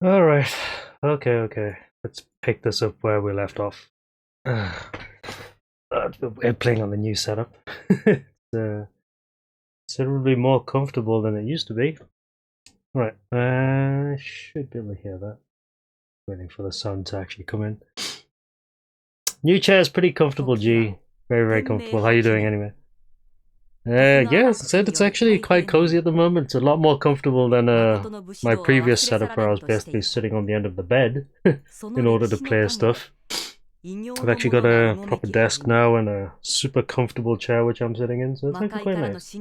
Alright, okay. Let's pick this up where we left off. We're playing on the new setup. It's considerably more comfortable than it used to be. Right, I should be able to hear that. Waiting for the sound to actually come in. New chair is pretty comfortable, G. Very comfortable. How you doing anyway? Yeah, as I said, it's actually quite cozy at the moment. It's a lot more comfortable than my previous setup where I was basically sitting on the end of the bed in order to play stuff. I've actually got a proper desk now and a super comfortable chair which I'm sitting in, so it's actually quite nice.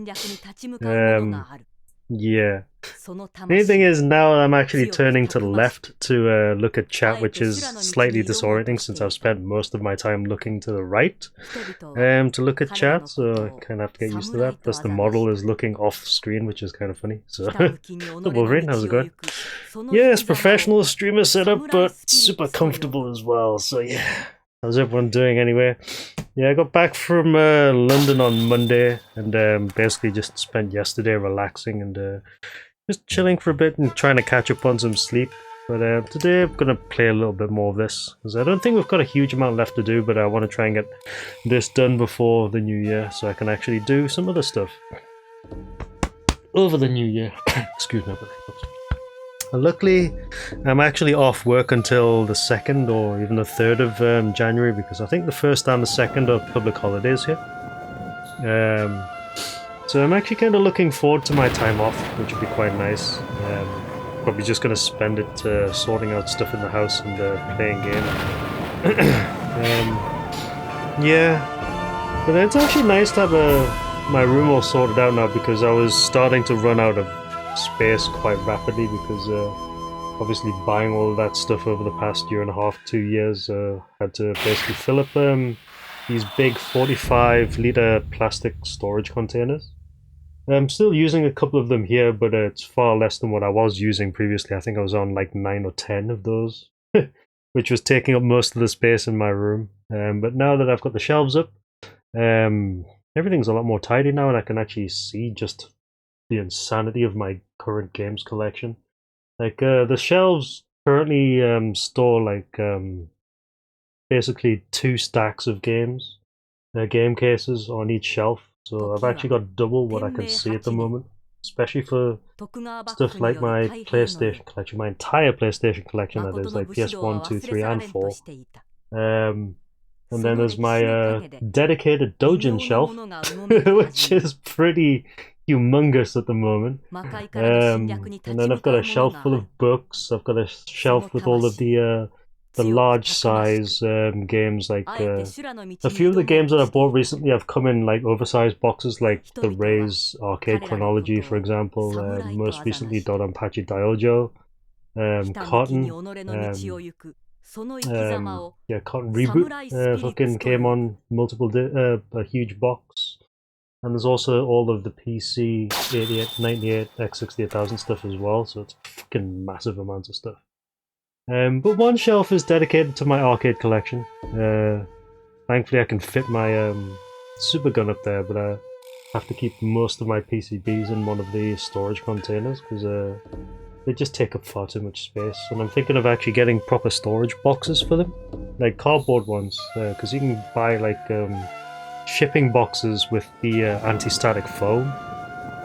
Yeah. The main thing is now I'm actually turning to the left to look at chat, which is slightly disorienting since I've spent most of my time looking to the right to look at chat, so I kind of have to get used to that. Plus the model is looking off screen, which is kind of funny. So, Wolverine, how's it going? Yes, professional streamer setup, but super comfortable as well. So yeah, how's everyone doing anyway? Yeah, I got back from London on Monday and basically just spent yesterday relaxing and just chilling for a bit and trying to catch up on some sleep. But today I'm going to play a little bit more of this because I don't think we've got a huge amount left to do, but I want to try and get this done before the new year so I can actually do some other stuff. over the new year. Excuse me. Luckily, I'm actually off work until the 2nd or even the 3rd of January, because I think the 1st and the 2nd are public holidays here. So I'm actually kind of looking forward to my time off, which would be quite nice. Probably just going to spend it sorting out stuff in the house and playing games. Yeah, but it's actually nice to have my room all sorted out now, because I was starting to run out of space quite rapidly, because obviously buying all of that stuff over the past 1.5 to 2 years, had to basically fill up these big 45-litre plastic storage containers. I'm still using a couple of them here, but it's far less than what I was using previously. I think I was on like 9 or 10 of those, which was taking up most of the space in my room. But now that I've got the shelves up, everything's a lot more tidy now, and I can actually see just the insanity of my current games collection. Like the shelves currently store like basically 2 stacks of games, game cases on each shelf. So I've actually got double what I can see at the moment, especially for stuff like my PlayStation collection, my entire PlayStation collection, that is, like PS1, 2, 3, and 4. And then there's my dedicated Dojin shelf, which is pretty humongous at the moment. And then I've got a shelf full of books. I've got a shelf with all of the large size games, like a few of the games that I bought recently have come in like oversized boxes, like the Ray's Arcade Chronology, for example, most recently Dodonpachi Daiojo, Cotton, Cotton Reboot fucking came on a huge box. And there's also all of the PC 88, 98, X68000 stuff as well, so it's fucking massive amounts of stuff. But one shelf is dedicated to my arcade collection. Thankfully I can fit my Super Gun up there, but I have to keep most of my PCBs in one of the storage containers, because they just take up far too much space. And I'm thinking of actually getting proper storage boxes for them, like cardboard ones, because you can buy like shipping boxes with the anti-static foam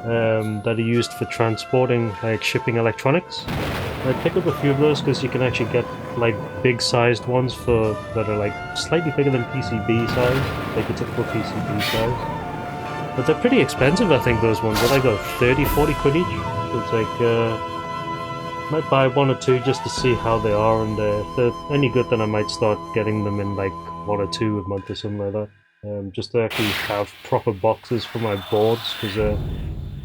that are used for transporting like shipping electronics. I pick up a few of those because you can actually get like big sized ones that are like slightly bigger than PCB size, like a typical PCB size. But they're pretty expensive, I think, those ones. They're like 30-40 quid each. So it's like might buy 1 or 2 just to see how they are, and if they're any good, then I might start getting them in like 1 or 2 a month or something like that. Just to actually have proper boxes for my boards, because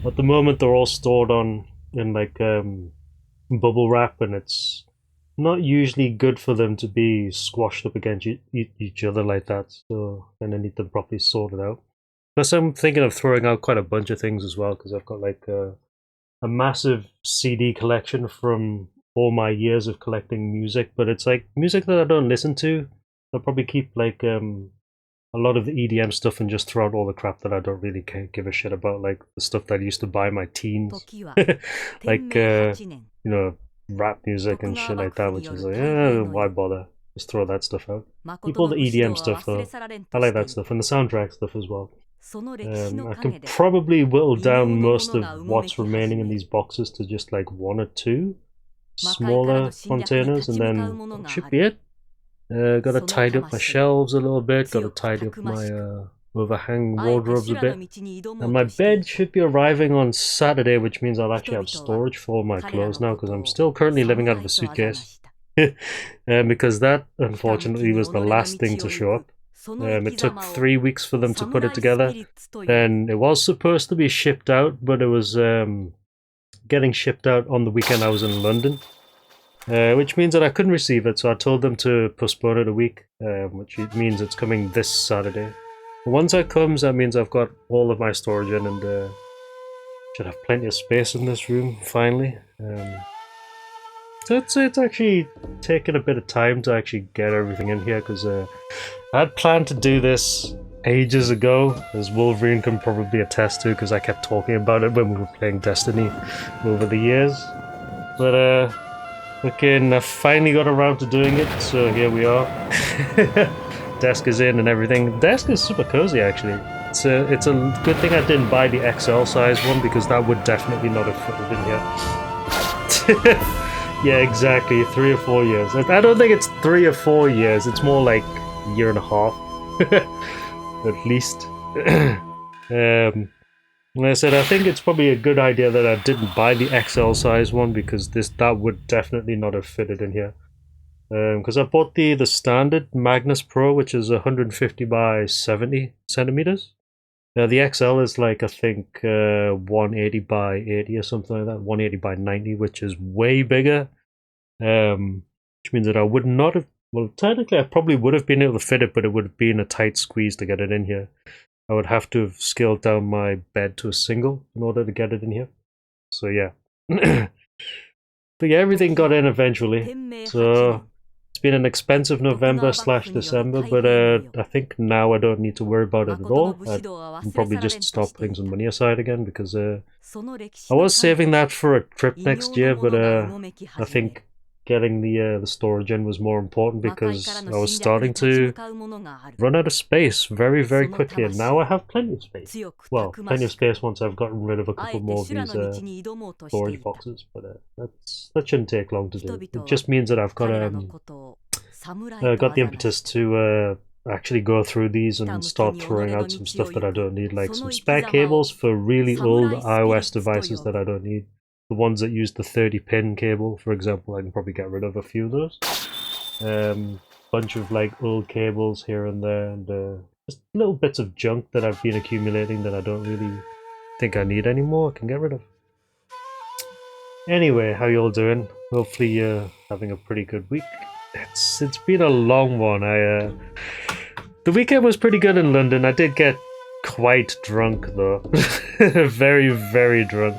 at the moment they're all stored in like bubble wrap, and it's not usually good for them to be squashed up against each other like that, so then I need them properly sorted out. Plus I'm thinking of throwing out quite a bunch of things as well, because I've got like a massive CD collection from all my years of collecting music, but it's like music that I don't listen to. I'll probably keep like a lot of the EDM stuff and just throw out all the crap that I don't really give a shit about, like the stuff that I used to buy in my teens. Like, you know, rap music and shit like that, which is like, why bother? Just throw that stuff out. Keep all the EDM stuff though. I like that stuff, and the soundtrack stuff as well. I can probably whittle down most of what's remaining in these boxes to just like 1 or 2 smaller containers, and then that should be it. Gotta tidy up my shelves a little bit, gotta tidy up my overhang wardrobes a bit. And my bed should be arriving on Saturday, which means I'll actually have storage for all my clothes now, because I'm still currently living out of a suitcase. Because that, unfortunately, was the last thing to show up. It took 3 weeks for them to put it together. Then it was supposed to be shipped out, but it was getting shipped out on the weekend I was in London. Which means that I couldn't receive it, so I told them to postpone it a week, which means it's coming this Saturday. But once that comes, that means I've got all of my storage in, and should have plenty of space in this room, finally. So it's actually taken a bit of time to actually get everything in here, because I had planned to do this ages ago, as Wolverine can probably attest to, because I kept talking about it when we were playing Destiny over the years. But I finally got around to doing it, so here we are. Desk is in and everything. The desk is super cozy, actually. it's a good thing I didn't buy the XL size one, because that would definitely not have fitted in here. Yeah, exactly. 3 or 4 years. I don't think it's 3 or 4 years. It's more like a year and a half, at least. Like I said, I think it's probably a good idea that I didn't buy the XL size one, because that would definitely not have fitted in here. Because I bought the standard Magnus Pro, which is 150 by 70 centimeters. The XL is like, I think 180 by 80 or something like that, 180 by 90, which is way bigger. Which means that I would not have, well, technically I probably would have been able to fit it, but it would have been a tight squeeze to get it in here. I would have to have scaled down my bed to a single in order to get it in here. So yeah. But yeah, everything got in eventually. So it's been an expensive November/December, but I think now I don't need to worry about it at all. I can probably just start putting some money aside again, because I was saving that for a trip next year, but I think getting the storage in was more important, because I was starting to run out of space very, very quickly, and now I have plenty of space. Well, plenty of space once I've gotten rid of a couple more of these storage boxes, but that shouldn't take long to do. It just means that I've got the impetus to actually go through these and start throwing out some stuff that I don't need, like some spare cables for really old iOS devices that I don't need. The ones that use the 30-pin cable, for example, I can probably get rid of a few of those. Bunch of like old cables here and there, and just little bits of junk that I've been accumulating that I don't really think I need anymore, I can get rid of. Anyway, how you all doing? Hopefully you're having a pretty good week. It's been a long one. The weekend was pretty good in London. I did get quite drunk though. Very, very drunk.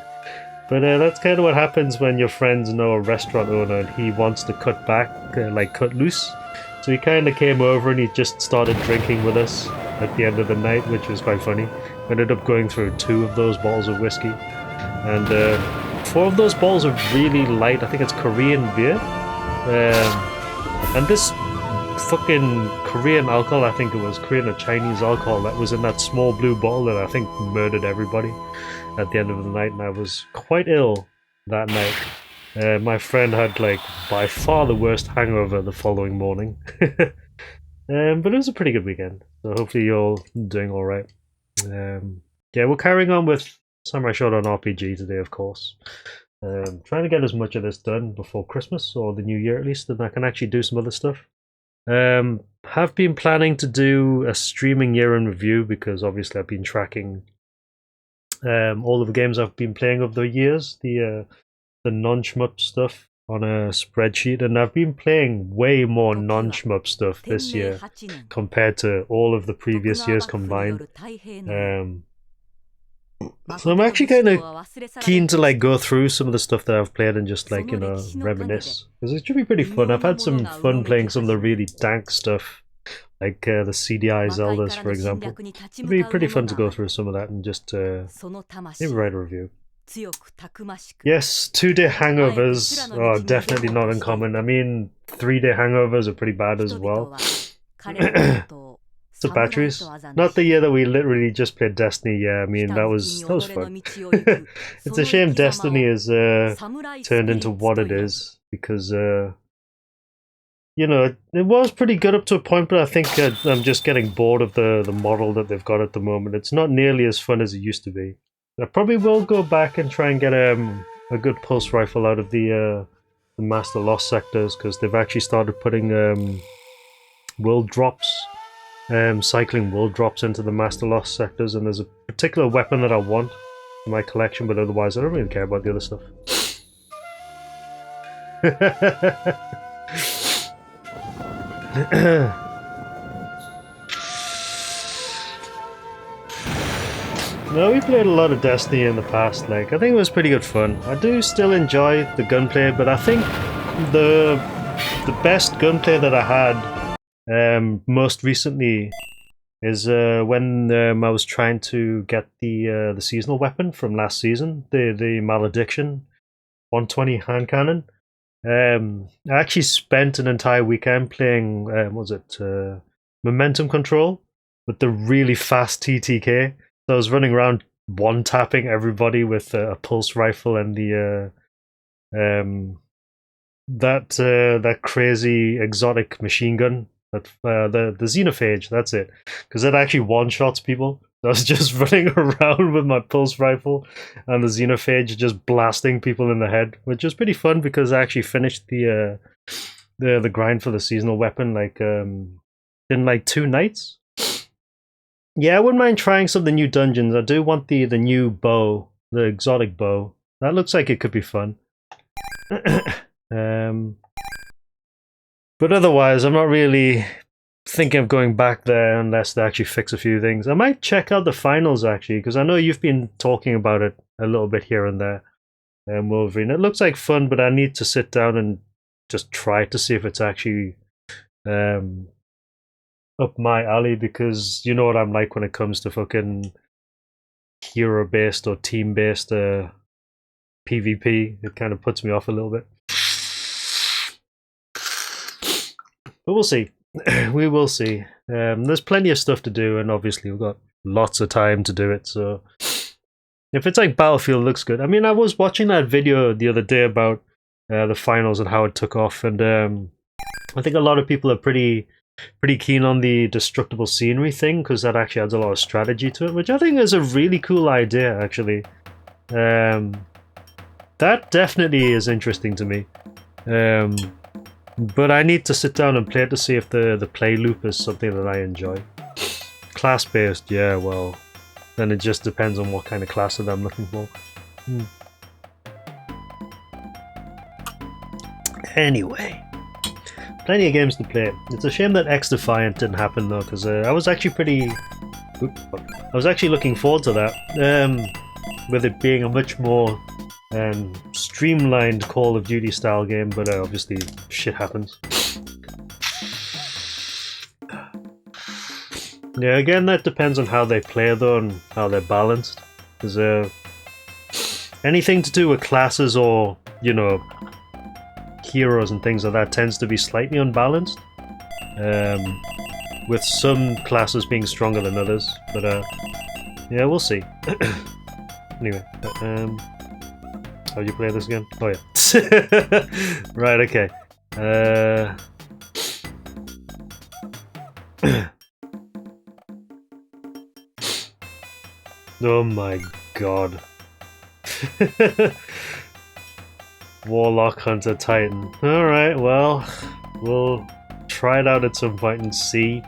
But that's kind of what happens when your friends know a restaurant owner and he wants to cut back, like cut loose. So he kind of came over and he just started drinking with us at the end of the night, which was quite funny. We ended up going through 2 of those bottles of whiskey. And 4 of those bottles are really light. I think it's Korean beer. And this fucking Korean alcohol, I think it was Korean or Chinese alcohol, that was in that small blue bottle that I think murdered everybody at the end of the night, and I was quite ill that night. My friend had like by far the worst hangover the following morning. But it was a pretty good weekend, so hopefully you're all doing alright. Yeah, we're carrying on with Samurai Shodown RPG today, of course. Trying to get as much of this done before Christmas, or the New Year at least, and I can actually do some other stuff. Have been planning to do a streaming year in review, because obviously I've been tracking all of the games I've been playing over the years, the non-shmup stuff on a spreadsheet, and I've been playing way more non-shmup stuff this year compared to all of the previous years combined. So I'm actually kind of keen to like go through some of the stuff that I've played and just like, you know, reminisce, because it should be pretty fun. I've had some fun playing some of the really dank stuff, like the CDI Zeldas, for example. It'd be pretty fun to go through some of that and just maybe write a review. Yes, 2-day hangovers are definitely not uncommon. I mean, 3-day hangovers are pretty bad as well. The batteries. Not the year that we literally just played Destiny. Yeah, I mean that was fun. It's a shame Destiny is turned into what it is, because you know, it was pretty good up to a point, but I think I'm just getting bored of the model that they've got at the moment. It's not nearly as fun as it used to be. I probably will go back and try and get a good pulse rifle out of the Master Lost sectors, because they've actually started putting world drops. Cycling world drops into the Master Lost sectors, and there's a particular weapon that I want in my collection, but otherwise I don't really care about the other stuff. No, we played a lot of Destiny in the past. Like, I think it was pretty good fun. I do still enjoy the gunplay, but I think the best gunplay that I had most recently is when I was trying to get the seasonal weapon from last season, the Malediction 120 hand cannon. I actually spent an entire weekend playing Momentum Control, with the really fast TTK. So I was running around one-tapping everybody with a pulse rifle and the that crazy exotic machine gun, that the xenophage. That's it, because it actually one-shots people. I was just running around with my pulse rifle and the xenophage just blasting people in the head, which was pretty fun because I actually finished the grind for the seasonal weapon like in like 2 nights. Yeah, I wouldn't mind trying some of the new dungeons. I do want the new bow, the exotic bow. That looks like it could be fun. But otherwise, I'm not really thinking of going back there unless they actually fix a few things. I might check out the finals actually, because I know you've been talking about it a little bit here and there. Wolverine. It looks like fun, but I need to sit down and just try to see if it's actually up my alley, because you know what I'm like when it comes to fucking hero-based or team-based PvP. It kind of puts me off a little bit. But we'll see. We will see. There's plenty of stuff to do, and obviously we've got lots of time to do it, so if it's like Battlefield, it looks good. I mean, I was watching that video the other day about the finals and how it took off, and I think a lot of people are pretty keen on the destructible scenery thing, because that actually adds a lot of strategy to it, which I think is a really cool idea, actually. That definitely is interesting to me. But I need to sit down and play it to see if the play loop is something that I enjoy. Class-based, yeah, well, then it just depends on what kind of class that I'm looking for. Anyway, plenty of games to play. It's a shame that X Defiant didn't happen though, because I was actually looking forward to that. With it being a much more streamlined Call of Duty style game, but obviously shit happens. Yeah, again, that depends on how they play though, and how they're balanced. Because anything to do with classes or, you know, heroes and things like that tends to be slightly unbalanced, with some classes being stronger than others. But yeah, we'll see. Anyway, how do you play this again? Oh yeah. Right, okay. Oh my god. Warlock Hunter Titan. Alright, well, we'll try it out at some point and see.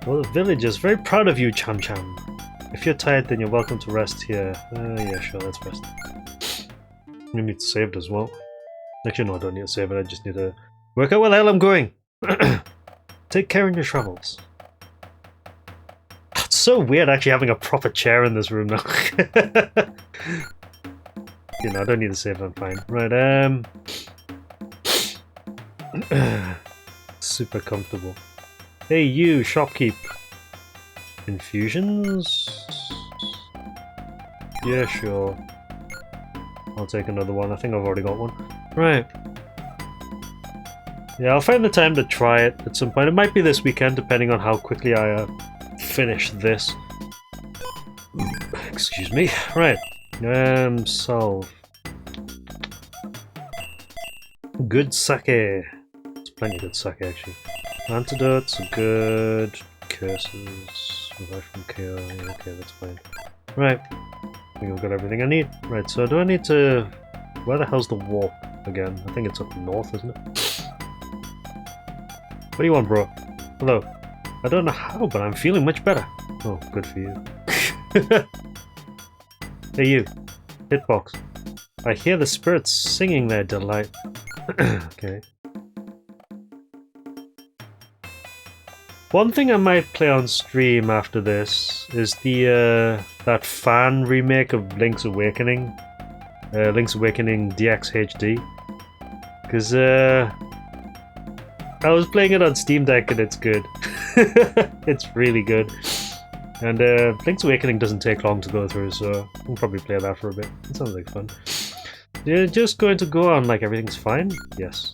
Well, the village is very proud of you, Cham-Cham. If you're tired, then you're welcome to rest here. Yeah, sure, let's rest. I need to save it as well. Actually, no, I don't need to save it, I just need to work out where the hell I'm going. Take care in your travels. It's so weird actually having a proper chair in this room now. You know, I don't need to save, I'm fine. Right, super comfortable. Hey you, shopkeep. Infusions? Yeah, sure. I'll take another one. I think I've already got one. Right. Yeah, I'll find the time to try it at some point. It might be this weekend, depending on how quickly I finish this. Excuse me. Right. Solve. Good sake. There's plenty of good sake, actually. Antidotes are good. Curses. Revive from KO. Okay, that's fine. Right. I think I've got everything I need. Right, so do I need to... Where the hell's the warp again? I think it's up north, isn't it? What do you want, bro? Hello. I don't know how, but I'm feeling much better. Oh, good for you. Hey you. Hitbox. I hear the spirits singing their delight. Okay. One thing I might play on stream after this is the that fan remake of Link's Awakening. Link's Awakening DX HD. Because I was playing it on Steam Deck and it's good. It's really good. And Link's Awakening doesn't take long to go through, so I can probably play that for a bit. It sounds like fun. You're just going to go on like everything's fine? Yes.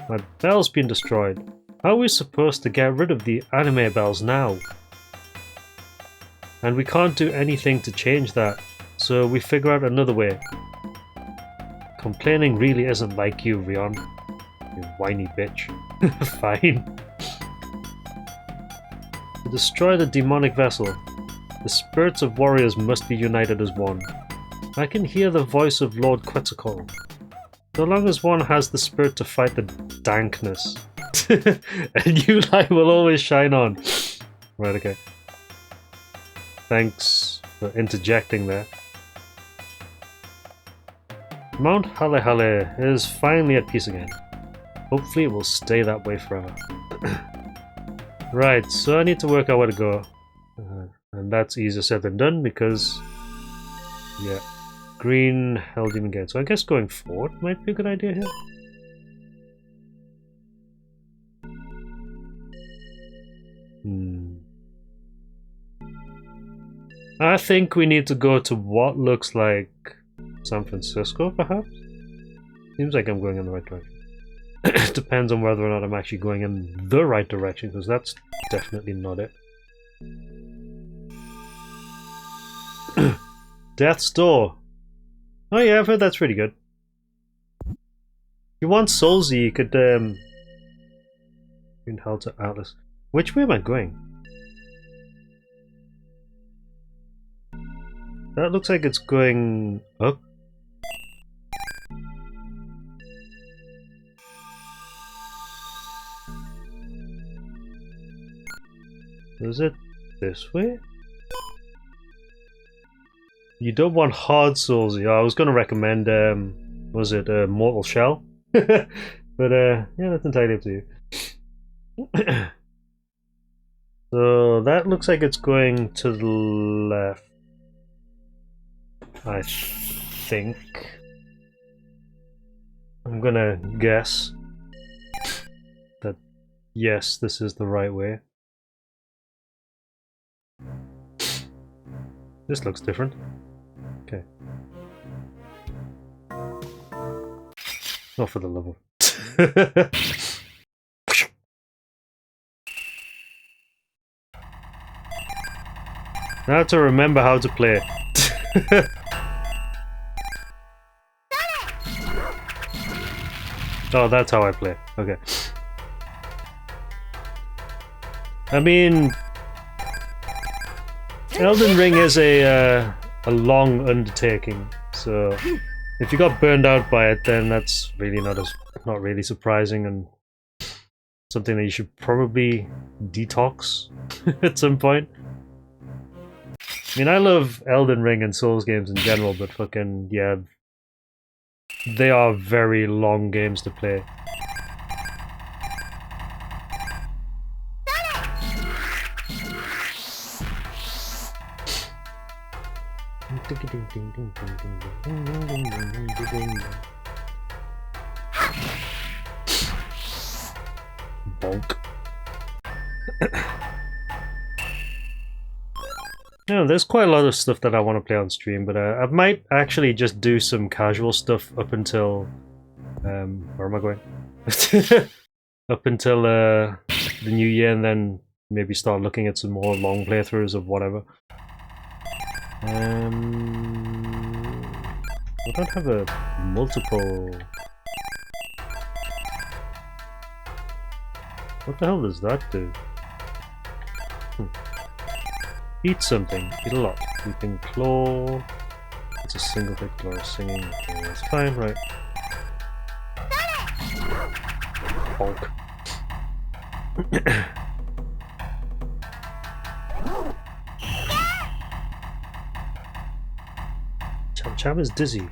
My bell's been destroyed. How are we supposed to get rid of the anime bells now? And we can't do anything to change that, so we figure out another way. Complaining really isn't like you, Rion. You whiny bitch. Fine. To destroy the demonic vessel, the spirits of warriors must be united as one. I can hear the voice of Lord Quetzalcoatl. So long as one has the spirit to fight the dankness. A new light will always shine on. Right, okay. Thanks for interjecting there. Mount Hale Hale is finally at peace again. Hopefully it will stay that way forever. Right, so I need to work out where to go. And that's easier said than done because... yeah. Green Hell Demon Gate. So I guess going forward might be a good idea here. I think we need to go to what looks like San Francisco, perhaps? Seems like I'm going in the right direction. It depends on whether or not I'm actually going in the right direction, because that's definitely not it. Death's Door. Oh yeah, I've heard that's pretty good. If you want Soulsy, you could Green Hell to Atlas. Which way am I going? That looks like it's going up. Is it this way? You don't want hard souls. Yeah, I was going to recommend, was it Mortal Shell? But yeah, that's entirely up to you. So that looks like it's going to the left. I think. I'm gonna guess that yes, this is the right way. This looks different. Okay. Not for the love of Now to remember how to play. Oh, that's how I play. Okay. I mean, Elden Ring is a long undertaking, so if you got burned out by it, then that's really not really surprising, and something that you should probably detox at some point. I mean, I love Elden Ring and Souls games in general, but fucking yeah, they are very long games to play. Bonk. Yeah, there's quite a lot of stuff that I want to play on stream, but I might actually just do some casual stuff up until where am I going? Up until the new year, and then maybe start looking at some more long playthroughs of whatever. I don't have a multiple. What the hell does that do? Eat something. Eat a lot. We can claw. It's a single hit claw singing. Okay, that's fine, right? Bonk. Cham-Cham is dizzy.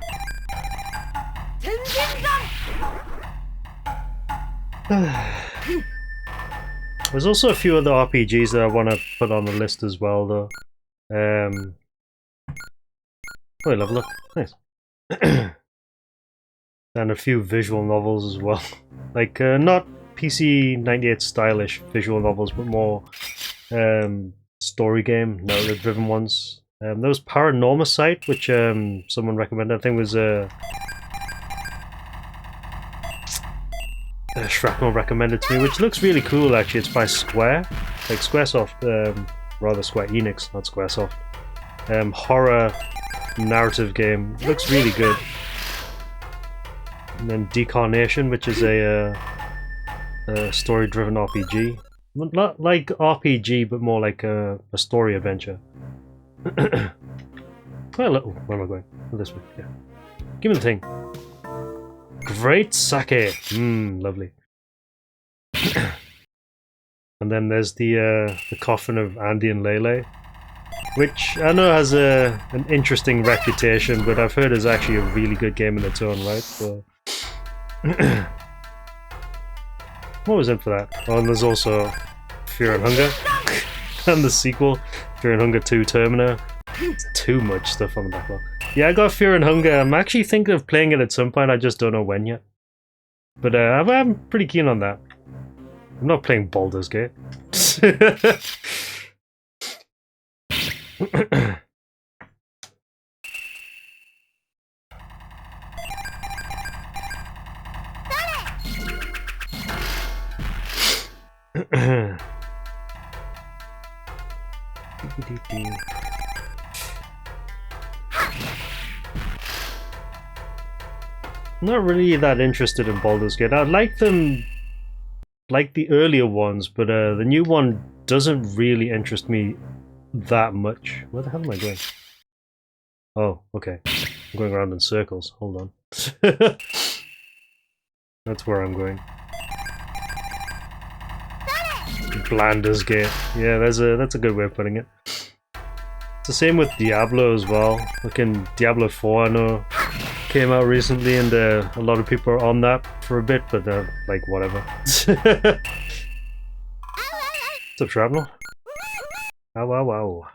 There's also a few other RPGs that I want to put on the list as well, though. Oh, level up. Nice. And a few visual novels as well. Like, not PC98 stylish visual novels, but more story game, narrative-driven ones. There was Paranorma Site, which someone recommended. I think it was Shrapnel recommended to me, which looks really cool actually. It's by Square, like Squaresoft, rather Square Enix, not Squaresoft. Horror narrative game, looks really good. And then Decarnation, which is a story-driven RPG. Not like RPG, but more like a story adventure. Well, where am I going? This way, yeah. Give me the thing. Great sake! Lovely. And then there's the coffin of Andy and Lele, which I know has an interesting reputation, but I've heard is actually a really good game in its own right, so... What was in for that? Oh, and there's also Fear and Hunger, and the sequel, Fear and Hunger 2 Termina. It's too much stuff on the backlog. Yeah, I got Fear and Hunger. I'm actually thinking of playing it at some point, I just don't know when yet. But I'm pretty keen on that. I'm not playing Baldur's Gate. Not really that interested in Baldur's Gate. I like them, like the earlier ones, but the new one doesn't really interest me that much. Where the hell am I going? Oh, okay. I'm going around in circles. Hold on. That's where I'm going. Baldur's Gate. Yeah, that's a good way of putting it. It's the same with Diablo as well. Like in Diablo 4, I know came out recently, and a lot of people are on that for a bit, but like whatever. What's up, Shrapnel? Ow, ow, ow.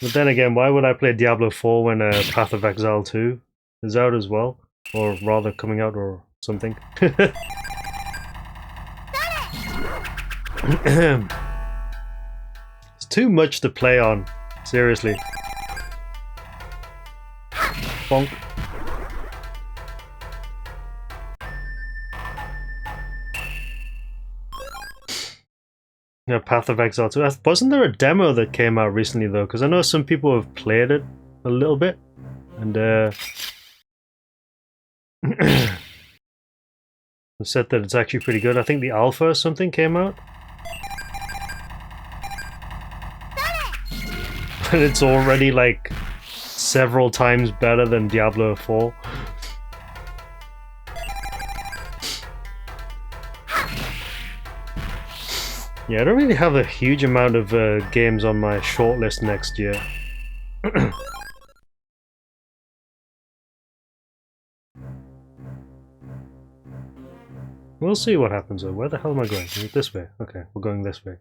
But then again, why would I play Diablo 4 when Path of Exile 2 is out as well? Or rather coming out or something. It's too much to play on. Seriously. Bonk. Yeah, Path of Exile 2. Wasn't there a demo that came out recently though? Because I know some people have played it a little bit. And said that it's actually pretty good. I think the alpha or something came out. And it's already like several times better than Diablo 4. Yeah, I don't really have a huge amount of games on my shortlist next year. We'll see what happens though. Where the hell am I going? This way. Okay, we're going this way.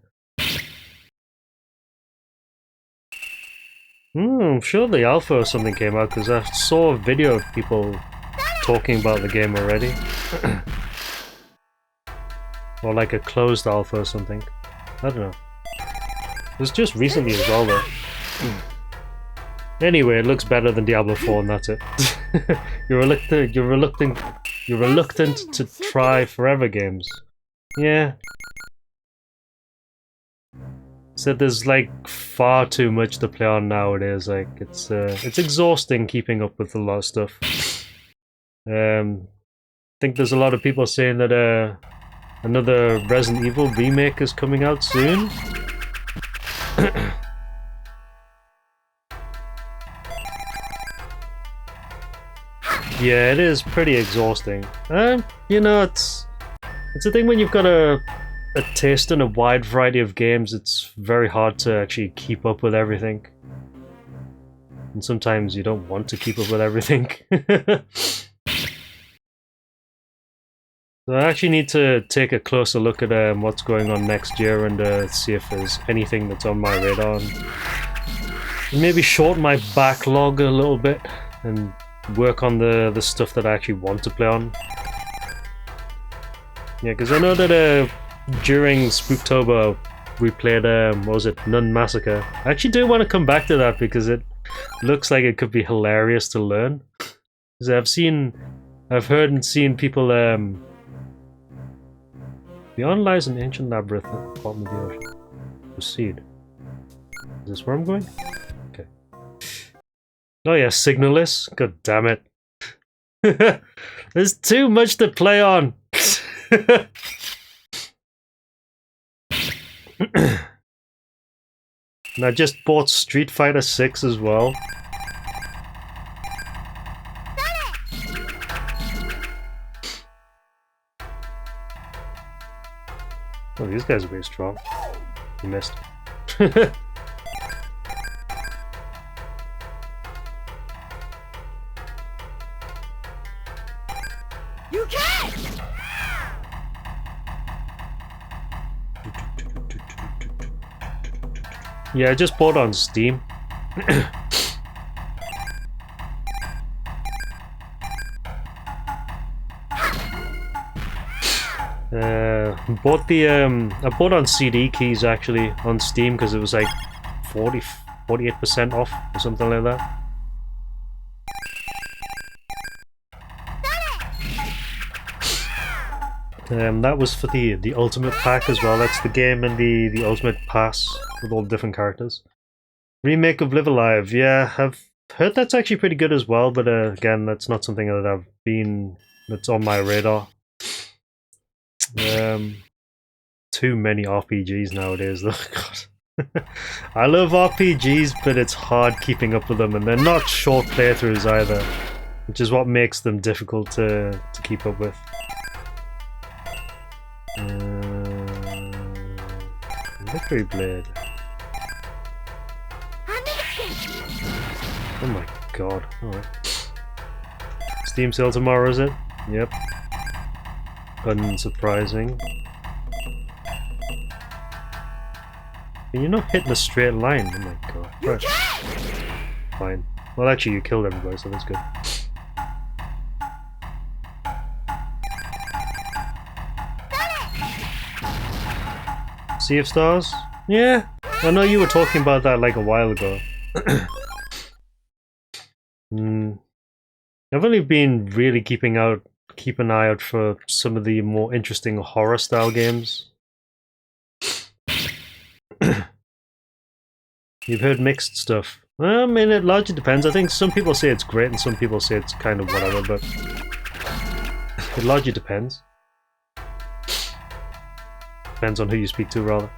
I'm sure the alpha or something came out because I saw a video of people talking about the game already. Or like a closed alpha or something. I don't know. It was just recently as well though. Anyway, it looks better than Diablo 4 and that's it. You're reluctant to try forever games. Yeah. Said there's like far too much to play on nowadays. Like it's exhausting keeping up with a lot of stuff. I think there's a lot of people saying that another Resident Evil remake is coming out soon. Yeah, it is pretty exhausting. You know, it's a thing when you've got a taste in a wide variety of games, it's very hard to actually keep up with everything. And sometimes you don't want to keep up with everything. So I actually need to take a closer look at what's going on next year and see if there's anything that's on my radar. And maybe shorten my backlog a little bit and work on the stuff that I actually want to play on. Yeah, because I know that during Spooktober we played, what was it, Nun Massacre. I actually do want to come back to that because it looks like it could be hilarious to learn. 'Cause I've heard and seen people, beyond lies an ancient labyrinth at the bottom of the ocean. Proceed. Is this where I'm going? Okay. Oh yeah, signalless? God damn it. There's too much to play on! And I just bought Street Fighter 6 as well. Oh, these guys are very strong. You missed. You can't! Yeah, I just bought on Steam. I bought on CD keys actually on Steam because it was like 48% off or something like that. That was for the Ultimate Pack as well. That's the game and the Ultimate Pass with all the different characters. Remake of Live Alive, yeah, I've heard that's actually pretty good as well, but again, that's not something that that's on my radar. Too many RPGs nowadays though. God. I love RPGs, but it's hard keeping up with them, and they're not short playthroughs either, which is what makes them difficult to keep up with. Victory Blade. Oh my god. Alright. Steam sale tomorrow, is it? Yep. Unsurprising. You're not hitting a straight line. Oh my god. Right. Fine. Well, actually, you killed everybody, so that's good. Sea of Stars? Yeah. I know you were talking about that like a while ago. I've only been really keep an eye out for some of the more interesting horror style games. You've heard mixed stuff. I mean, it largely depends. I think some people say it's great and some people say it's kind of whatever, but it largely depends. Depends on who you speak to, rather.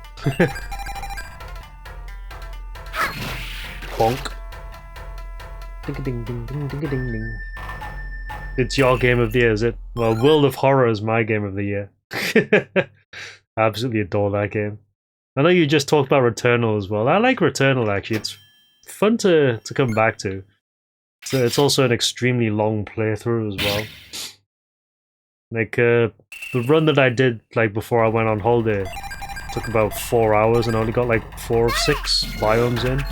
Bonk. Ding-a-ding-ding-ding-ding-a-ding-ding. It's your game of the year, is it? Well, World of Horror is my game of the year. I absolutely adore that game. I know you just talked about Returnal as well. I like Returnal, actually. It's fun to come back to. So it's also an extremely long playthrough as well. Like, the run that I did, like, before I went on holiday took about 4 hours and I only got, like, 4 of 6 biomes in.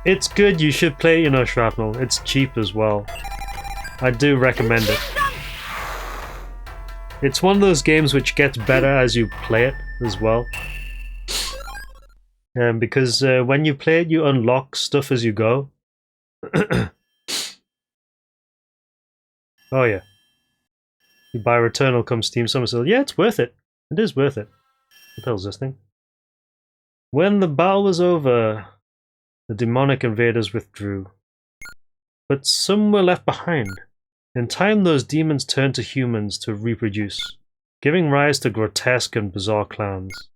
It's good, you should play, you know, Shrapnel. It's cheap as well. I do recommend it. It's one of those games which gets better as you play it as well. Because when you play it, you unlock stuff as you go. Oh yeah. You buy Returnal, come Steam Summer Sale. Yeah, it's worth it. It is worth it. What the hell's this thing? When the battle was over, the demonic invaders withdrew. But some were left behind. In time, those demons turned to humans to reproduce, giving rise to grotesque and bizarre clans.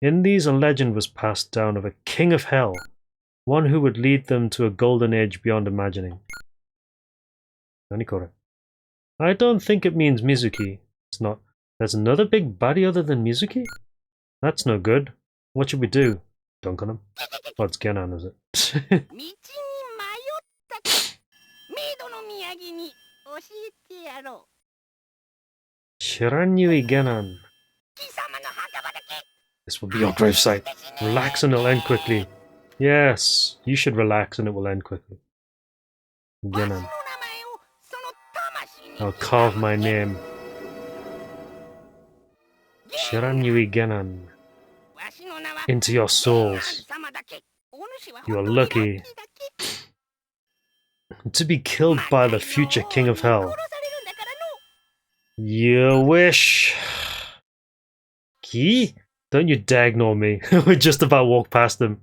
In these, a legend was passed down of a king of hell, one who would lead them to a golden age beyond imagining. Nanikore. I don't think it means Mizuki. It's not. There's another big baddie other than Mizuki? That's no good. What should we do? Dunk on him? Oh, it's Genan, is it? Shiranyui Genan. This will be your gravesite. Relax and it'll end quickly. Yes, you should relax and it will end quickly. Genan. I'll carve my name. Shiranyui Genan. Into your souls. You are lucky. To be killed by the future King of Hell. You wish. Key? Don't you dare ignore me. We just about walked past him.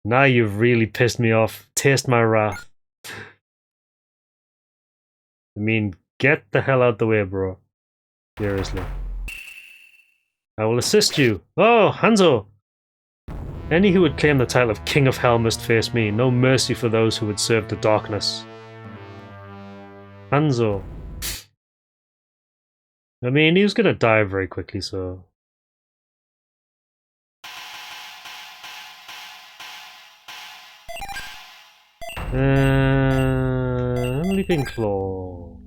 Now you've really pissed me off. Taste my wrath. I mean, get the hell out the way, bro. Seriously. I will assist you. Oh, Hanzo! Any who would claim the title of King of Hell must face me. No mercy for those who would serve the darkness. Hanzo. I mean, he was gonna die very quickly, so... Leaping Claw.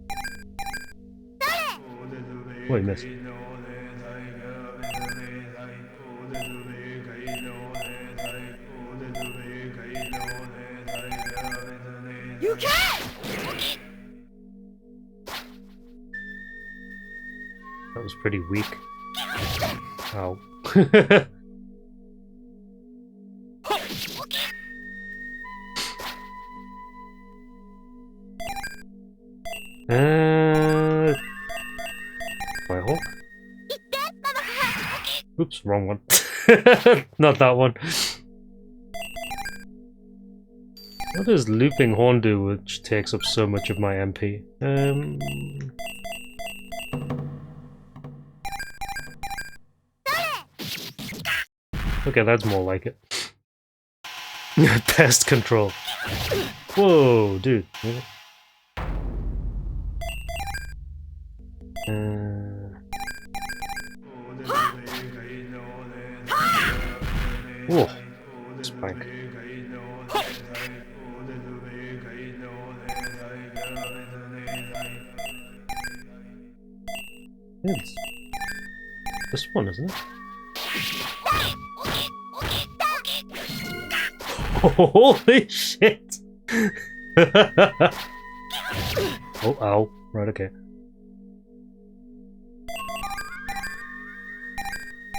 Oh, he missed. You can! That was pretty weak. Ow. Firehawk? Oops, wrong one. Not that one. What does Looping Horn do, which takes up so much of my MP? Okay, that's more like it. Pest control. Whoa, dude. Whoa. Spank. It's this one, isn't it? Holy shit! Oh, ow. Right, okay.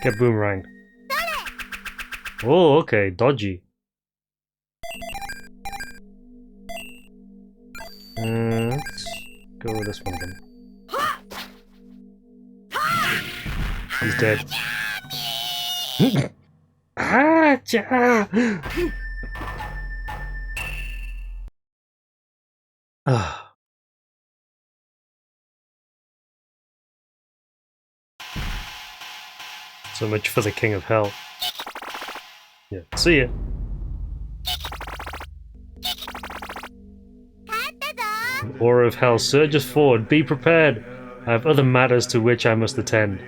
Get boomeranged. Oh, okay. Dodgy. Let's go with this one again. He's dead. Ah, ja. Ah. So much for the King of Hell. Yeah, see ya. The aura of hell surges forward. Be prepared. I have other matters to which I must attend.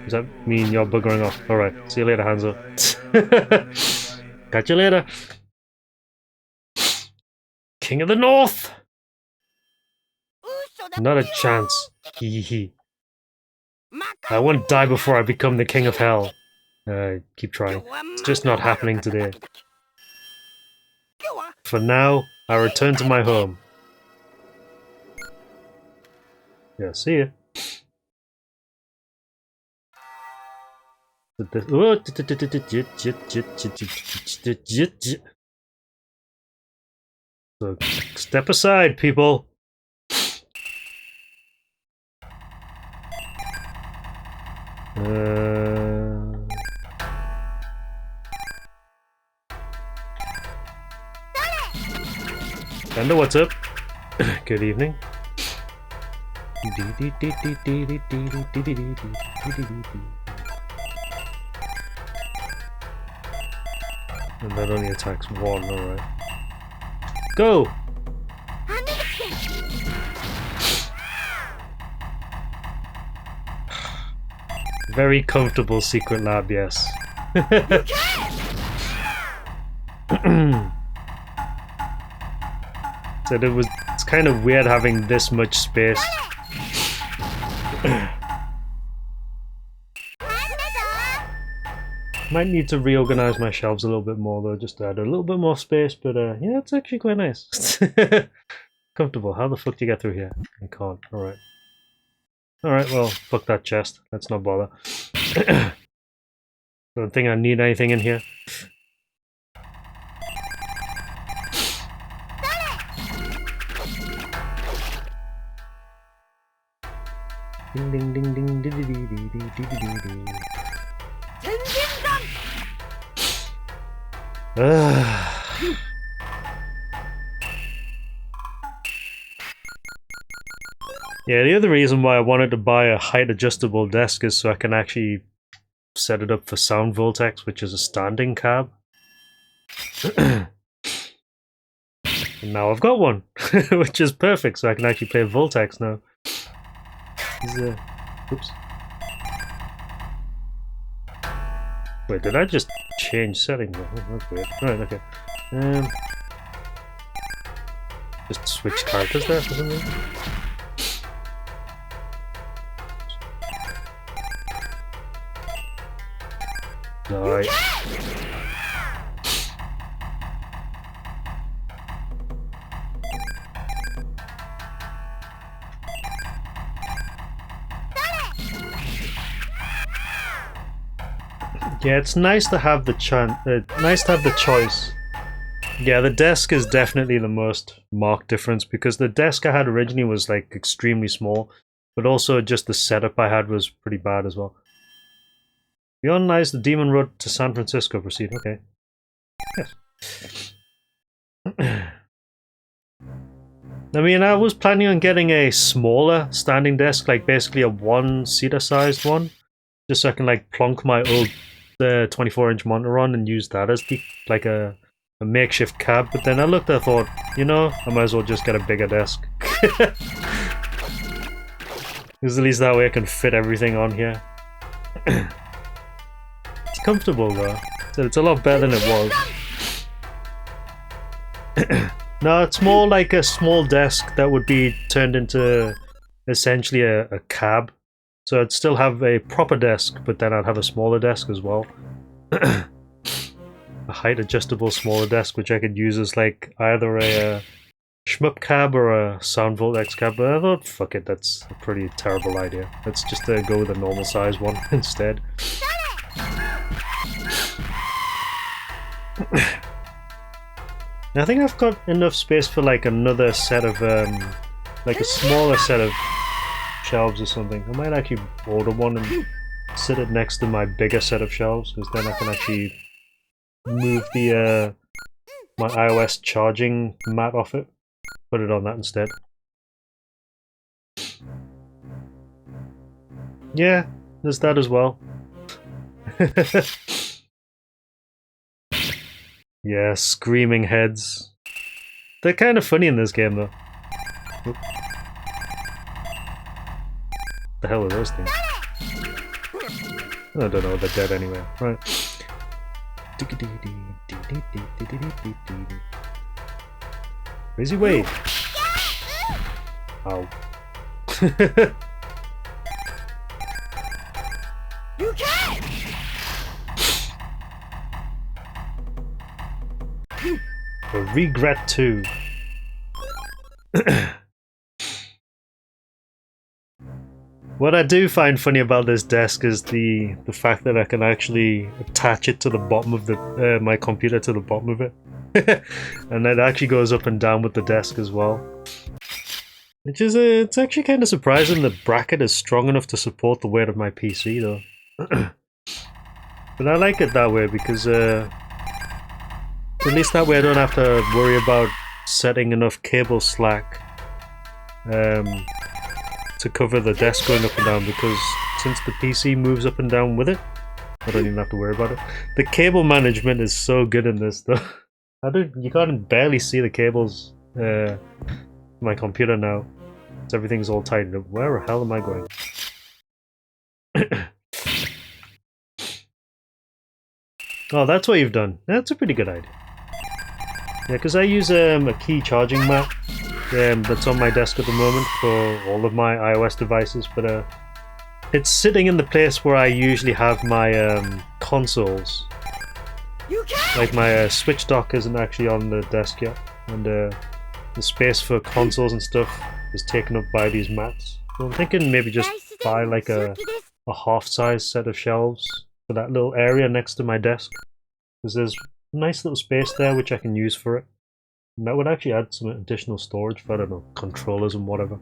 Does that mean you're buggering off? Alright, see you later, Hanzo. Catch you later. King of the North! Not a chance. Hee. I won't die before I become the King of Hell. Keep trying. It's just not happening today. For now, I return to my home. Yeah, see ya. So, step aside, people. Thunder, what's up? Good evening. And that only attacks one, alright. Go! Very comfortable secret lab, yes. So it's kind of weird having this much space. Might need to reorganize my shelves a little bit more though, just to add a little bit more space, but yeah, it's actually quite nice. Comfortable. How the fuck do you get through here? I can't. Alright. Alright, well, fuck that chest. Let's not bother. Don't think I need anything in here. Ding ding ding ding dee dee dee dee dee dee dee dee. Yeah, the other reason why I wanted to buy a height adjustable desk is so I can actually set it up for sound vortex, which is a standing cab. And now I've got one, which is perfect, so I can actually play Voltex now. Oops. Wait, did I just change settings? Oh, that's weird. Right, okay. Just switch characters there for some reason. Right. Yeah, it's nice to have the choice. Yeah, the desk is definitely the most marked difference because the desk I had originally was like extremely small, but also just the setup I had was pretty bad as well. Beyond lies the Demon Road to San Francisco. Proceed. Okay. Yes. I mean, I was planning on getting a smaller standing desk, like basically a one-seater sized one, just so I can like plonk my old 24-inch monitor on and use that as like a makeshift cab. But then I looked, I thought, you know, I might as well just get a bigger desk. Because at least that way I can fit everything on here. It's comfortable though, so it's a lot better than it was. No, it's more like a small desk that would be turned into essentially a cab. So I'd still have a proper desk, but then I'd have a smaller desk as well. A height adjustable smaller desk, which I could use as like either a shmup cab or a sound vortex cab. But I thought, fuck it, that's a pretty terrible idea. Let's just go with a normal size one instead. I think I've got enough space for like another set of like a smaller set of shelves or something. I might actually order one and sit it next to my bigger set of shelves, because then I can actually move the my iOS charging mat off it. Put it on that instead. Yeah, there's that as well. Yeah, screaming heads. They're kind of funny in this game, though. Oop. The hell are those things? I don't know, they're dead anyway. Right. Crazy wave. Ow. You can't! A regret too. What I do find funny about this desk is the fact that I can actually attach it to the bottom of the my computer to the bottom of it, and it actually goes up and down with the desk as well. Which is it's actually kind of surprising the bracket is strong enough to support the weight of my PC though. But I like it that way because at least that way I don't have to worry about setting enough cable slack to cover the desk going up and down, because since the PC moves up and down with it, I don't even have to worry about it. The cable management is so good in this though. You can't barely see the cables my computer now. So everything's all tightened up. Where the hell am I going? Oh, that's what you've done. That's a pretty good idea. Yeah, because I use a key charging mat that's on my desk at the moment for all of my iOS devices, but it's sitting in the place where I usually have my consoles. Like my Switch dock isn't actually on the desk yet, and the space for consoles and stuff is taken up by these mats. So I'm thinking maybe just buy like a half-size set of shelves for that little area next to my desk, because there's a nice little space there which I can use for it. And that would actually add some additional storage for, I don't know, controllers and whatever.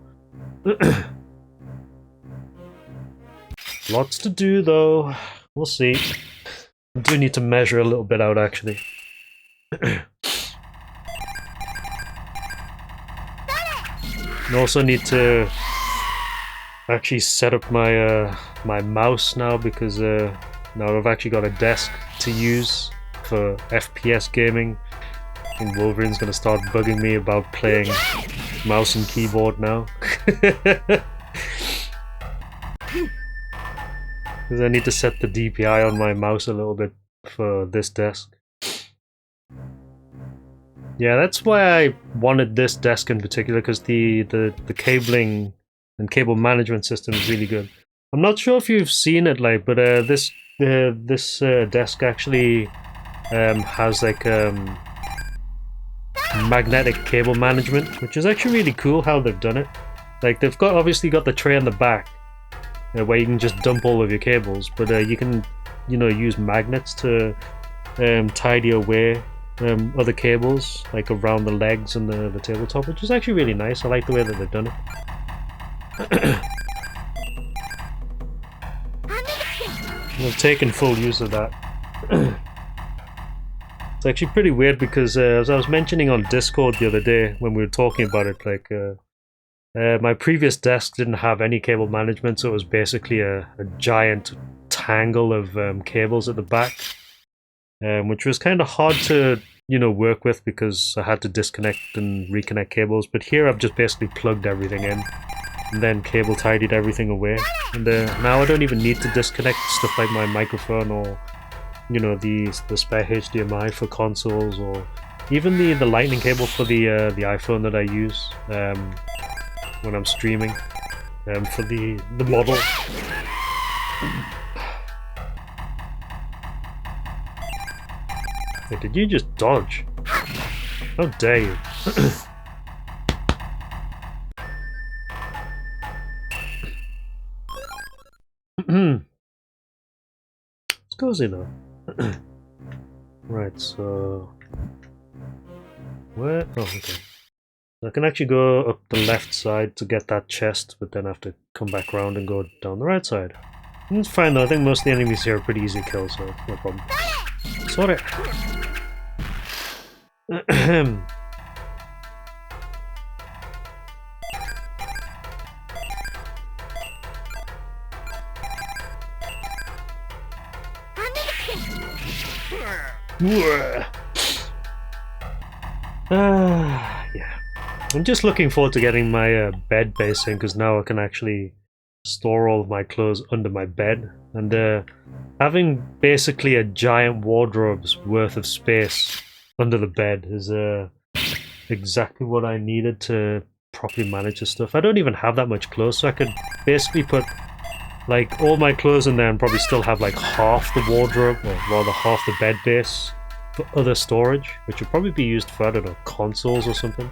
Lots to do though. We'll see. I do need to measure a little bit out actually. I also need to actually set up my my mouse now because now I've actually got a desk to use for FPS gaming. I think Wolverine's gonna start bugging me about playing mouse and keyboard now. Because I need to set the DPI on my mouse a little bit for this desk. Yeah, that's why I wanted this desk in particular, because the cabling and cable management system is really good. I'm not sure if you've seen it, like, but this desk actually has like magnetic cable management, which is actually really cool how they've done it. Like, they've obviously got the tray on the back where you can just dump all of your cables, but you can, you know, use magnets to tidy away other cables, like around the legs and the tabletop, which is actually really nice. I like the way that they've done it. I've taken full use of that. It's actually pretty weird because as I was mentioning on Discord the other day when we were talking about it, like my previous desk didn't have any cable management, so it was basically a giant tangle of cables at the back, which was kind of hard to, you know, work with because I had to disconnect and reconnect cables. But here I've just basically plugged everything in and then cable tidied everything away, and now I don't even need to disconnect stuff like my microphone or, you know, the spare HDMI for consoles, or even the lightning cable for the iPhone that I use when I'm streaming for the model. Wait, did you just dodge? How dare you? It's cozy though. Right, so where? Oh, okay. I can actually go up the left side to get that chest, but then I have to come back around and go down the right side. It's fine though. I think most of the enemies here are pretty easy to kill, so no problem. Sorry. Yeah. I'm just looking forward to getting my bed base in, because now I can actually store all of my clothes under my bed, and having basically a giant wardrobe's worth of space under the bed is exactly what I needed to properly manage the stuff. I don't even have that much clothes, so I could basically put like all my clothes in there and probably still have like half the wardrobe, or rather half the bed base, for other storage, which would probably be used for, I don't know, consoles or something.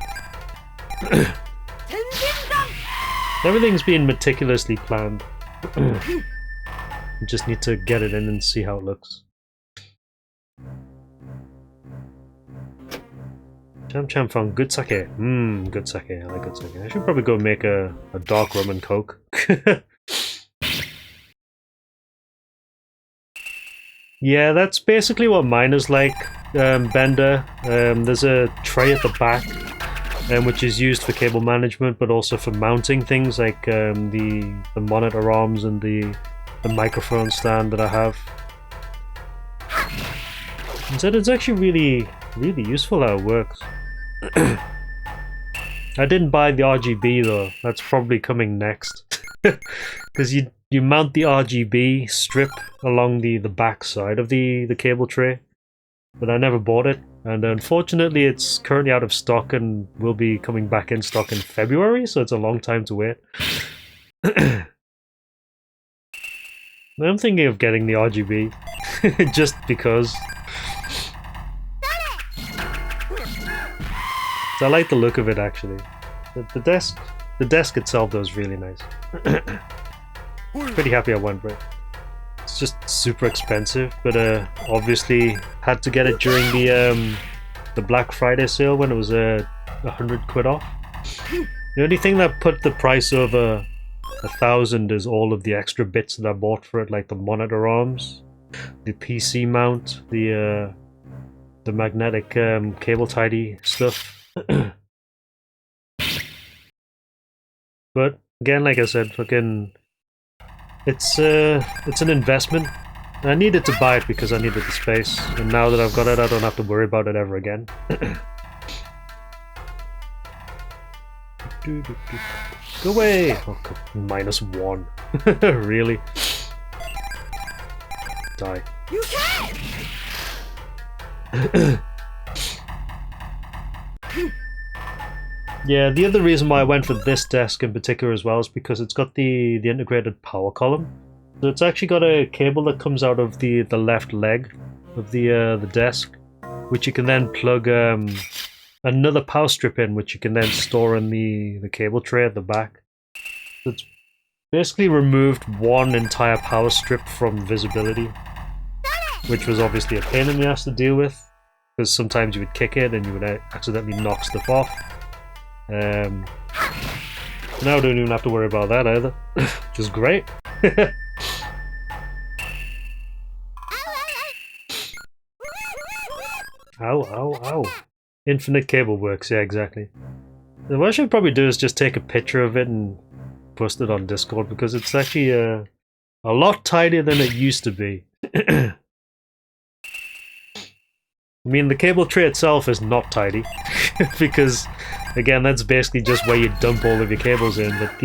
Everything's been meticulously planned. I just need to get it in and see how it looks. Cham-Cham found good sake. Good sake. I like good sake. I should probably go make a dark rum and coke. Yeah, that's basically what mine is like, Bender. There's a tray at the back, which is used for cable management, but also for mounting things like the monitor arms and the microphone stand that I have. And so it's actually really useful how it works. I didn't buy the RGB though. That's probably coming next, because you mount the RGB strip along the back side of the cable tray, but I never bought it, and unfortunately it's currently out of stock and will be coming back in stock in February, so it's a long time to wait. I'm thinking of getting the RGB just because. So I like the look of it actually. The desk itself though is really nice. Pretty happy I went for it. It's just super expensive, but obviously had to get it during the Black Friday sale when it was 100 quid off. The only thing that put the price over 1,000 is all of the extra bits that I bought for it, like the monitor arms, the PC mount, the magnetic cable tidy stuff. But again, like I said, fucking, it's an investment. I needed to buy it because I needed the space, and now that I've got it, I don't have to worry about it ever again. Go away! Oh, -1. Really? Die. You can! Yeah, the other reason why I went for this desk in particular as well is because it's got the integrated power column. So it's actually got a cable that comes out of the left leg of the desk, which you can then plug another power strip in, which you can then store in the cable tray at the back. So it's basically removed one entire power strip from visibility, which was obviously a pain in the ass to deal with, because sometimes you would kick it and you would accidentally knock stuff off. Now I don't even have to worry about that either, which is great. Ow, ow, ow. Infinite cable works, yeah, exactly. What I should probably do is just take a picture of it and post it on Discord, because it's actually a lot tidier than it used to be. I mean, the cable tray itself is not tidy, because, again, that's basically just where you dump all of your cables in, but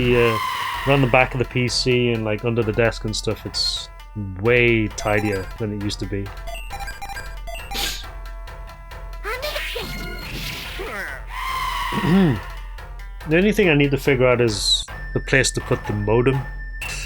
around the back of the PC and like under the desk and stuff, it's way tidier than it used to be. The only thing I need to figure out is the place to put the modem.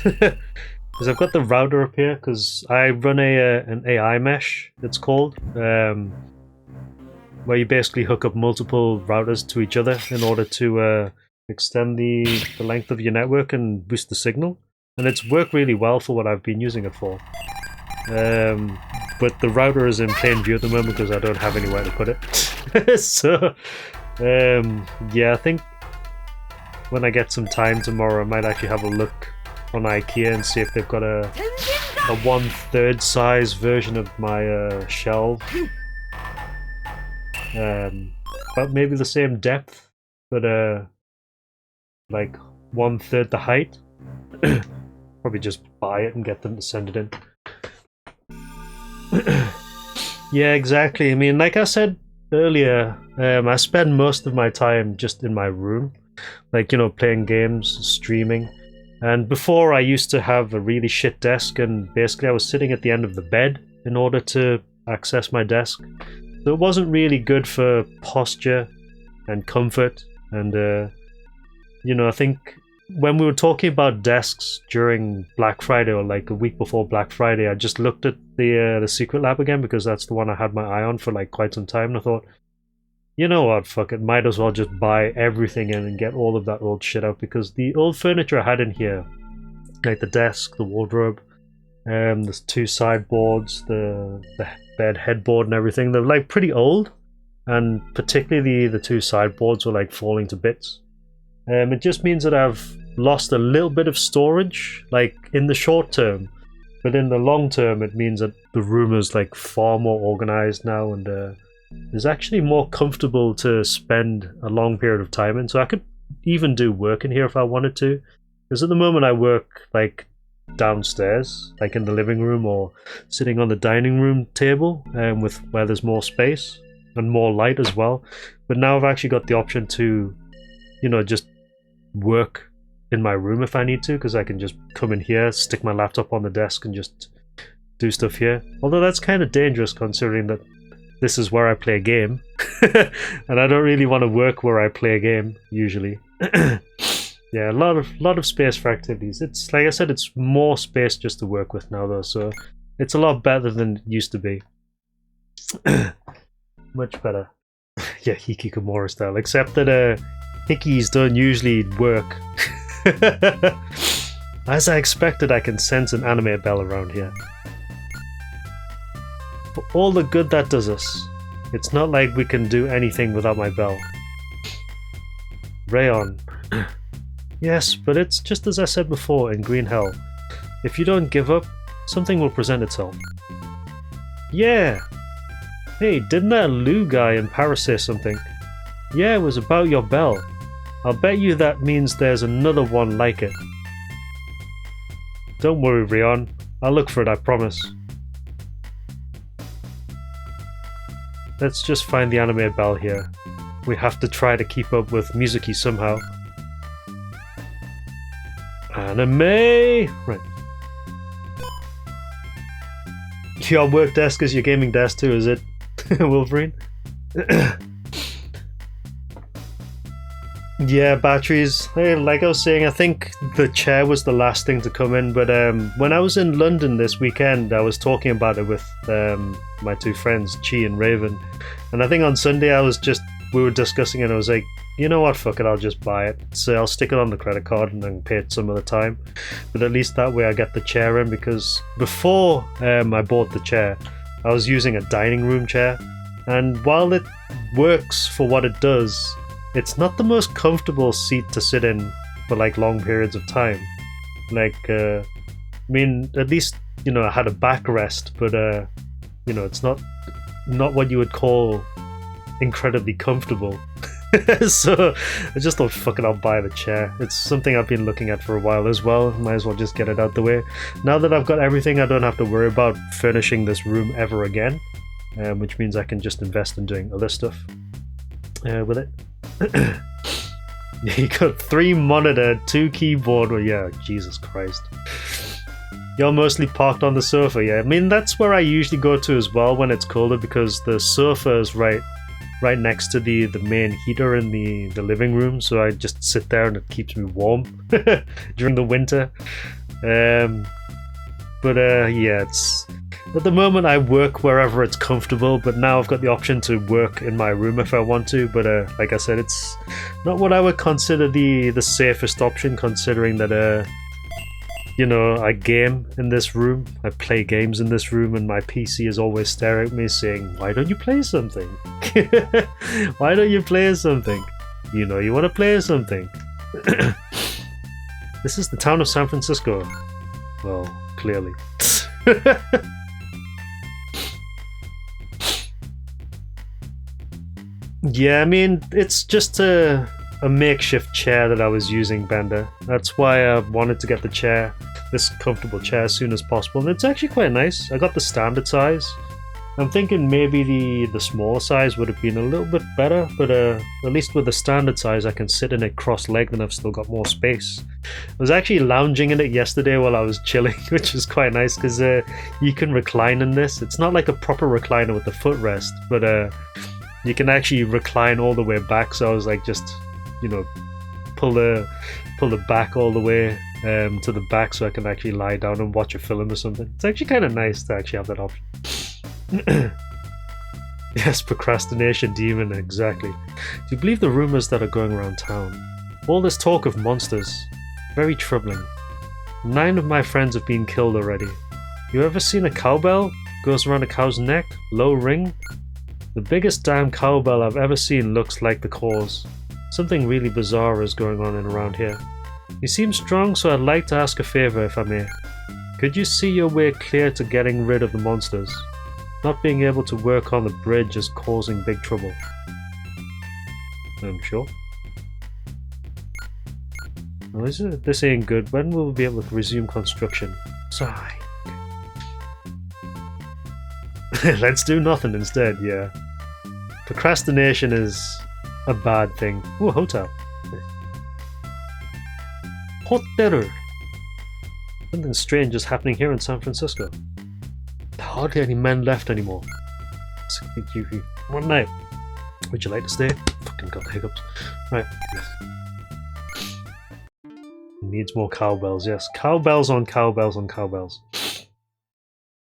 Because I've got the router up here, because I run an AI mesh, it's called, where you basically hook up multiple routers to each other in order to extend the length of your network and boost the signal. And it's worked really well for what I've been using it for. But the router is in plain view at the moment because I don't have anywhere to put it. So, yeah, I think when I get some time tomorrow, I might actually have a look on IKEA and see if they've got a 1/3 size version of my shelf. But maybe the same depth, but like 1/3 the height. Probably just buy it and get them to send it in. Yeah, exactly. I mean, like I said earlier, I spend most of my time just in my room, like, you know, playing games, streaming. And before, I used to have a really shit desk, and basically I was sitting at the end of the bed in order to access my desk. So it wasn't really good for posture and comfort. And, you know, I think when we were talking about desks during Black Friday, or like a week before Black Friday, I just looked at the Secret Lab again, because that's the one I had my eye on for like quite some time, and I thought, you know what, fuck it, might as well just buy everything in and get all of that old shit out, because the old furniture I had in here, like the desk, the wardrobe, there's 2 sideboards, the bed headboard and everything, they're like pretty old, and particularly the 2 sideboards were like falling to bits. It just means that I've lost a little bit of storage, like in the short term, but in the long term it means that the room is like far more organized now, and it's actually more comfortable to spend a long period of time in. So I could even do work in here if I wanted to, because at the moment I work like downstairs, like in the living room or sitting on the dining room table, with where there's more space and more light as well. But now I've actually got the option to, you know, just work in my room if I need to, because I can just come in here, stick my laptop on the desk and just do stuff here. Although that's kind of dangerous, considering that this is where I play a game. And I don't really want to work where I play a game usually. Yeah, a lot of space for activities. It's like I said, it's more space just to work with now though, so it's a lot better than it used to be. Much better. Yeah, Hikikomori style, except that hickeys don't usually work. As I expected, I can sense an anime bell around here. For all the good that does us, it's not like we can do anything without my bell. Rayon. Yes, but it's just as I said before in Green Hell. If you don't give up, something will present itself. Yeah! Hey, didn't that Lou guy in Paris say something? Yeah, it was about your bell. I'll bet you that means there's another one like it. Don't worry, Rion. I'll look for it, I promise. Let's just find the anime bell here. We have to try to keep up with Mizuki somehow. Anime! Right. Your work desk is your gaming desk too, is it? Wolverine? Yeah, batteries. Hey, like I was saying, I think the chair was the last thing to come in, but when I was in London this weekend, I was talking about it with my two friends, Chi and Raven, and I think on Sunday we were discussing it and I was like, you know what, fuck it, I'll just buy it. So I'll stick it on the credit card and then pay it some other time. But at least that way I get the chair in, because before I bought the chair, I was using a dining room chair, and while it works for what it does, it's not the most comfortable seat to sit in for like long periods of time. Like, I mean, at least, you know, I had a backrest, but you know, it's not what you would call incredibly comfortable. So I just thought, fuck it, I'll buy the chair. It's something I've been looking at for a while as well. Might as well just get it out the way. Now that I've got everything, I don't have to worry about furnishing this room ever again, which means I can just invest in doing other stuff with it. You got 3 monitor, 2 keyboard. Well, yeah, Jesus Christ. You're mostly parked on the sofa, yeah. I mean, that's where I usually go to as well when it's colder, because the sofa is right next to the main heater in the living room, so I just sit there and it keeps me warm during the winter. Yeah, it's at the moment I work wherever it's comfortable, but now I've got the option to work in my room if I want to. But like I said, it's not what I would consider the safest option, considering that you know, I game in this room, I play games in this room, and my PC is always staring at me saying, why don't you play something? Why don't you play something? You know you want to play something. This is the town of San Francisco. Well, clearly. Yeah, I mean, it's just a makeshift chair that I was using, Bender. That's why I wanted to get the chair, this comfortable chair, as soon as possible. And it's actually quite nice. I got the standard size. I'm thinking maybe the smaller size would have been a little bit better, but at least with the standard size I can sit in it cross-legged and I've still got more space. I was actually lounging in it yesterday while I was chilling, which is quite nice because you can recline in this. It's not like a proper recliner with the footrest, but you can actually recline all the way back, so I was like, just, you know, pull the back all the way to the back so I can actually lie down and watch a film or something. It's actually kind of nice to actually have that option. Yes, procrastination demon, exactly. Do you believe the rumors that are going around town? All this talk of monsters. Very troubling. 9 of my friends have been killed already. You ever seen a cowbell? Goes around a cow's neck? Low ring? The biggest damn cowbell I've ever seen looks like the cause. Something really bizarre is going on around here. You seem strong, so I'd like to ask a favor if I may. Could you see your way clear to getting rid of the monsters? Not being able to work on the bridge is causing big trouble. I'm sure. Oh, this ain't good. When will we be able to resume construction? Sigh. Let's do nothing instead, yeah. Procrastination is a bad thing. Ooh, hotel. Hotel. Something strange is happening here in San Francisco. There are hardly any men left anymore. One night. Would you like to stay? Fucking got the hiccups. Right. Needs more cowbells, yes. Cowbells on cowbells on cowbells.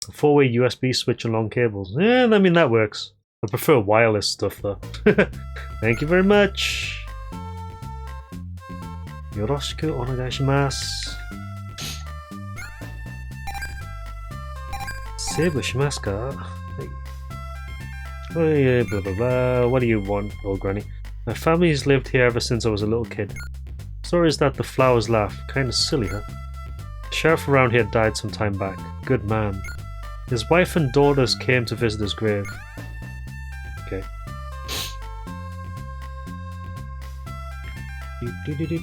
A 4-way USB switch and long cables. Yeah, I mean, that works. I prefer wireless stuff though. Thank you very much. Yoroshiku onegaishimasu. Seibu shimasu ka? Oh yeah, blah blah blah. What do you want, old granny? My family's lived here ever since I was a little kid. Story is that the flowers laugh. Kinda silly, huh? The sheriff around here died some time back. Good man. His wife and daughters came to visit his grave. Okay. The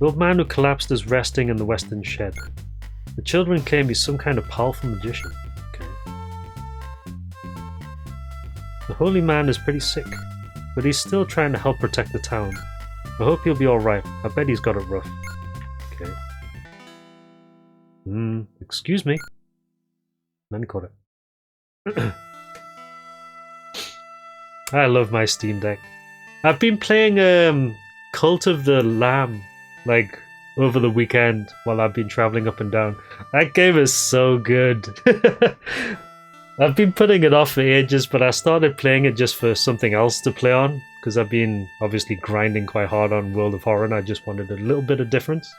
old man who collapsed is resting in the western shed. The children claim he's some kind of powerful magician. Okay. The holy man is pretty sick, but he's still trying to help protect the town. I hope he'll be alright. I bet he's got it rough. Okay. Excuse me. Man caught it. I love my Steam Deck. I've been playing Cult of the Lamb, like, over the weekend while I've been traveling up and down. That game is so good. I've been putting it off for ages, but I started playing it just for something else to play on, because I've been obviously grinding quite hard on World of Horror and I just wanted a little bit of difference.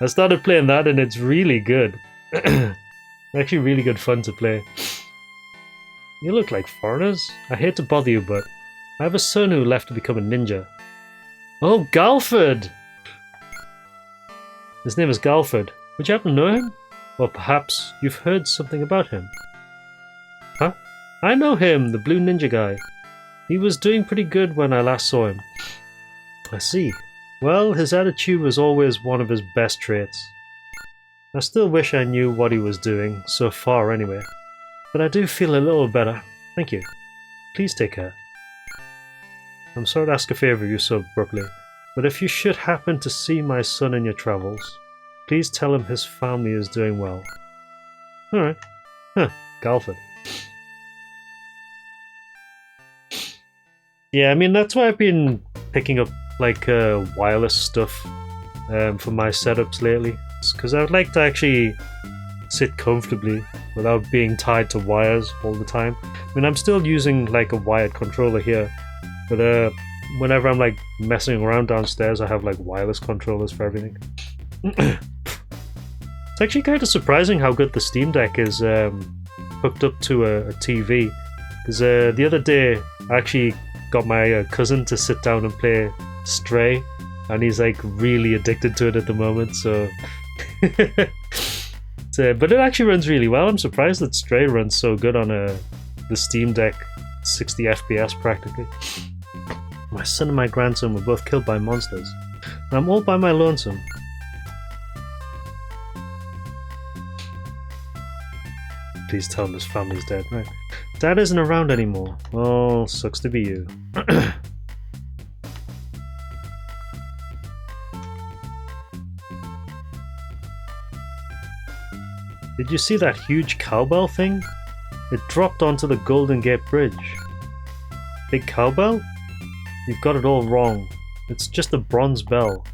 I started playing that and it's really good. Actually really good fun to play. You look like foreigners. I hate to bother you, but I have a son who left to become a ninja. Oh, Galford! His name is Galford. Would you happen to know him? Or perhaps you've heard something about him? Huh? I know him, the blue ninja guy. He was doing pretty good when I last saw him. I see. Well, his attitude was always one of his best traits. I still wish I knew what he was doing, so far anyway. But I do feel a little better. Thank you. Please take care. I'm sorry to ask a favour of you so abruptly, but if you should happen to see my son in your travels, please tell him his family is doing well. Alright. Huh, Galford. Yeah, I mean, that's why I've been picking up, like, wireless stuff for my setups lately. Because I would like to actually sit comfortably without being tied to wires all the time. I mean, I'm still using, like, a wired controller here, but whenever I'm, like, messing around downstairs, I have, like, wireless controllers for everything. It's actually kind of surprising how good the Steam Deck is hooked up to a TV. Because the other day, I actually got my cousin to sit down and play Stray, and he's like really addicted to it at the moment, so but it actually runs really well. I'm surprised that Stray runs so good on the Steam Deck, 60 FPS practically. My son and my grandson were both killed by monsters, and I'm all by my lonesome. Please tell him his family's dead. Right. Dad isn't around anymore. Oh, sucks to be you. Did you see that huge cowbell thing? It dropped onto the Golden Gate Bridge. Big cowbell? You've got it all wrong. It's just a bronze bell.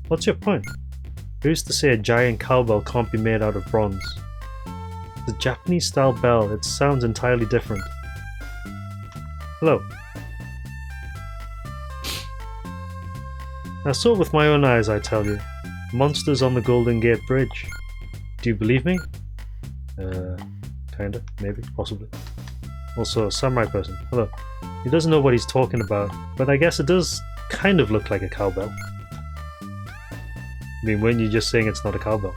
What's your point? Who's to say a giant cowbell can't be made out of bronze? The Japanese style bell, it sounds entirely different. Hello. I saw it with my own eyes, I tell you. Monsters on the Golden Gate Bridge. Do you believe me? Kinda, maybe, possibly. Also, a samurai person. Hello. He doesn't know what he's talking about, but I guess it does kind of look like a cowbell. I mean, weren't you just saying it's not a cowbell?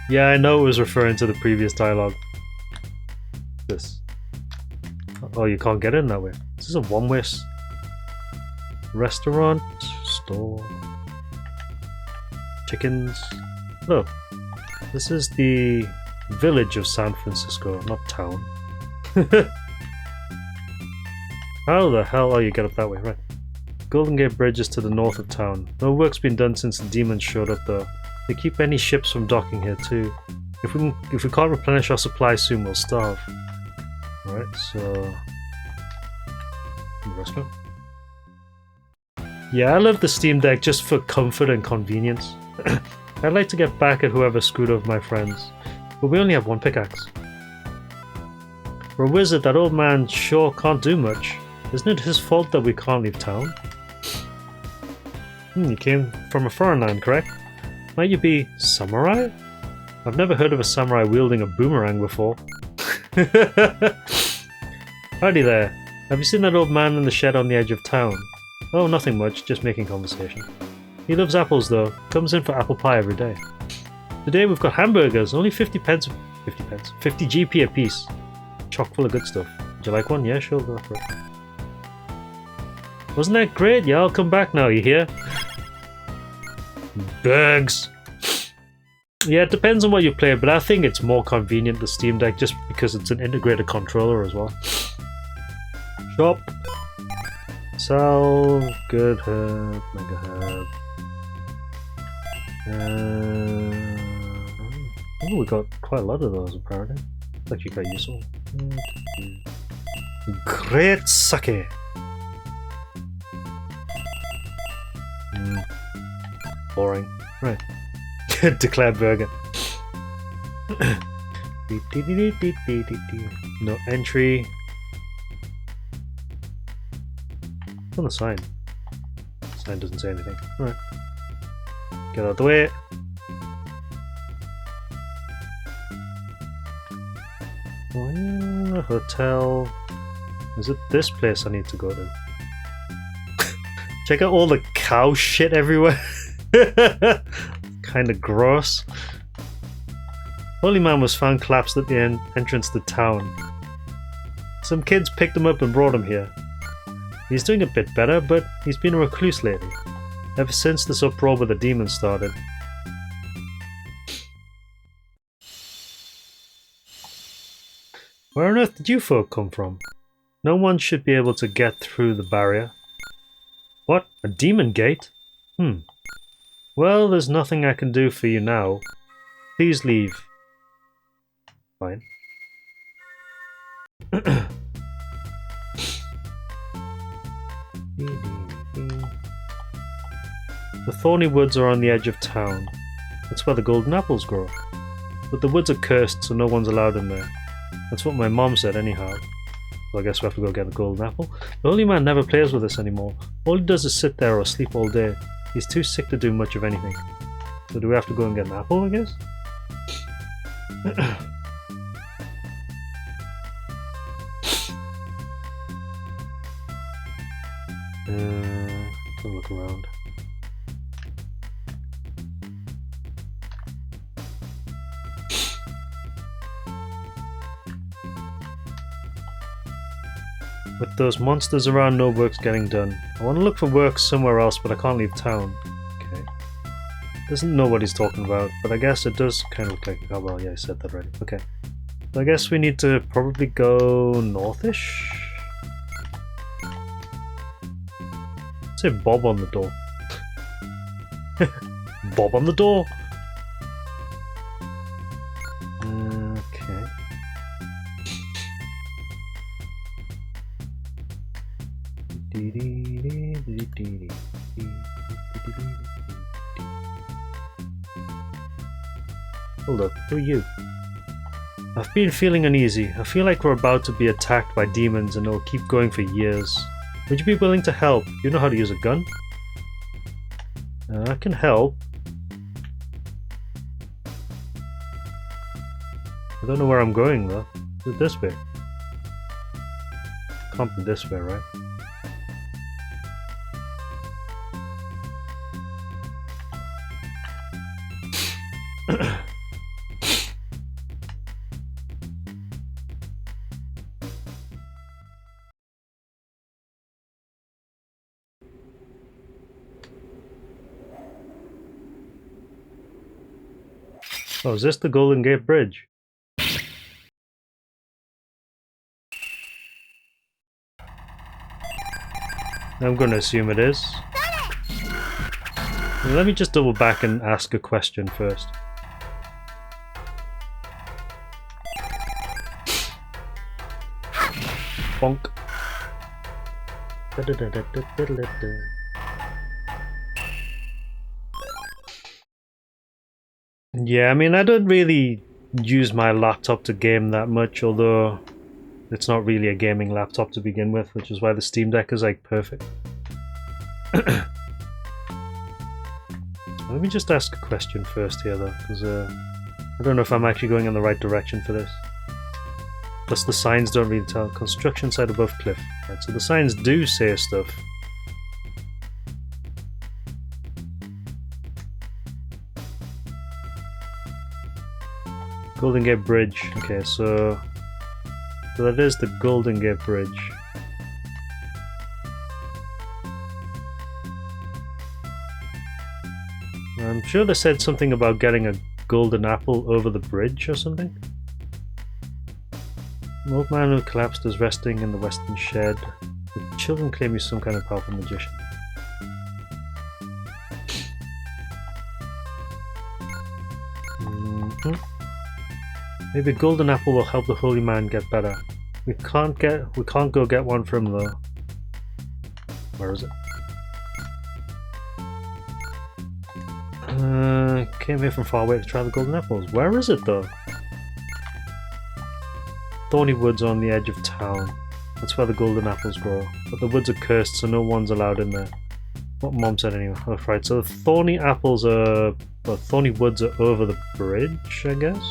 Yeah, I know it was referring to the previous dialogue. This. Oh, you can't get in that way. This is a one-way restaurant, store, chickens. Oh, this is the village of San Francisco, not town. How the hell? Oh, you get up that way, right. Golden Gate Bridge is to the north of town. No work's been done since the demons showed up though. They keep any ships from docking here too. If we can't replenish our supply soon, we'll starve. Alright, so restaurant. Yeah, I love the Steam Deck just for comfort and convenience. I'd like to get back at whoever screwed over my friends, but we only have one pickaxe. For a wizard, that old man sure can't do much. Isn't it his fault that we can't leave town? You came from a foreign land, correct? Might you be samurai? I've never heard of a samurai wielding a boomerang before. Howdy there. Have you seen that old man in the shed on the edge of town? Oh, nothing much, just making conversation. He loves apples though, comes in for apple pie every day. Today we've got hamburgers, only 50 GP a piece. Chock full of good stuff. Would you like one? Yeah, sure, go for it. Wasn't that great? Yeah, I'll come back now, you hear? Bergs! Yeah, it depends on what you play, but I think it's more convenient, the Steam Deck, just because it's an integrated controller as well. Shop! Salve, good herb, mega herb. Oh, we got quite a lot of those apparently. Actually quite useful. Great sake! Boring. Right. Declared burger. No entry. On the sign. Sign doesn't say anything. Alright. Get out of the way. Well, hotel. Is it this place I need to go to? Check out all the cow shit everywhere. Kinda gross. Holy man was found collapsed at the entrance to town. Some kids picked him up and brought him here. He's doing a bit better, but he's been a recluse lately. Ever since this uproar with the demons started. Where on earth did you folk come from? No one should be able to get through the barrier. What? A demon gate? Well, there's nothing I can do for you now. Please leave. Fine. The thorny woods are on the edge of town. That's where the golden apples grow. But the woods are cursed, so no one's allowed in there. That's what my mom said anyhow. So I guess we have to go get a golden apple. The holy man never plays with us anymore. All he does is sit there or sleep all day. He's too sick to do much of anything. So do we have to go and get an apple, I guess? Have a look around. With those monsters around, no work's getting done. I want to look for work somewhere else, but I can't leave town. Okay. Doesn't know what he's talking about, but I guess it does kind of look like... Oh well, yeah, I said that already. Okay. So I guess we need to probably go northish? Say Bob on the door. Bob on the door! Okay. Hold up, who are you? I've been feeling uneasy. I feel like we're about to be attacked by demons and it'll keep going for years. Would you be willing to help? Do you know how to use a gun? I can help. I don't know where I'm going though. Is it this way? Can't be this way, right? Oh, is this the Golden Gate Bridge? I'm going to assume it is. Let me just double back and ask a question first. Bonk. Yeah, I mean, I don't really use my laptop to game that much, although it's not really a gaming laptop to begin with, which is why the Steam Deck is like perfect. Let me just ask a question first here though, because I don't know if I'm actually going in the right direction for this. Plus the signs don't really tell. Construction site above cliff. Right, so the signs do say stuff. Golden Gate Bridge. Okay, so that is the Golden Gate Bridge. I'm sure they said something about getting a golden apple over the bridge or something. An old man who collapsed is resting in the western shed. The children claim he's some kind of powerful magician. Maybe a golden apple will help the holy man get better. We can't go get one from though. Where is it? Came here from far away to try the golden apples. Where is it though? Thorny woods on the edge of town. That's where the golden apples grow. But the woods are cursed, so no one's allowed in there. What Mom said anyway. Oh, right. So the thorny apples are... Well, thorny woods are over the bridge, I guess?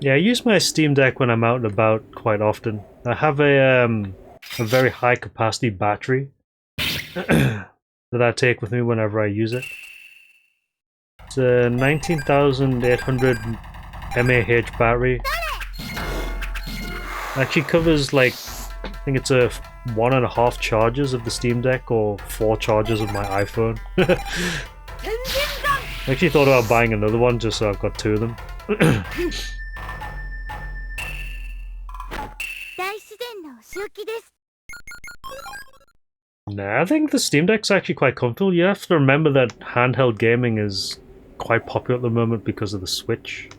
Yeah, I use my Steam Deck when I'm out and about quite often. I have a very high capacity battery that I take with me whenever I use it. It's a 19,800 mAh battery. Actually covers like, I think it's a 1.5 charges of the Steam Deck or 4 charges of my iPhone. I actually thought about buying another one just so I've got 2 of them. Nah, I think the Steam Deck's actually quite comfortable. You have to remember that handheld gaming is quite popular at the moment because of the Switch.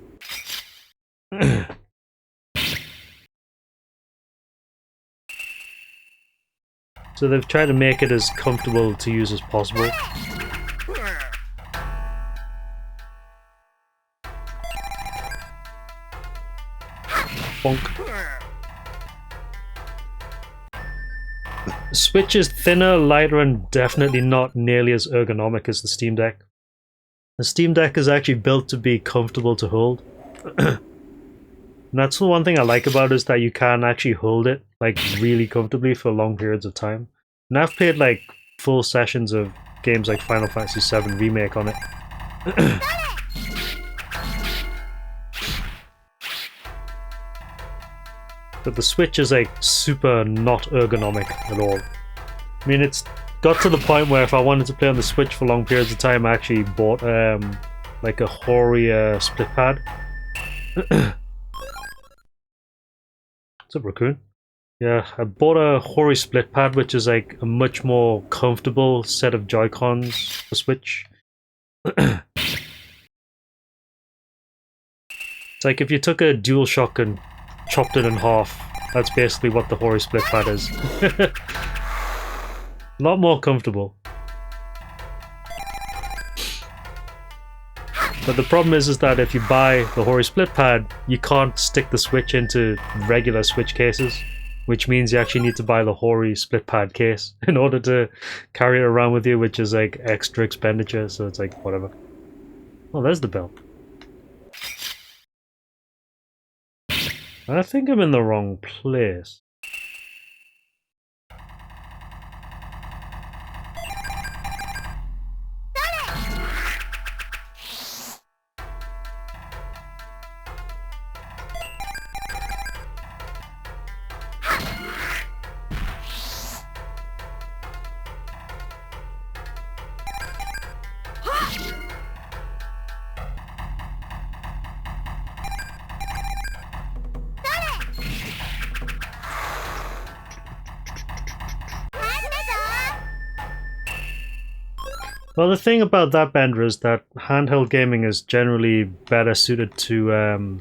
So they've tried to make it as comfortable to use as possible. Bonk. The Switch is thinner, lighter, and definitely not nearly as ergonomic as the Steam Deck. The Steam Deck is actually built to be comfortable to hold. And that's the one thing I like about it, is that you can actually hold it like really comfortably for long periods of time. And I've played like full sessions of games like Final Fantasy VII Remake on it. But the Switch is like super not ergonomic at all. I mean, it's got to the point where if I wanted to play on the Switch for long periods of time, I actually bought like a Hori split pad. What's up, Raccoon? Yeah, I bought a Hori split pad, which is like a much more comfortable set of Joy-Cons for Switch. It's like if you took a DualShock and chopped it in half, that's basically what the Hori split pad is. A lot more comfortable. But the problem is that if you buy the Hori split pad, you can't stick the Switch into regular Switch cases, which means you actually need to buy the Hori split pad case in order to carry it around with you, which is like extra expenditure, so it's like whatever. Oh, there's the bell. I think I'm in the wrong place. Well, the thing about that, Bender, is that handheld gaming is generally better suited to,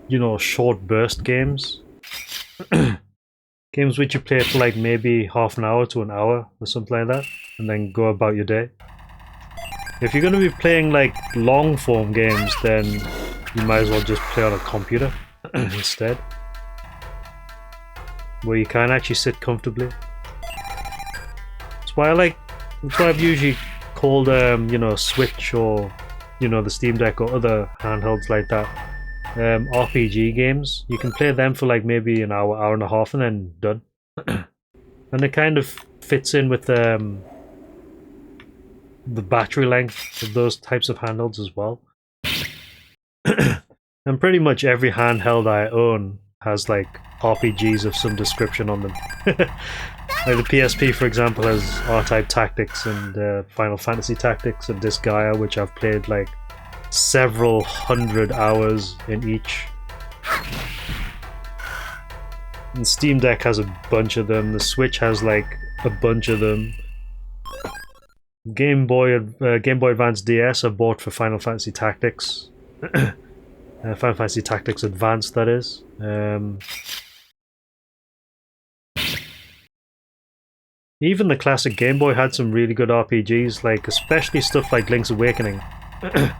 you know, short burst games. Games which you play for like maybe half an hour to an hour or something like that, and then go about your day. If you're going to be playing like long form games, then you might as well just play on a computer instead, where you can actually sit comfortably. That's why I've usually called you know, Switch or, you know, the Steam Deck or other handhelds like that RPG games. You can play them for like maybe an hour, hour and a half, and then done. And it kind of fits in with the battery length of those types of handhelds as well. And pretty much every handheld I own has like RPGs of some description on them. Like the PSP, for example, has R-Type Tactics and Final Fantasy Tactics and Disgaea, which I've played like several hundred hours in each. And Steam Deck has a bunch of them. The Switch has like a bunch of them. Game Boy Advance DS I bought for Final Fantasy Tactics. Final Fantasy Tactics Advance, that is. Even the classic Game Boy had some really good RPGs, like especially stuff like Link's Awakening. And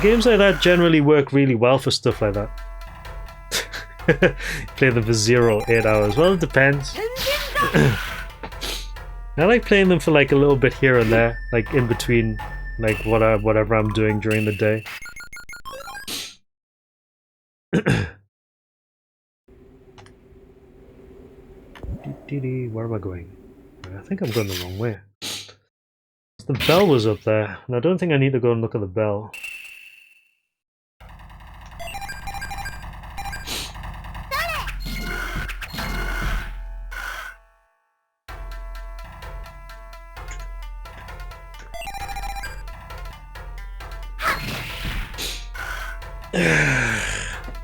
games like that generally work really well for stuff like that. Play them for 8 hours. Well, it depends. I like playing them for like a little bit here and there, like in between, like whatever I'm doing during the day. Where am I going? I think I'm going the wrong way. The bell was up there, and I don't think I need to go and look at the bell.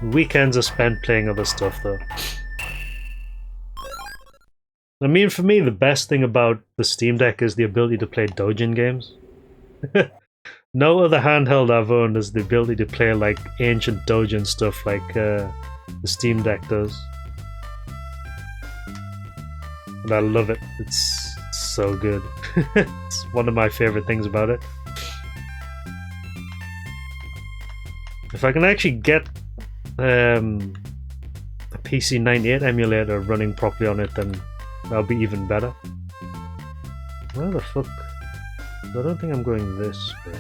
Weekends are spent playing other stuff though. I mean, for me, the best thing about the Steam Deck is the ability to play doujin games. No other handheld I've owned has the ability to play like ancient doujin stuff like the Steam Deck does. And I love it. It's so good. It's one of my favorite things about it. If I can actually get a PC98 emulator running properly on it, then that'll be even better. Where the fuck? I don't think I'm going this way.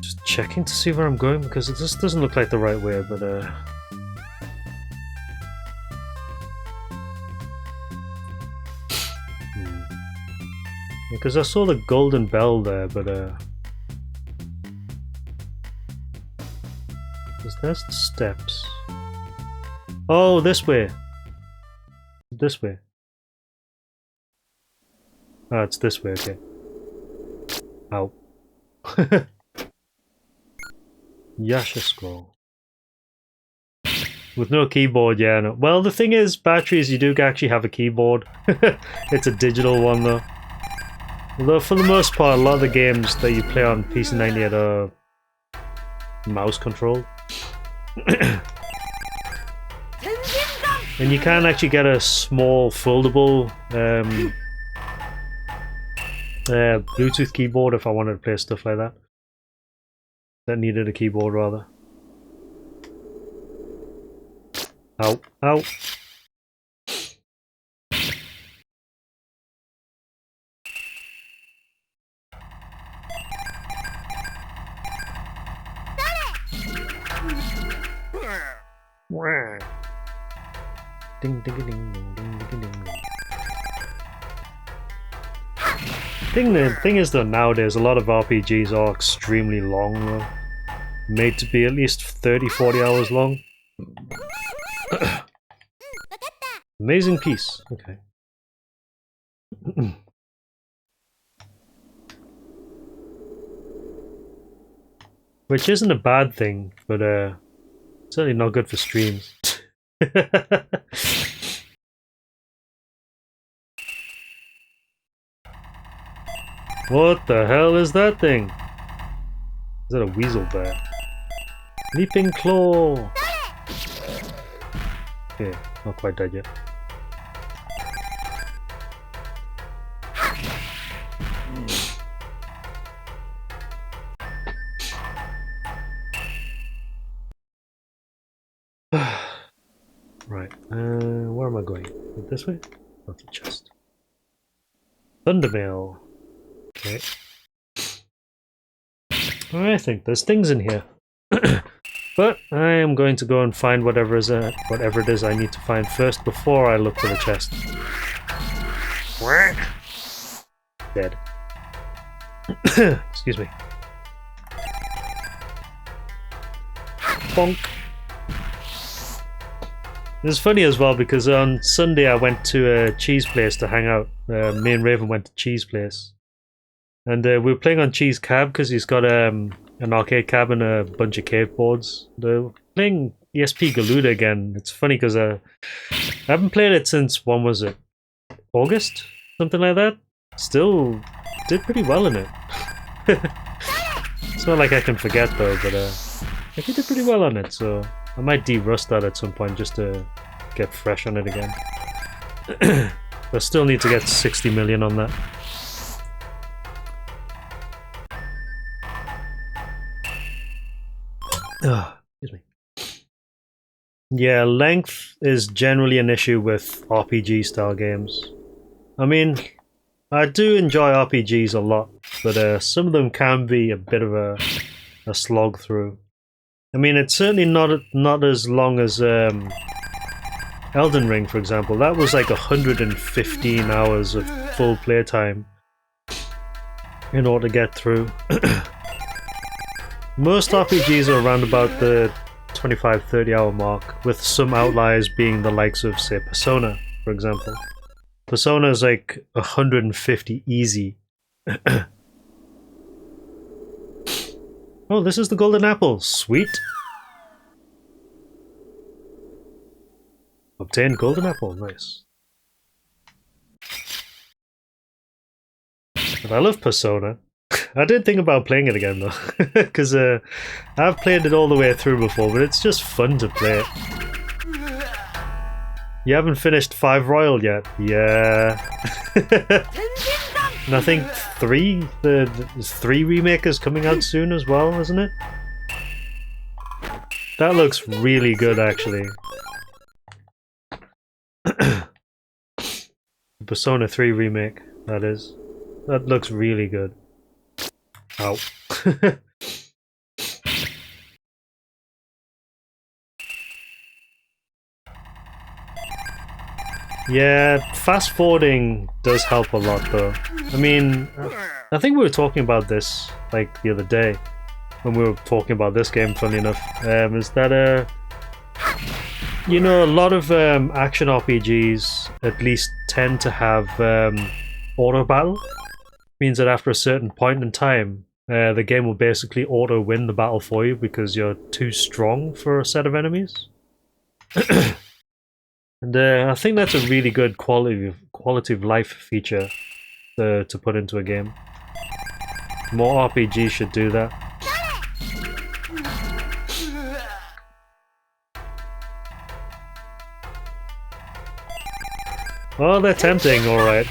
Just checking to see where I'm going because it just doesn't look like the right way, but because I saw the golden bell there, but there's the steps. Oh, this way. This way. Ah, it's this way, okay. Ow. Yasha scroll. With no keyboard, yeah. No. Well, the thing is, batteries, you do actually have a keyboard. It's a digital one, though. Although, for the most part, a lot of the games that you play on PC98 are mouse controlled. And you can actually get a small foldable Bluetooth keyboard if I wanted to play stuff like that. That needed a keyboard, rather. Ow. Ow. Ding ding ding ding ding ding ding ding. The thing is though, nowadays a lot of RPGs are extremely long though. Made to be at least 30-40 hours long. Amazing piece. Okay. Which isn't a bad thing, but certainly not good for streams. What the hell is that thing? Is that a weasel bear? Leaping claw! Okay, not quite dead yet. Right, where am I going? This way? Not the chest. Thundermail. Okay. I think there's things in here. But I am going to go and find whatever it is I need to find first before I look for the chest. Dead. Excuse me. Bonk. It's funny as well because on Sunday I went to a cheese place to hang out. Me and Raven went to Cheese Place. And we were playing on Cheese Cab because he's got an arcade cab and a bunch of cave boards. They're playing ESP Galuda again. It's funny because I haven't played it since, when was it? August? Something like that? Still did pretty well in it. It's not like I can forget though, but I did pretty well on it, so I might de-rust that at some point just to get fresh on it again. I still need to get 60 million on that. Excuse me. Yeah, length is generally an issue with RPG style games. I mean, I do enjoy RPGs a lot, but some of them can be a bit of a slog through. I mean, it's certainly not as long as Elden Ring, for example. That was like 115 hours of full playtime in order to get through. Most RPGs are around about the 25-30 hour mark, with some outliers being the likes of, say, Persona, for example. Persona is like 150 easy. Oh, this is the golden apple. Sweet. Obtain golden apple. Nice. But I love Persona. I did think about playing it again though, because I've played it all the way through before, but it's just fun to play it. You haven't finished 5 Royal yet? Yeah. And I think 3, there's 3 remakers coming out soon as well, isn't it? That looks really good actually. Persona 3 remake, that is. That looks really good. Ow. Yeah, fast forwarding does help a lot though. I mean, I think we were talking about this like the other day when we were talking about this game, funny enough, is that you know, a lot of action RPGs at least tend to have auto battle. Means that after a certain point in time, the game will basically auto win the battle for you because you're too strong for a set of enemies. And I think that's a really good quality of life feature to put into a game. More RPGs should do that. Oh, they're tempting, alright.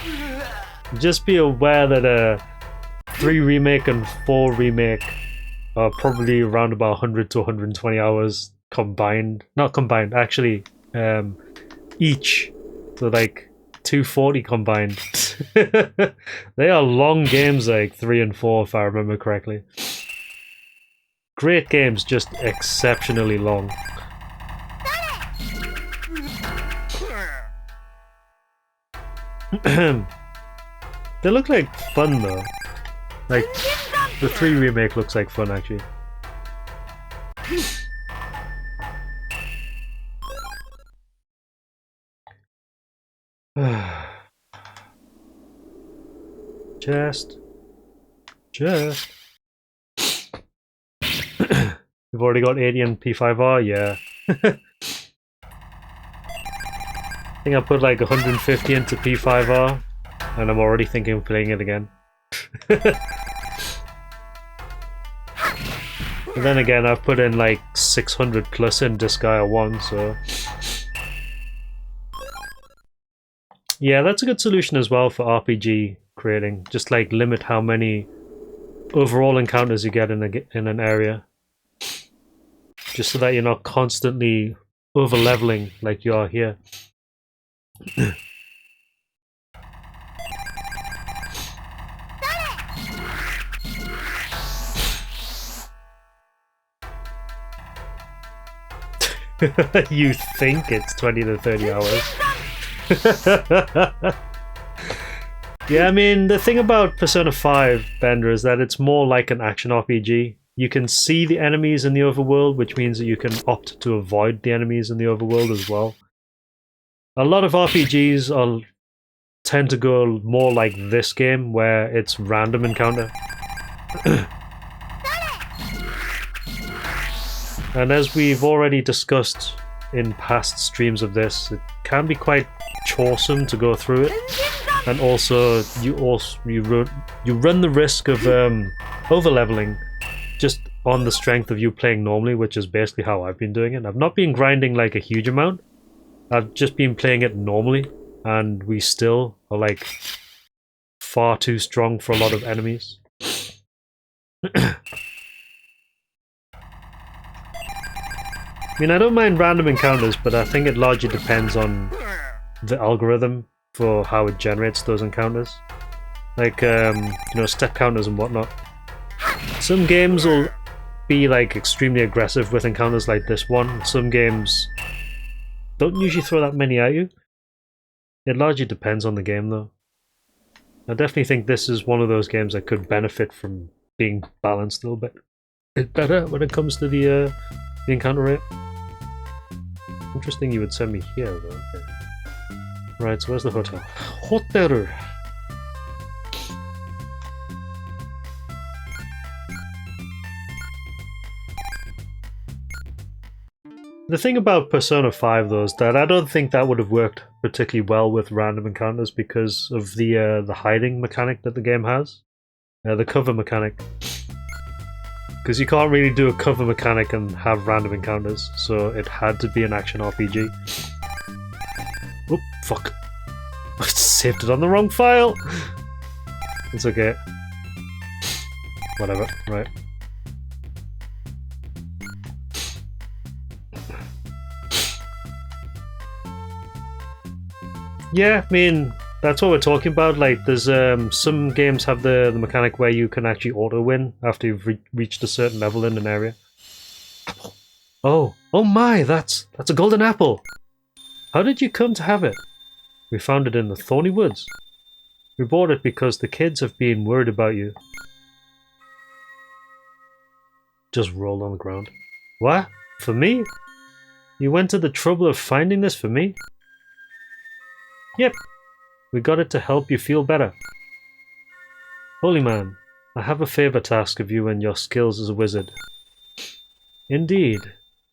Just be aware that 3 remake and 4 remake are probably around about 100 to 120 hours combined. Not combined, actually, each. So like 240 combined. They are long games, like 3 and 4 if I remember correctly. Great games, just exceptionally long. They look like fun though. Like, the 3 remake looks like fun actually. Chest. We've already got 80 and P5R, yeah. I think I put like 150 into P5R, and I'm already thinking of playing it again. But then again, I've put in like 600 plus in Disgaea 1, so... Yeah, that's a good solution as well for RPG creating. Just like limit how many overall encounters you get in an area. Just so that you're not constantly over-leveling like you are here. You think it's 20 to 30 hours. Yeah, I mean, the thing about Persona 5, Bender, is that it's more like an action RPG. You can see the enemies in the overworld, which means that you can opt to avoid the enemies in the overworld as well. A lot of RPGs tend to go more like this game, where it's random encounter. And as we've already discussed in past streams of this, it can be quite choresome to go through it. And also, you run the risk of over-leveling just on the strength of you playing normally, which is basically how I've been doing it. I've not been grinding like a huge amount. I've just been playing it normally, and we still are like far too strong for a lot of enemies. I mean, I don't mind random encounters, but I think it largely depends on the algorithm for how it generates those encounters. Like, you know, step counters and whatnot. Some games will be like extremely aggressive with encounters like this one. Some games don't usually throw that many at you. It largely depends on the game though. I definitely think this is one of those games that could benefit from being balanced a little bit better when it comes to the encounter rate. Interesting you would send me here though. Okay. Right, so where's the hotel? Hotel! The thing about Persona 5 though is that I don't think that would have worked particularly well with random encounters because of the hiding mechanic that the game has. The cover mechanic. Because you can't really do a cover mechanic and have random encounters, so it had to be an action RPG. Oh, fuck. I saved it on the wrong file! It's okay. Whatever, right. Yeah, I mean, that's what we're talking about. Like, there's some games have the mechanic where you can actually auto-win after you've reached a certain level in an area. Apple. Oh my, that's a golden apple! How did you come to have it? We found it in the thorny woods. We bought it because the kids have been worried about you. Just rolled on the ground. What? For me? You went to the trouble of finding this for me? Yep. We got it to help you feel better. Holy man, I have a favor to ask of you and your skills as a wizard. Indeed.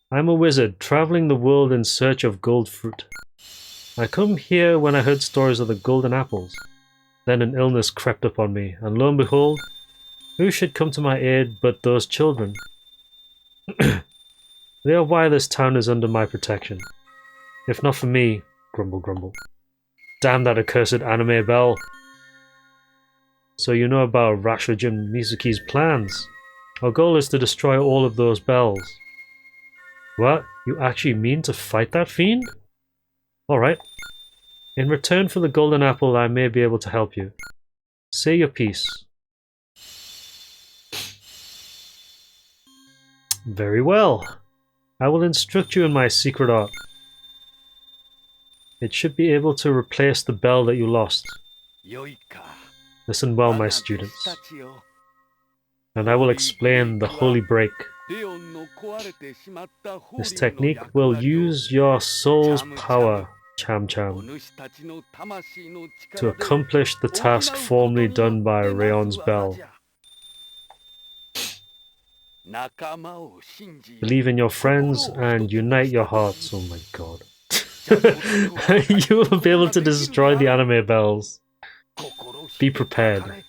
I'm a wizard, traveling the world in search of gold fruit. I come here when I heard stories of the golden apples. Then an illness crept upon me, and lo and behold, who should come to my aid but those children? They are why this town is under my protection. If not for me, grumble grumble. Damn that accursed anime bell. So you know about Rashojin Mizuki's plans. Our goal is to destroy all of those bells. What? You actually mean to fight that fiend? Alright. In return for the golden apple, I may be able to help you. Say your piece. Very well. I will instruct you in my secret art. It should be able to replace the bell that you lost. Listen well, my students. And I will explain the holy break. This technique will use your soul's power, Cham-Cham, to accomplish the task formerly done by Rayon's bell. Believe in your friends and unite your hearts. Oh my god. You will be able to destroy the anime bells. Be prepared.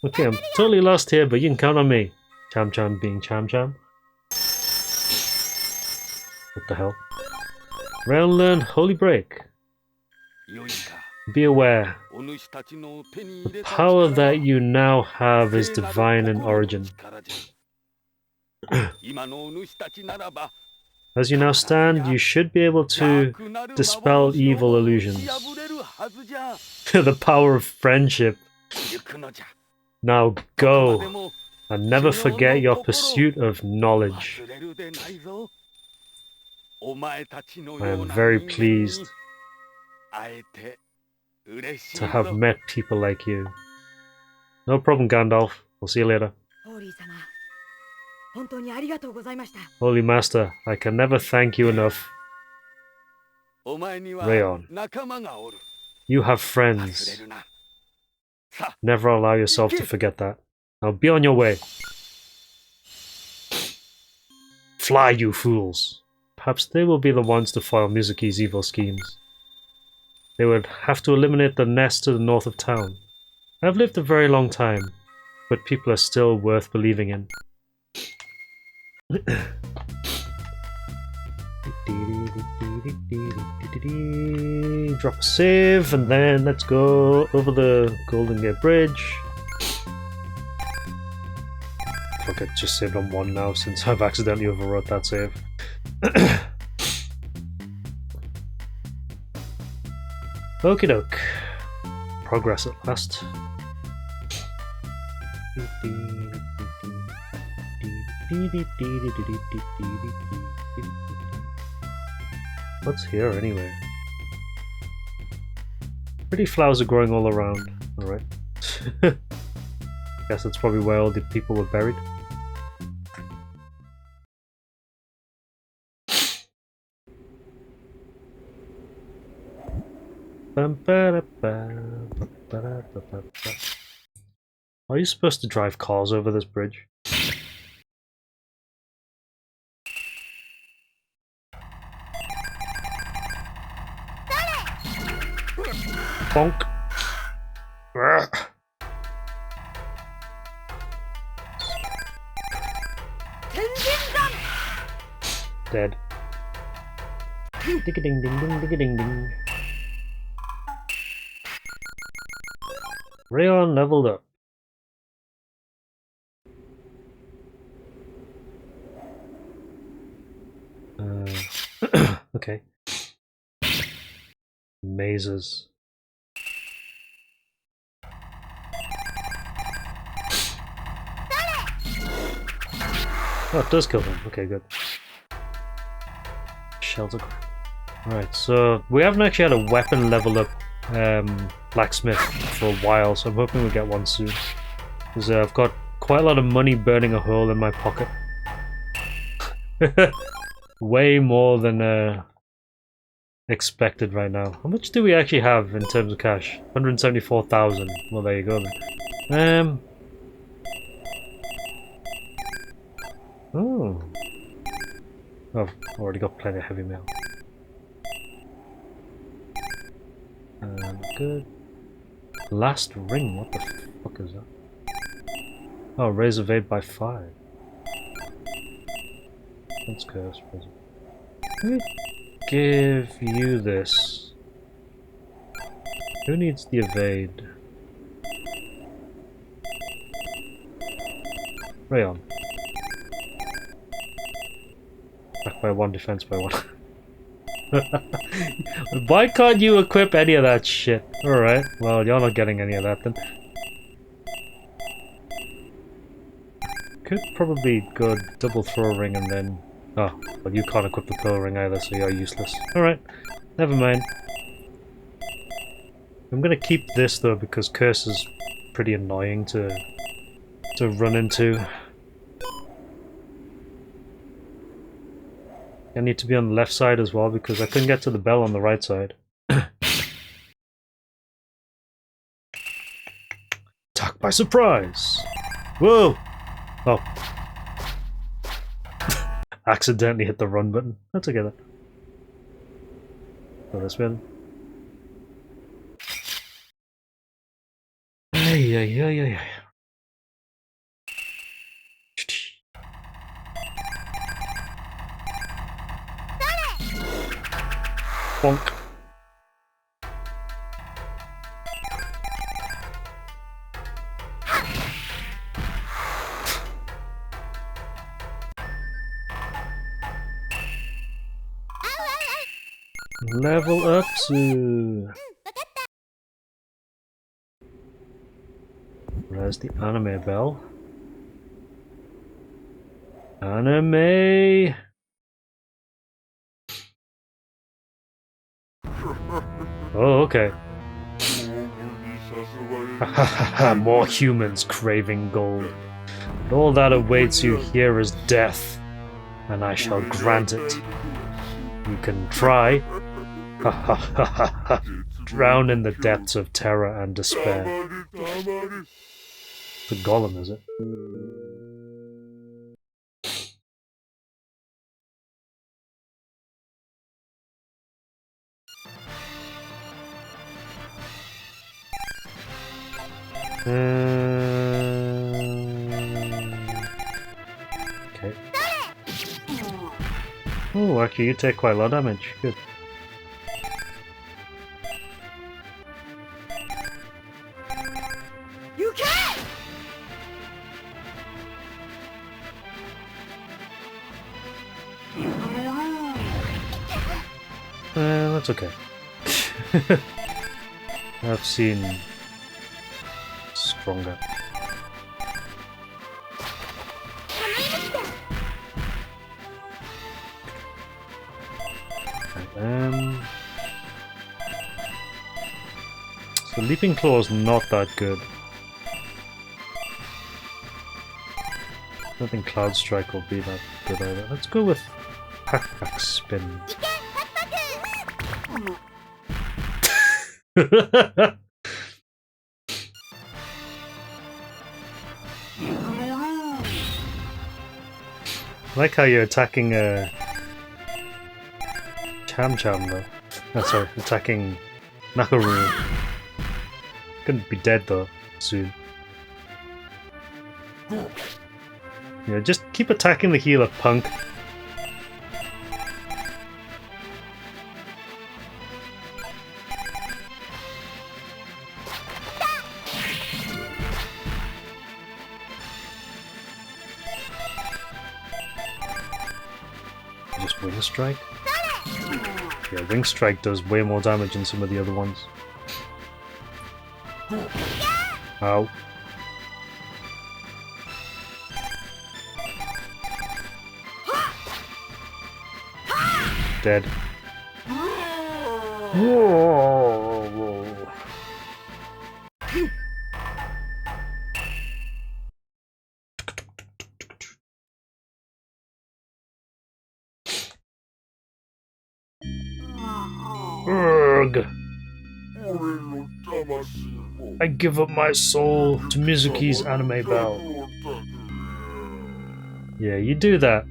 Okay, I'm totally lost here, but you can count on me. Cham-Cham being Cham-Cham. What the hell? Round learn Holy Break. Be aware. The power that you now have is divine in origin. As you now stand, you should be able to dispel evil illusions. The power of friendship. Now go, and never forget your pursuit of knowledge. I am very pleased to have met people like you. No problem, Gandalf. I'll see you later. Holy Master, I can never thank you enough. Rayon, you have friends. Never allow yourself to forget that. Now be on your way. Fly, you fools. Perhaps they will be the ones to foil Mizuki's evil schemes. They would have to eliminate the nest to the north of town. I've lived a very long time, but people are still worth believing in. Drop a save, and then let's go over the Golden Gate Bridge. Fuck it, just saved on one now since I've accidentally overwrote that save. Okie doke. Progress at last. What's here anyway? Pretty flowers are growing all around. Alright. Guess that's probably where all the people were buried. Are you supposed to drive cars over this bridge? Bonk. Dead. Dig-a-ding ding ding dig-a-ding ding. Rayon leveled up. Okay. Mazes. Oh, it does kill them. Okay, good. Shelter. Right, so we haven't actually had a weapon level up blacksmith for a while, so I'm hoping we'll get one soon. Because I've got quite a lot of money burning a hole in my pocket. Way more than expected right now. How much do we actually have in terms of cash? 174,000. Well, there you go then. Oh. I've already got plenty of heavy mail. Good. Last ring, what the fuck is that? Oh, raise evade by 5. That's cursed. Let me give you this. Who needs the evade? Rayon. Back by 1, defense by 1. Why can't you equip any of that shit? Alright, well, you're not getting any of that then. Could probably go double throw ring and then... Oh, well, you can't equip the pearl ring either, so you're useless. Alright, never mind. I'm gonna keep this though, because curse is pretty annoying to run into. I need to be on the left side as well because I couldn't get to the bell on the right side. Attack by surprise! Whoa! Oh. Accidentally hit the run button. That's okay then. Go this way then. Ay. Bonk. Level up to... Where's the anime bell? Anime! Oh, okay. More humans craving gold. But all that awaits you here is death, and I shall grant it. You can try. Drown in the depths of terror and despair. The golem, is it? Okay. Oh, actually, you take quite a lot of damage. Good. That's okay. I've seen stronger. So Leaping Claw is not that good. I don't think Cloud Strike will be that good either. Let's go with Pack Spin. I like how you're attacking Cham-Cham though. Oh, sorry, attacking Nakaru. Gonna be dead though, soon. Yeah, just keep attacking the healer, punk. Just Wing Strike? Yeah, Wing Strike does way more damage than some of the other ones. Ow. Dead. Whoa. Urgh. I give up my soul to Mizuki's anime bell. Yeah, you do that.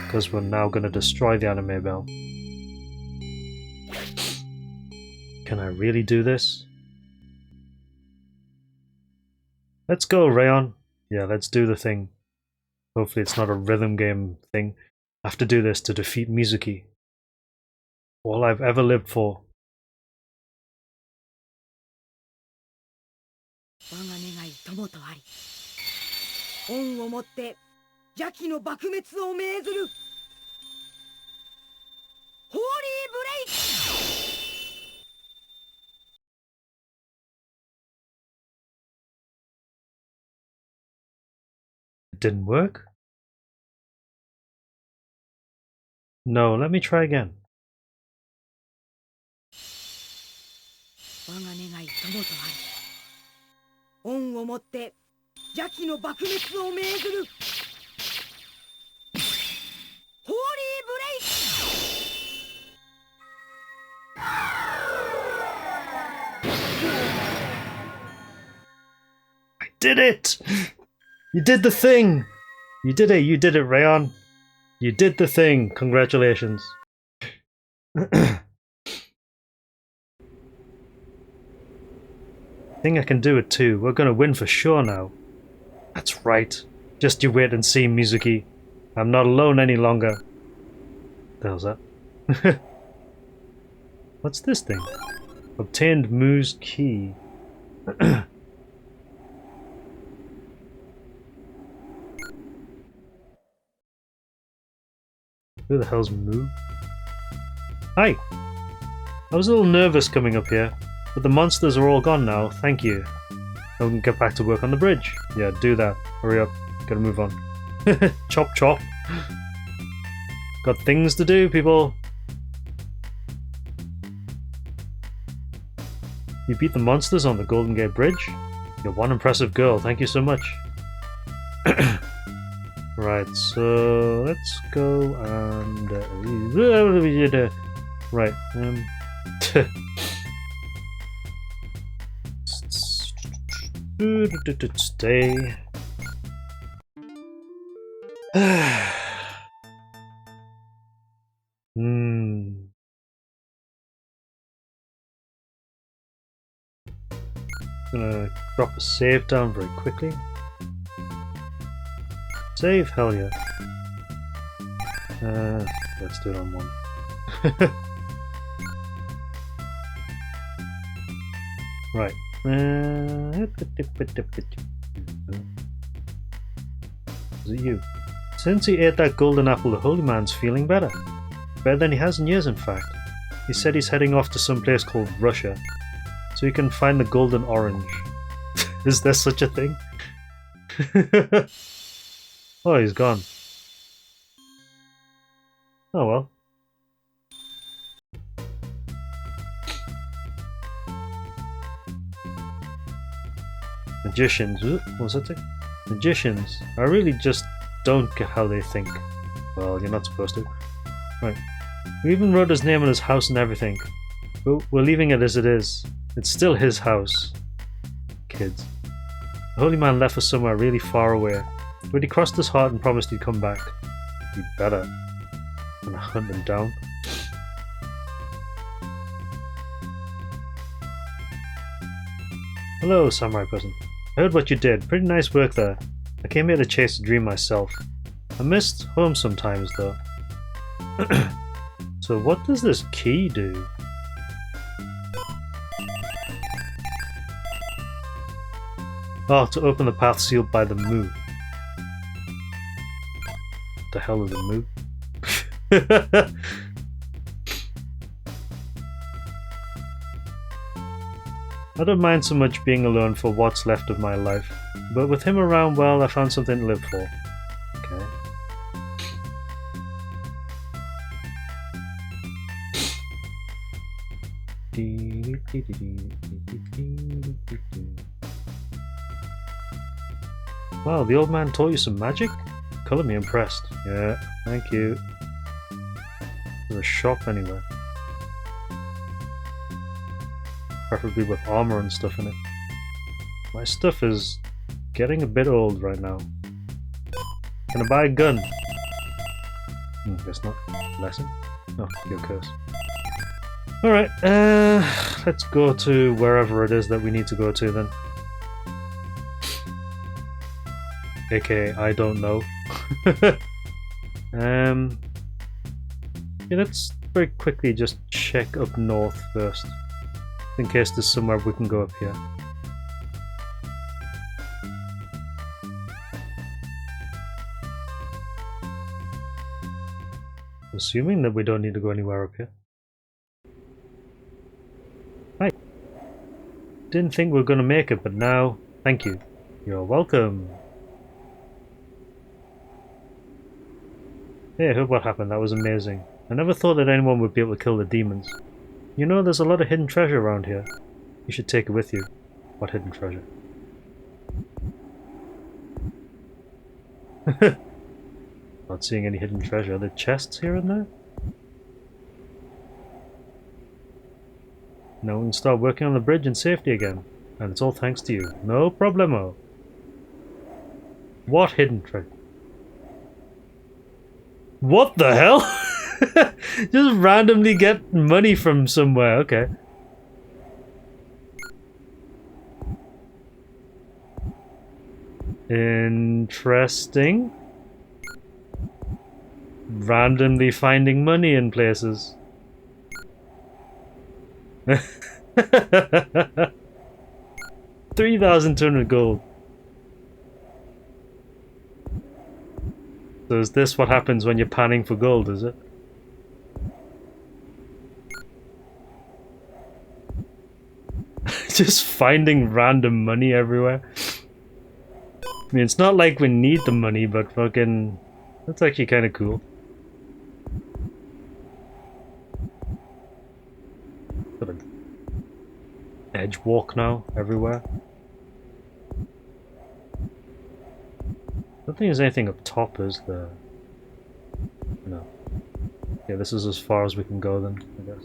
Because we're now going to destroy the anime bell. Can I really do this? Let's go, Rayon. Yeah, let's do the thing. Hopefully it's not a rhythm game thing. I have to do this to defeat Mizuki. All I've ever lived for. It didn't work? No, let me try again. I did it! You did the thing! You did it, Rayon. You did the thing. Congratulations. I think I can do it too. We're gonna win for sure now. That's right. Just you wait and see, Mizuki. I'm not alone any longer. The hell's that? What's this thing? Obtained Moo's key. Who the hell's Moo? Hi! I was a little nervous coming up here, but the monsters are all gone now, thank you. Now we can get back to work on the bridge. Yeah, do that. Hurry up. Gotta move on. Chop chop. Got things to do, people. You beat the monsters on the Golden Gate Bridge? You're one impressive girl, thank you so much. Right, so let's go and right, stay. Gonna drop a save down very quickly. Save? Hell yeah. Let's do it on one. Right. Is it you? Since he ate that golden apple, the holy man's feeling better. Better than he has in years, in fact. He said he's heading off to some place called Russia, so he can find the golden orange. Is there such a thing? Oh, he's gone. Oh well. Magicians. What's that thing? Magicians. I really just don't get how they think. Well, you're not supposed to. Right. We even wrote his name on his house and everything. But we're leaving it as it is. It's still his house. Kids. The holy man left for somewhere really far away. But he crossed his heart and promised he'd come back. He'd better. I'm gonna hunt him down. Hello, samurai person. I heard what you did. Pretty nice work there. I came here to chase a dream myself. I missed home sometimes, though. So what does this key do? Oh, to open the path sealed by the Moo. What the hell is a Moo? I don't mind so much being alone for what's left of my life, but with him around, well, I found something to live for. Okay. Wow, the old man taught you some magic? Colour me impressed. Yeah, thank you. There's a shop anywhere. Preferably with armor and stuff in it. My stuff is getting a bit old right now. Can I buy a gun? Guess not. Lesson? Oh, your curse. Alright, let's go to wherever it is that we need to go to then. AKA, I don't know. Yeah, let's very quickly just check up north first. In case there's somewhere we can go up here. Assuming that we don't need to go anywhere up here. Hi. Didn't think we were going to make it, but now, thank you. You're welcome. Hey, I heard what happened. That was amazing. I never thought that anyone would be able to kill the demons. You know, there's a lot of hidden treasure around here. You should take it with you. What hidden treasure? Not seeing any hidden treasure. Are there chests here and there? Now we can start working on the bridge in safety again. And it's all thanks to you. No problemo. What hidden treasure? What the hell? Just randomly get money from somewhere, okay. Interesting. randomly finding money in places. 3,200 gold. So is this what happens when you're panning for gold, is it? Just finding random money everywhere. I mean, it's not like we need the money, but fucking... That's actually kind of cool. Got an edge walk now, everywhere. I don't think there's anything up top, is there? No. Yeah, this is as far as we can go then, I guess.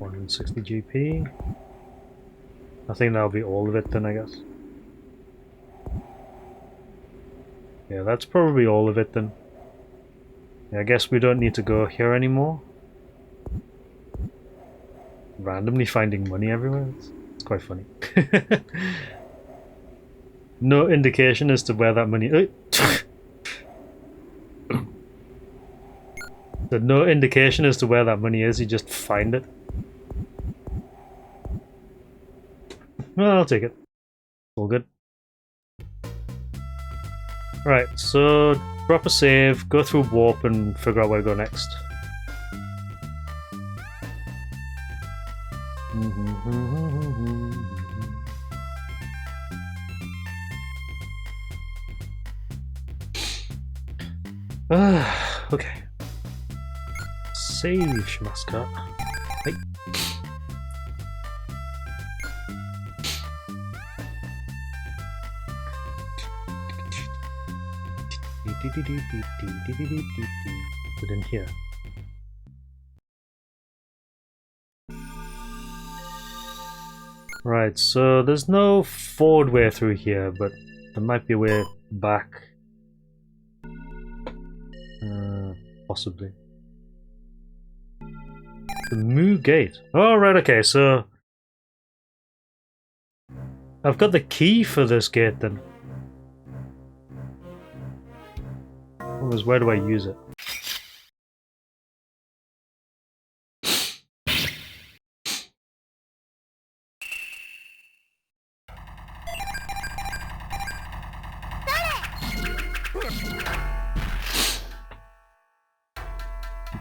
$160 GP. I think that'll be all of it then, I guess. Yeah, that's probably all of it then. Yeah, I guess we don't need to go here anymore. Randomly finding money everywhere. It's quite funny. No indication as to where that money... So no indication as to where that money is, you just find it. Well, I'll take it. All good. Right, so drop a save, go through warp and figure out where to go next. Okay. Save Shmascot. Hey. Put in here. Right, so there's no forward way through here, but there might be a way back. Possibly. The Moo Gate. Oh, right, okay, so... I've got the key for this gate then. Where do I use it?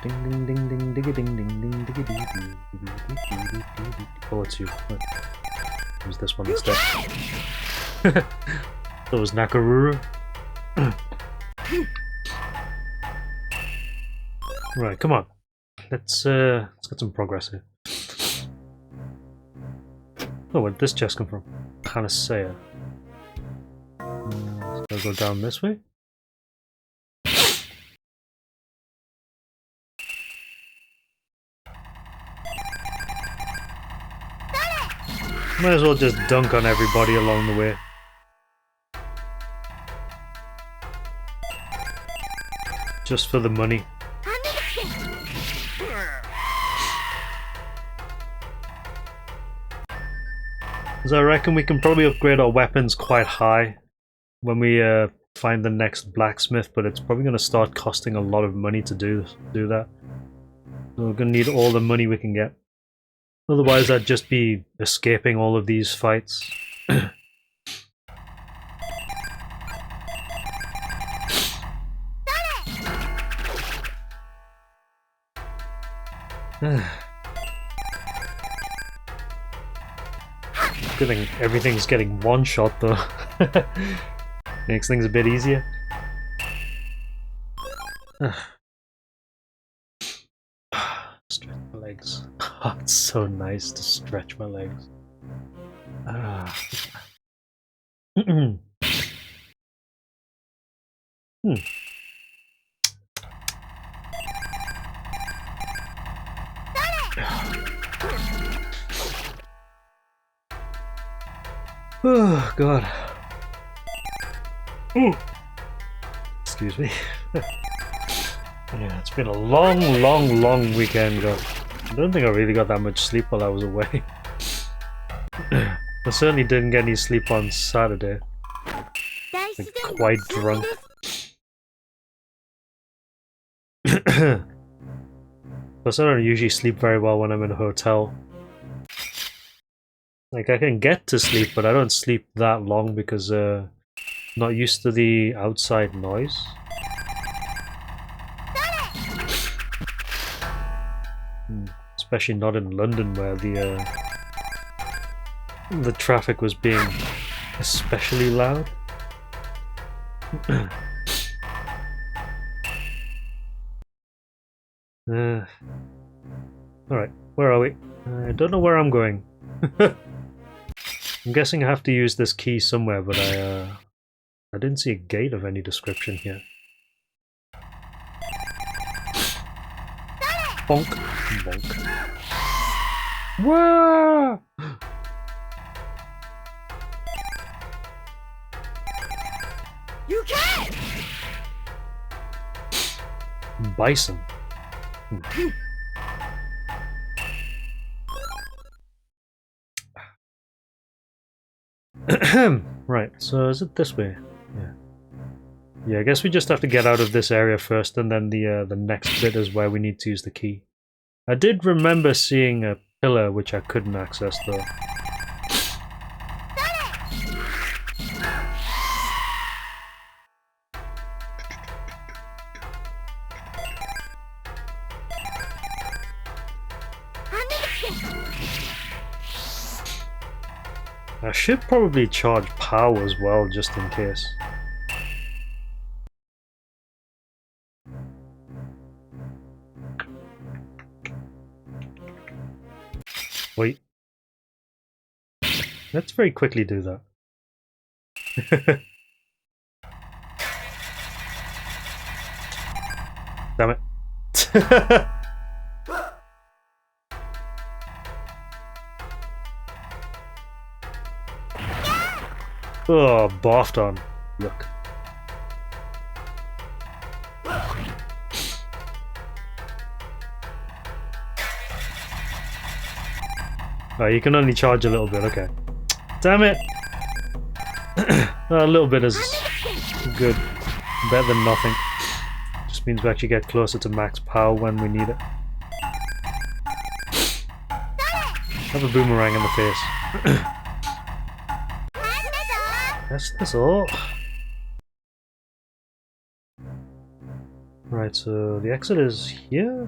Ding ding ding ding digga ding ding ding digga dee dee. Oh, it's you. Use this one instead. That was Nakaruru. Right, come on. Let's get some progress here. Oh, where'd this chest come from? Panacea. So I'll go down this way. Might as well just dunk on everybody along the way. Just for the money. Because I reckon we can probably upgrade our weapons quite high when we find the next blacksmith, but it's probably going to start costing a lot of money to do that. So we're going to need all the money we can get. Otherwise I'd just be escaping all of these fights. Good thing everything's getting one shot though. Makes things a bit easier. Stretch my legs. Oh, it's so nice to stretch my legs. Oh god. Excuse me. Yeah, it's been a long weekend ago. I don't think I really got that much sleep while I was away. I certainly didn't get any sleep on Saturday. Like, quite drunk. Plus, I don't usually sleep very well when I'm in a hotel. Like, I can get to sleep, but I don't sleep that long because I'm not used to the outside noise. Especially not in London, where the traffic was being especially loud. Alright, where are we? I don't know where I'm going. I'm guessing I have to use this key somewhere, but I didn't see a gate of any description here. Bonk. Bonk. Whoa! You can't! Bison. Right, so is it this way? Yeah. Yeah, I guess we just have to get out of this area first, and then the next bit is where we need to use the key. I did remember seeing a pillar which I couldn't access though. I should probably charge power as well, just in case. Wait. Let's very quickly do that. Damn it. Oh, barfed on. Look. Oh, you can only charge a little bit, okay. Damn it! A little bit is good. Better than nothing. Just means we actually get closer to max power when we need it. Have a boomerang in the face. That's all. Right, so the exit is here?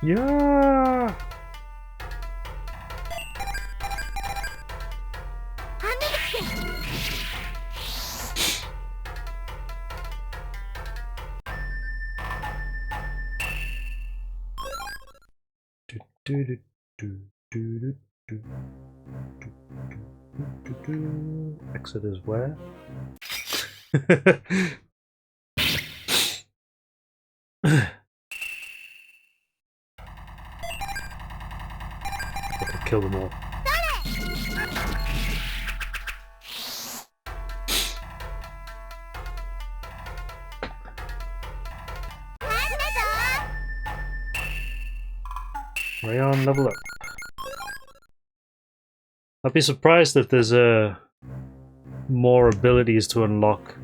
Yeah! Exit is where? I could kill them all. Rayon, level up. I'd be surprised if there's more abilities to unlock.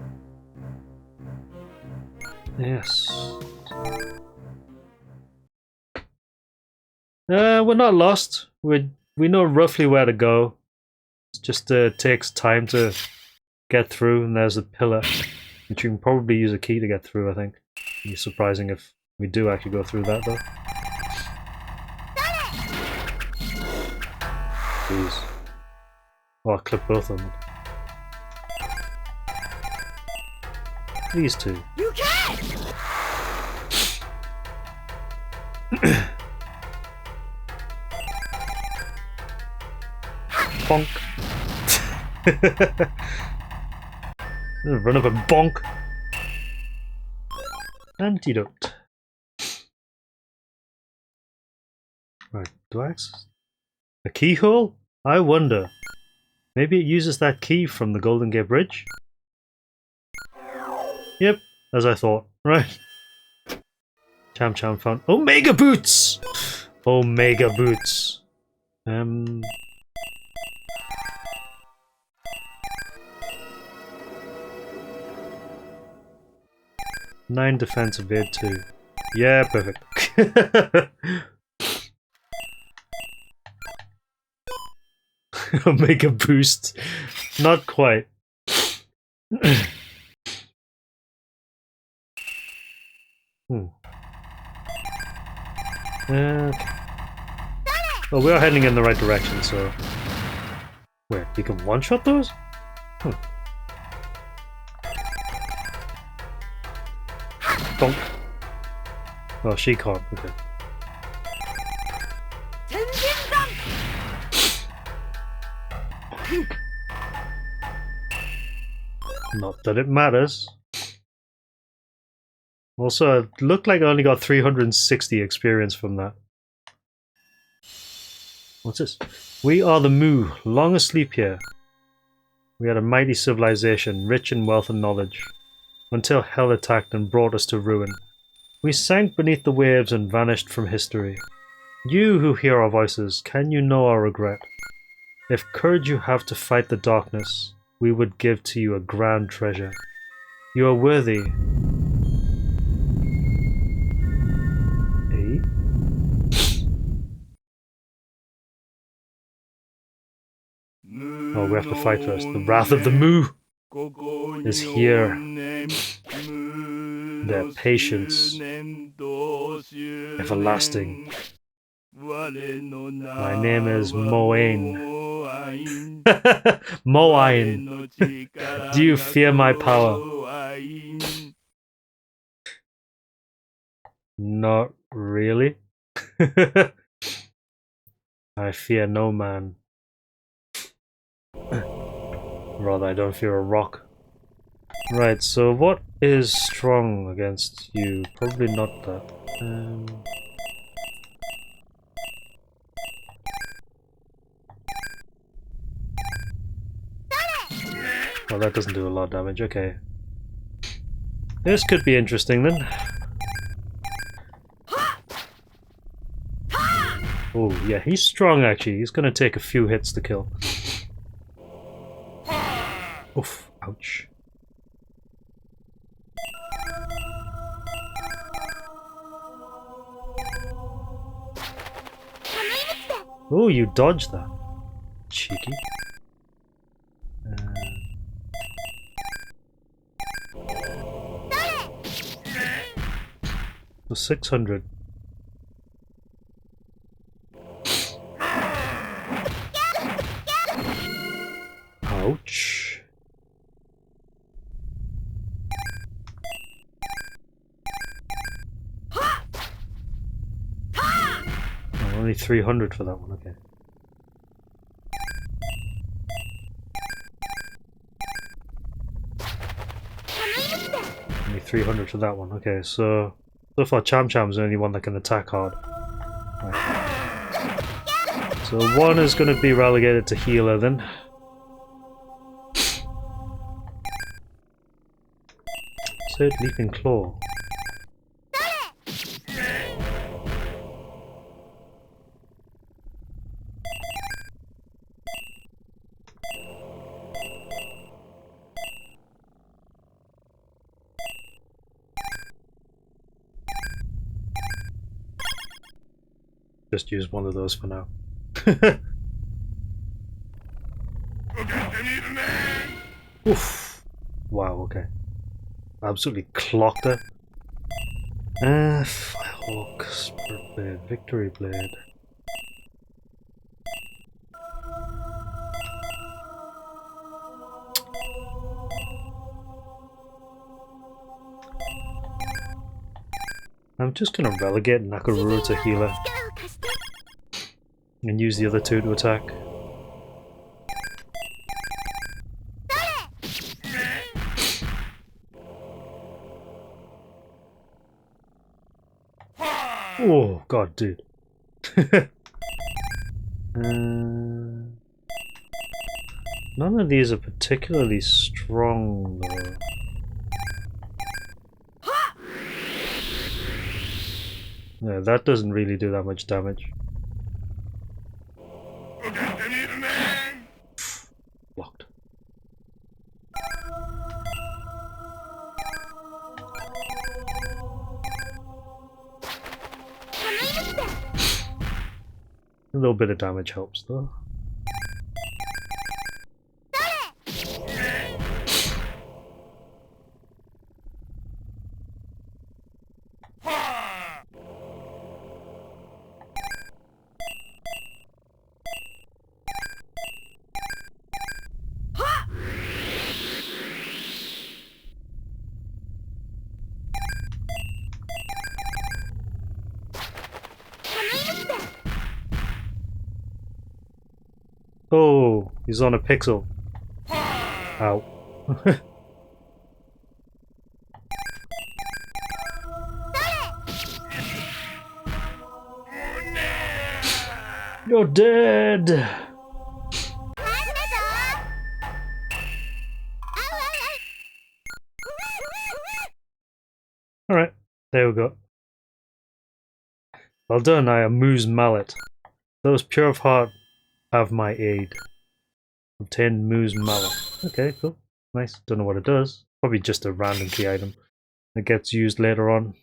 Yes. We're not lost. We know roughly where to go. It just takes time to get through, and there's a pillar, which you can probably use a key to get through, I think. It'd be surprising if we do actually go through that, though. Jeez. Oh, I'll clip both of them. These two. You can't! Bonk. Run up and bonk. Antidote. Right, do I access a keyhole? I wonder. Maybe it uses that key from the Golden Gate Bridge? Yep, as I thought. Right. Cham-Cham found Omega Boots! Omega Boots. 9 defense, evade 2. Yeah, perfect. Omega boost. Not quite. Okay. Well, we are heading in the right direction, so... Wait, you can one-shot those? Donk. Oh, she can't. Okay. Not that it matters. Also, it looked like I only got 360 experience from that. What's this? We are the Mu, long asleep here. We had a mighty civilization, rich in wealth and knowledge, until hell attacked and brought us to ruin. We sank beneath the waves and vanished from history. You who hear our voices, can you know our regret? If courage you have to fight the darkness, we would give to you a grand treasure. You are worthy. Oh, we have to fight first. The wrath of the Mu is here. Their patience, everlasting. My name is Moain. Moain. Do you fear my power? Not really. I fear no man. Rather, I don't fear a rock. Right, so what is strong against you? Probably not that. Well, that doesn't do a lot of damage, okay. This could be interesting then. Oh, yeah, he's strong actually. He's gonna take a few hits to kill. Oof, ouch. Oh, you dodged that. Cheeky. So 600. Ouch. Oh, only 300 for that one, okay. Only 300 for that one, okay, so far Cham-Cham's the only one that can attack hard. Right. So one is going to be relegated to healer then. Third leaping claw. Just use one of those for now. Oof. Wow, okay. Absolutely clocked her. Firehawk, Spirit Blade, Victory Blade. I'm just gonna relegate Nakaruru to healer. And use the other two to attack. god, dude. None of these are particularly strong, though. Yeah, that doesn't really do that much damage. Locked. A little bit of damage helps, though. Oh, he's on a pixel. Ow. You're dead! Alright, there we go. Well done, I am Moo's mallet. Those pure of heart have my aid. Obtain Moo's mallet. Okay, cool. Nice. Don't know what it does. Probably just a random key item that gets used later on.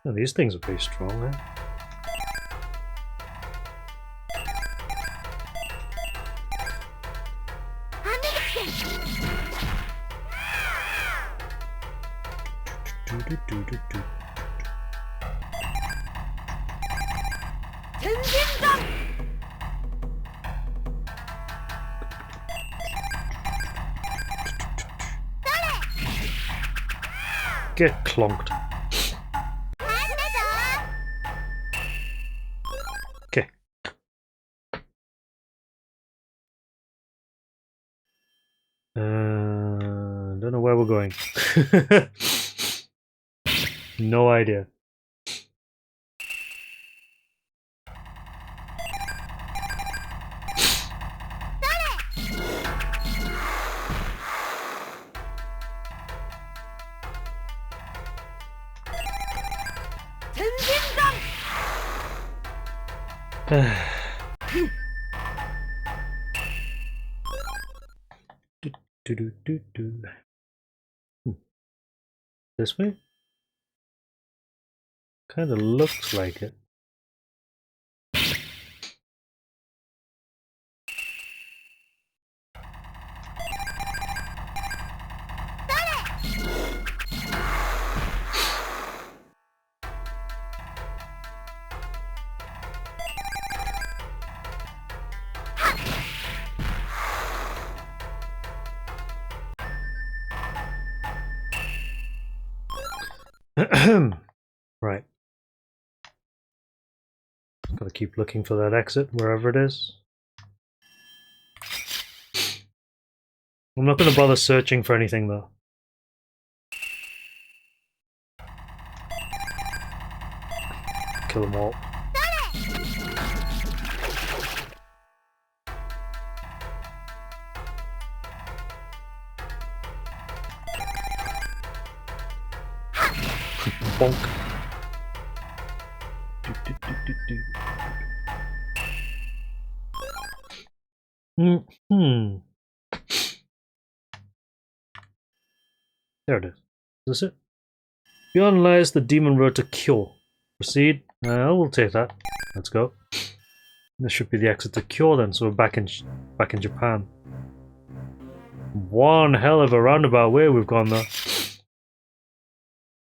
Oh, these things are pretty strong, eh? Get clonked. Okay. Don't know where we're going. No idea. This way? Kind of looks like it. Right. Gotta keep looking for that exit, wherever it is. I'm not gonna bother searching for anything, though. Kill them all. Bonk. There it is. Is this it? Beyond lies the demon road to Cure. Proceed. We'll take that. Let's go. This should be the exit to Cure then, so we're back in Japan. One hell of a roundabout way we've gone though.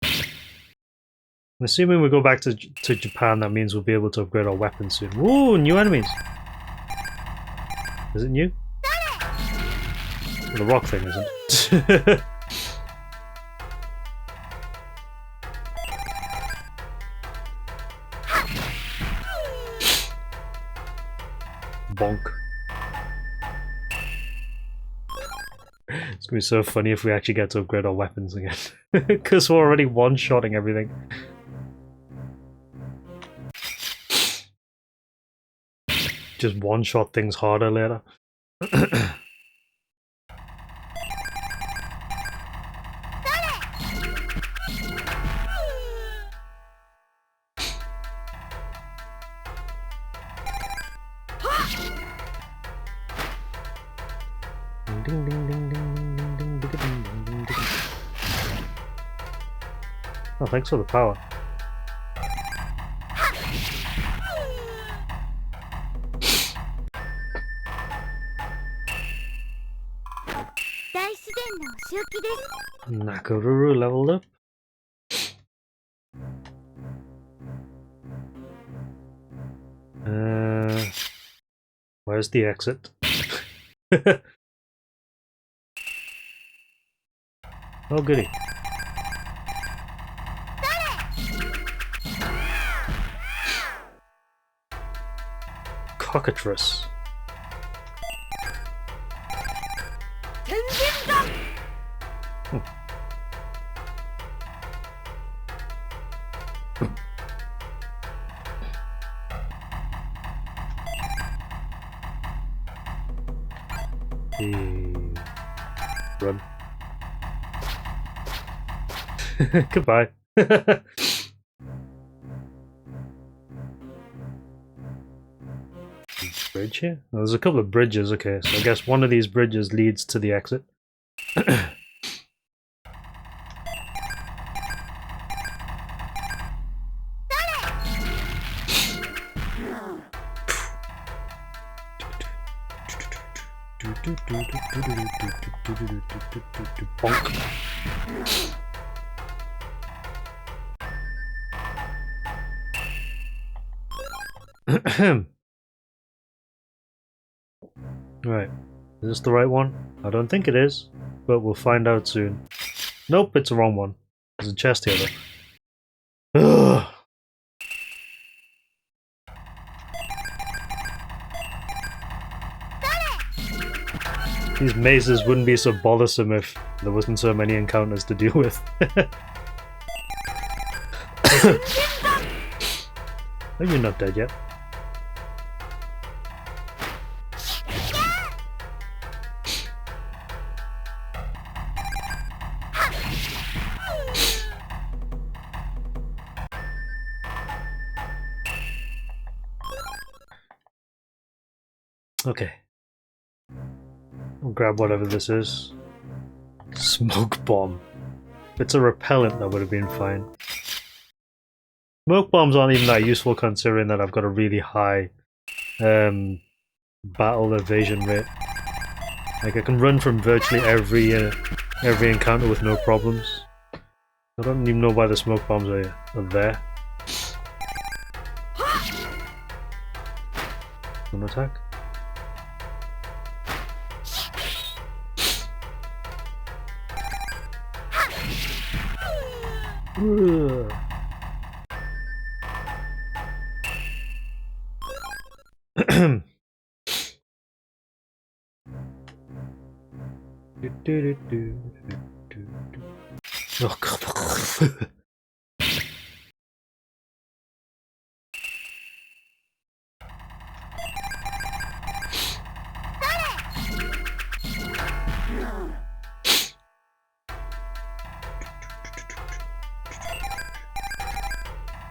I'm assuming we go back to Japan, that means we'll be able to upgrade our weapons soon. Ooh, new enemies! Is it new? The rock thing isn't. Bonk. gonna be so funny if we actually get to upgrade our weapons again. Because we're already one-shotting everything. Just one-shot things harder later. Oh, thanks for the power. Nakoruru leveled up. Where's the exit? Oh goody. Cockatrice. Run. Goodbye. Bridge here? Oh, there's a couple of bridges, okay, so I guess one of these bridges leads to the exit. Bonk. Right, is this the right one? I don't think it is, but we'll find out soon. Nope, it's the wrong one. There's a chest here though. Ugh. These mazes wouldn't be so bothersome if there wasn't so many encounters to deal with. Oh, you're not dead yet. Okay. I'll grab whatever this is. Smoke bomb. If it's a repellent, that would have been fine. Smoke bombs aren't even that useful considering that I've got a really high battle evasion rate. Like I can run from virtually every encounter with no problems. I don't even know why the smoke bombs are there. One attack. Ugh. Oh god.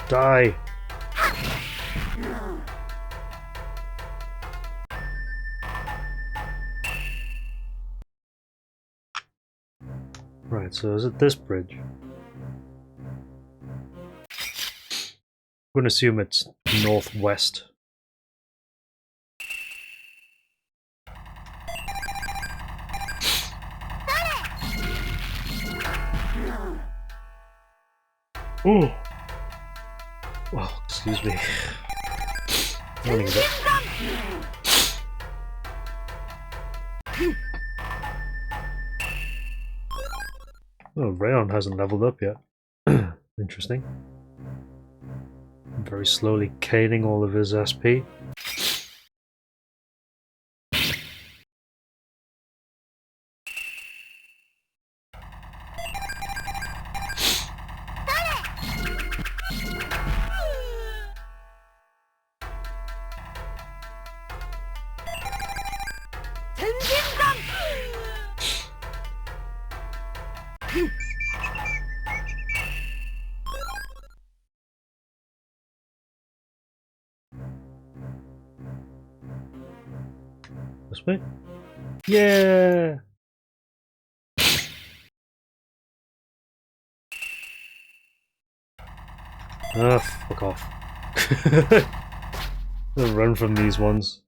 Die. Right, so is it this bridge? I'm going to assume it's northwest. Ooh. Oh, excuse me. Running a bit. Oh, Rayon hasn't leveled up yet. Interesting. Very slowly caning all of his SP. This way? Yeah! Ah, fuck off. I'll run from these ones.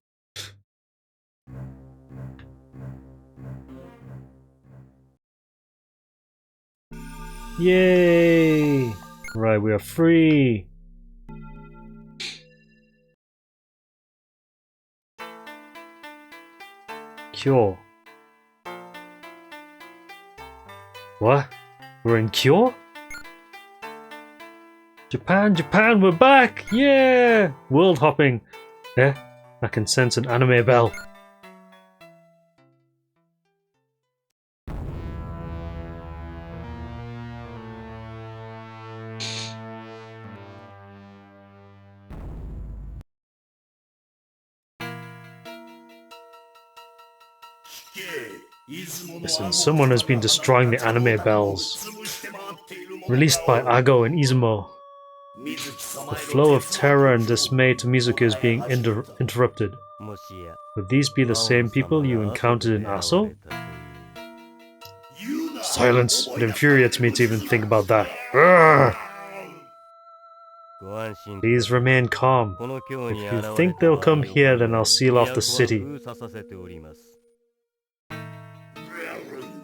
Yay! Right, we are free! Cure. What? We're in Cure? Japan, Japan, we're back! Yeah! World hopping. Yeah, I can sense an anime bell. Listen, someone has been destroying the anime bells. Released by Ago and Izumo. The flow of terror and dismay to Mizuki is being interrupted. Would these be the same people you encountered in Aso? Silence! It infuriates me to even think about that. Urgh! Please remain calm. If you think they'll come here, then I'll seal off the city.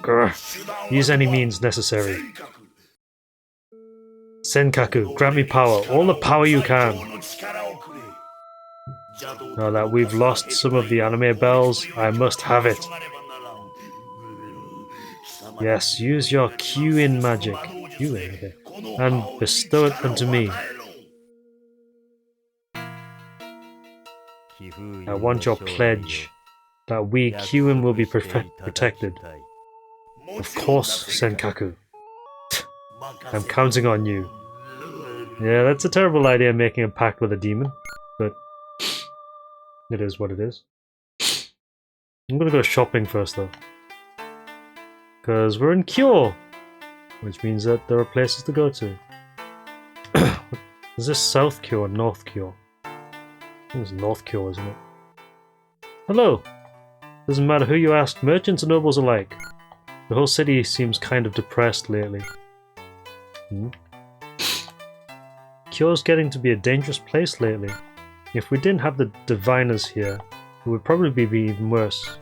Grr. Use any means necessary. Senkaku, grant me power. All the power you can. Now that we've lost some of the anime bells, I must have it. Yes, use your Q-in magic. Q-in, okay. And bestow it unto me. I want your pledge that we Q-in will be protected. Of course, Senkaku. I'm counting on you. Yeah, that's a terrible idea, making a pact with a demon, but it is what it is. I'm gonna go shopping first though, because we're in Kyo, which means that there are places to go to. Is this South Kyo or North Kyo? I think it's North Kyo, isn't it? Hello! Doesn't matter who you ask, merchants and nobles alike. The whole city seems kind of depressed lately. Kyo's getting to be a dangerous place lately. If we didn't have the diviners here, it would probably be even worse.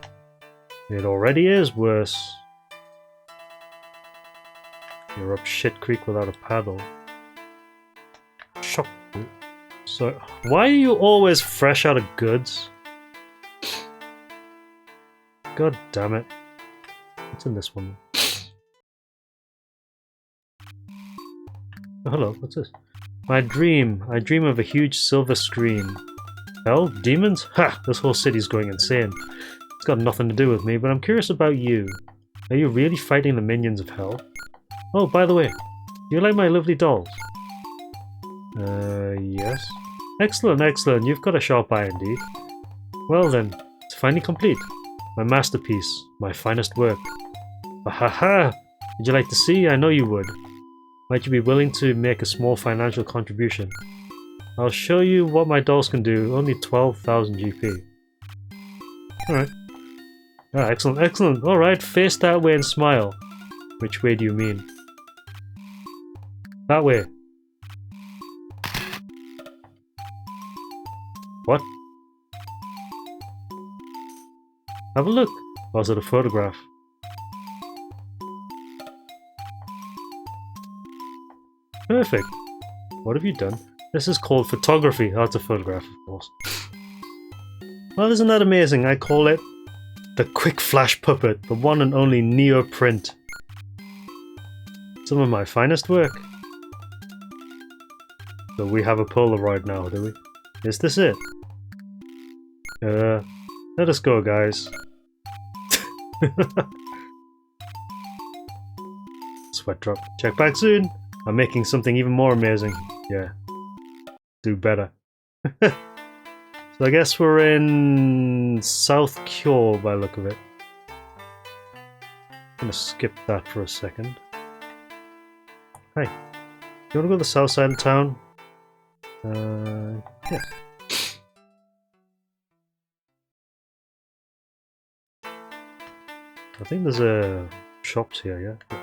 It already is worse. You're up shit creek without a paddle. Shop. So, why are you always fresh out of goods? God damn it. What's in this one? Oh, hello, what's this? I dream of a huge silver screen. Hell? Demons? Ha! This whole city's going insane. It's got nothing to do with me, but I'm curious about you. Are you really fighting the minions of hell? Oh, by the way, do you like my lovely dolls? Yes. Excellent, excellent. You've got a sharp eye indeed. Well then, it's finally complete. My masterpiece. My finest work. Ha! Would you like to see? I know you would. Might you be willing to make a small financial contribution? I'll show you what my dolls can do. Only 12,000 GP. Alright. Ah, excellent, excellent. Alright, face that way and smile. Which way do you mean? That way. What? Have a look. Or is it a photograph? Perfect. What have you done? This is called photography. Oh, it's a photograph, of course. Well, isn't that amazing? I call it the Quick Flash Puppet, the one and only Neo print. Some of my finest work. So we have a Polaroid now, do we? Is this it? Let us go, guys. Sweat drop. Check back soon. I'm making something even more amazing. Yeah. Do better. So I guess we're in South Kyo by the look of it. I'm gonna skip that for a second. Hi. You wanna go to the south side of town? Yes. I think there's shops here, yeah?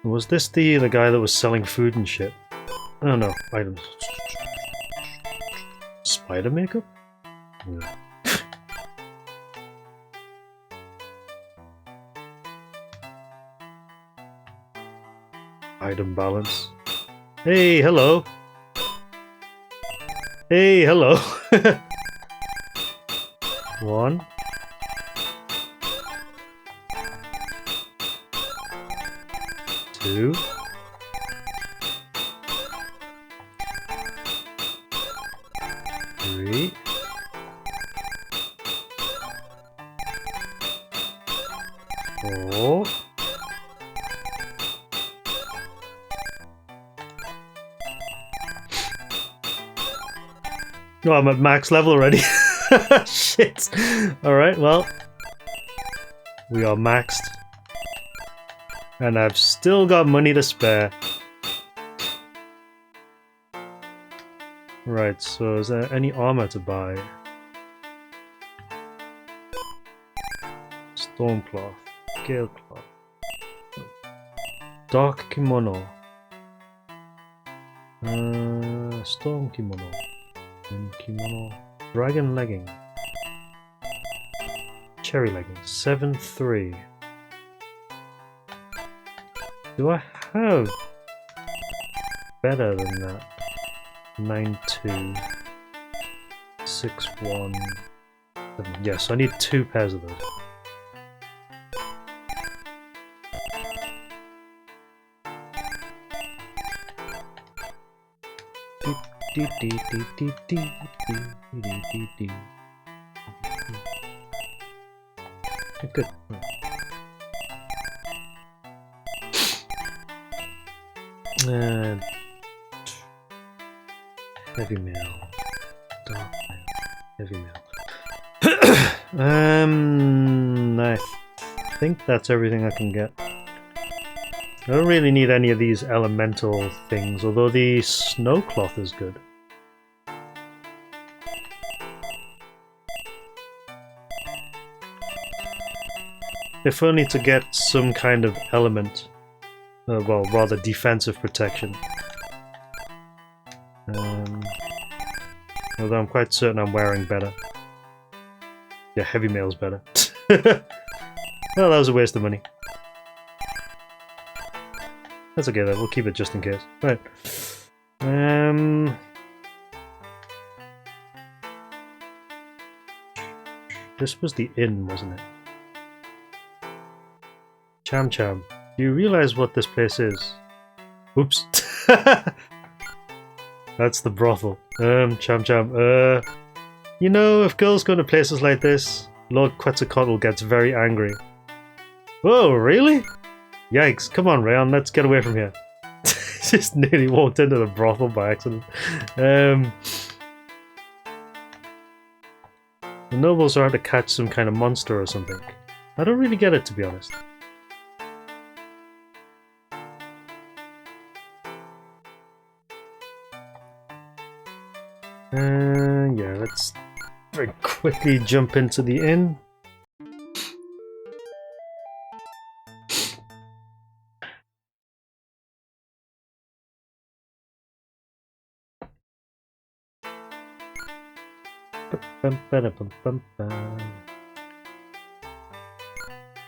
Was this the guy that was selling food and shit? Oh no, items. Spider makeup? Yeah. Item balance. Hey, hello! Hey, hello! 1. 2. 3. 4. Oh, I'm at max level already. Shit. Alright, well. We are maxed. And I've still got money to spare. Right, so is there any armor to buy? Stormcloth. Galecloth. Dark kimono. Storm kimono. Kimono. Dragon legging. Cherry legging. 7-3. Do I have better than that? 9-2. 6-1. 7. Yes, I need 2 pairs of those. Good. And heavy mail, dark mail, heavy mail. I think that's everything I can get. I don't really need any of these elemental things, although the snow cloth is good. If only to get some kind of element. Well, rather defensive protection. Although I'm quite certain I'm wearing better. Yeah, heavy mail's better. Well, that was a waste of money. That's okay though, we'll keep it just in case. Right. This was the inn, wasn't it? Cham-Cham. Do you realize what this place is? Oops. That's the brothel. Cham-Cham. You know, if girls go to places like this, Lord Quetzalcoatl gets very angry. Whoa, really? Yikes. Come on, Rayon, let's get away from here. Just nearly walked into the brothel by accident. The nobles are out to catch some kind of monster or something. I don't really get it, to be honest. Yeah, let's very quickly jump into the inn.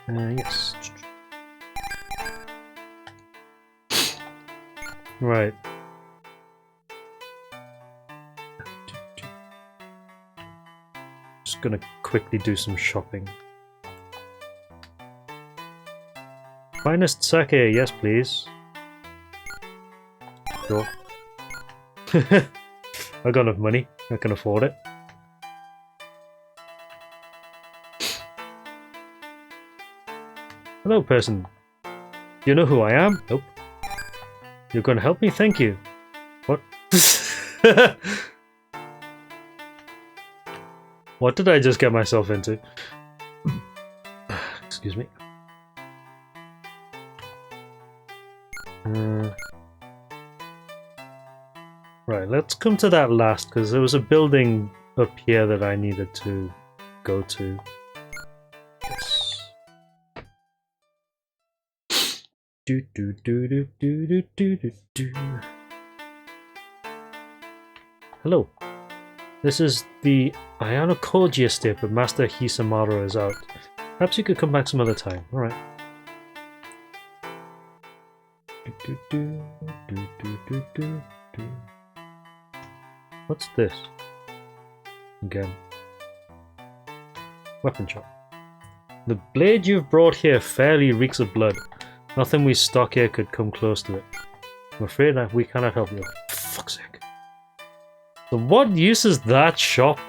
Yes. Right. Just gonna quickly do some shopping. Finest sake, yes please. Sure. I got enough money, I can afford it. Hello person. You know who I am? Nope. You're gonna help me? Thank you. What? What did I just get myself into? Excuse me. Right, let's come to that last, because there was a building up here that I needed to go to. Yes. Do do do do do do do do do. Hello. This is the Ayano Koji estate, but Master Hisamaru is out. Perhaps you could come back some other time. Alright. What's this? Again. Weapon shop. The blade you've brought here fairly reeks of blood. Nothing we stock here could come close to it. I'm afraid that we cannot help you. For fuck's sake. So what use is that shop?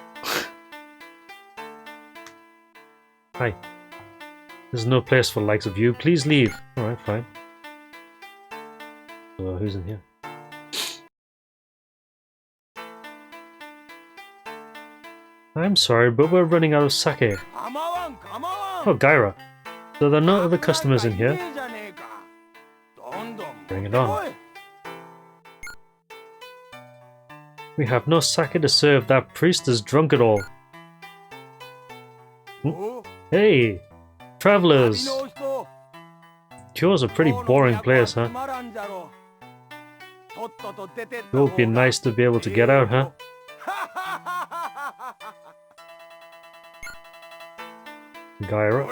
Hi. There's no place for the likes of you. Please leave. Alright, fine. So who's in here? I'm sorry, but we're running out of sake. Oh, Gaira. So there are no other customers in here? Bring it on. We have no sake to serve. That priest is drunk at all. Hey! Travelers! Kyo's a pretty boring place, huh? It would be nice to be able to get out, huh? Gaira.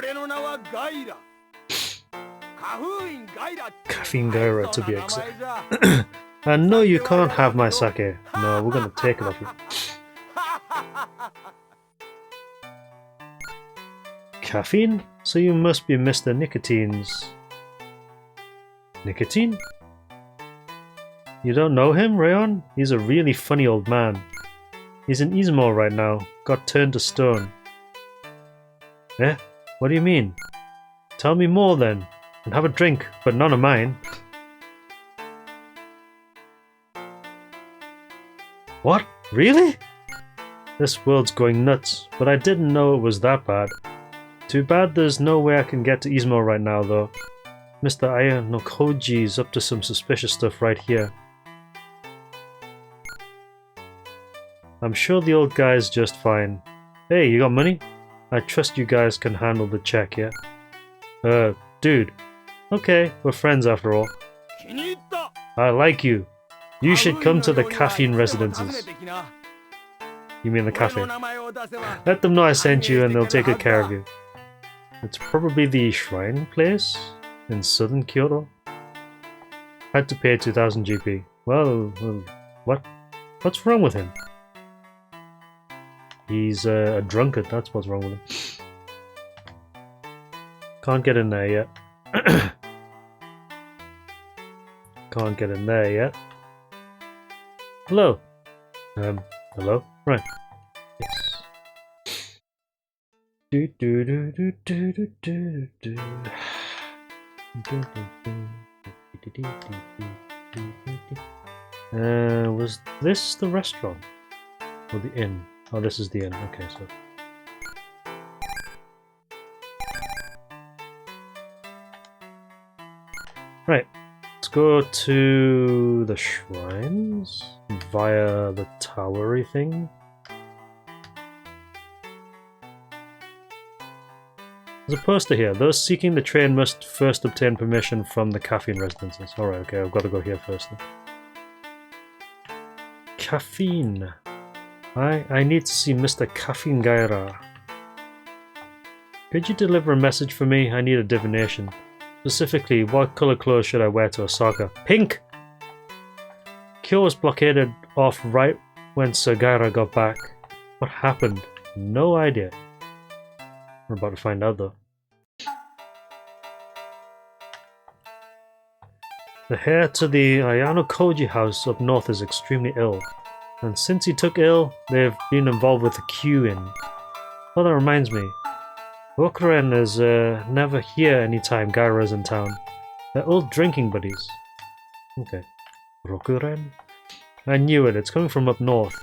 Caffeine Gaira, to be exact. And no, you can't have my sake. No, we're gonna take it off you. Caffeine? So you must be Mr. Nicotine's. Nicotine? You don't know him, Rayon? He's a really funny old man. He's in Izumo right now. Got turned to stone. Eh? What do you mean? Tell me more then. And have a drink, but none of mine. What? Really? This world's going nuts, but I didn't know it was that bad. Too bad there's no way I can get to Izumo right now though. Mr. Ayano Koji's up to some suspicious stuff right here. I'm sure the old guy's just fine. Hey, you got money? I trust you guys can handle the check, yeah? Dude. Okay, we're friends after all. I like you. You should come to the caffeine residences. You mean the cafe? Let them know I sent you and they'll take good care of you. It's probably the shrine place in southern Kyoto. Had to pay 2000 GP. Well, what? What's wrong with him? He's a drunkard, that's what's wrong with him. Can't get in there yet. Can't get in there yet. Hello. Hello? Right. Yes. Do do do do do do do do. Was this the restaurant? Or the inn? Oh, this is the inn. Okay, so. Right. Let's go to the shrines via the towery thing. There's a poster here. Those seeking the train must first obtain permission from the caffeine residences. Alright, okay, I've got to go here first then. Caffeine. I need to see Mr. Caffeine Gaira. Could you deliver a message for me? I need a divination. Specifically, what colour clothes should I wear to Osaka? Pink! Kyo was blockaded off right when Sir Gaira got back. What happened? No idea. We're about to find out though. The heir to the Ayano Koji house up north is extremely ill. And since he took ill, they've been involved with the Q-in. Oh, that reminds me. Rokuren is never here anytime Gaira's in town. They're old drinking buddies. Okay. Rokuren? I knew it, it's coming from up north.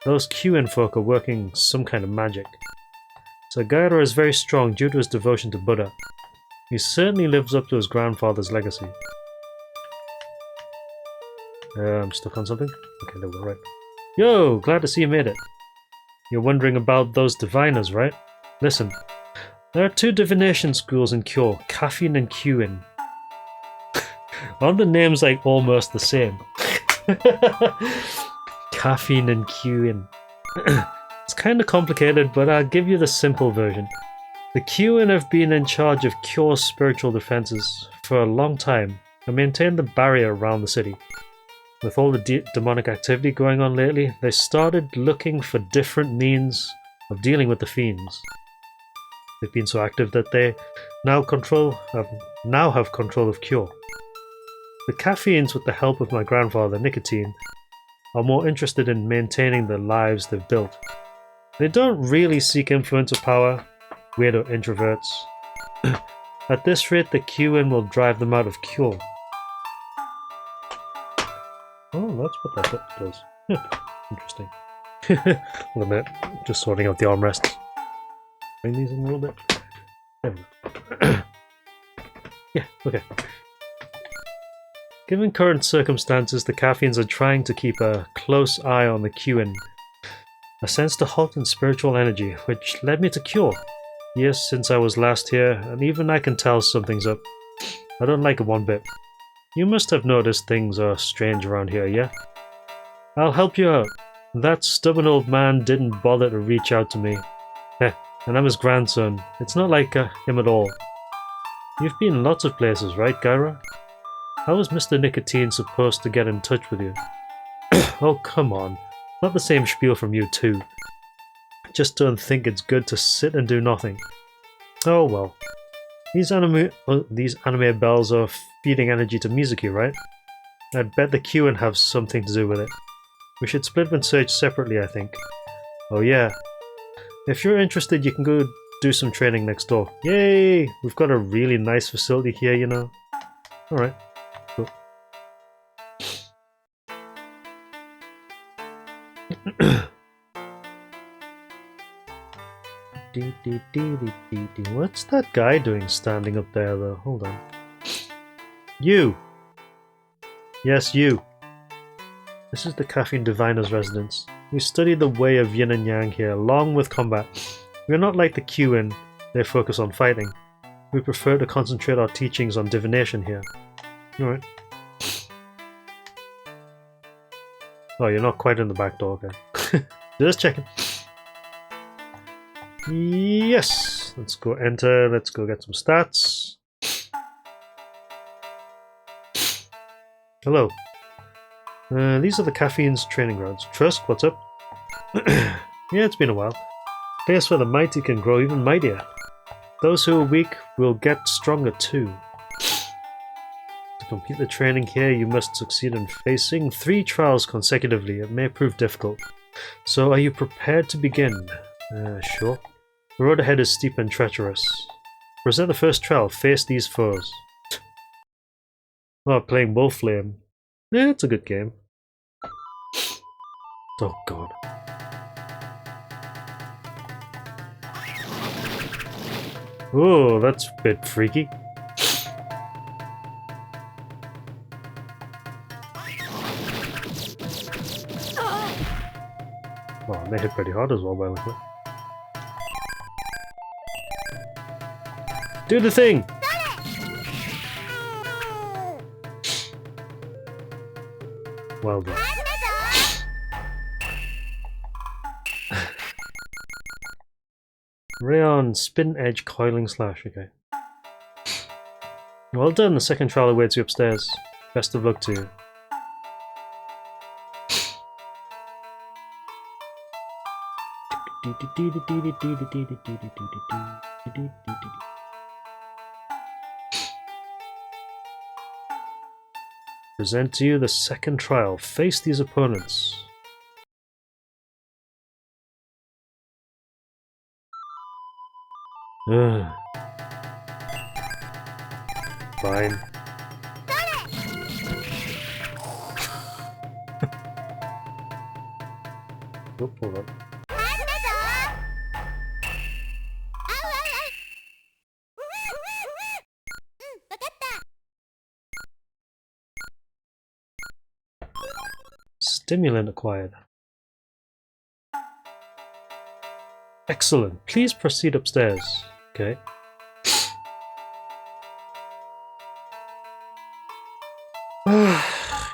Those Q-in folk are working some kind of magic. So Gaira is very strong due to his devotion to Buddha. He certainly lives up to his grandfather's legacy. I'm stuck on something? Okay, there we go, right. Yo, glad to see you made it. You're wondering about those diviners, right? Listen, there are 2 divination schools in Kyo, Caffeine and Quin. Aren't the names like almost the same? Caffeine and Quin. It's kind of complicated, but I'll give you the simple version. The Quin have been in charge of Kyo's spiritual defenses for a long time and maintained the barrier around the city. With all the demonic activity going on lately, they started looking for different means of dealing with the fiends. They've been so active that they now have control of Kyo. The Caffeines, with the help of my grandfather Nicotine, are more interested in maintaining the lives they've built. They don't really seek influence or power, weirdo introverts. At this rate, the Quin will drive them out of Kyo. Oh, that's what that bit does. Interesting. Wait a minute, just sorting out the armrests. Bring these in a little bit. There we go. Yeah, okay. Given current circumstances, the Caffeines are trying to keep a close eye on the Quin. I sensed a halt in spiritual energy, which led me to Kyo. Yes, since I was last here, and even I can tell something's up. I don't like it one bit. You must have noticed things are strange around here, yeah? I'll help you out. That stubborn old man didn't bother to reach out to me. Heh, and I'm his grandson. It's not like him at all. You've been lots of places, right, Gyra? How was Mr. Nicotine supposed to get in touch with you? Oh, come on. Not the same spiel from you, too. I just don't think it's good to sit and do nothing. Oh, well. These anime bells are feeding energy to Mizuki, right? I'd bet the Quin have something to do with it. We should split and search separately, I think. Oh yeah. If you're interested, you can go do some training next door. Yay! We've got a really nice facility here, you know. Alright. Cool. What's that guy doing standing up there, though? Hold on. You! Yes, you. This is the Caffeine Diviner's residence. We study the way of yin and yang here, along with combat. We are not like the Quin, they focus on fighting. We prefer to concentrate our teachings on divination here. Alright. Oh, you're not quite in the back door, okay. Just checking. Yes! Let's go enter, let's go get some stats. Hello. These are the Caffeine's training grounds. Trust, what's up? Yeah, it's been a while. Place where the mighty can grow even mightier. Those who are weak will get stronger too. To complete the training here, you must succeed in facing 3 trials consecutively. It may prove difficult. So, are you prepared to begin? Sure. The road ahead is steep and treacherous. Present the first trial. Face these foes. Oh, playing Wolflame. Yeah, it's a good game. Oh god. Oh, that's a bit freaky. Oh, and they hit pretty hard as well, by the way. Do the thing! Well done. Rayon, spin edge, coiling slash, okay. Well done, the second trial awaits you upstairs. Best of luck to you. Present to you the second trial. Face these opponents. Ugh. Fine. Oh, hold on. stimulant acquired. Excellent. Please proceed upstairs. Okay.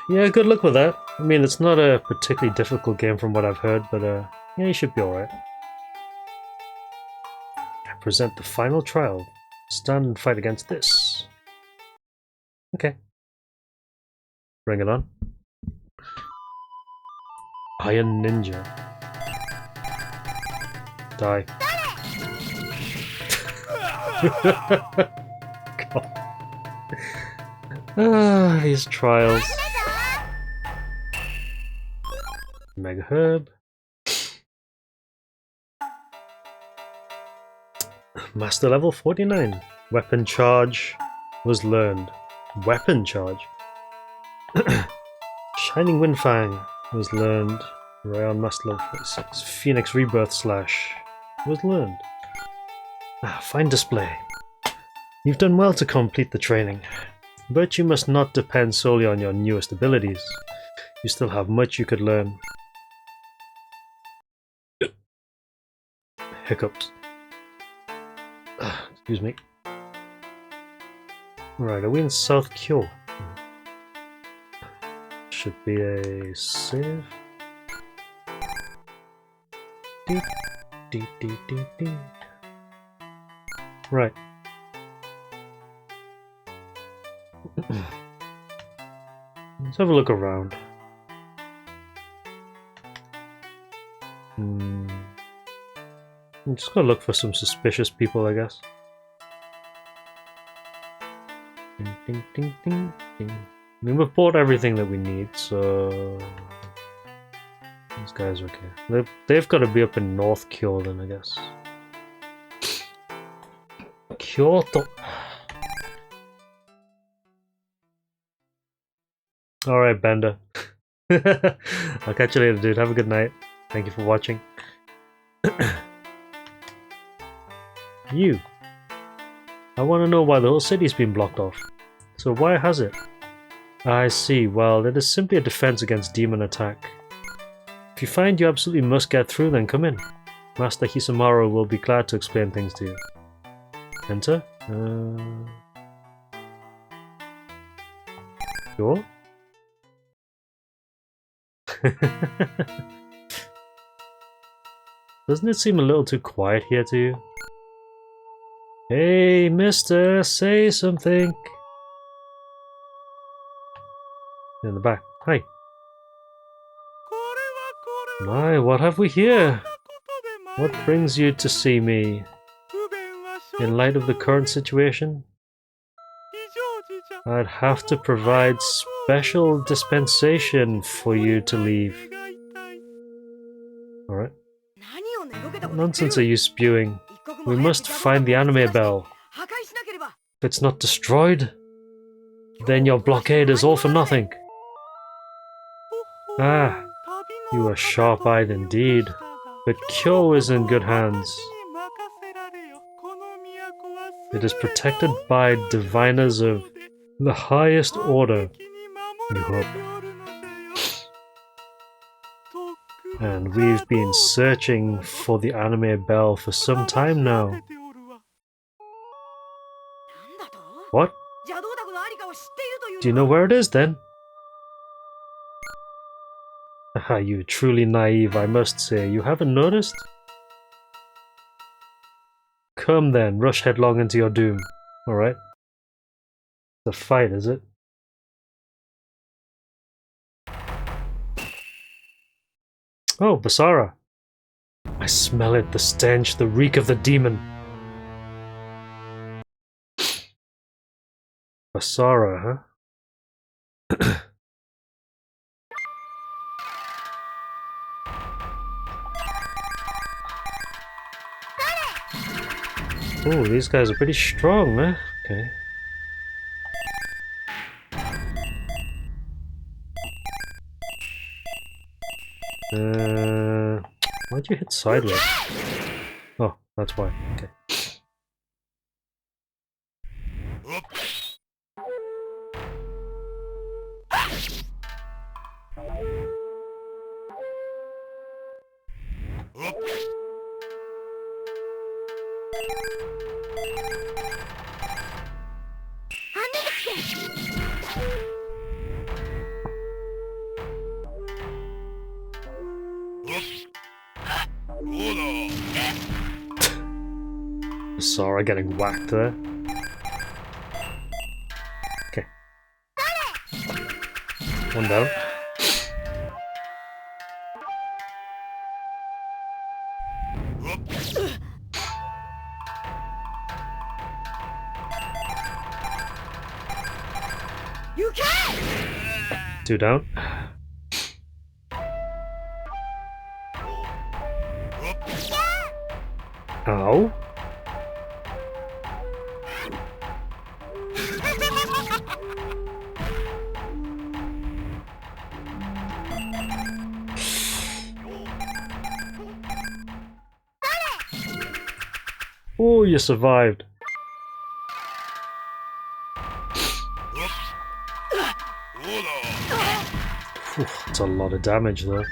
Yeah, good luck with that. I mean, it's not a particularly difficult game from what I've heard, but yeah, you should be alright. I present the final trial. Stand and fight against this. Okay. Bring it on. Iron Ninja. Die. God. These trials. Mega Herb. Master level 49. Weapon charge was learned. Weapon charge. Shining Windfang was learned. Rayon Master level 46. Phoenix Rebirth Slash was learned. Fine display. You've done well to complete the training, but you must not depend solely on your newest abilities. You still have much you could learn. Hiccups. Excuse me. Right, are we in South Kyo? Should be a save. Deep, deep, deep, deep, deep. Right. Let's have a look around. I'm just gonna look for some suspicious people, I guess. Ding, ding, ding, ding, ding. I mean, we've bought everything that we need, so these guys are okay. They've got to be up in North Kyoto, I guess. Kyoto. Alright, Bender. I'll catch you later, dude. Have a good night. Thank you for watching. You. I want to know why the whole city's been blocked off. So why has it? I see. Well, it is simply a defense against demon attack. If you find you absolutely must get through, then come in. Master Hisamaru will be glad to explain things to you. Enter? Sure? Doesn't it seem a little too quiet here to you? Hey, mister, say something. In the back. Hi. My, what have we here? What brings you to see me? In light of the current situation, I'd have to provide special dispensation for you to leave. Alright. What nonsense are you spewing? We must find the anime bell. If it's not destroyed, then your blockade is all for nothing. Ah, you are sharp-eyed indeed, but Kyo is in good hands. It is protected by diviners of the highest order, you hope. And we've been searching for the anime bell for some time now. What? Do you know where it is then? Haha, you truly naive, I must say. You haven't noticed? Come then, rush headlong into your doom. Alright. The fight, is it? Oh, Basara. I smell it, the stench, the reek of the demon. Basara, huh? Oh, these guys are pretty strong, huh? Okay. Why'd you hit sideways? Oh, that's why. Okay. Sora getting whacked there. Okay. One down. You can! Two down. Ow. Oh, you survived. Whew, that's a lot of damage though.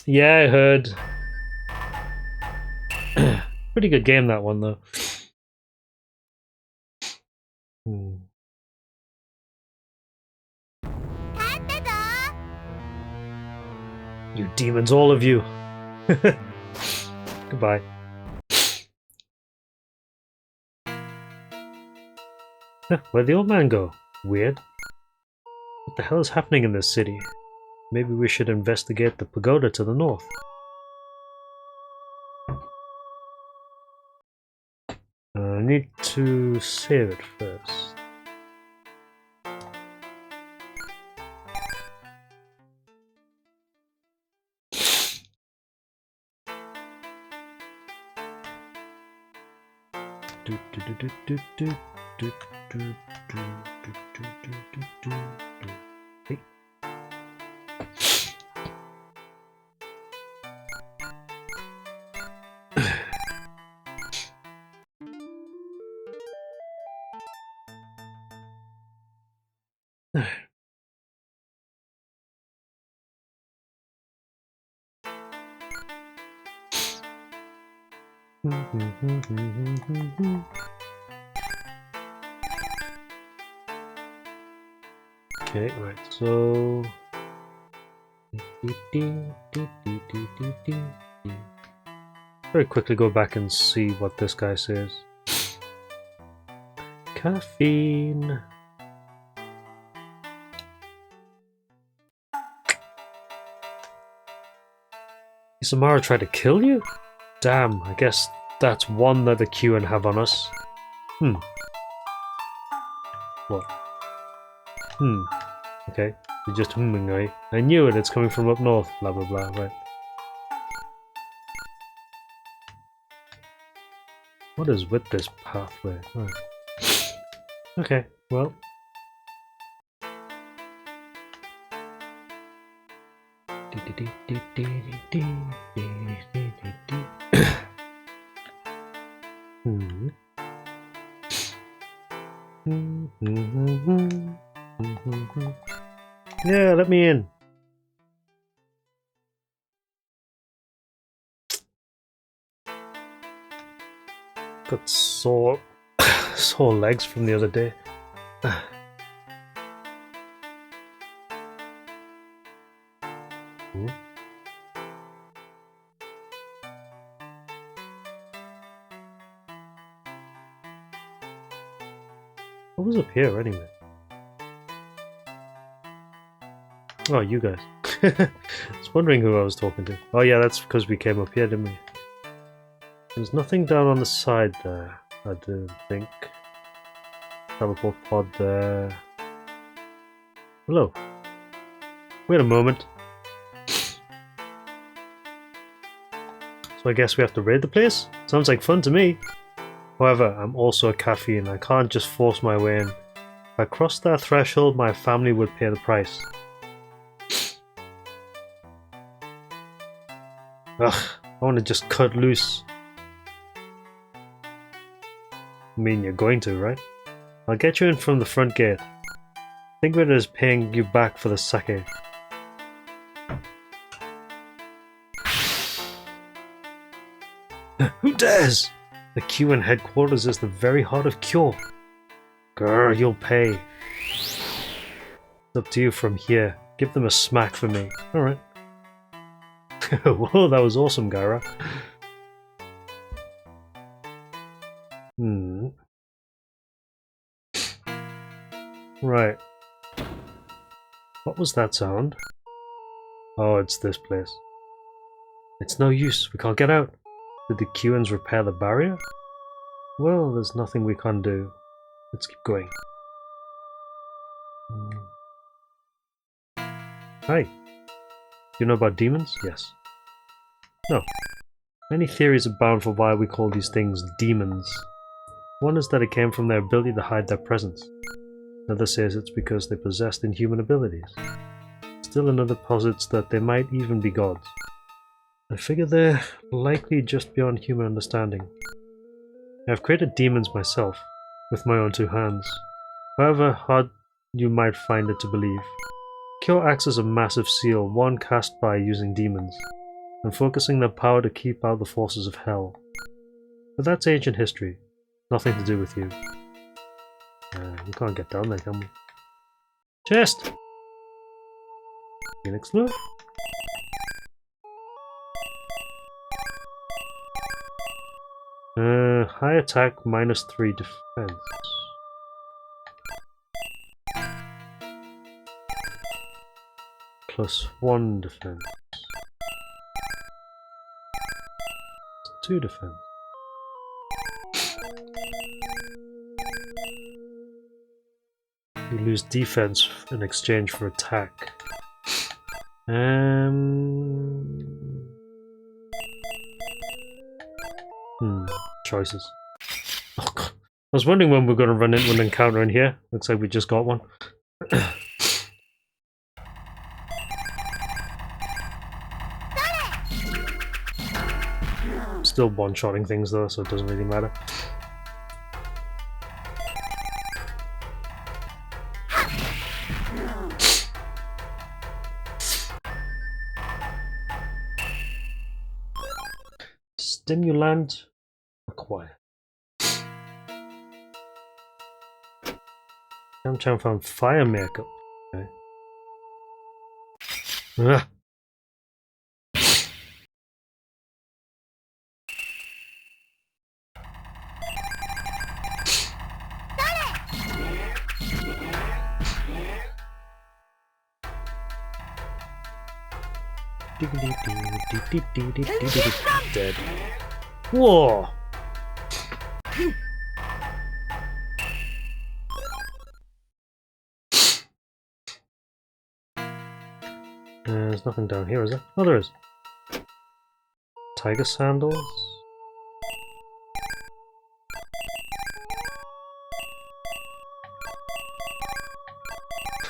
Yeah, I heard. Pretty good game, that one though. You demons, all of you. Goodbye. Where'd the old man go? Weird. What the hell is happening in this city? Maybe we should investigate the pagoda to the north. I need to save it first. Hey. Okay, right, so very quickly go back and see what this guy says. Caffeine. Samara tried to kill you? Damn, I guess that's one that the QN have on us. What? Okay, you're just humming, right? I knew it, it's coming from up north, blah blah blah, right. What is with this pathway? Right. Okay, well. Yeah, let me in. Got sore legs from the other day. What was up here anyway? Oh, you guys. I was wondering who I was talking to. Oh yeah, that's because we came up here, didn't we? There's nothing down on the side there, I don't think. Teleport pod there. Hello. Wait a moment. So I guess we have to raid the place? Sounds like fun to me. However, I'm also a caffeine. I can't just force my way in. If I cross that threshold, my family would pay the price. Ugh, I want to just cut loose. I mean, you're going to, right? I'll get you in from the front gate. Think of it as paying you back for the sake. Who dares? The QN headquarters is the very heart of Kyo. Grr, you'll pay. It's up to you from here. Give them a smack for me. Alright. Whoa, that was awesome, Gaira. Right. What was that sound? Oh, it's this place. It's no use. We can't get out. Did the QNs repair the barrier? Well, there's nothing we can't do. Let's keep going. Hi. Do you know about demons? Yes. No. Many theories abound for why we call these things demons. One is that it came from their ability to hide their presence. Another says it's because they possessed inhuman abilities. Still another posits that they might even be gods. I figure they're likely just beyond human understanding. I've created demons myself, with my own 2 hands. However hard you might find it to believe. Kyo acts as a massive seal, one cast by using demons, and focusing their power to keep out the forces of hell. But that's ancient history, nothing to do with you. We can't get down there, can we? Chest! Phoenix Lure? High attack, -3 defense. +1 defense. 2 defense. You lose defense in exchange for attack. Choices. Oh god. I was wondering when we're going to run into an encounter in here. Looks like we just got one. Still one-shotting things though, so it doesn't really matter. Stimulant acquired. Cham-Cham found fire makeup. Okay. Ah. Dead. Whoa! There's nothing down here, is there? Oh, there is. Tiger sandals.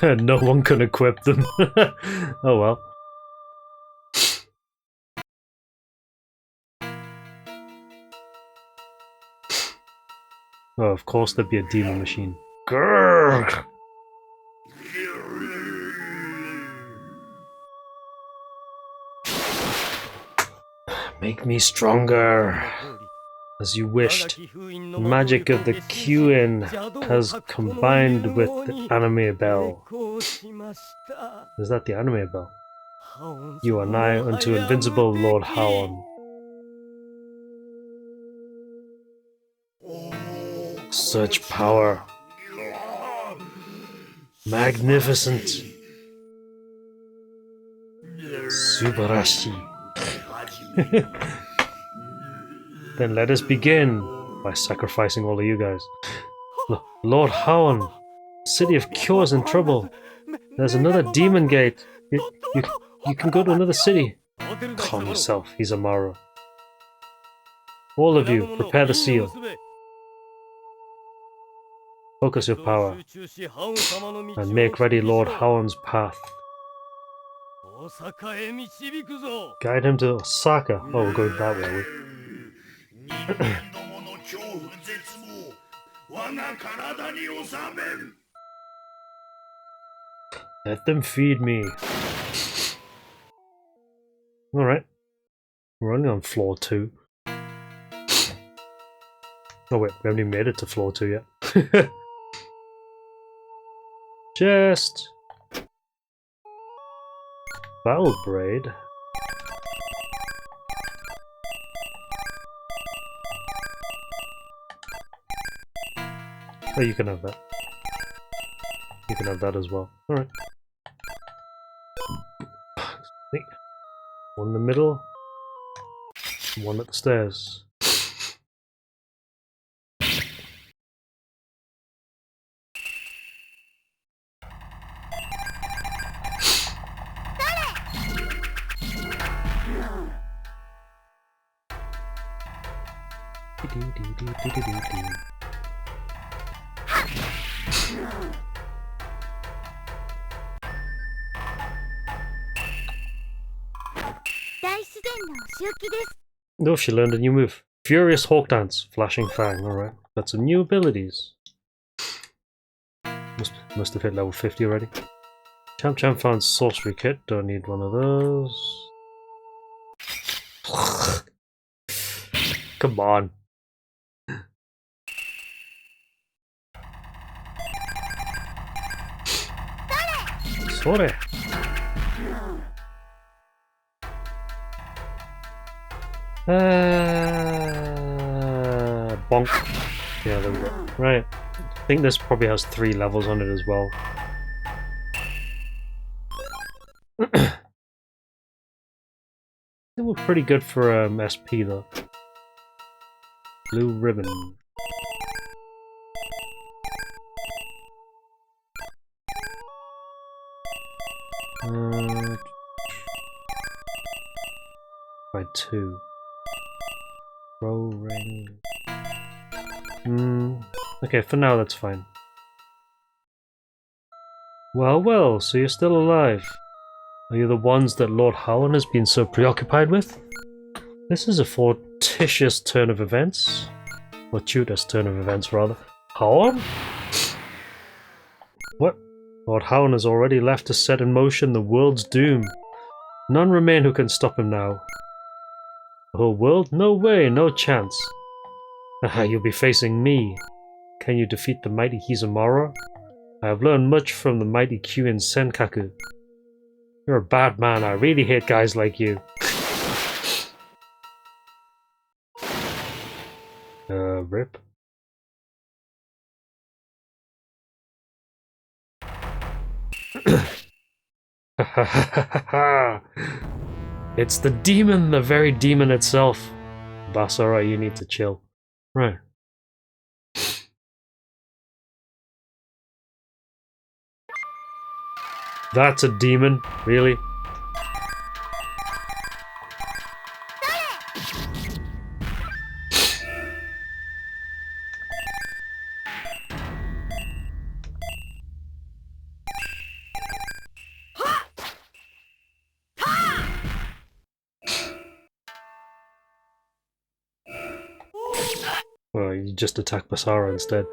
No one can equip them. Oh well. Oh, of course there'd be a demon machine. Grrr! Make me stronger. As you wished. The magic of the QN has combined with the anime bell. Is that the anime bell? You are nigh unto invincible Lord Haon. Such power. Magnificent. Subarashi. Then let us begin by sacrificing all of you guys. Lord Haon, city of Kyo is in trouble. There's another demon gate. You can go to another city. Calm yourself, Izamaru. All of you, prepare the seal. Focus your power, and make ready Lord Haon's path. Guide him to Osaka. Oh, we're going that way. Let them feed me. Alright. We're only on floor 2. Oh wait, we haven't even made it to floor 2 yet. Chest! Battle Braid. Oh, you can have that. You can have that as well. Alright. One in the middle. One at the stairs. Oh, she learned a new move. Furious Hawk Dance, Flashing Fang, alright. Got some new abilities. Must have hit level 50 already. Cham-Cham found Sorcery Kit, don't need one of those. Come on. Sorry. Bonk. Yeah, there we go. Right. I think this probably has 3 levels on it as well. They were pretty good for SP though. Blue ribbon. By 2. Row ring. Okay, for now that's fine. Well, well, so you're still alive. Are you the ones that Lord Howan has been so preoccupied with? This is a fortuitous turn of events. Fortuitous turn of events, rather. Howan? What? Lord Howan has already left to set in motion the world's doom. None remain who can stop him now. The whole world? No way, no chance. Aha, you'll be facing me. Can you defeat the mighty Hizamara? I have learned much from the mighty Kyuin Senkaku. You're a bad man, I really hate guys like you. Rip. It's the demon, the very demon itself. That's alright, you need to chill. Right. That's a demon, really? Well, you just attack Basara instead.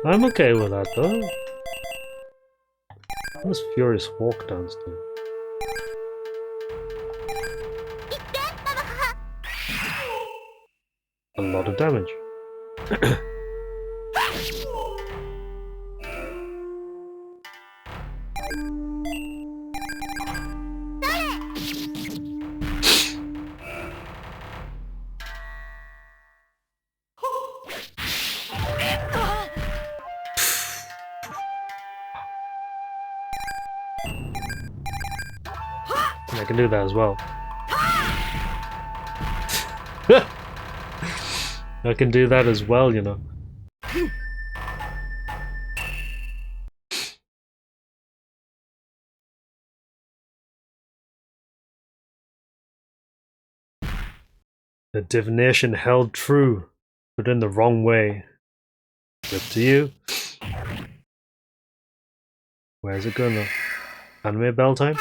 I'm okay with that though. What does Furious Hawk Dance do? A lot of damage. I can do that as well. I can do that as well, you know. The divination held true, but in the wrong way. Up to you. Where's it going though? Anime bell time?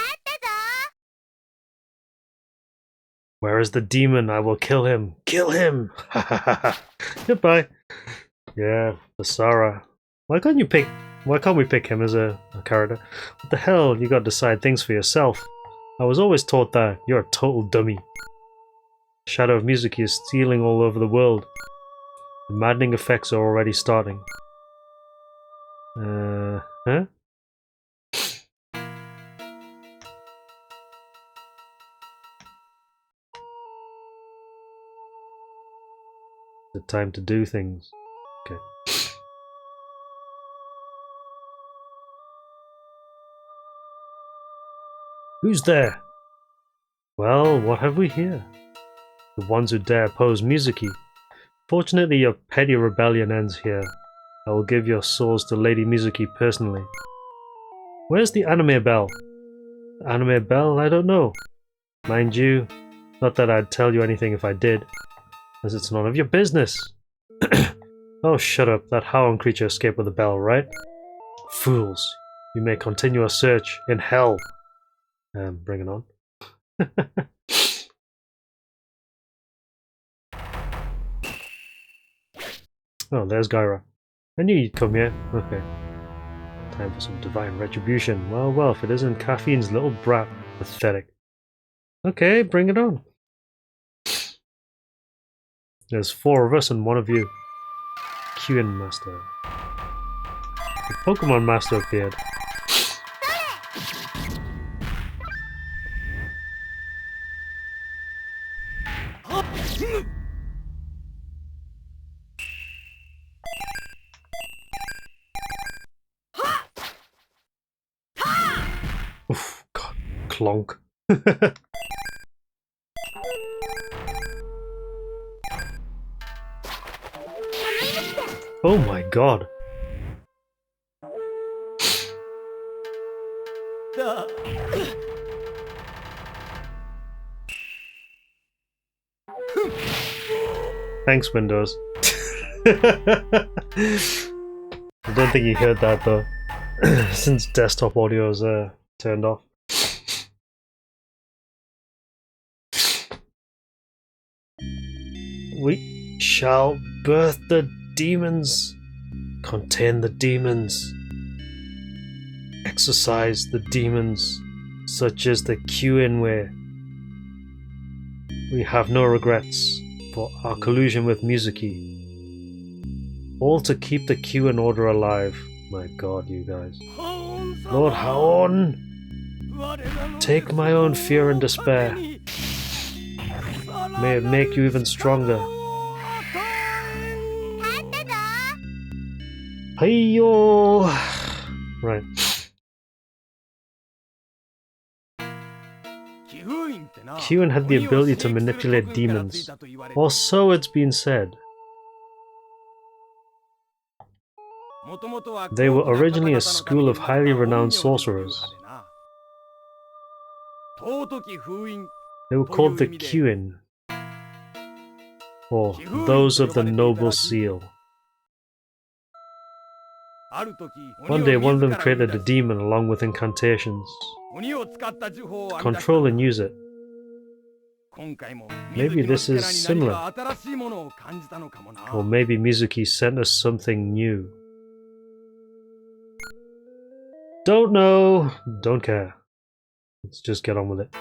Where is the demon? I will kill him. Kill him! Goodbye. Yeah, Basara. Why can't we pick him as a character? What the hell? You gotta decide things for yourself. I was always taught that. You're a total dummy. shadow of Mizuki is stealing all over the world. The maddening effects are already starting. Huh? The time to do things. Okay. Who's there? Well, what have we here? The ones who dare oppose Mizuki. Fortunately, your petty rebellion ends here. I will give your souls to Lady Mizuki personally. Where's the anime bell? The anime bell? I don't know. Mind you, not that I'd tell you anything if I did, as it's none of your business. Oh, shut up. That Hound creature escaped with the bell, right? Fools. You may continue a search in hell. Bring it on. Oh, there's Gyra. I knew you'd come here. Okay. Time for some divine retribution. Well, well, if it isn't Caffeine's little brat. Pathetic. Okay, bring it on. There's 4 of us and 1 of you. Q-in Master. The Pokemon Master appeared. Oof, God, clonk. Oh my god. Thanks, Windows. I don't think you heard that though, since desktop audio is turned off. We shall birth the demons, contain the demons, exorcise the demons, such as the Q-in way. We have no regrets for our collusion with Mizuki. All to keep the Q-in order alive. My god, you guys. Lord Haon! Take my own fear and despair. May it make you even stronger. Hey-yo! Right. Q-in had the ability to manipulate demons, or so it's been said. They were originally a school of highly renowned sorcerers. They were called the Q-in, or those of the noble seal. One day one of them created a demon along with incantations to control and use it. Maybe this is similar. Or maybe Mizuki sent us something new. Don't know. Don't care. Let's just get on with it.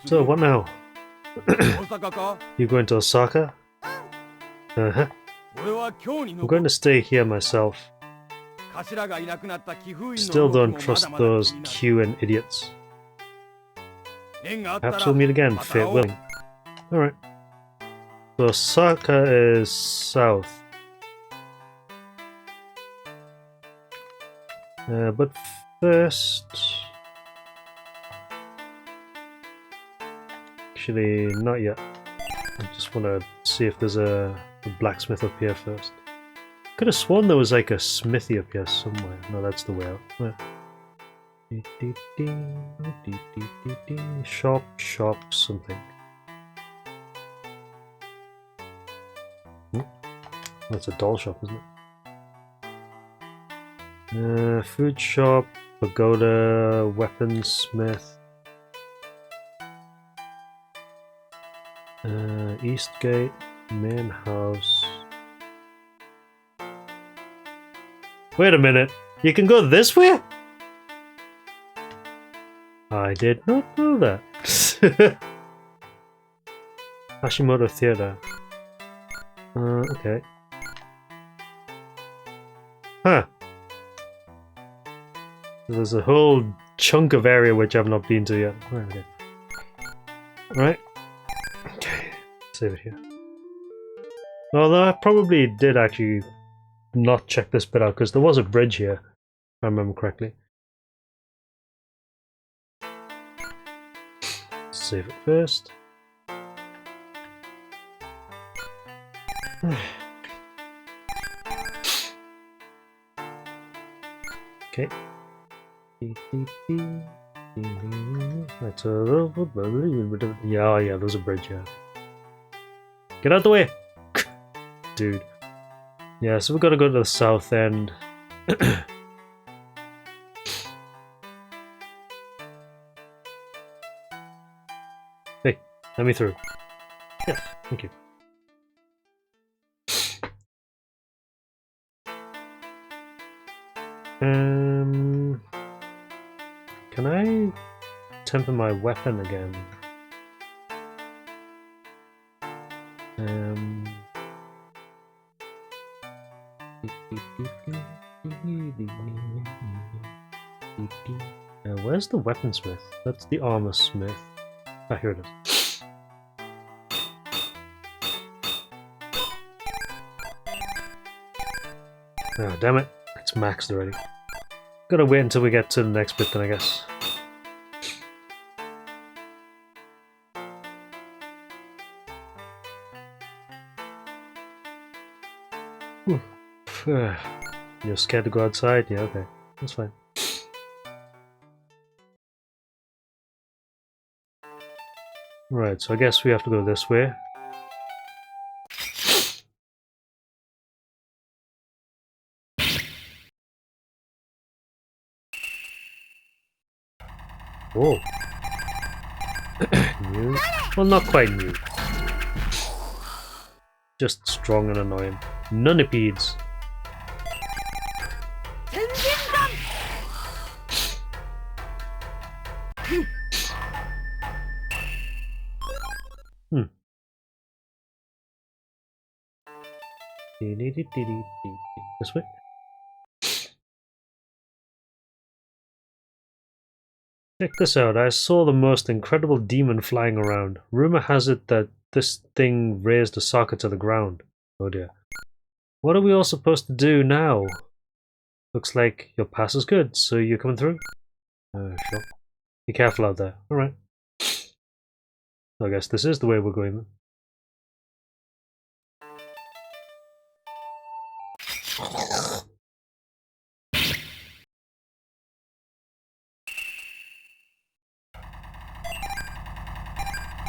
So what now? You going to Osaka? Uh-huh. I'm going to stay here myself. Still don't trust those Q-in idiots. Perhaps we'll meet again, fate willing. Alright. So Osaka is south. But first... Actually, not yet. I just want to see if there's a blacksmith up here first. Could have sworn there was like a smithy up here somewhere. No, that's the way out. Where? Shop, something. That's a doll shop, isn't it? Food shop, pagoda, weaponsmith. Eastgate, main house. Wait a minute, you can go this way? I did not know that. Hashimoto Theater. Okay. Huh. There's a whole chunk of area which I've not been to yet. Right, okay. Right. Okay. Save it here. Although I probably did actually not check this bit out because there was a bridge here, if I remember correctly. Save it first. Okay. Yeah, there's a bridge, yeah. Get out the way! Dude. Yeah, so we've got to go to the south end. Hey, let me through. Yes, thank you. Can I temper my weapon again? Where's the weaponsmith? That's the armor smith. Ah, here it is. Ah, damn it. It's maxed already. Gotta wait until we get to the next bit then, I guess. You're scared to go outside? Yeah, okay. That's fine. Right, so I guess we have to go this way. Whoa. New? Well, not quite new. Just strong and annoying. Nunipedes. This way. Check this out. I saw the most incredible demon flying around. Rumor has it that this thing raised Osaka to the ground. Oh dear. What are we all supposed to do now? Looks like your pass is good, so you're coming through? Sure. Be careful out there. Alright. I guess this is the way we're going then.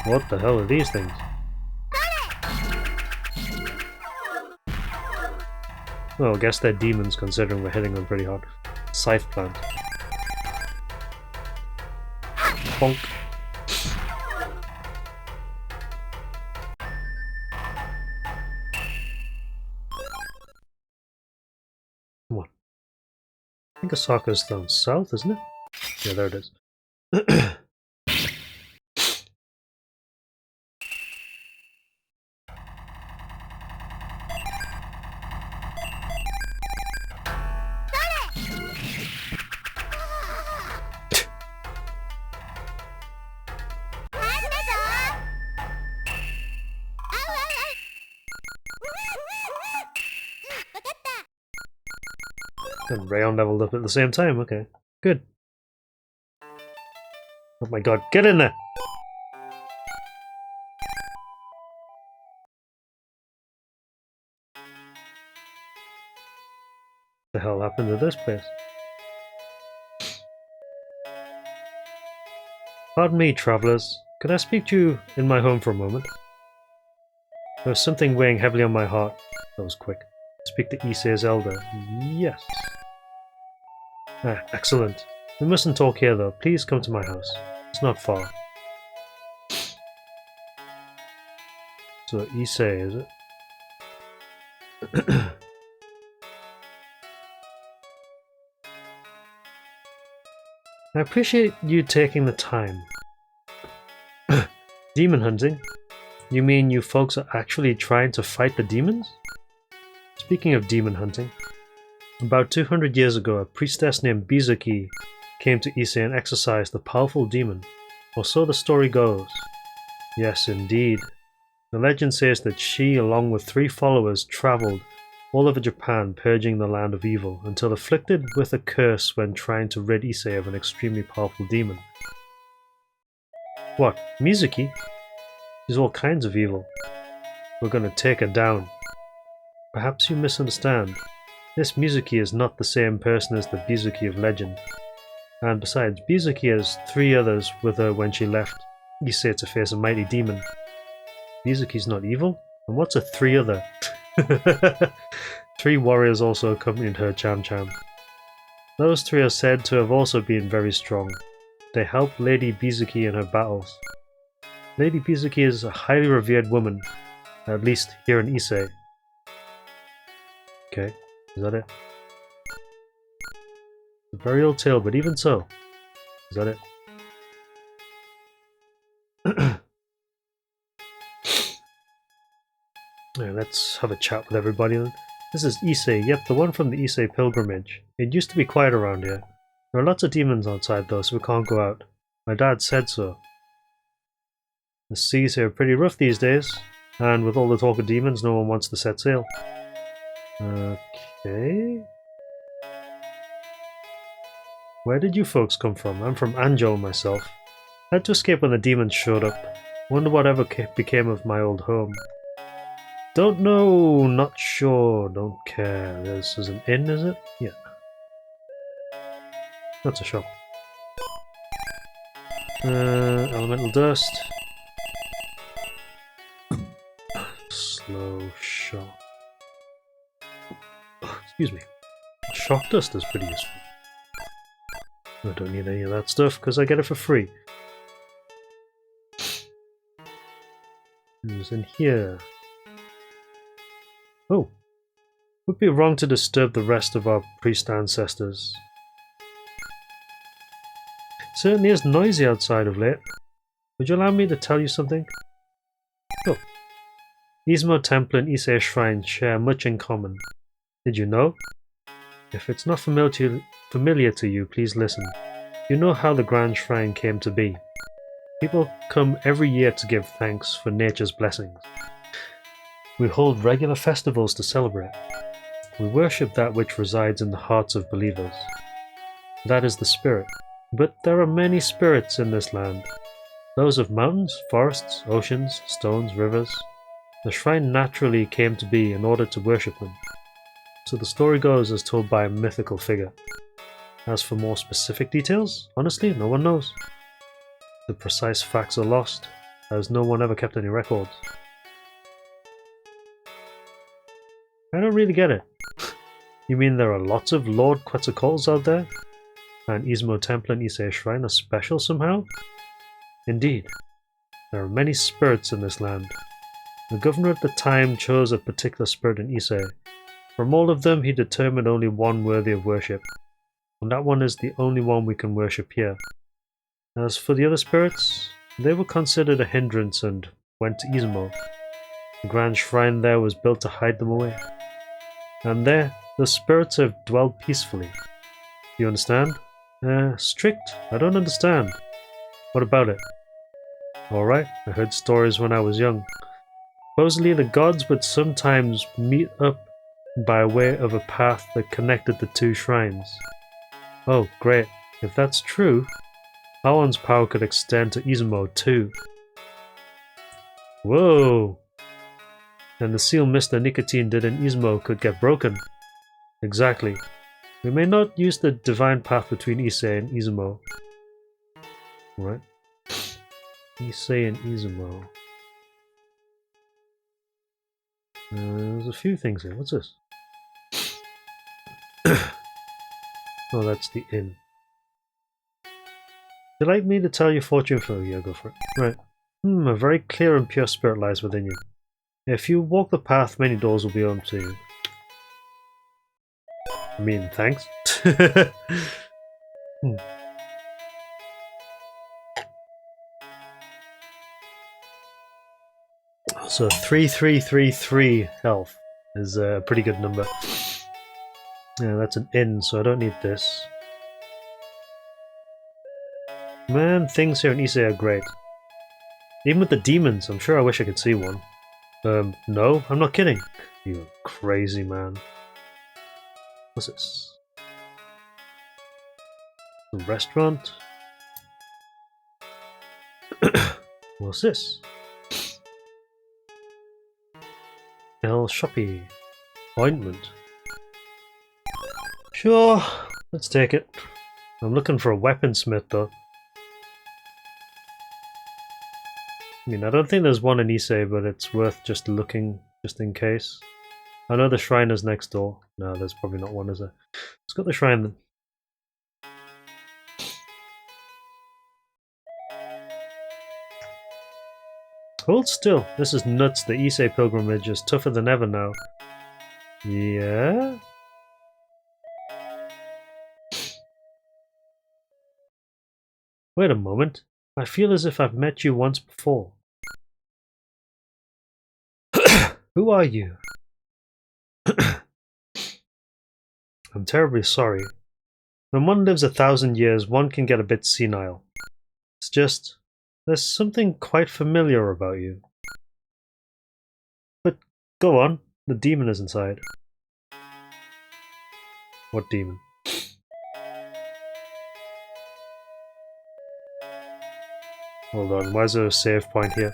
What the hell are these things? Well, I guess they're demons considering we're hitting them pretty hard. Scythe plant. Bonk. Come on. I think Osaka's down south, isn't it? Yeah, there it is. And Rayon leveled up at the same time, okay. Good. Oh my god, get in there! What the hell happened to this place? Pardon me, travellers. Could I speak to you in my home for a moment? There was something weighing heavily on my heart. That was quick. Speak to Issei's elder. Yes. Ah, excellent. We mustn't talk here though. Please come to my house. It's not far. So Issei, is it? I appreciate you taking the time. Demon hunting? You mean you folks are actually trying to fight the demons? Speaking of demon hunting, about 200 years ago a priestess named Mizuki came to Ise and exorcised a powerful demon, or so the story goes. Yes, indeed. The legend says that she, along with 3 followers, travelled all over Japan purging the land of evil until afflicted with a curse when trying to rid Ise of an extremely powerful demon. What, Mizuki? She's all kinds of evil. We're gonna take her down. Perhaps you misunderstand. This Mizuki is not the same person as the Mizuki of legend. And besides, Mizuki has 3 others with her when she left Ise to face a mighty demon. Mizuki's not evil? And what's a 3 other? 3 warriors also accompanied her Cham-Cham. Those 3 are said to have also been very strong. They helped Lady Mizuki in her battles. Lady Mizuki is a highly revered woman, at least here in Ise. Okay, is that it? It's a very old tale, but even so, is that it? Yeah, let's have a chat with everybody then. This is Ise, yep, the one from the Ise pilgrimage. It used to be quiet around here. There are lots of demons outside though, so we can't go out. My dad said so. The seas here are pretty rough these days, and with all the talk of demons, no one wants to set sail. Okay. Where did you folks come from? I'm from Anjou myself. I had to escape when the demons showed up. Wonder whatever became of my old home. Don't know, not sure, don't care. This is an inn, is it? Yeah. That's a shop. Elemental dust. Slow shock. Excuse me. Shock dust is pretty useful. I don't need any of that stuff because I get it for free. Who's in here? Oh. Would be wrong to disturb the rest of our priest ancestors. It certainly is noisy outside of late. Would you allow me to tell you something? Sure. Izumo Temple and Ise Shrine share much in common. Did you know? If it's not familiar to you, please listen. You know how the Grand Shrine came to be. People come every year to give thanks for nature's blessings. We hold regular festivals to celebrate. We worship that which resides in the hearts of believers. That is the spirit. But there are many spirits in this land. Those of mountains, forests, oceans, stones, rivers. The shrine naturally came to be in order to worship them. So the story goes as told by a mythical figure. As for more specific details, honestly, no one knows. The precise facts are lost, as no one ever kept any records. I don't really get it. You mean there are lots of Lord Quetzalcoatls out there? And Izumo Temple and Ise Shrine are special somehow? Indeed. There are many spirits in this land. The governor at the time chose a particular spirit in Ise. From all of them, he determined only one worthy of worship. And that one is the only one we can worship here. As for the other spirits, they were considered a hindrance and went to Izumo. The grand shrine there was built to hide them away. And there, the spirits have dwelled peacefully. Do you understand? Strict? I don't understand. What about it? Alright, I heard stories when I was young. Supposedly the gods would sometimes meet up by way of a path that connected the 2 shrines. Oh, great. If that's true, Aon's power could extend to Izumo too. Whoa! And the seal Mr. Nicotine did in Izumo could get broken. Exactly. We may not use the divine path between Ise and Izumo. Right. Ise and Izumo. There's a few things here. What's this? Oh, that's the inn. Would you like me to tell your fortune for you? Yeah, go for it. Right. A very clear and pure spirit lies within you. If you walk the path, many doors will be opened to you. I mean, thanks. So 3333 health is a pretty good number. Yeah, that's an inn, so I don't need this. Man, things here in Issei are great. Even with the demons, I'm sure I wish I could see one. No, I'm not kidding. You crazy man. What's this? A restaurant? What's this? El Shoppy. Ointment. Sure, let's take it. I'm looking for a weaponsmith though. I mean, I don't think there's one in Issei, but it's worth just looking, just in case. I know the shrine is next door. No, there's probably not one, is there? Let's go to the shrine then. Hold still. This is nuts. The Issei pilgrimage is tougher than ever now. Yeah? Wait a moment. I feel as if I've met you once before. Who are you? I'm terribly sorry. When one lives 1,000 years, one can get a bit senile. It's just... there's something quite familiar about you. But go on, the demon is inside. What demon? Hold on, why is there a save point here?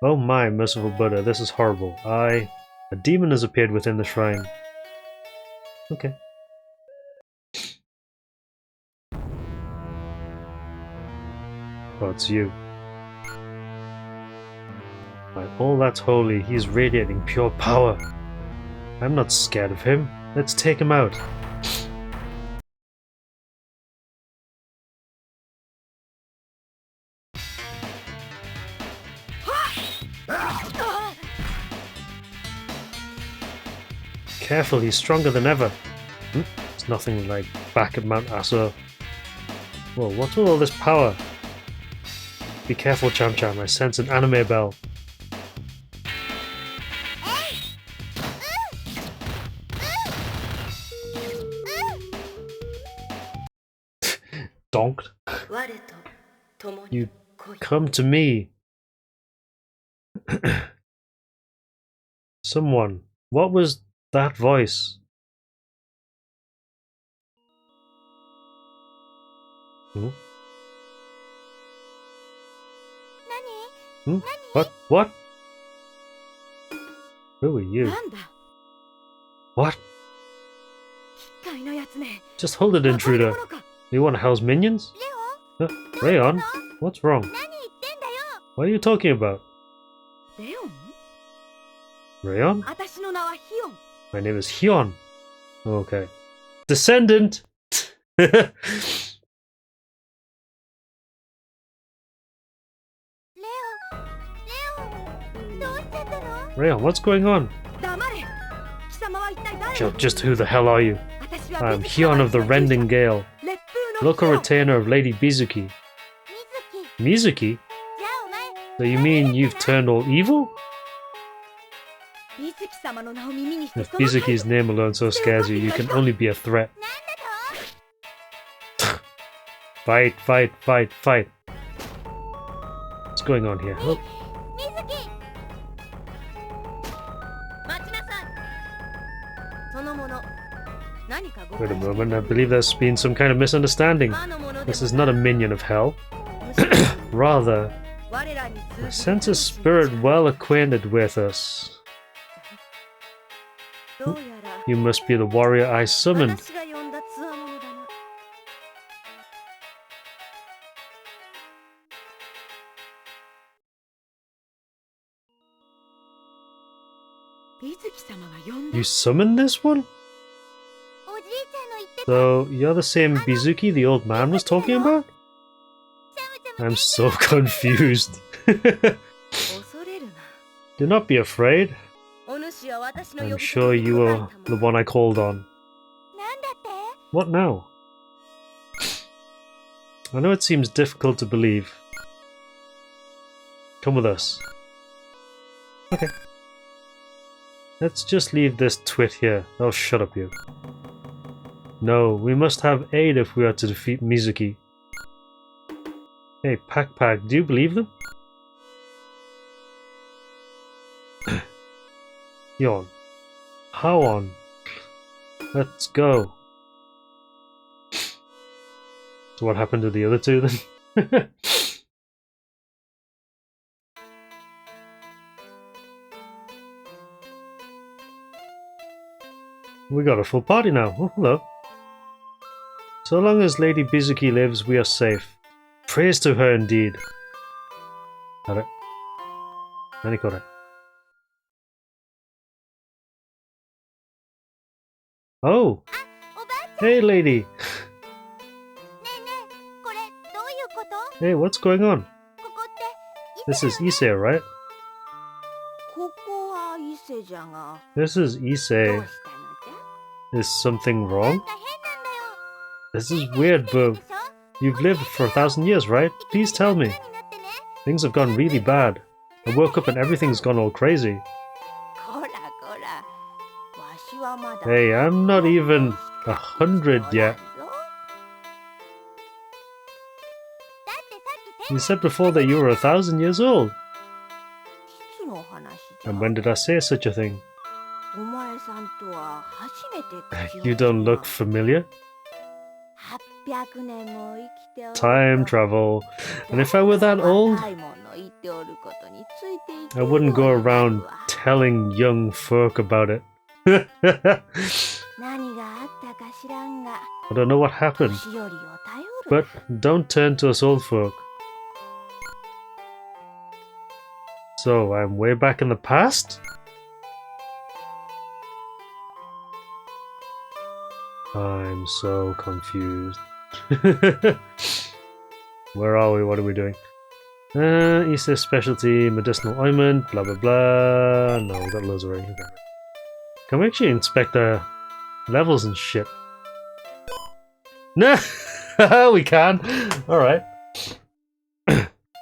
Oh my, merciful Buddha, this is horrible. A demon has appeared within the shrine. Okay. Oh, it's you. By all that's holy, he's radiating pure power. I'm not scared of him. Let's take him out. Careful, he's stronger than ever. It's nothing like back at Mount Aso. Whoa, what's with all this power? Be careful, Cham-Cham, I sense an anime bell. Donked. You come to me. Someone. What was that voice? What? What? Who are you? What? Just hold it, intruder. You want Hell's minions? Rayon? What's wrong? What are you talking about? Rayon? My name is Hyun. Okay. Descendant! Rayon, what's going on? Just who the hell are you? I'm Hyun of the Rending Gale, local retainer of Lady Mizuki. Mizuki? So you mean you've turned all evil? If Mizuki's name alone so scares you, you can only be a threat. Fight, fight, fight, fight. What's going on here? Oh. Wait a moment, I believe there's been some kind of misunderstanding. This is not a minion of hell. Rather, I sense a spirit well acquainted with us. You must be the warrior I summoned. You summoned this one? So, you're the same Mizuki the old man was talking about? I'm so confused. Do not be afraid. I'm sure you are the one I called on. What now? I know it seems difficult to believe. Come with us. Okay. Let's just leave this twit here. Oh, shut up, you. No, we must have aid if we are to defeat Mizuki. Hey, Pack, do you believe them? Yawn. How on? Let's go. So what happened to the other two then? We got a full party now. Oh, hello. So long as Lady Mizuki lives, we are safe. Praise to her indeed. Alright. Nanikore. Oh! Hey, lady! Hey, what's going on? This is Ise, right? This is Ise. Is something wrong? This is weird, Boo. You've lived for 1,000 years, right? Please tell me. Things have gone really bad. I woke up and everything's gone all crazy. Hey, I'm not even 100 yet. You said before that you were 1,000 years old. And when did I say such a thing? You don't look familiar. Time travel. And if I were that old, I wouldn't go around telling young folk about it. I don't know what happened, but don't turn to us old folk. So, I'm way back in the past? I'm so confused. Where are we? What are we doing? Easter specialty, medicinal ointment, blah blah blah. No, we've got loads already. Okay. Can we actually inspect the levels and shit? No! We can! Alright.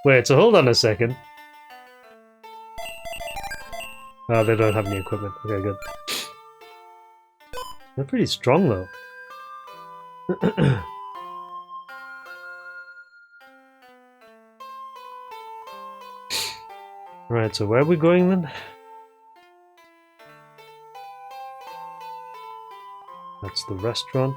Wait, so hold on a second. Oh, they don't have any equipment. Okay, good. They're pretty strong, though. Right, so where are we going then? That's the restaurant.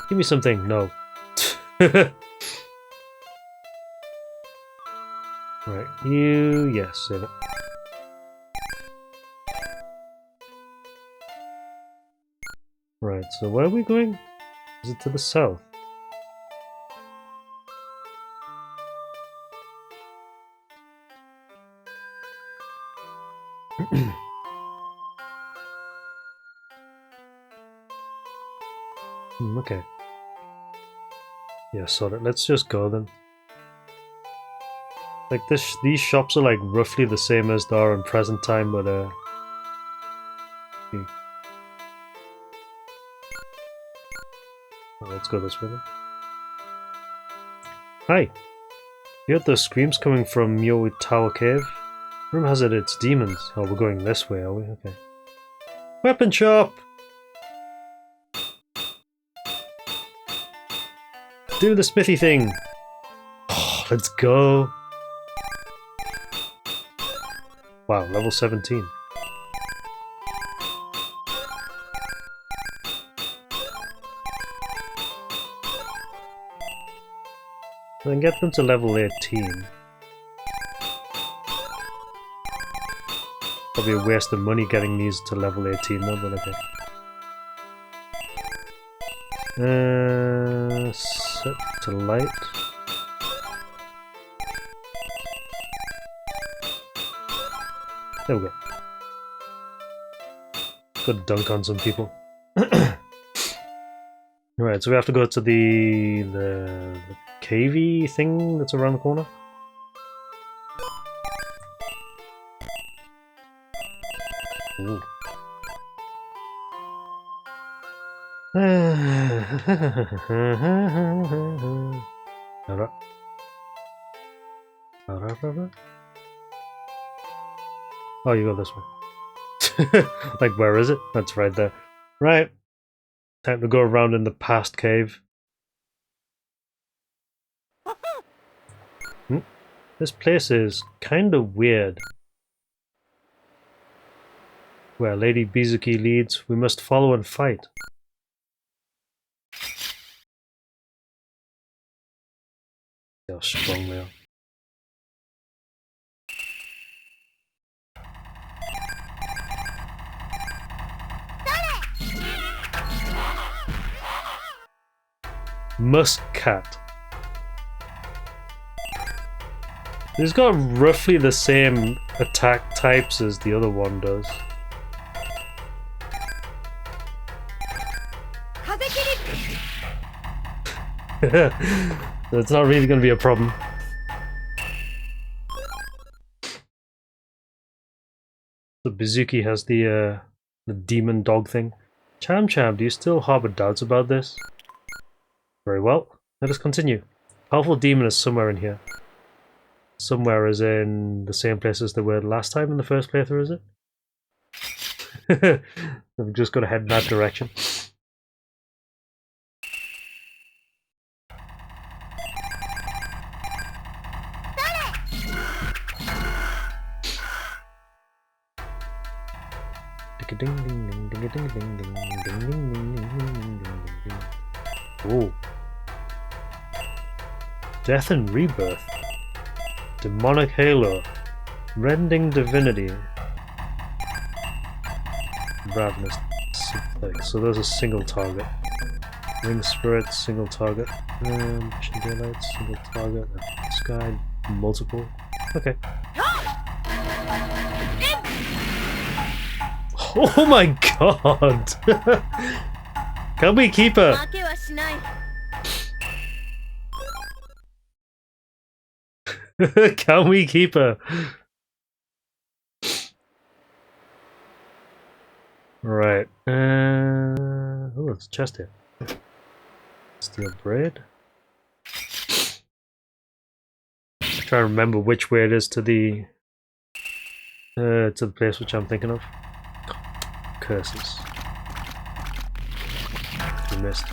Give me something. No. Right, you... yes, save it. Right, so where are we going? Is it to the south? Okay. Yeah, sort it. Let's just go then. Like these shops are like roughly the same as they are in present time, but let's go this way then. Hi! You heard those screams coming from Myo Tower Cave? Rumor has it it's demons. Oh, we're going this way, are we? Okay. Weapon shop! Do the smithy thing! Oh, let's go! Wow, level 17. Then get them to level 18. Probably a waste of money getting these to level 18 though, but okay. Set to light. There we go. Good dunk on some people. Right, so we have to go to the cavey thing that's around the corner. Ooh. Oh, you go this way. Like, where is it? That's right there. Right. Time to go around in the past cave. This place is kind of weird. Where Lady Mizuki leads, we must follow and fight. See how strong they are. Muscat. He's got roughly the same attack types as the other one does. So it's not really going to be a problem. So Mizuki has the demon dog thing. Cham-Cham, do you still harbor doubts about this? Very well. Let us continue. Powerful demon is somewhere in here. Somewhere as in the same place as they were last time in the first playthrough, is it? I've just got to head in that direction. Oh. Death and Rebirth. Demonic Halo. Rending Divinity. Ravenous Synthetic. So those are single target. Ring Spirit, single target. Mission Daylight, single target. Sky, multiple. Okay. Oh my god! Can we keep her? Can we keep her? Right. Oh, it's a chest here. Steel braid. Try to remember which way it is to the place which I'm thinking of. Curses. We missed.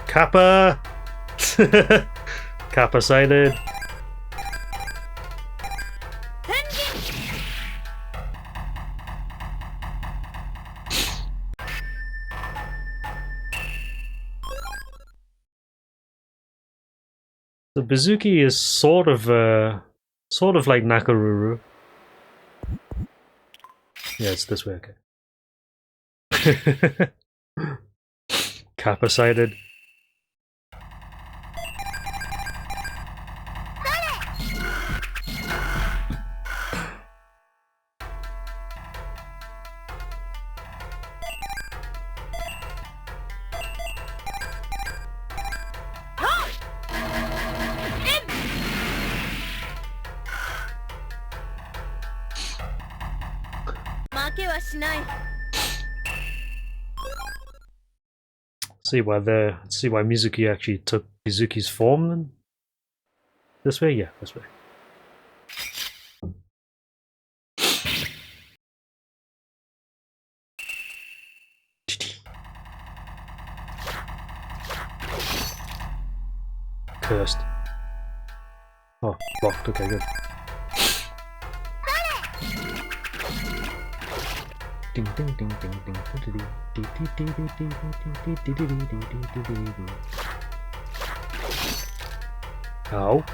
Kappa! Kappa sighted. The Mizuki is sort of like Nakaruru. Yeah, it's this way, okay. Kappa sighted. See why Mizuki actually took Mizuki's form then? This way? Yeah, this way. Cursed. Oh, blocked, okay, good. Ding ding ding ding ding. Ow.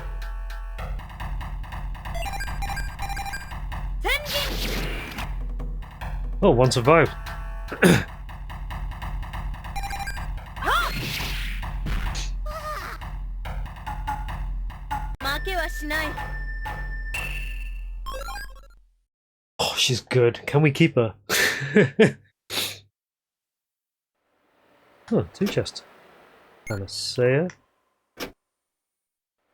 Oh, one survived. Oh, she's good. Can we keep her? Oh, 2 chests. Panacea.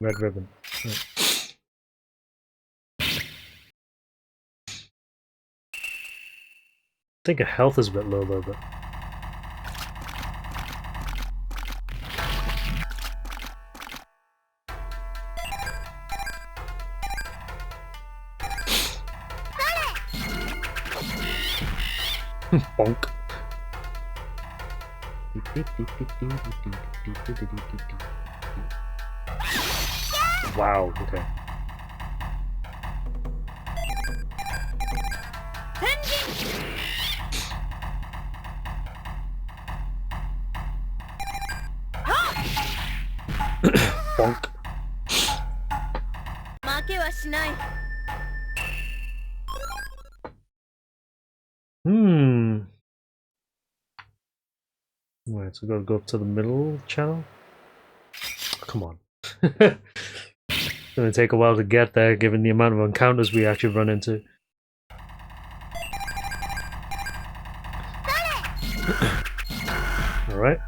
Red ribbon. Right. think her health is a bit low though, but... Bonk. Wow, okay. Bonk. Right, so we gotta go up to the middle channel. Come on. It's gonna take a while to get there, given the amount of encounters we actually run into. Alright.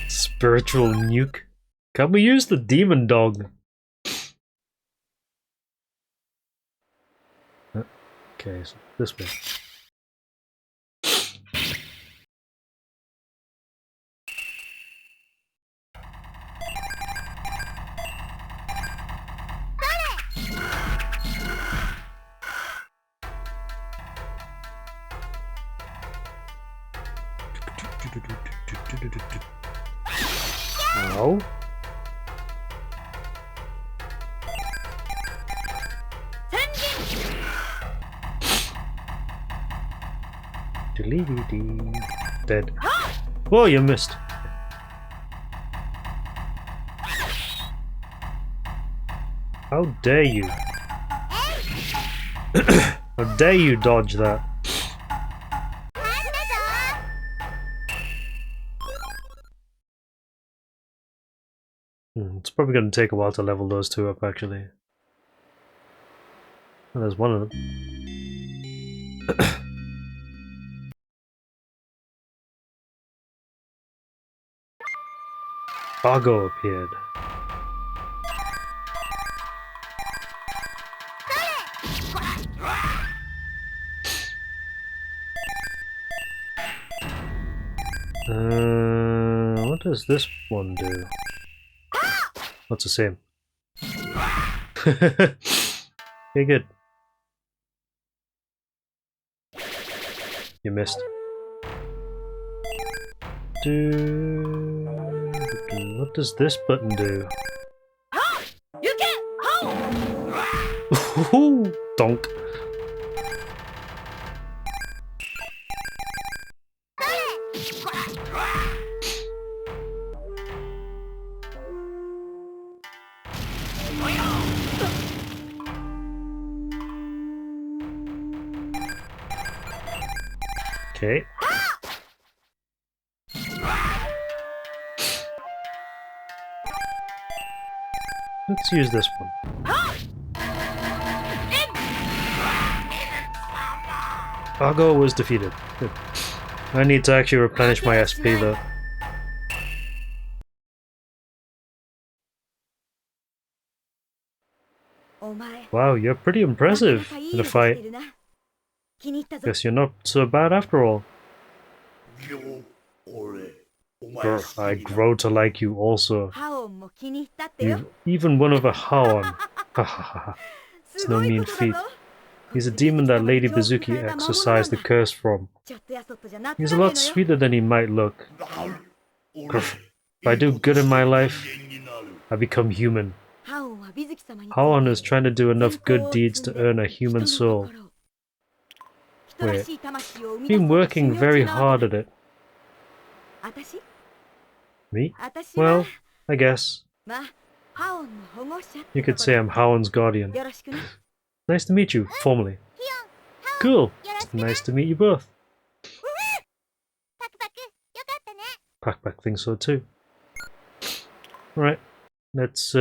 Spiritual nuke. Can we use the demon dog? Okay, so this way. Ow. Dead. Whoa, you missed. How dare you? How dare you dodge that? It's probably going to take a while to level those two up, actually. Oh, there's one of them. Fargo appeared. What does this one do? What's the same? Okay, good. You missed. What does this button do? Donk. Okay. Let's use this one. Fargo was defeated. Good. I need to actually replenish my SP though. Wow, you're pretty impressive in a fight. Guess you're not so bad after all. Grr, I grow to like you also. You've even won over Haon. It's no mean feat. He's a demon that Lady Mizuki exorcised the curse from. He's a lot sweeter than he might look. Grr. If I do good in my life, I become human. Haon is trying to do enough good deeds to earn a human soul. Wait, been working very hard at it. Me? Well, I guess. You could say I'm Haon's guardian. Nice to meet you, formally. Cool. Nice to meet you both. Pack thinks so too. Right. Let's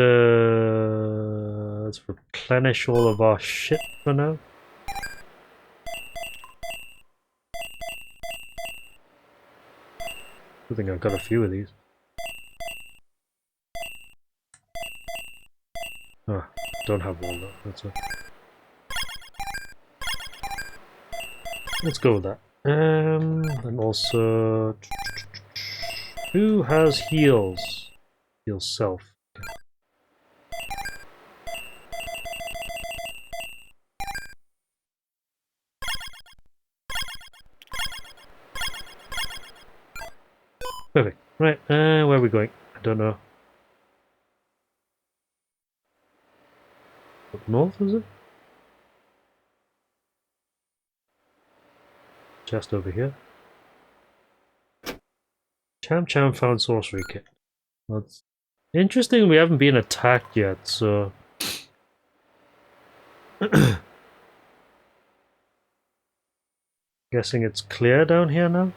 replenish all of our shit for now. I think I've got a few of these. Oh, don't have one though. That's it. Let's go with that. And also, who has heals? Heal self. Perfect. Right, where are we going? I don't know. Up north, is it? Chest over here. Cham-Cham found sorcery kit. That's interesting, we haven't been attacked yet, so... Guessing it's clear down here now?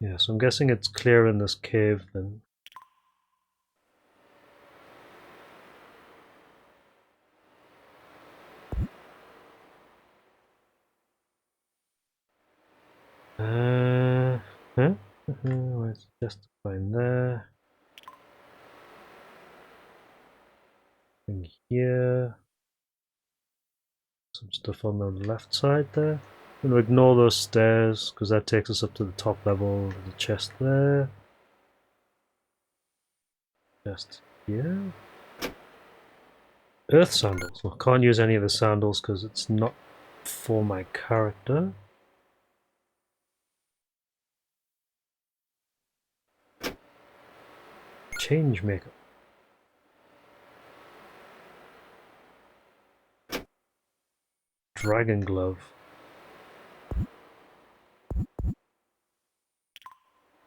Yeah, so I'm guessing it's clear in this cave then. Huh? Where's the chest to find there? Thing here. Some stuff on the left side there. I'm going to ignore those stairs because that takes us up to the top level of the chest there. Chest here. Earth sandals. Well, can't use any of the sandals because it's not for my character. Change makeup. Dragon glove.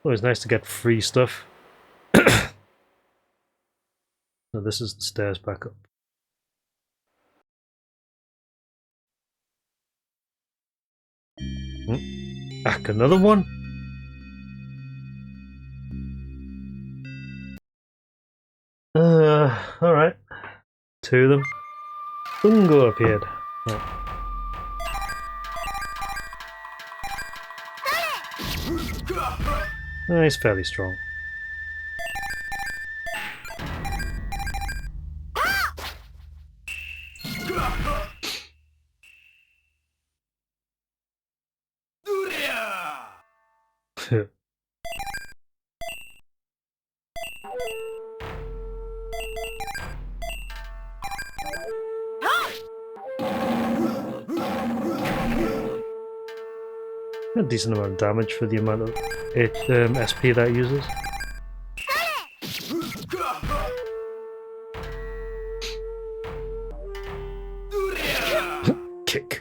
Always nice to get free stuff. So this is the stairs back up. Back another one? Alright. Two of them. Bungo appeared. Right. He's fairly strong. A decent amount of damage for the amount of SP that uses. Kick.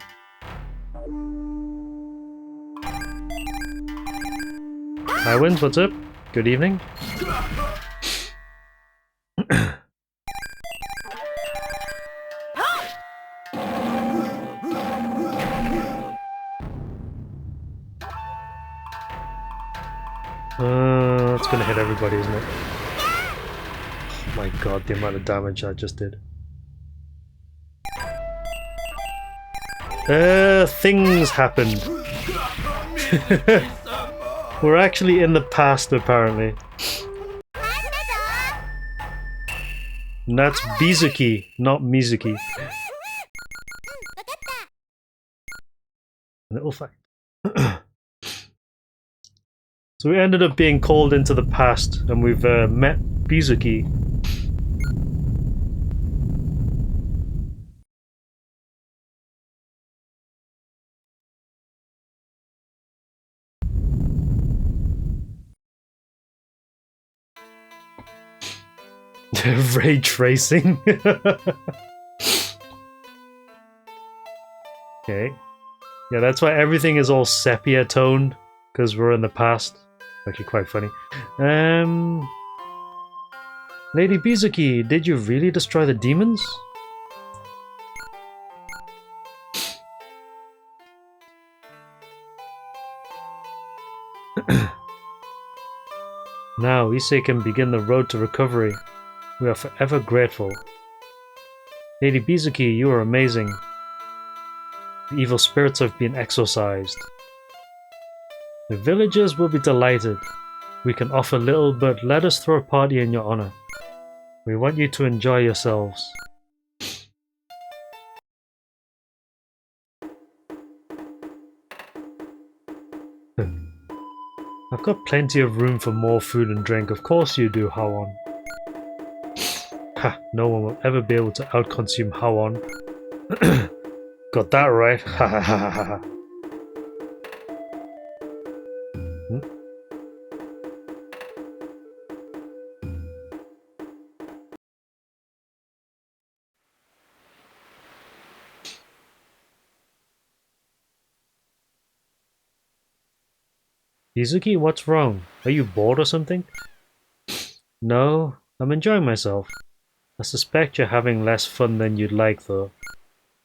Hi Wins, what's up? Good evening. That's gonna hit everybody, isn't it? Oh my god, the amount of damage I just did. Things happened. We're actually in the past, apparently. And that's Bizuki, not Mizuki. Little fact. So we ended up being called into the past, and we've met Bizuki. Ray tracing. Okay. Yeah, that's why everything is all sepia toned, because we're in the past. Actually quite funny. Lady Bizuki, did you really destroy the demons? Now Issei can begin the road to recovery. We are forever grateful. Lady Bizuki, you are amazing. The evil spirits have been exorcised. The villagers will be delighted. We can offer little, but let us throw a party in your honor. We want you to enjoy yourselves. I've got plenty of room for more food and drink. Of course you do, Howon. Ha! No one will ever be able to outconsume Howon. Got that right. Ha ha ha ha ha. Mizuki, what's wrong? Are you bored or something? No, I'm enjoying myself. I suspect you're having less fun than you'd like, though.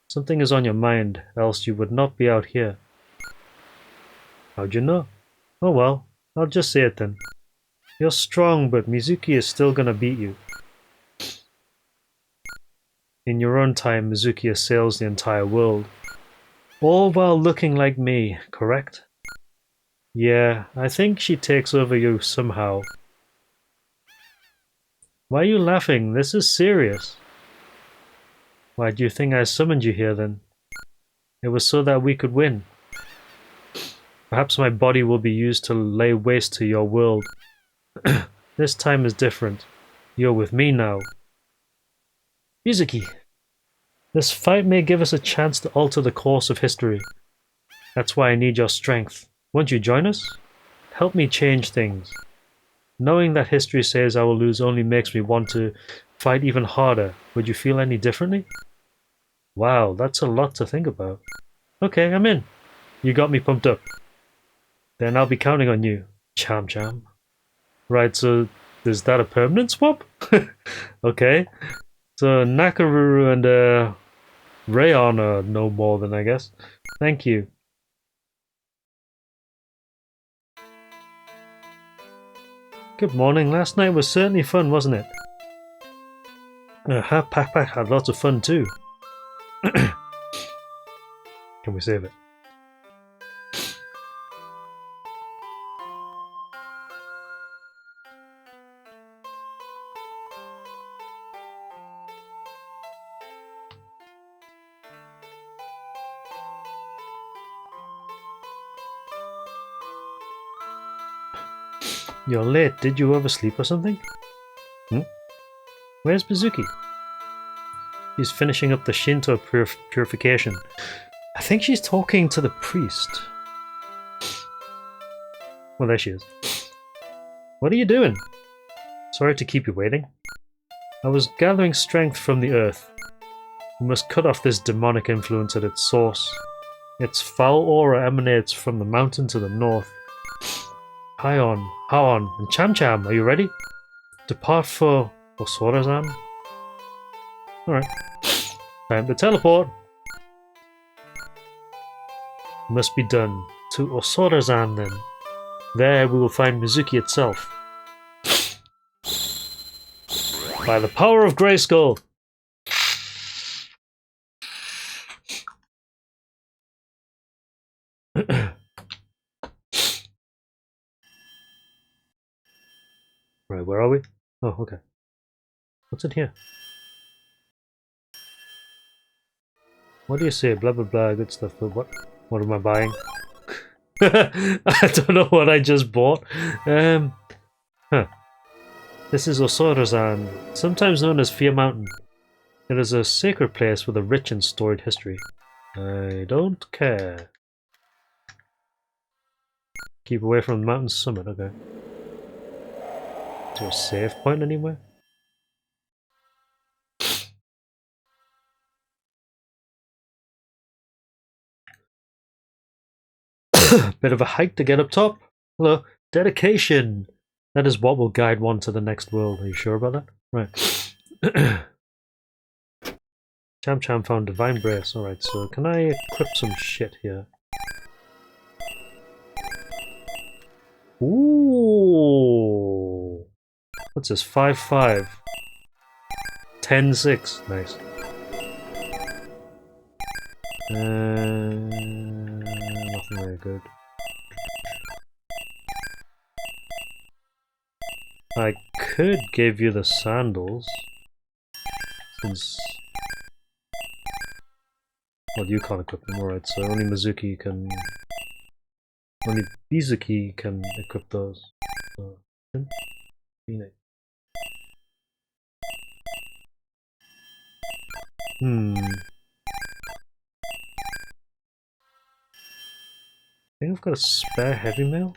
Something is on your mind, else you would not be out here. How'd you know? Oh well, I'll just say it then. You're strong, but Mizuki is still gonna beat you. In your own time, Mizuki assails the entire world. All while looking like me, correct? Yeah, I think she takes over you somehow. Why are you laughing? This is serious. Why do you think I summoned you here then? It was so that we could win. Perhaps my body will be used to lay waste to your world. This time is different. You're with me now. Mizuki, this fight may give us a chance to alter the course of history. That's why I need your strength. Won't you join us? Help me change things. Knowing that history says I will lose only makes me want to fight even harder. Would you feel any differently? Wow, that's a lot to think about. Okay, I'm in. You got me pumped up. Then I'll be counting on you, Cham-Cham. Right, so is that a permanent swap? Okay. So Nakaruru and Rayon are no more than I guess. Thank you. Good morning. Last night was certainly fun, wasn't it? Pak had lots of fun too. Can we save it? You're late. Did you oversleep or something? Where's Mizuki? She's finishing up the Shinto purification. I think she's talking to the priest. Well, there she is. What are you doing? Sorry to keep you waiting. I was gathering strength from the earth. We must cut off this demonic influence at its source. Its foul aura emanates from the mountain to the north. Howon, and Cham-Cham, are you ready? Depart for Osorazan? Alright. Time to teleport. Must be done. To Osorazan then. There we will find Mizuki itself. By the power of Grayskull! Right, where are we? Oh, okay. What's in here? What do you say? Blah blah blah, good stuff, but what am I buying? I don't know what I just bought. This is Osorazan, sometimes known as Fear Mountain. It is a sacred place with a rich and storied history. I don't care. Keep away from the mountain's summit, okay. Is there a save point anywhere? Bit of a hike to get up top. Hello. Dedication! That is what will guide one to the next world. Are you sure about that? Right. Cham-Cham found Divine Brace. Alright, so can I equip some shit here? Ooh! What's this? 5-5. 10-6. Nice. Nothing very good. I could give you the sandals, since... Well, you can't equip them, alright, so only Mizuki can... Only Mizuki can equip those. So, I think I've got a spare heavy mail.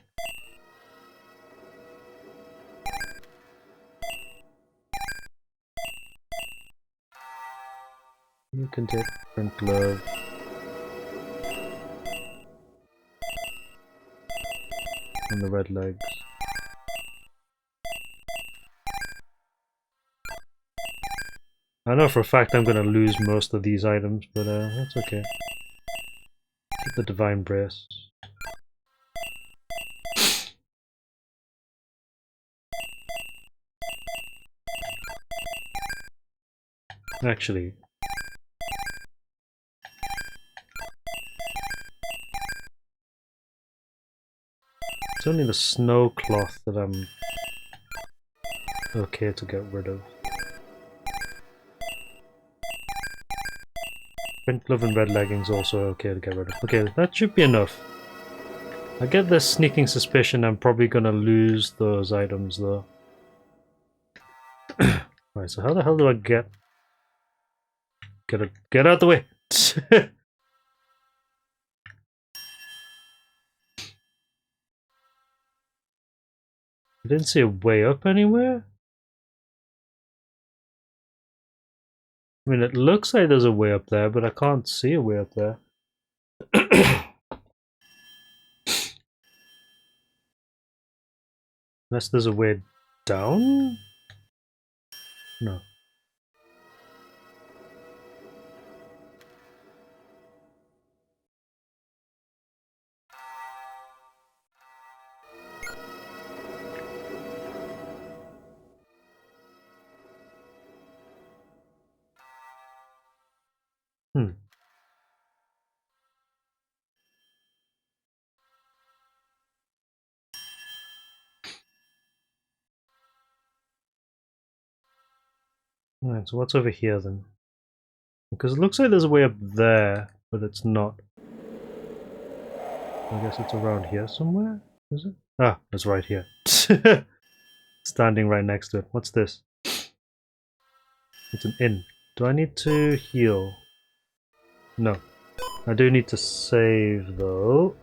You can take print glove. And the red legs. I know for a fact I'm going to lose most of these items, but that's okay. Keep the divine brace. Actually, it's only the snow cloth that I'm okay to get rid of. Print glove and red leggings also okay to get rid of. Okay, that should be enough. I get this sneaking suspicion I'm probably gonna lose those items though. Right, so how the hell do I get out the way? I didn't see a way up anywhere. I mean, it looks like there's a way up there, but I can't see a way up there. Unless there's a way down? No. Alright, so what's over here then? Because it looks like there's a way up there, but it's not. I guess it's around here somewhere, is it? Ah, it's right here. Standing right next to it. What's this? It's an inn. Do I need to heal? No. I do need to save though.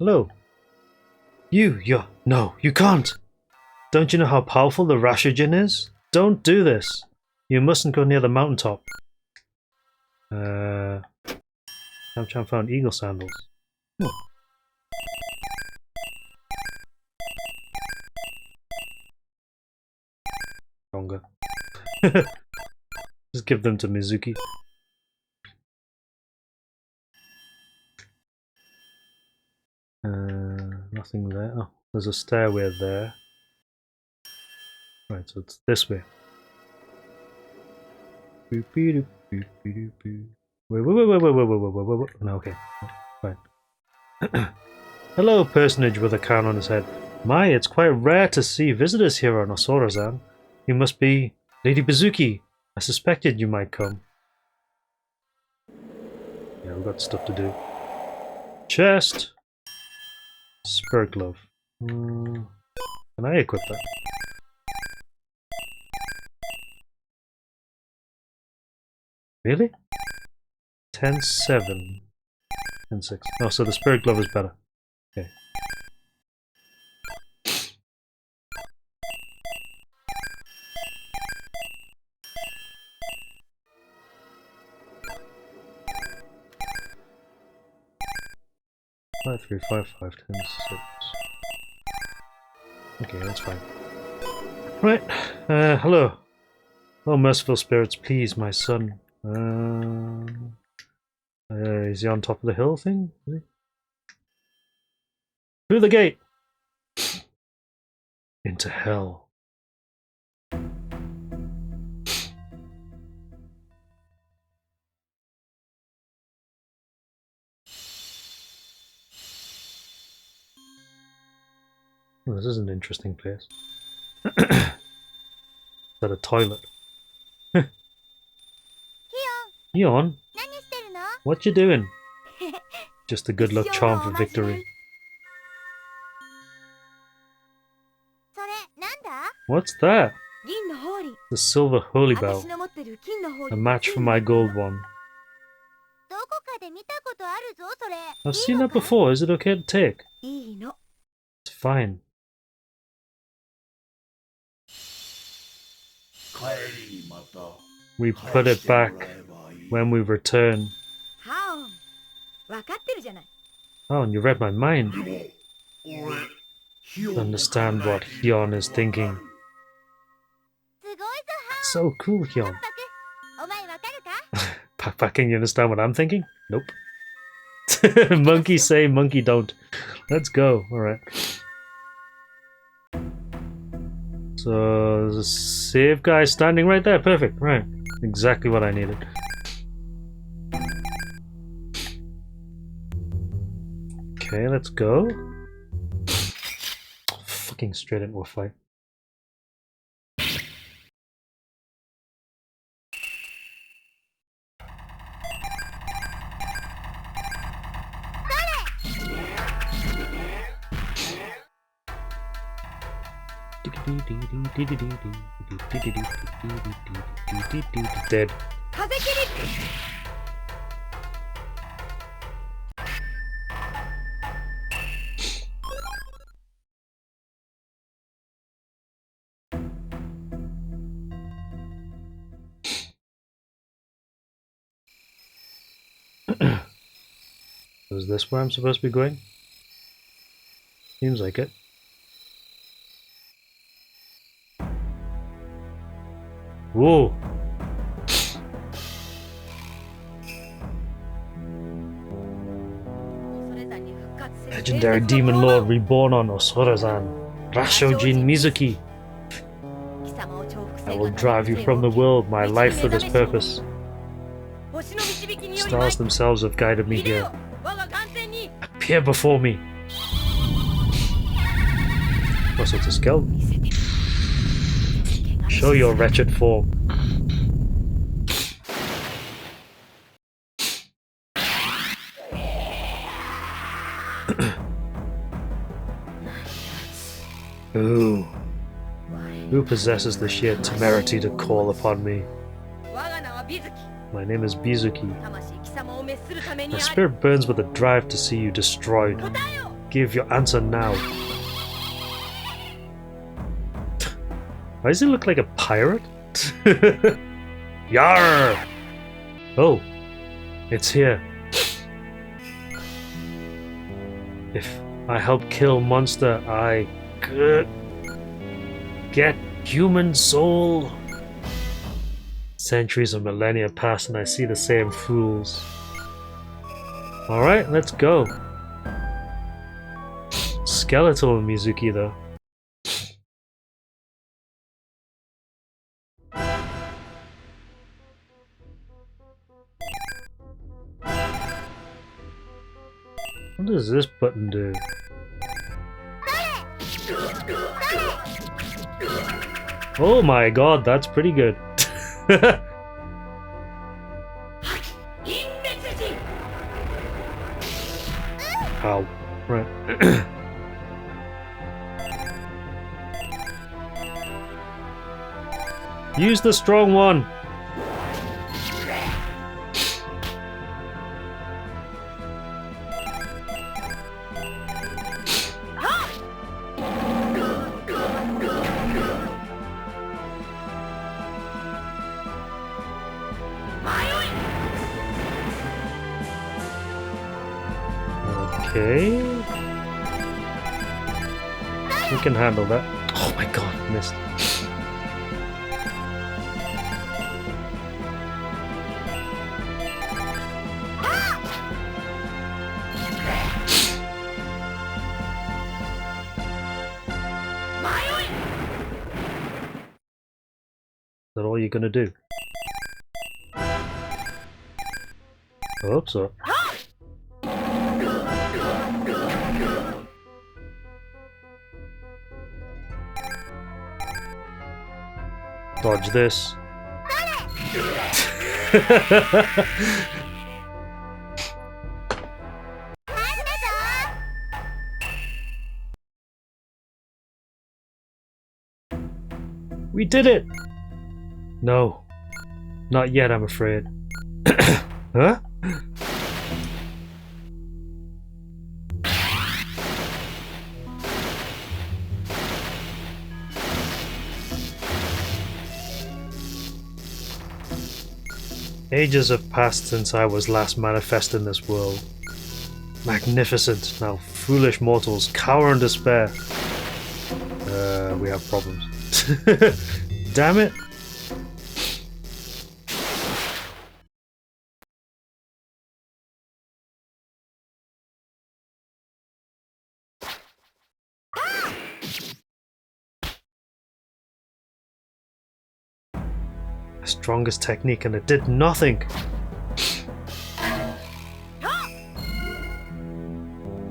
Hello. No, you can't! Don't you know how powerful the Rashijin is? Don't do this! You mustn't go near the mountaintop. Cham-Cham found eagle sandals. Oh. Stronger. Just give them to Mizuki. Nothing there. Oh, there's a stairway there. Right, so it's this way. Wait. No, okay. Fine. Hello, personage with a crown on his head. My, it's quite rare to see visitors here on Osorazan. You must be Lady Mizuki. I suspected you might come. Yeah, we've got stuff to do. Chest! Spirit glove. Can I equip that? Really? 10-7. 10-6. Oh, so the spirit glove is better. Okay. Five, 3, 5, 5, 10, 6. Okay, that's fine. Right. Hello. Oh, merciful spirits, please, my son. Is he on top of the hill thing? Is he? Through the gate! into hell. Oh, this is an interesting place. Is that a toilet? Eon, what you doing? Just a good luck charm for victory. What's that? The silver holy bell. A match for my gold one. I've seen that before. Is it okay to take? It's fine. We put it back when we return. Oh, and you read my mind. Understand what Hyun is thinking. So cool, Hyun. Can you understand what I'm thinking? Nope. Monkey say, monkey don't. Let's go. Alright. So, there's a save guy standing right there. Perfect. Right. Exactly what I needed. Okay, let's go. Fucking straight into a fight. Dead. Is this where I'm supposed to be going? Seems like it. Whoa! Legendary Demon Lord reborn on Osorazan, Rashojin Mizuki. I will drive you from the world, my life for this purpose. Stars themselves have guided me here. Appear before me. Oh, so it's a skeleton. Show your wretched form. Ooh. Who possesses the sheer temerity to call upon me? My name is Mizuki. My spirit burns with a drive to see you destroyed. Give your answer now. Why does he look like a pirate? Yarr! Oh, it's here. If I help kill monster, I get human soul. Centuries and millennia pass and I see the same fools. Alright, let's go. Skeletal Mizuki though. What does this button do? Oh my god, that's pretty good. Ow. Right. Use the strong one. Okay. We can handle that. Oh my god, missed. you gonna do? I hope so. Dodge this. We did it! No. Not yet, I'm afraid. Huh? Ages have passed since I was last manifest in this world. Magnificent. Now foolish mortals cower in despair. We have problems. Damn it! The strongest technique and it did nothing!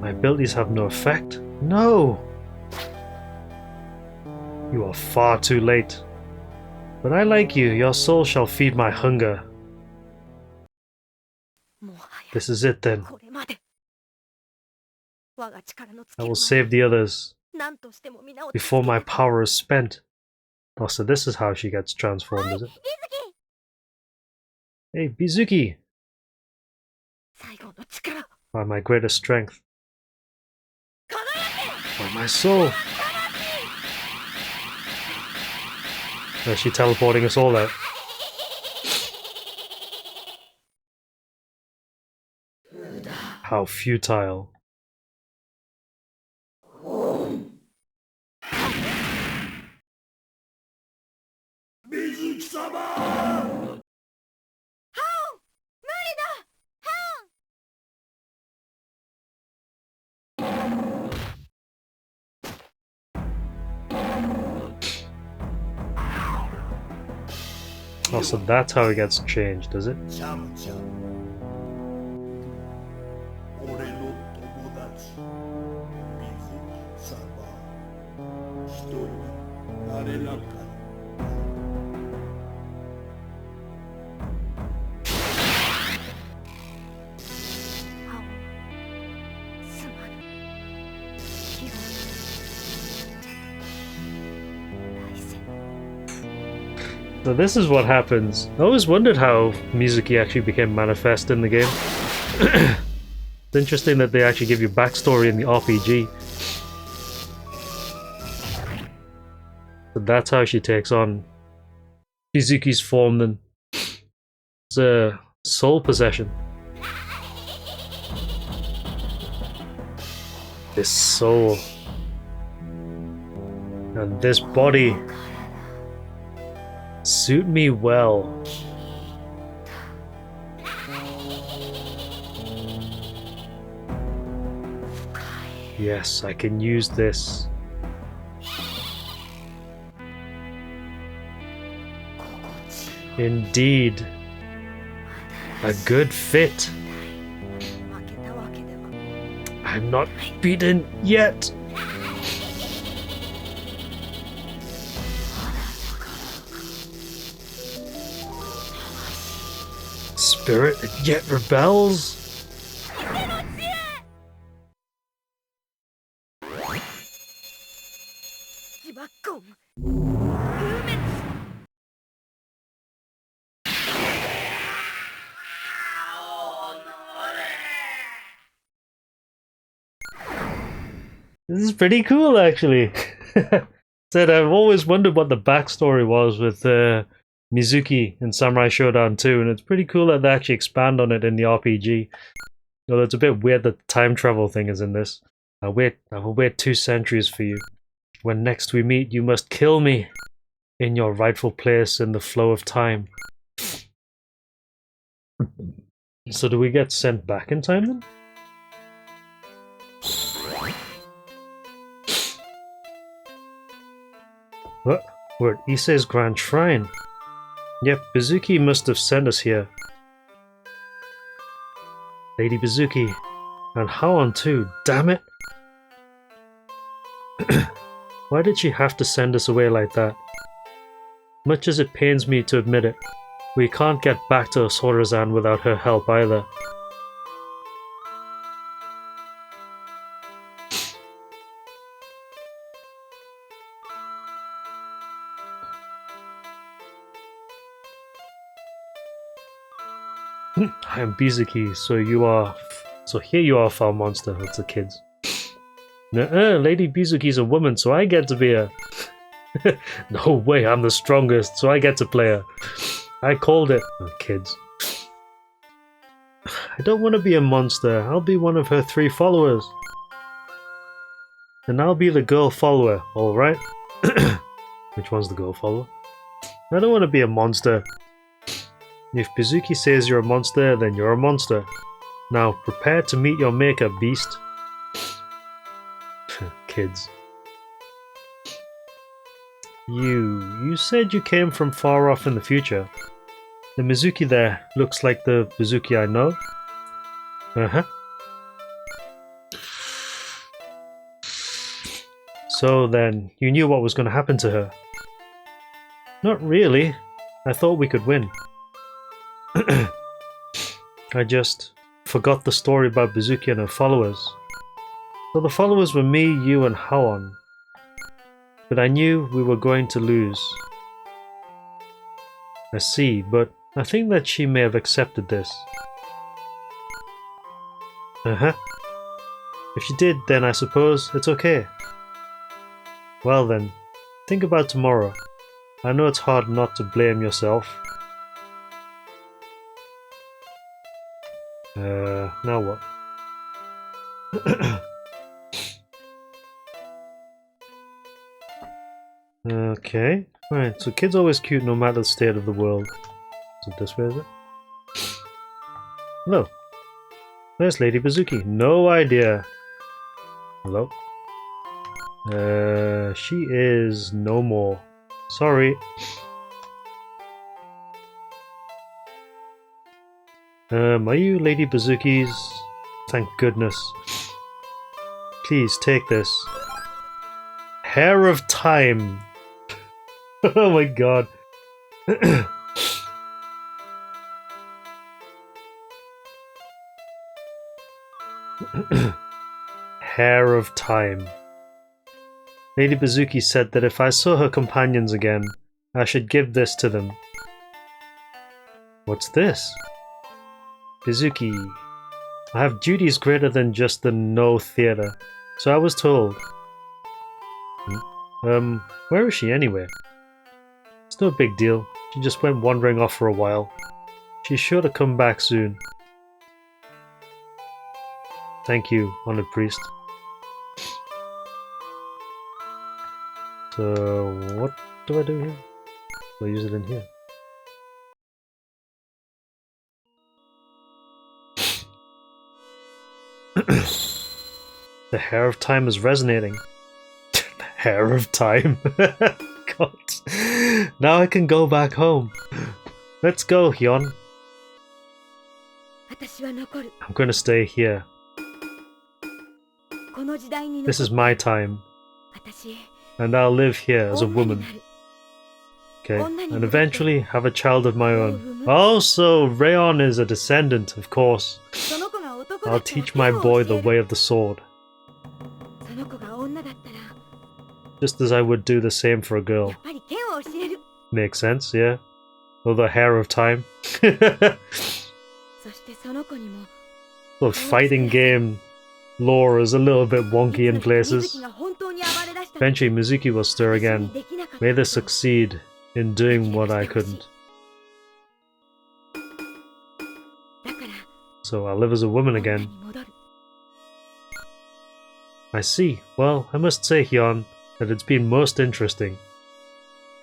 My abilities have no effect? No! You are far too late. But I like you, your soul shall feed my hunger. This is it then. I will save the others before my power is spent. Oh, so this is how she gets transformed, is it? Hey, Mizuki! By my greatest strength. By my soul! Is she teleporting us all out? How futile. Oh, so that's how it gets changed, does it? Cham-Cham. 俺の友達水木様一人になれなかった So this is what happens. I always wondered how Mizuki actually became manifest in the game. It's interesting that they actually give you backstory in the RPG. So that's how she takes on Mizuki's form then. It's a soul possession. This soul. And this body suit me well. Yes, I can use this. Indeed. A good fit. I'm not beaten yet. Spirit that yet rebels? This is pretty cool, actually. Said I've always wondered what the backstory was with Mizuki in Samurai Shodown 2, and it's pretty cool that they actually expand on it in the RPG. Although it's a bit weird that the time travel thing is in this. I will wait 2 centuries for you. When next we meet, you must kill me in your rightful place in the flow of time. So do we get sent back in time then? What? We're at Issei's Grand Shrine. Yep, Mizuki must have sent us here. Lady Mizuki. And Haon too, damn it! Why did she have to send us away like that? Much as it pains me to admit it, we can't get back to Osorazan without her help either. I am Mizuki, so here you are, foul monster. That's the kids. Nuh-uh, Lady Mizuki's a woman, so I get to be her. No way, I'm the strongest, so I get to play her. I called it. Oh, kids. I don't want to be a monster. I'll be one of her 3 followers. And I'll be the girl follower, alright? Which one's the girl follower? I don't want to be a monster. If Mizuki says you're a monster, then you're a monster. Now, prepare to meet your maker, beast. Kids. You said you came from far off in the future. The Mizuki there looks like the Mizuki I know. Uh-huh. So then, you knew what was going to happen to her? Not really. I thought we could win. I just forgot the story about Mizuki and her followers. So the followers were me, you, and Haon. But I knew we were going to lose. I see, but I think that she may have accepted this. Uh-huh. If she did, then I suppose it's okay. Well then, think about tomorrow. I know it's hard not to blame yourself. Now what? Okay, right, so kid's always cute no matter the state of the world. Is it this way, is it? Hello. Where's Lady Mizuki? No idea. Hello? She is no more. Sorry. Are you Lady Mizuki's? Thank goodness. Please take this. Hair of Time. Oh my god. Hair of Time. Lady Mizuki said that if I saw her companions again, I should give this to them. What's this? Mizuki, I have duties greater than just the No Theatre, so I was told. Where is she anyway? It's no big deal. She just went wandering off for a while. She's sure to come back soon. Thank you, Honored Priest. So, what do I do here? Do I use it in here? The Hair of Time is resonating. The Hair of Time. God. Now I can go back home. Let's go, Hyun. I'm going to stay here. This is my time. And I'll live here as a woman. Okay, and eventually have a child of my own. Also, Rayon is a descendant, of course. I'll teach my boy the way of the sword. Just as I would do the same for a girl. Makes sense, yeah? Or the Hair of Time. The fighting game lore is a little bit wonky in places. Eventually Mizuki will stir again. May this succeed in doing what I couldn't. So I'll live as a woman again. I see. Well, I must say, Hyun, that it's been most interesting.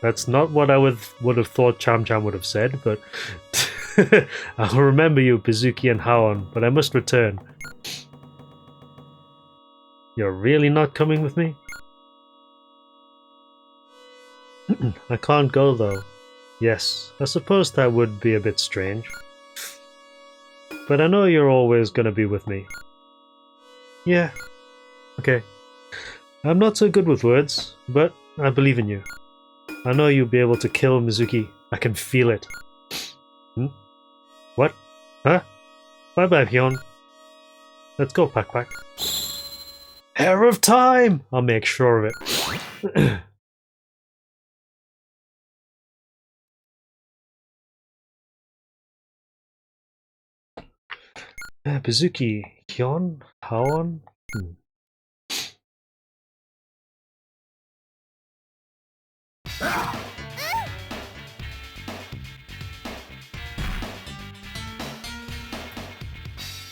That's not what I would have thought Cham-Cham would have said, but I'll remember you, Mizuki and Haon, but I must return. You're really not coming with me? I can't go though. Yes, I suppose that would be a bit strange. But I know you're always gonna be with me. Yeah. Okay. I'm not so good with words, but I believe in you. I know you'll be able to kill Mizuki. I can feel it. What? Huh? Bye-bye, Hyun. Let's go, Pak. Hair of time! I'll make sure of it. Mizuki, Hyun, Haon?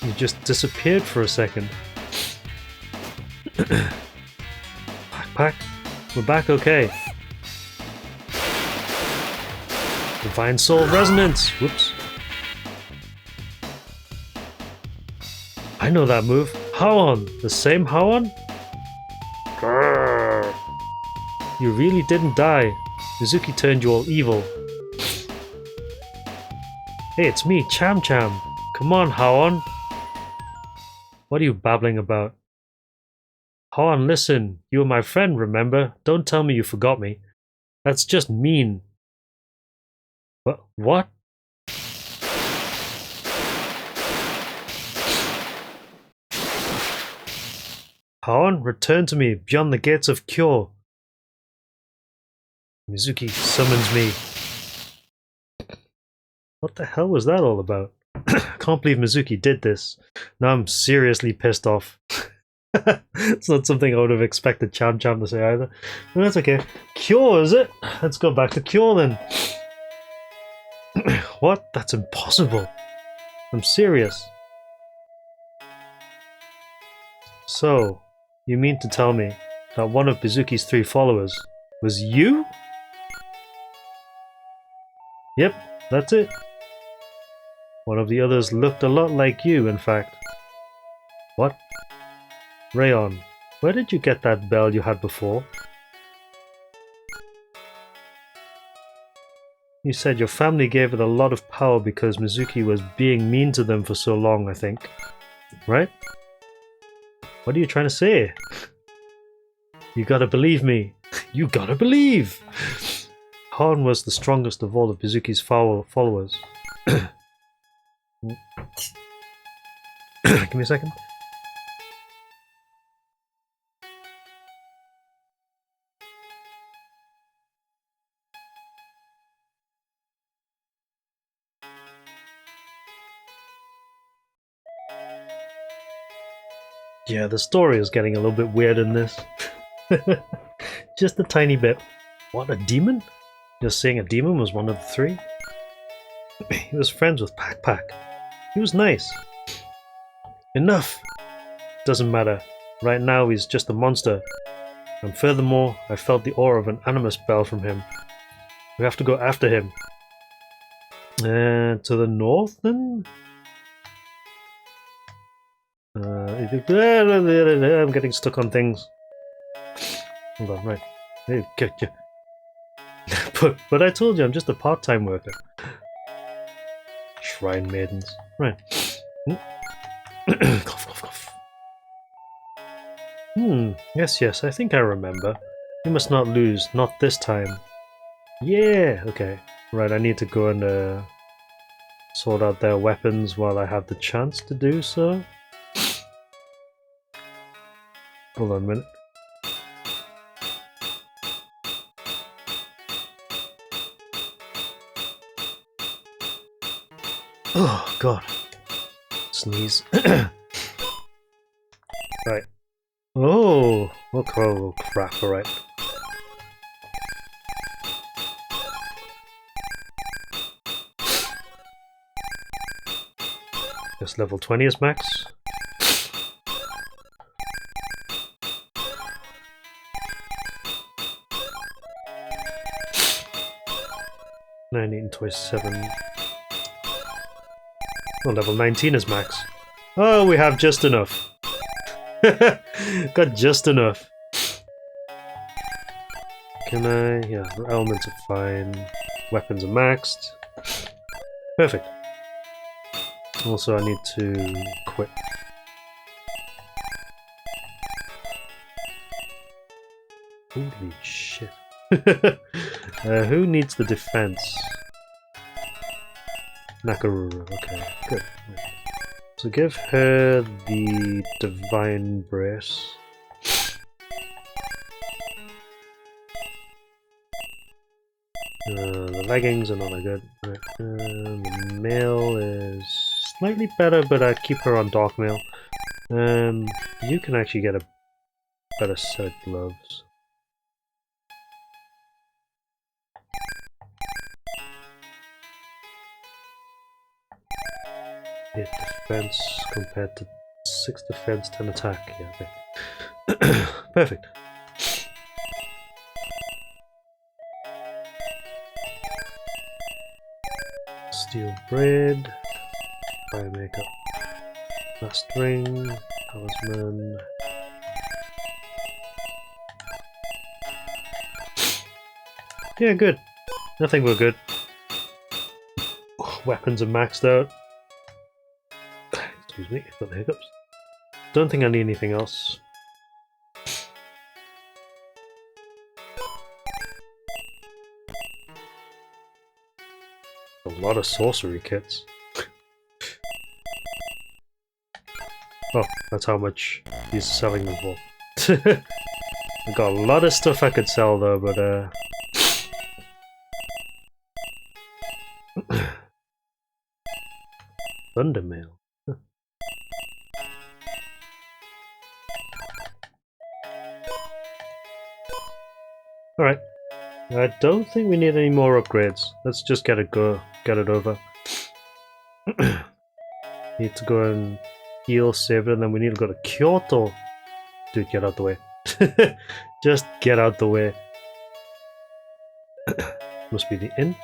You just disappeared for a second. Pak, we're back okay. Divine Soul Resonance! Whoops. I know that move. Haon! The same Haon? Grrr. You really didn't die. Mizuki turned you all evil. Hey, it's me, Cham-Cham. Come on, Haon. What are you babbling about? Haon, listen. You were my friend, remember? Don't tell me you forgot me. That's just mean. What? Haon, return to me, beyond the gates of Kyo. Mizuki summons me. What the hell was that all about? I can't believe Mizuki did this. Now I'm seriously pissed off. It's not something I would have expected Cham-Cham to say either. But that's okay. Kyo, is it? Let's go back to Kyo then. What? That's impossible. I'm serious. So, you mean to tell me that one of Mizuki's 3 followers was you? Yep, that's it. One of the others looked a lot like you, in fact. What? Rayon, where did you get that bell you had before? You said your family gave it a lot of power because Mizuki was being mean to them for so long, I think. Right? What are you trying to say? You gotta believe me. You gotta believe! Han was the strongest of all of Mizuki's followers. Give me a second. Yeah, the story is getting a little bit weird in this. Just a tiny bit. What, a demon? Just saying a demon was one of the 3? He was friends with Pak. He was nice. Enough! Doesn't matter. Right now he's just a monster. And furthermore, I felt the aura of an animus bell from him. We have to go after him. To the north then? I'm getting stuck on things. Hold on, right. But I told you I'm just a part-time worker. Shrine maidens. Right. Cough, cough, cough. Yes, I think I remember. You must not lose, not this time. Yeah, okay. Right, I need to go and sort out their weapons while I have the chance to do so. Hold on a minute. Oh, God. Sneeze. Right. Oh, crap, alright. Just level 20 is max. And 27. Oh, level 19 is max. Oh, we have just enough. Got just enough. Can I? Yeah, the elements are fine. Weapons are maxed. Perfect. Also, I need to quit. Holy shit. Who needs the defense? Nakaruru, okay, good. So give her the Divine Brace. The leggings are not that good. Right. The mail is slightly better, but I keep her on Dark Mail. You can actually get a better set of gloves. Hit defense compared to 6 defense, 10 attack. Yeah, okay. Perfect. Steel braid, fire makeup, last ring, talisman. Yeah, good. I think we're good. Weapons are maxed out. Excuse me, got the hiccups. Don't think I need anything else. A lot of sorcery kits. Oh, that's how much he's selling them for. I've got a lot of stuff I could sell though, but Thundermail. Alright. I don't think we need any more upgrades. Let's just get it over. Need to go and heal, save it, and then we need to go to Kyoto. Dude, get out the way. Just get out the way. Must be the inn.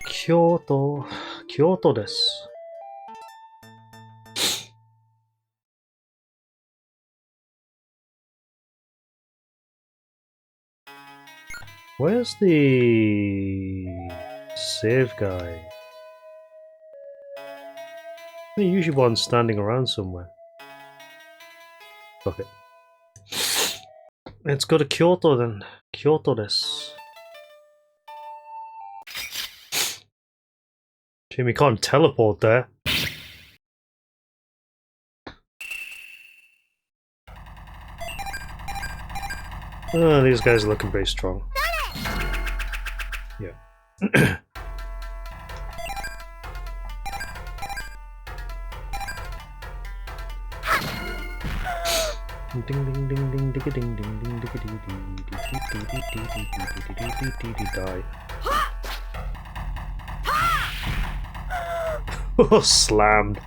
Kyoto. Kyoto desu. Where's the save guy? There's usually one standing around somewhere. Fuck it. Let's go to Kyoto then. Kyoto desu. Shame we can't teleport there. Oh, these guys are looking pretty strong. Yeah. Ding ding ding ding ding ding ding ding ding ding die. Oh, slammed.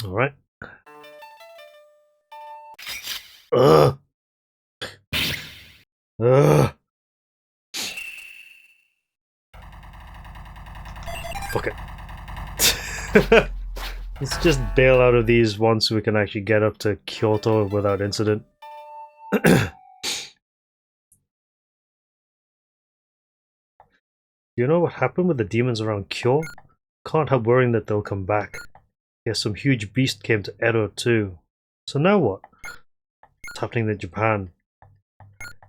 All right. Ugh. Ugh. Fuck it. Let's just bail out of these once we can actually get up to Kyoto without incident. You know what happened with the demons around Kyo? Can't help worrying that they'll come back. Yes, some huge beast came to Edo too. So now what? What's happening in Japan?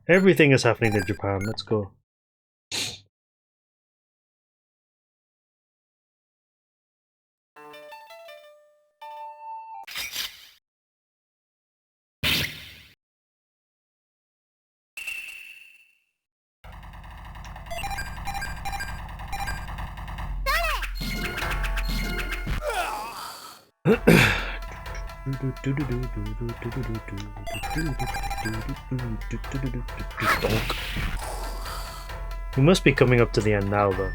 Everything is happening in Japan. Let's go. We must be coming up to the end now, though.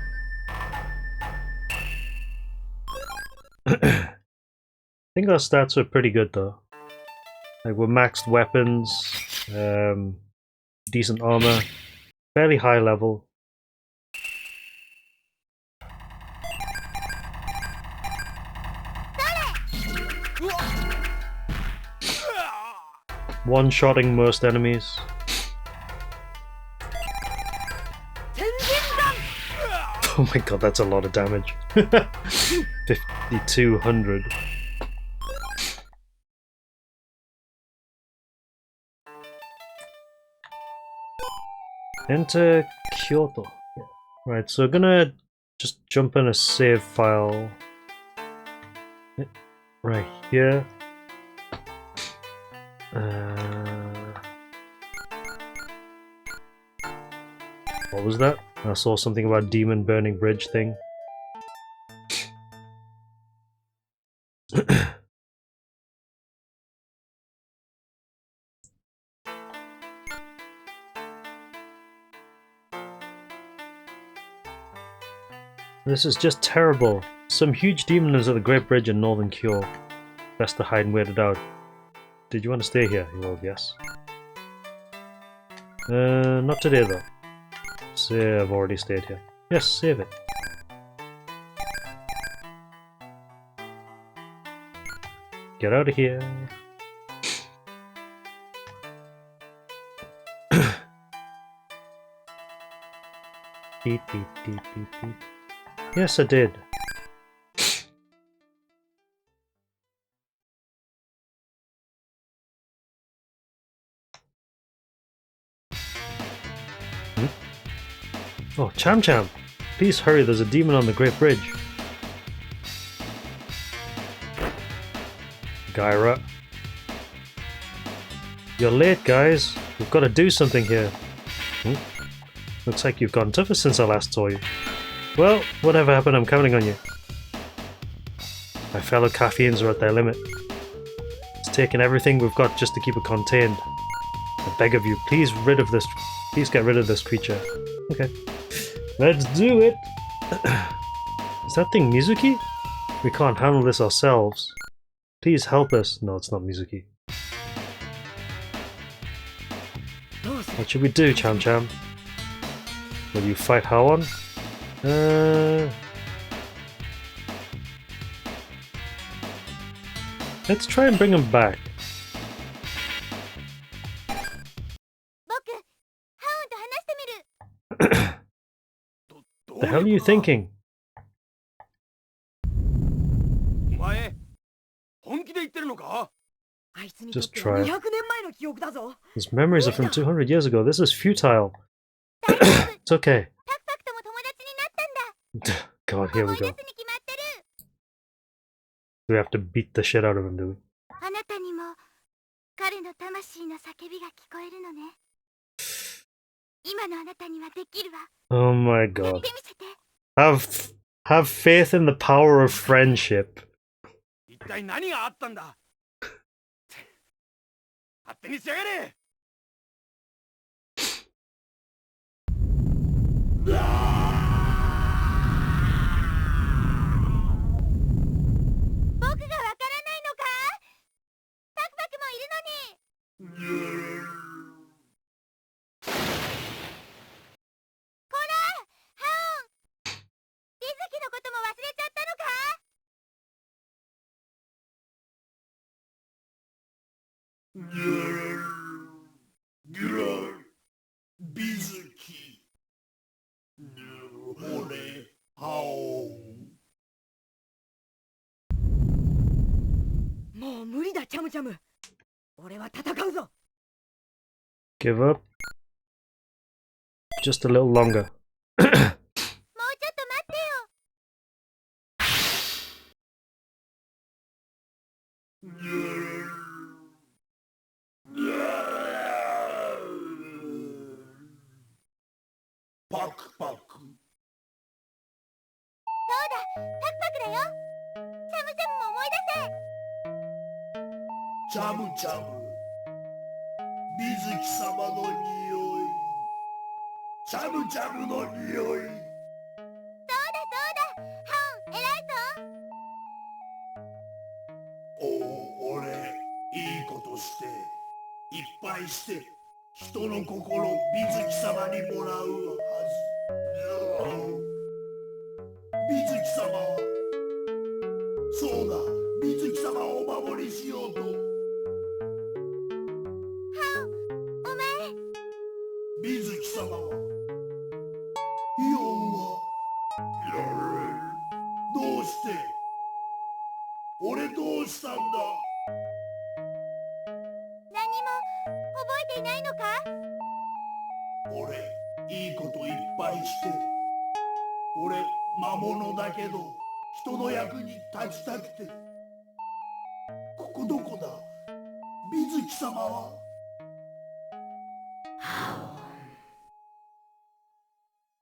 I think our stats are pretty good, though. Like, we're maxed weapons, decent armor, fairly high level. one-shotting most enemies. Oh my god, that's a lot of damage. 5200. Enter Kyoto. Yeah. Right, so we're gonna just jump in a save file right here. What was that? I saw something about demon burning bridge thing. This is just terrible. Some huge demon is at the Great Bridge in Northern Kyoto. Best to hide and wait it out. Did you want to stay here? He rolled yes. Not today though. Say I've already stayed here. Yes, save it. Get out of here. Beep, beep, beep, beep, beep. Yes, I did. Oh, Cham-Cham! Please hurry, there's a demon on the Great Bridge. Gyra. You're late, guys. We've got to do something here. Looks like you've gotten tougher since I last saw you. Well, whatever happened, I'm counting on you. My fellow caffeines are at their limit. It's taken everything we've got just to keep it contained. I beg of you, please get rid of this creature. Okay. Let's do it! Is that thing Mizuki? We can't handle this ourselves. Please help us. No, it's not Mizuki. What should we do, Cham-Cham? Will you fight Haon? Let's try and bring him back. The hell are you thinking? Just try it. His memories are from 200 years ago. This is futile. It's okay. God, here we go. Do we have to beat the shit out of him, do we? Oh my god. Have faith in the power of friendship. Mizuki. Ore, Haon. Give up. Just a little longer. Cham-Cham. Mizuki-sama no niyoi. Cham-Cham no niyoi. Oh, ore, ii koto shite, ippai shite, hito no kokoro Mizuki-sama ni morau hazu. Mizuki-sama wa, sou da, Mizuki-sama o omamori shiyou to. 水木様はイオンはどうして俺どうしたんだ何も覚えていないのか？俺いいこといっぱいして俺魔物だけど人の役に立ちたくてここどこだ水木様は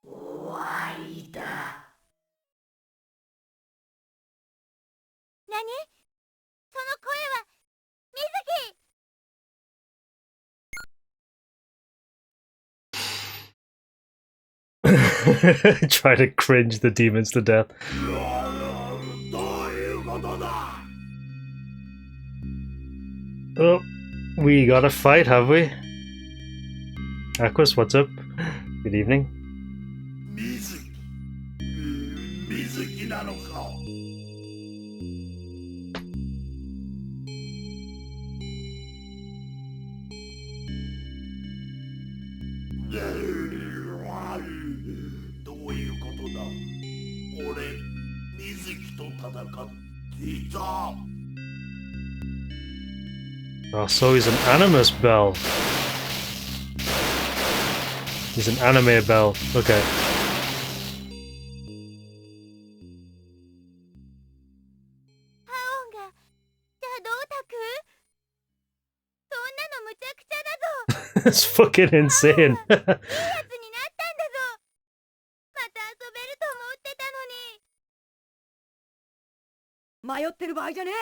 終わりだ何？その声は水木！ Try to cringe the demons to death. どういうことだ Oh, we got a fight, have we? Aquas, what's up? Good evening. 水木なのかどういうことだ俺水木と戦っていた Oh, so he's an animus bell. He's an anime bell. Okay. ハオンが邪道卓？そんなのむちゃくちゃだぞ。 It's fucking insane. いいやつになったんだぞ。また遊べると思ってたのに。迷ってる場合じゃねえ。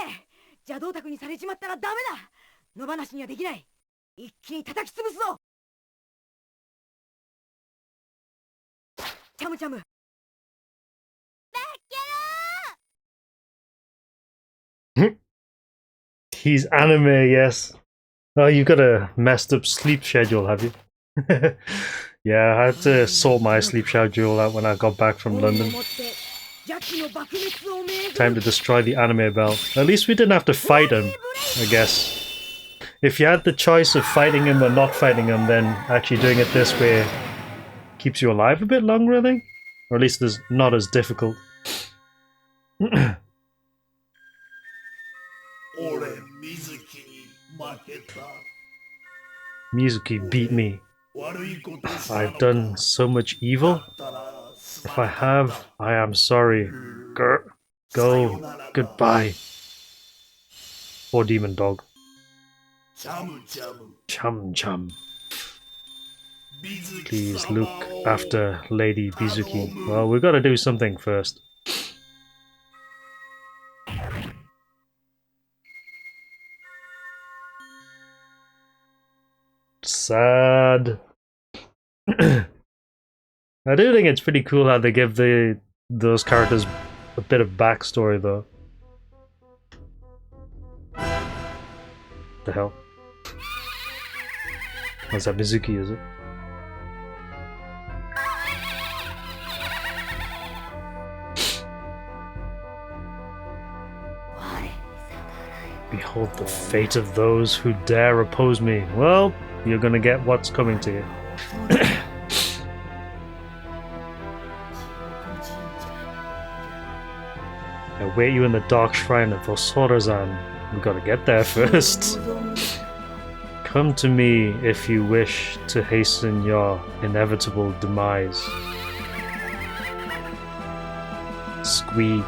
邪道卓にされちまったらダメだ。野放しにはできない。一気に叩き潰すぞ。チャムチャム。バッキャロー。 He's anime, yes. Oh, you got a messed up sleep schedule, have you? Yeah, I had to sort my sleep schedule out when I got back from London. Time to destroy the anime bell. At least we didn't have to fight him, I guess. If you had the choice of fighting him or not fighting him, then actually doing it this way keeps you alive a bit longer, I think. Or at least it's not as difficult. 俺水木に負けた Mizuki beat me. 悪いことした I've done so much evil. ったらす If I have, I am sorry. Go. Goodbye. Poor demon dog. チャムチャム Cham-Cham. 水木 Please 様 look を after Lady Bizuki. Well, we gotta do something first. Sad. I do think it's pretty cool how they give those characters a bit of backstory, though. The hell? What's that, Mizuki, is it? Behold the fate of those who dare oppose me. Well, you're gonna get what's coming to you. I wait you in the dark shrine of Osorazan. We gotta get there first. Come to me if you wish to hasten your inevitable demise. Squee.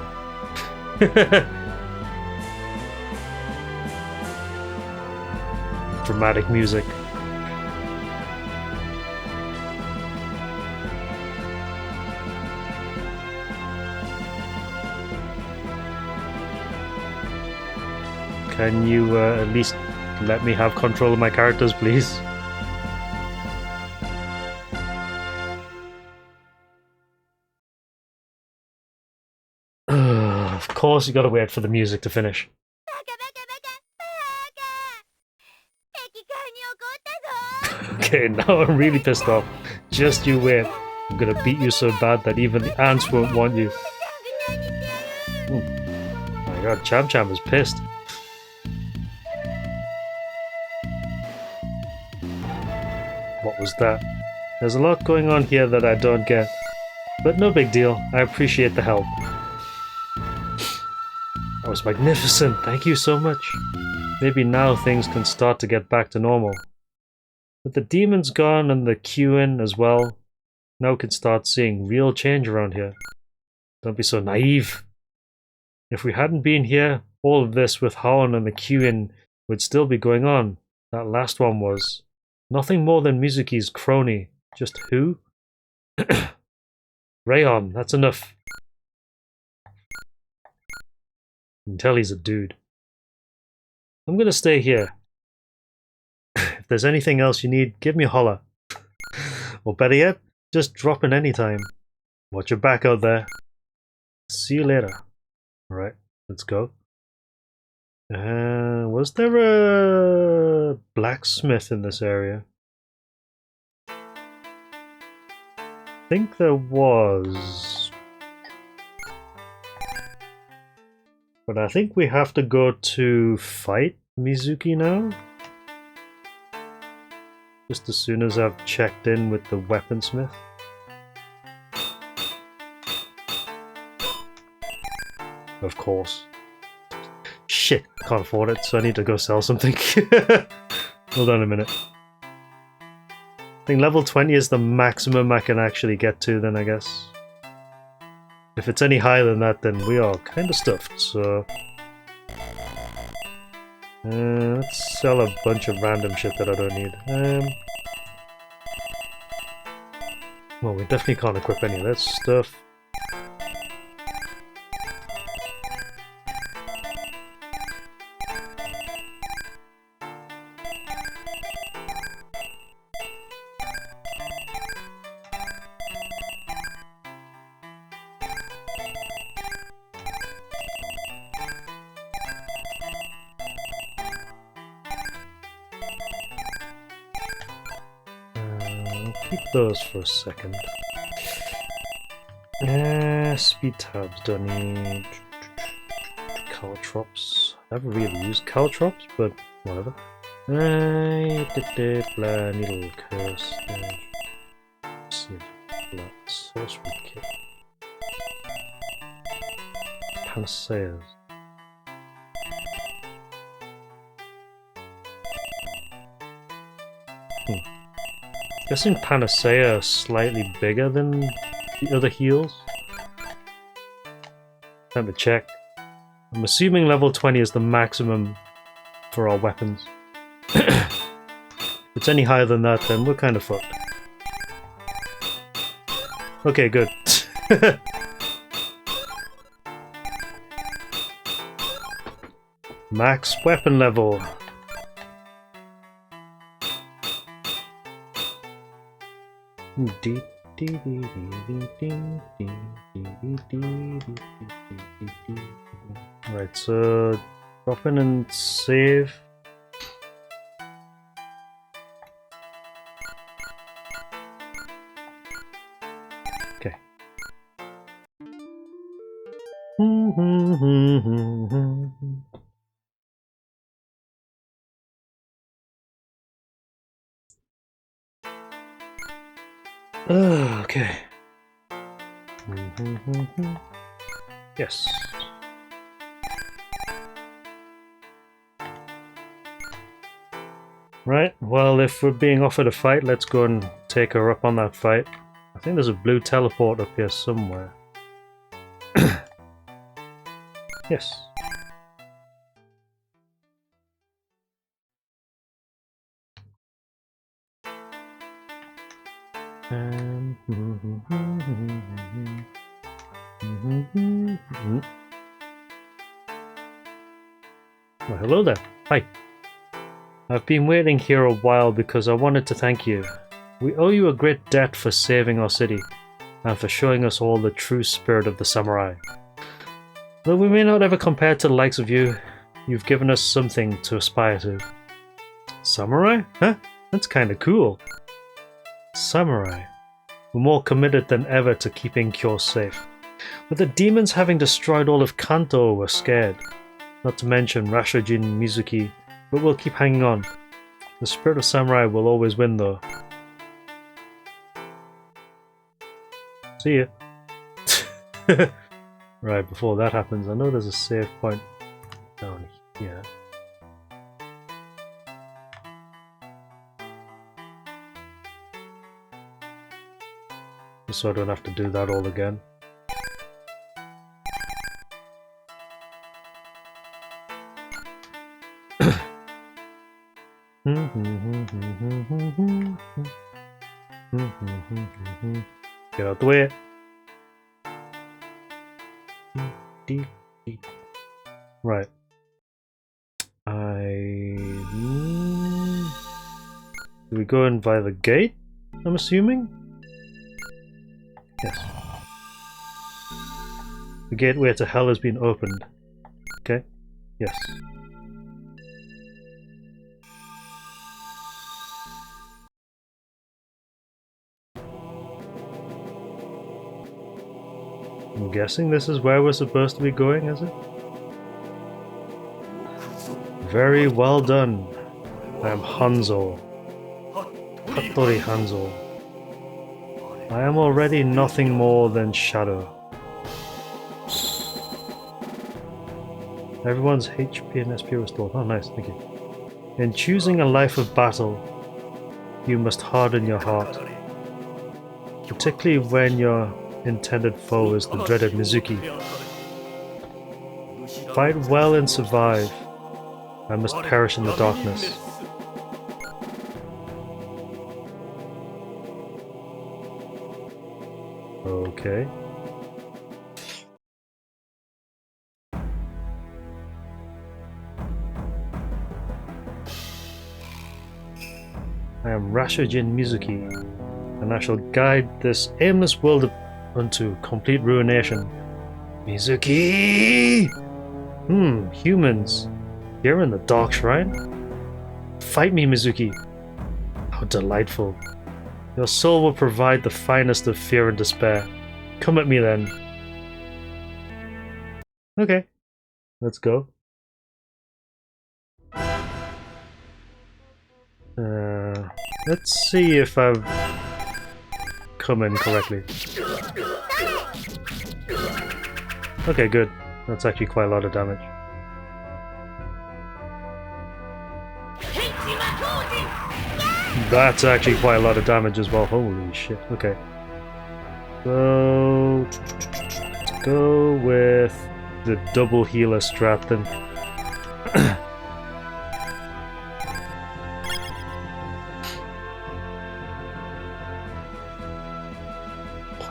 Dramatic music. Can you at least let me have control of my characters, please? Of course you gotta wait for the music to finish. バカバカバカバカ。敵艦に怒ったぞ。 Okay, now I'm really pissed off. Just you wait. I'm gonna beat you so bad that even the ants won't want you. Oh my god, Cham-Cham is pissed. What was that? There's a lot going on here that I don't get. But no big deal, I appreciate the help. That was magnificent, thank you so much. Maybe now things can start to get back to normal. With the demons gone and the queue in as well, now we can start seeing real change around here. Don't be so naive. If we hadn't been here, all of this with Howen and the queue in would still be going on. That last one was nothing more than Mizuki's crony. Just who? Rayon, that's enough. You can tell he's a dude. I'm gonna stay here. If there's anything else you need, give me a holler. Or better yet, just drop in anytime. Watch your back out there. See you later. Alright, let's go. Was there a blacksmith in this area? I think there was. But I think we have to go to fight Mizuki now. Just as soon as I've checked in with the weaponsmith. Of course. Shit, can't afford it, so I need to go sell something. Hold on a minute. I think level 20 is the maximum I can actually get to then, I guess. If it's any higher than that, then we are kind of stuffed, so... let's sell a bunch of random shit that I don't need. Well, we definitely can't equip any of that stuff. Keep those for a second. Speed tabs, don't need caltrops. I haven't really used caltrops, but whatever. Needle curse. Sorcery kit. Panaceas. Guessing Panacea are slightly bigger than the other heals. Time to check. I'm assuming level 20 is the maximum for our weapons. If it's any higher than that, then we're kind of fucked. Okay, good. Max weapon level. Right, so drop in and save. Okay. Okay. Yes. Right, well, if we're being offered a fight, let's go and take her up on that fight. I think there's a blue teleport up here somewhere. Yes. Well, hello there. Hi. I've been waiting here a while because I wanted to thank you. We owe you a great debt for saving our city, and for showing us all the true spirit of the samurai. Though we may not ever compare to the likes of you, you've given us something to aspire to. Samurai? Huh? That's kinda cool. Samurai. We're more committed than ever to keeping Kyo safe. With the demons having destroyed all of Kanto, we're scared. Not to mention Rashojin, Mizuki, but we'll keep hanging on. The spirit of samurai will always win though. See ya. Right, before that happens, I know there's a save point down here. Just so I don't have to do that all again. Get out the way. Right. Do we go in by the gate? I'm assuming? Yes. The gateway to hell has been opened. Okay. Yes. I'm guessing this is where we're supposed to be going, is it? Very well done. I am Hanzo. Hattori Hanzo. I am already nothing more than shadow. Everyone's HP and SP restored. Oh nice, thank you. In choosing a life of battle, you must harden your heart. Particularly when your intended foe is the dreaded Mizuki. Fight well and survive. I must perish in the darkness. Okay. I am Rashojin Mizuki, and I shall guide this aimless world unto complete ruination. Mizuki! Humans. You're in the Dark Shrine? Fight me, Mizuki. How delightful. Your soul will provide the finest of fear and despair. Come at me then. Okay. Let's go. Let's see if I've come in correctly. Okay, good. That's actually quite a lot of damage. That's actually quite a lot of damage as well. Holy shit. Okay. So let's go with the double healer strat then.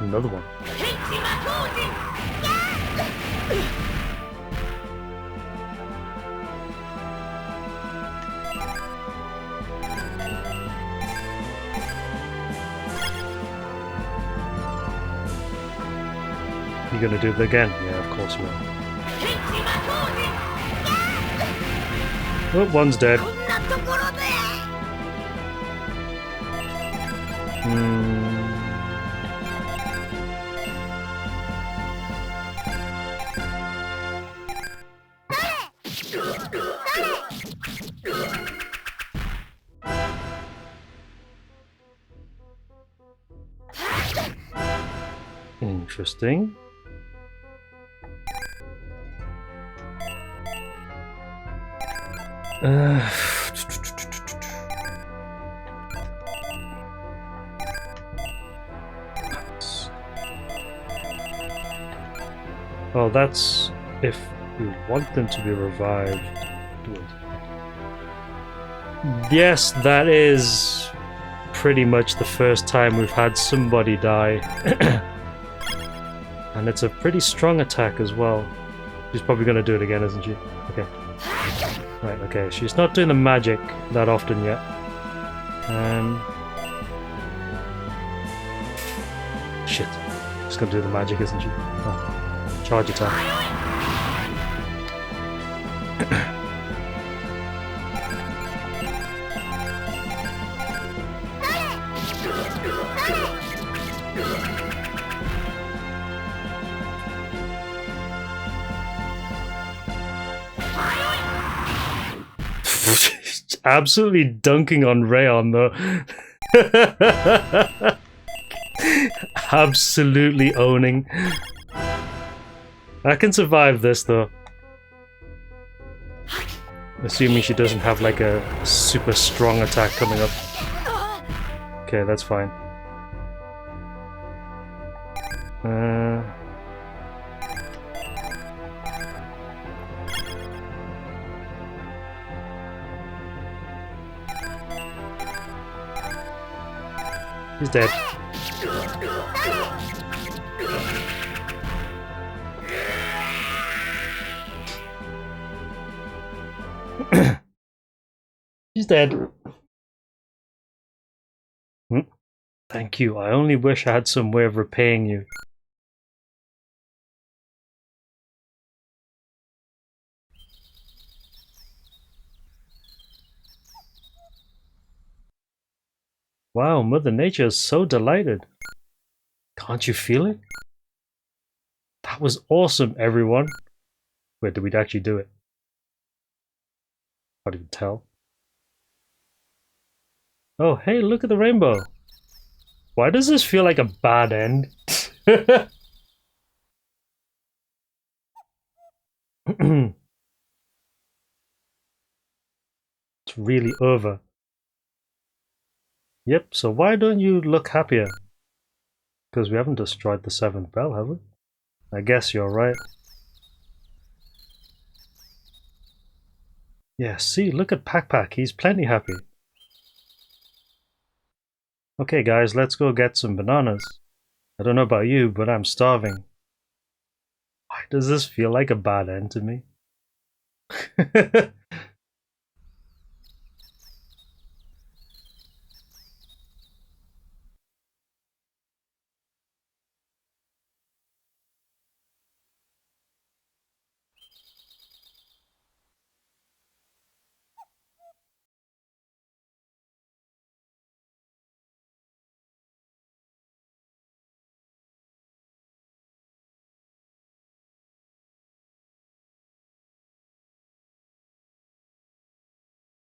Another one. You gonna do it again? Yeah, of course you are. Oh, one's dead. Interesting. Oh, that's if we want them to be revived. Yes, that is pretty much the first time we've had somebody die. And it's a pretty strong attack as well. She's probably going to do it again, isn't she? Okay. Right, okay. She's not doing the magic that often yet. Shit. She's going to do the magic, isn't she? Oh. Charge attack. Absolutely dunking on Rayon though. absolutely owning. I can survive this though. Assuming she doesn't have like a super strong attack coming up. Okay, that's fine. He's dead. He's dead. Thank you. I only wish I had some way of repaying you. Wow, Mother Nature is so delighted. Can't you feel it? That was awesome, everyone. Wait, did we actually do it? Can't even tell. Oh, hey, look at the rainbow. Why does this feel like a bad end? It's really over. Yep, so why don't you look happier? Because we haven't destroyed the 7th bell, have we? I guess you're right. Yeah, see, look at Pak, he's plenty happy. Okay guys, let's go get some bananas. I don't know about you, but I'm starving. Why does this feel like a bad end to me?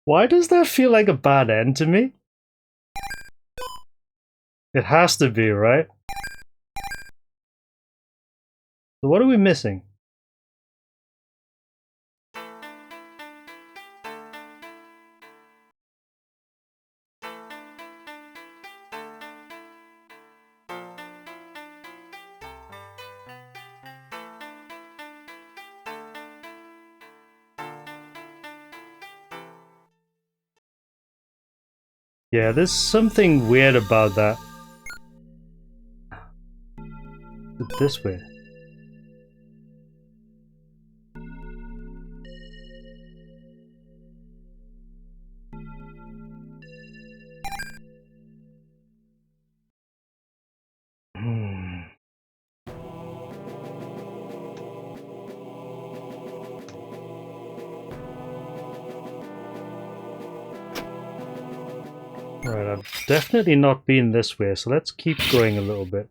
Why does that feel like a bad end to me? It has to be, right? So what are we missing? Yeah, there's something weird about that. This way. Right, I've definitely not been this way, so let's keep going a little bit.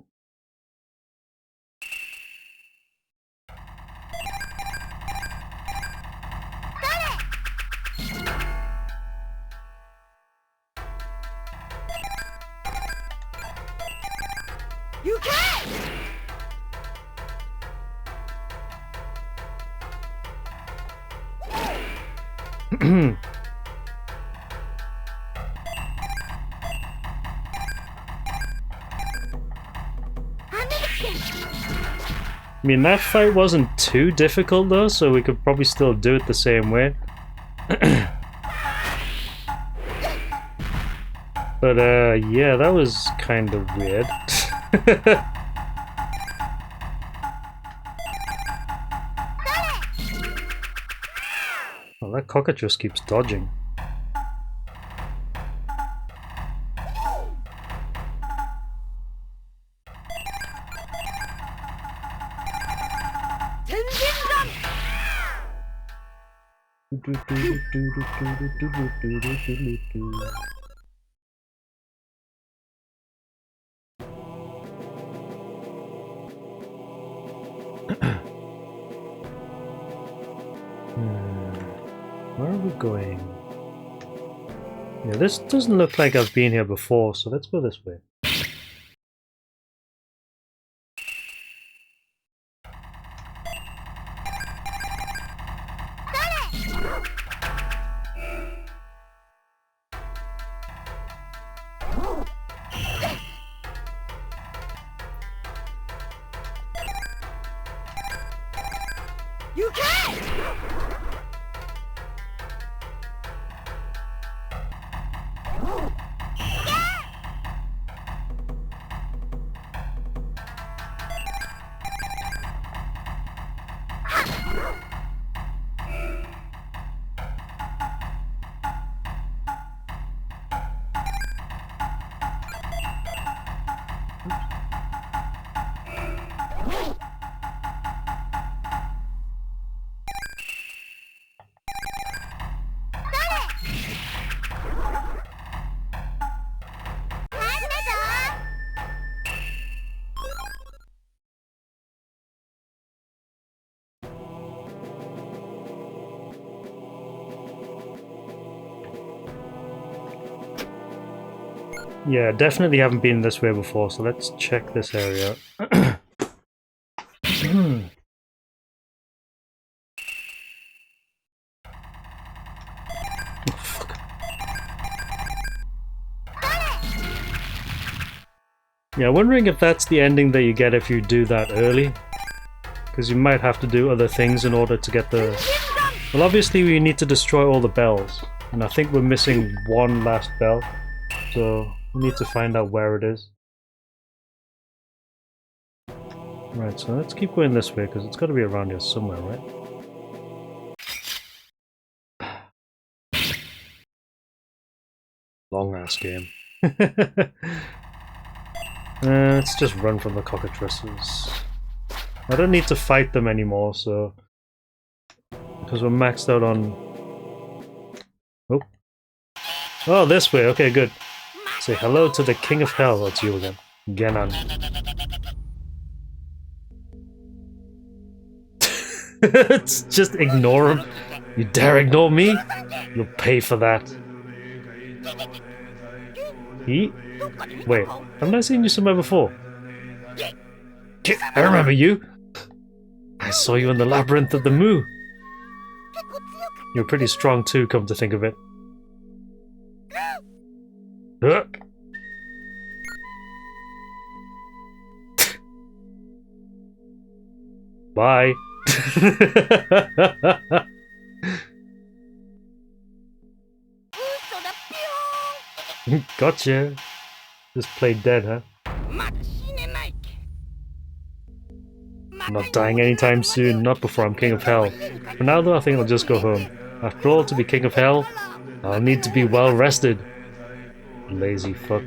You can't! I mean, that fight wasn't too difficult though, so we could probably still do it the same way. But yeah, that was kind of weird. Well, that cockatrice keeps dodging. Where are we going? Yeah, this doesn't look like I've been here before, so let's go this way. Yeah, definitely haven't been this way before, so let's check this area. Yeah, wondering if that's the ending that you get if you do that early. Because you might have to do other things in order to get the... Well, obviously we need to destroy all the bells. And I think we're missing one last bell. So we need to find out where it is. Right, so let's keep going this way, because it's got to be around here somewhere, right? Long ass game. Let's just run from the cockatrices. I don't need to fight them anymore, so... Because we're maxed out on... Oh. Oh, this way, okay, good. Say hello to the King of Hell. That's you again. Genan. Just ignore him. You dare ignore me? You'll pay for that. He? Wait, haven't I seen you somewhere before? I remember you! I saw you in the labyrinth of the Moo. You're pretty strong too, come to think of it. Bye. Gotcha. Just played dead, huh? I'm not dying anytime soon, not before I'm King of Hell. For now though, I think I'll just go home. After all, to be King of Hell, I'll need to be well rested. Lazy fuck.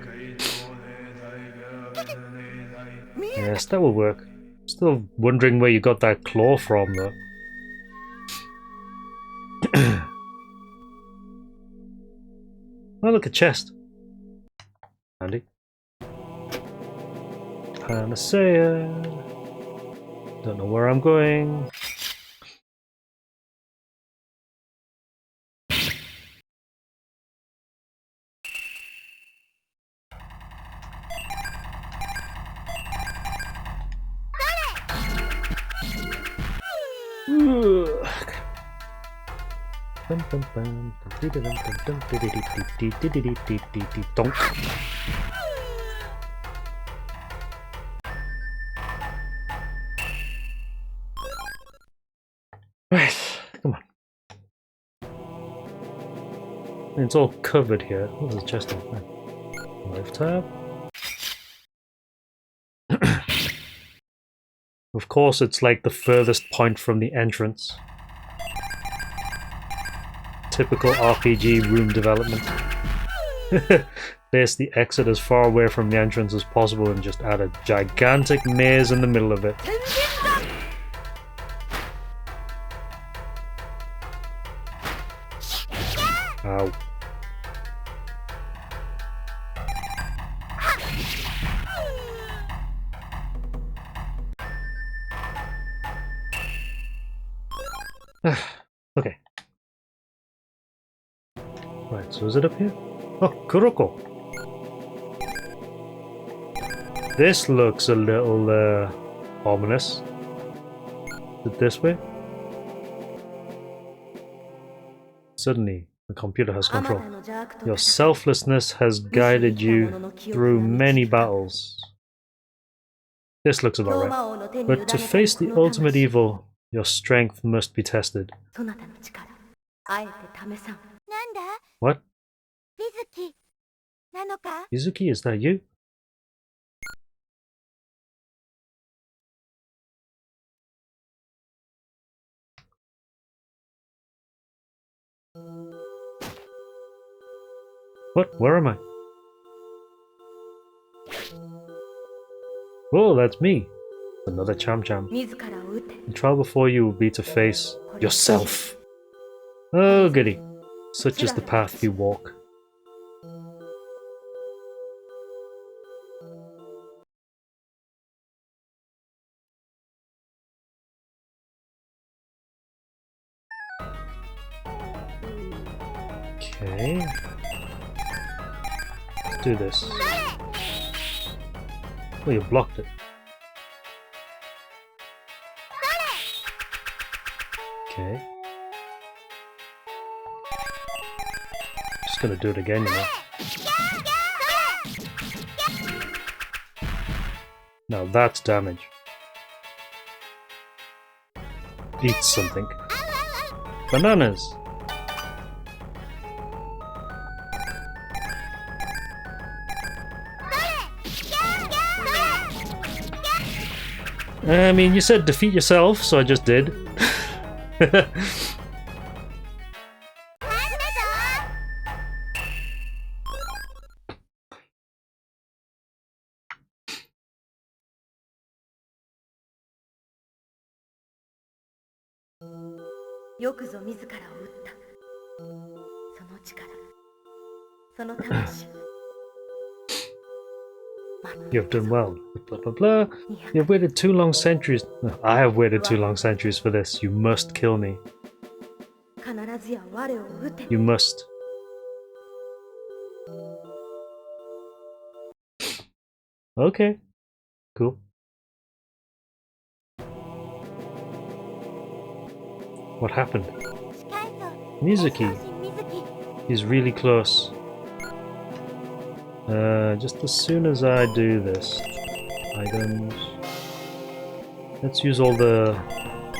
Yes, that will work. Still wondering where you got that claw from though. Oh, look, a chest. Handy. Panacea. Don't know where I'm going. Donk. Right, come on. It's all covered here. Oh, there's a chest in there. Life tab. Of course, it's like the furthest point from the entrance. Typical RPG room development. Place the exit as far away from the entrance as possible and just add a gigantic maze in the middle of it. Ow. Okay. Right, so is it up here? Oh, Kuroko! This looks a little, ominous. Is it this way? Suddenly, the computer has control. Your selflessness has guided you through many battles. This looks about right. But to face the ultimate evil, Your strength must be tested. そなたの力あえて試さん。なんだ What? 美月なのか Mizuki, is that you? What? Where am I? Oh, that's me. Another Cham-Cham. 自らを撃て。 The trial before you will be to face yourself. Oh, goody. Such is the path you walk. Okay. Let's do this. Oh, you blocked it. Okay. Just gonna do it again, you know. Now that's damage. Eat something. Bananas! I mean, you said defeat yourself, so I just did.よくぞ自らを撃った。その力、その魂。You've done well. Blah blah blah. You've waited 2 long centuries. No, I have waited 2 long centuries for this. You must kill me. 必ずや我を撃て。 You must. Okay. Cool. What happened? 近いぞ。 Mizuki. 水木。 He's really close. Just as soon as I do this. Items. Let's use all the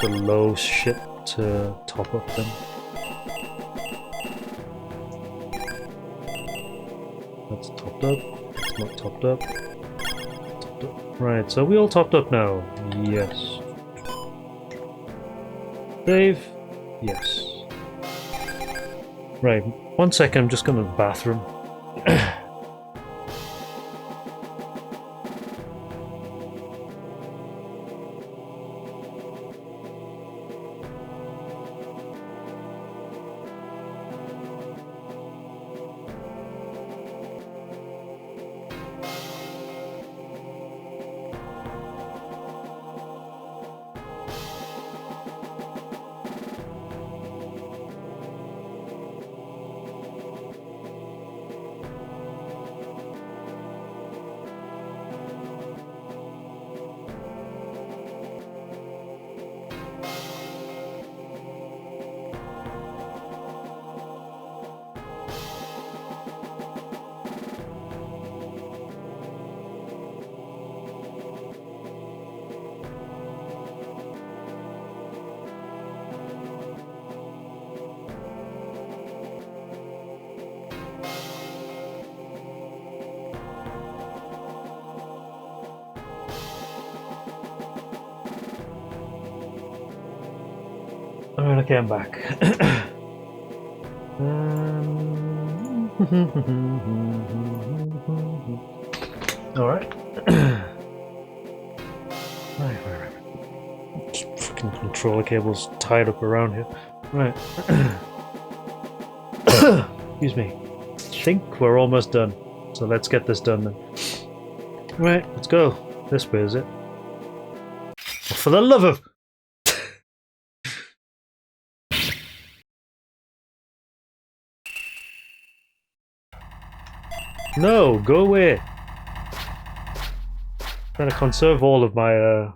low shit to top up them. That's topped up. It's not topped up. Topped up. Right, so we all topped up now. Yes. Save. Yes. Right, 1 second, I'm just going to the bathroom. Alright, okay, I'm back. Alright. Right. Freaking controller cables tied up around here. Right. Excuse me. I think we're almost done. So let's get this done then. Right, let's go. This way, is it? Oh, for the love of... No, go away. I'm trying to conserve all of my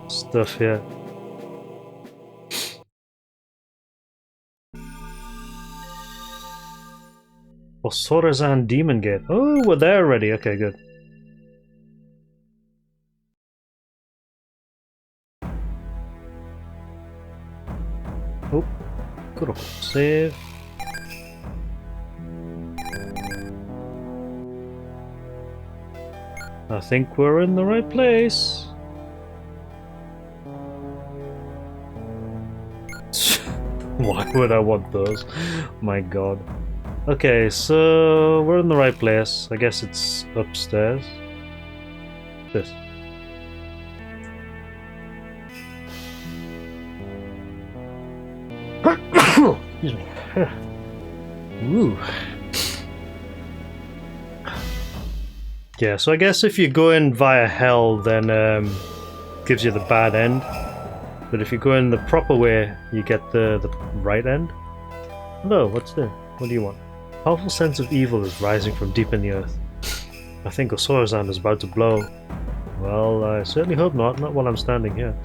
stuff here. Osorazan Demon Gate. Oh, we're there already. Okay, good. Oh, good old save. I think we're in the right place. Why would I want those? My god. Okay, so we're in the right place. I guess it's upstairs. This. Excuse me. Woo. Yeah, so I guess if you go in via hell, then gives you the bad end. But if you go in the proper way, you get the right end. Hello, what's there? What do you want? A powerful sense of evil is rising from deep in the earth. I think Osorazan is about to blow. Well, I certainly hope not. Not while I'm standing here.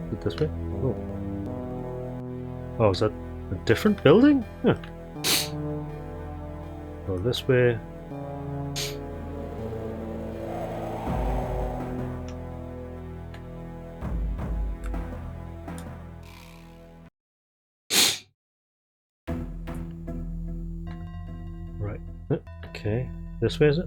Is it this way? Oh. Oh, is that a different building? Huh. Go this way. Right. Okay. This way is it?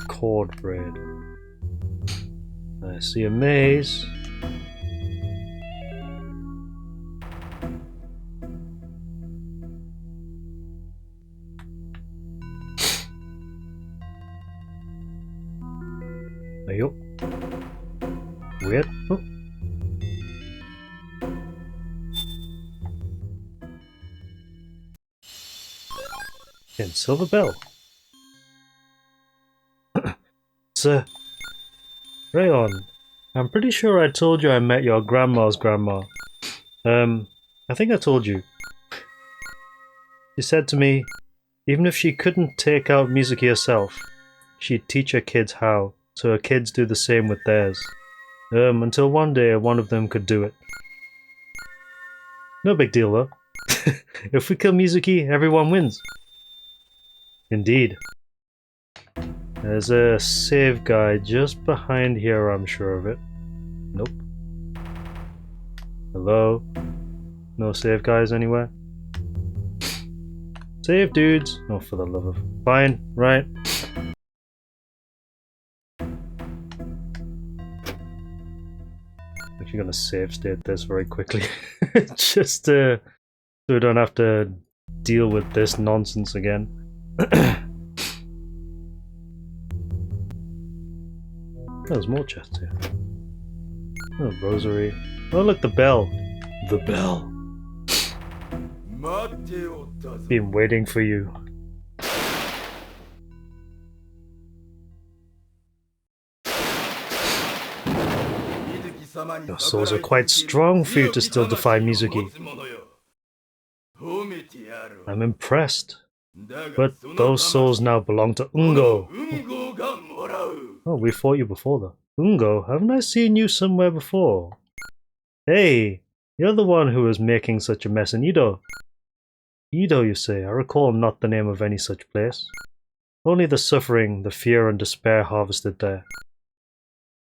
Cord braid. I see a maze. Ayo. Weird. Oh. And silver bell. Sir. Rayon, I'm pretty sure I told you I met your grandma's grandma. I think I told you. She said to me, even if she couldn't take out Mizuki herself, she'd teach her kids how, so her kids do the same with theirs. Until one day one of them could do it. No big deal though. If we kill Mizuki, everyone wins. Indeed. There's a save guide just behind here, I'm sure of it. Nope. Hello? No save guys anywhere? Save dudes! Oh, for the love of... Fine, right. Actually gonna save state this very quickly. Just so we don't have to deal with this nonsense again. There's more chests here. Oh, rosary. Oh, look, the bell. The bell. Been waiting for you. Your souls are quite strong for you to still defy Mizuki. I'm impressed. But those souls now belong to Ungo. Oh, we fought you before though. Ungo, haven't I seen you somewhere before? Hey, you're the one who was making such a mess in Edo. Edo, you say? I recall not the name of any such place. Only the suffering, the fear and despair harvested there.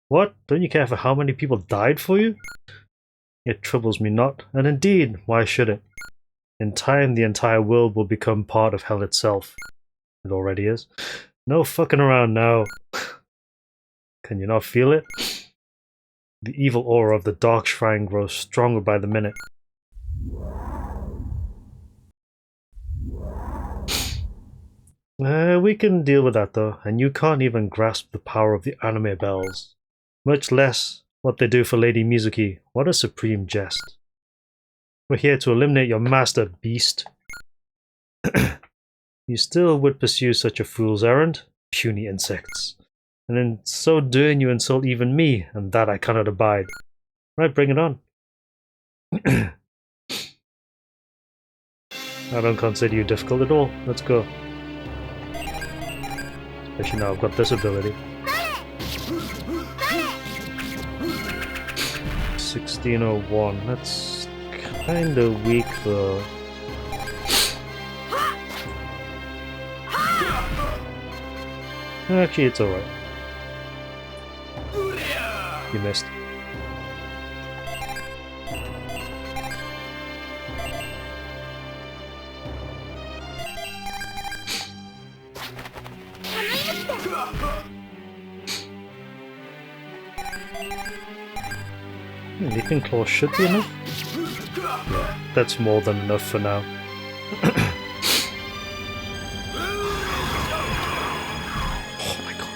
What? Don't you care for how many people died for you? It troubles me not, and indeed, why should it? In time, the entire world will become part of hell itself. It already is. No fucking around now. Can you not feel it? The evil aura of the dark shrine grows stronger by the minute. We can deal with that though, and you can't even grasp the power of the anime bells. Much less what they do for Lady Mizuki. What a supreme jest. We're here to eliminate your master, beast. You still would pursue such a fool's errand? Puny insects. And in so doing you insult even me, and that I cannot abide. Right, bring it on. I don't consider you difficult at all. Let's go. Especially now I've got this ability. 1601. That's kinda weak though. Actually, it's alright. You missed. Leaping Claw should be enough? Yeah, that's more than enough for now. Oh my god.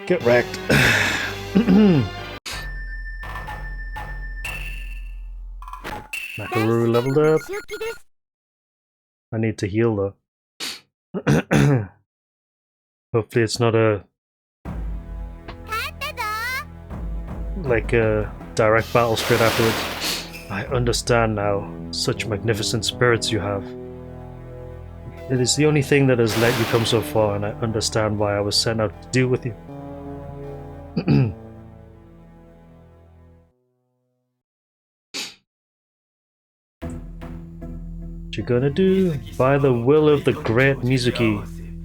Get wrecked. Makaroo leveled up. I need to heal though. Hopefully it's not a direct battle straight afterwards. I understand now. Such magnificent spirits you have. It is the only thing that has let you come so far, and I understand why I was sent out to deal with you. What you gonna do? By the will of the great Mizuki,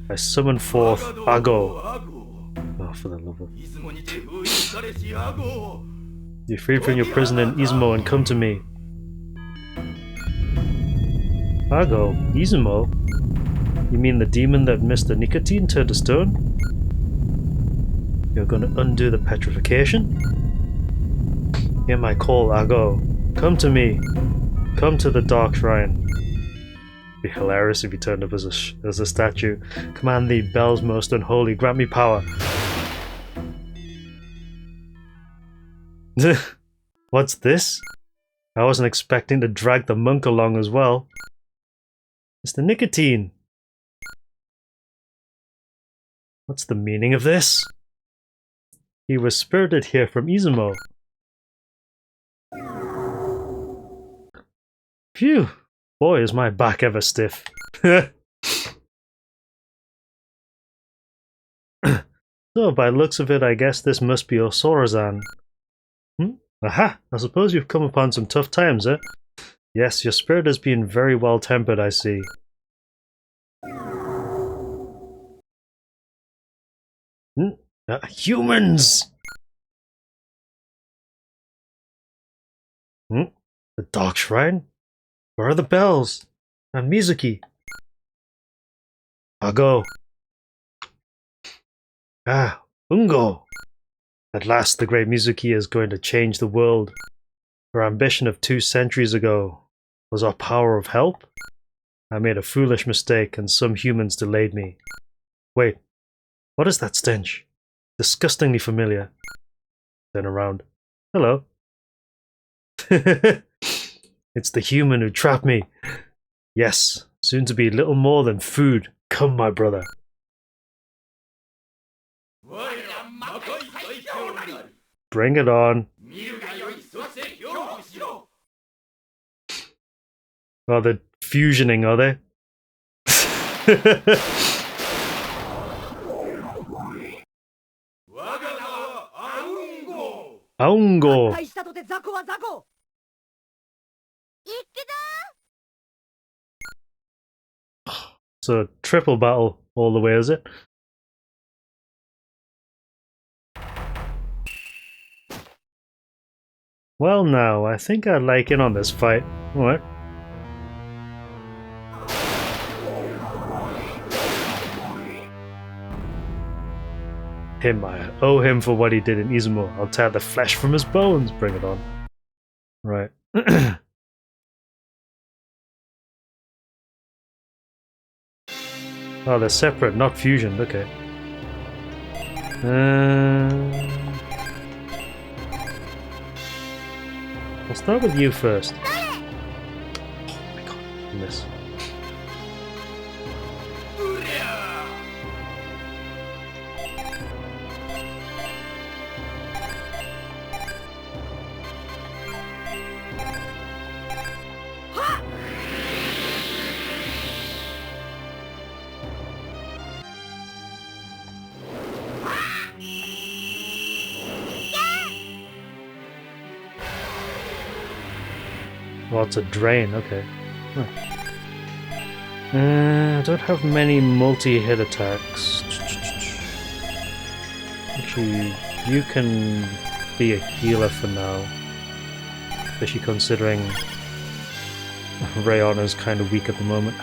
I summon forth Ago. Oh, for the love of... You're freed from your prison in Izumo and come to me. Ago? Izumo? You mean the demon that Mr. Nicotine turned to stone? You're gonna undo the petrification? Hear my call, Ago. Come to me. Come to the Dark Shrine. It'd be hilarious if he turned up as a statue. Command thee, bells most unholy, grant me power. What's this? I wasn't expecting to drag the monk along as well. Mr. Nicotine! What's the meaning of this? He was spirited here from Izumo. Phew! Boy, is my back ever stiff. So, by the looks of it, I guess this must be Osorazan. Aha! I suppose you've come upon some tough times, eh? Yes, your spirit has been very well tempered, I see. Humans! The Dark Shrine? Where are the bells? And Mizuki? Ago. Ah, Ungo. At last the great Mizuki is going to change the world. Her ambition of 2 centuries ago was our power of help? I made a foolish mistake and some humans delayed me. Wait, what is that stench? Disgustingly familiar. Turn around. Hello. It's the human who trapped me. Yes, soon to be little more than food. Come, my brother. Bring it on. Oh, they're fusioning, are they? Aungo. So triple battle all the way, is it? Well now, I think I'd like in on this fight. Alright. I owe him for what he did in Izumo. I'll tear the flesh from his bones. Bring it on. Right. Oh, they're separate, not fusion. Okay. I'll start with you first. Oh my god, I miss. Well, it's a drain, okay. I don't have many multi-hit attacks. Actually, you can be a healer for now. Especially considering Rayon is kind of weak at the moment.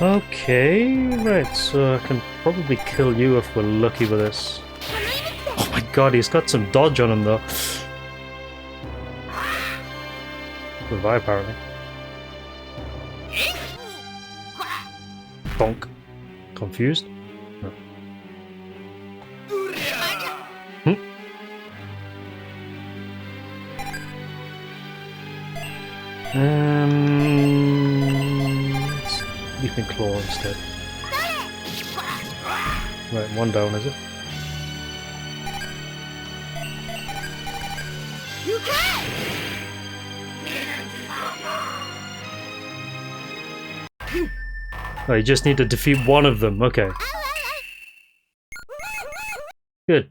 Okay, right, so I can probably kill you if we're lucky with this. Oh my god, he's got some dodge on him though. Revive, apparently. Bonk. Confused? No. Leaping claw instead. Right, one down, is it? Oh, you just need to defeat one of them, okay. Good.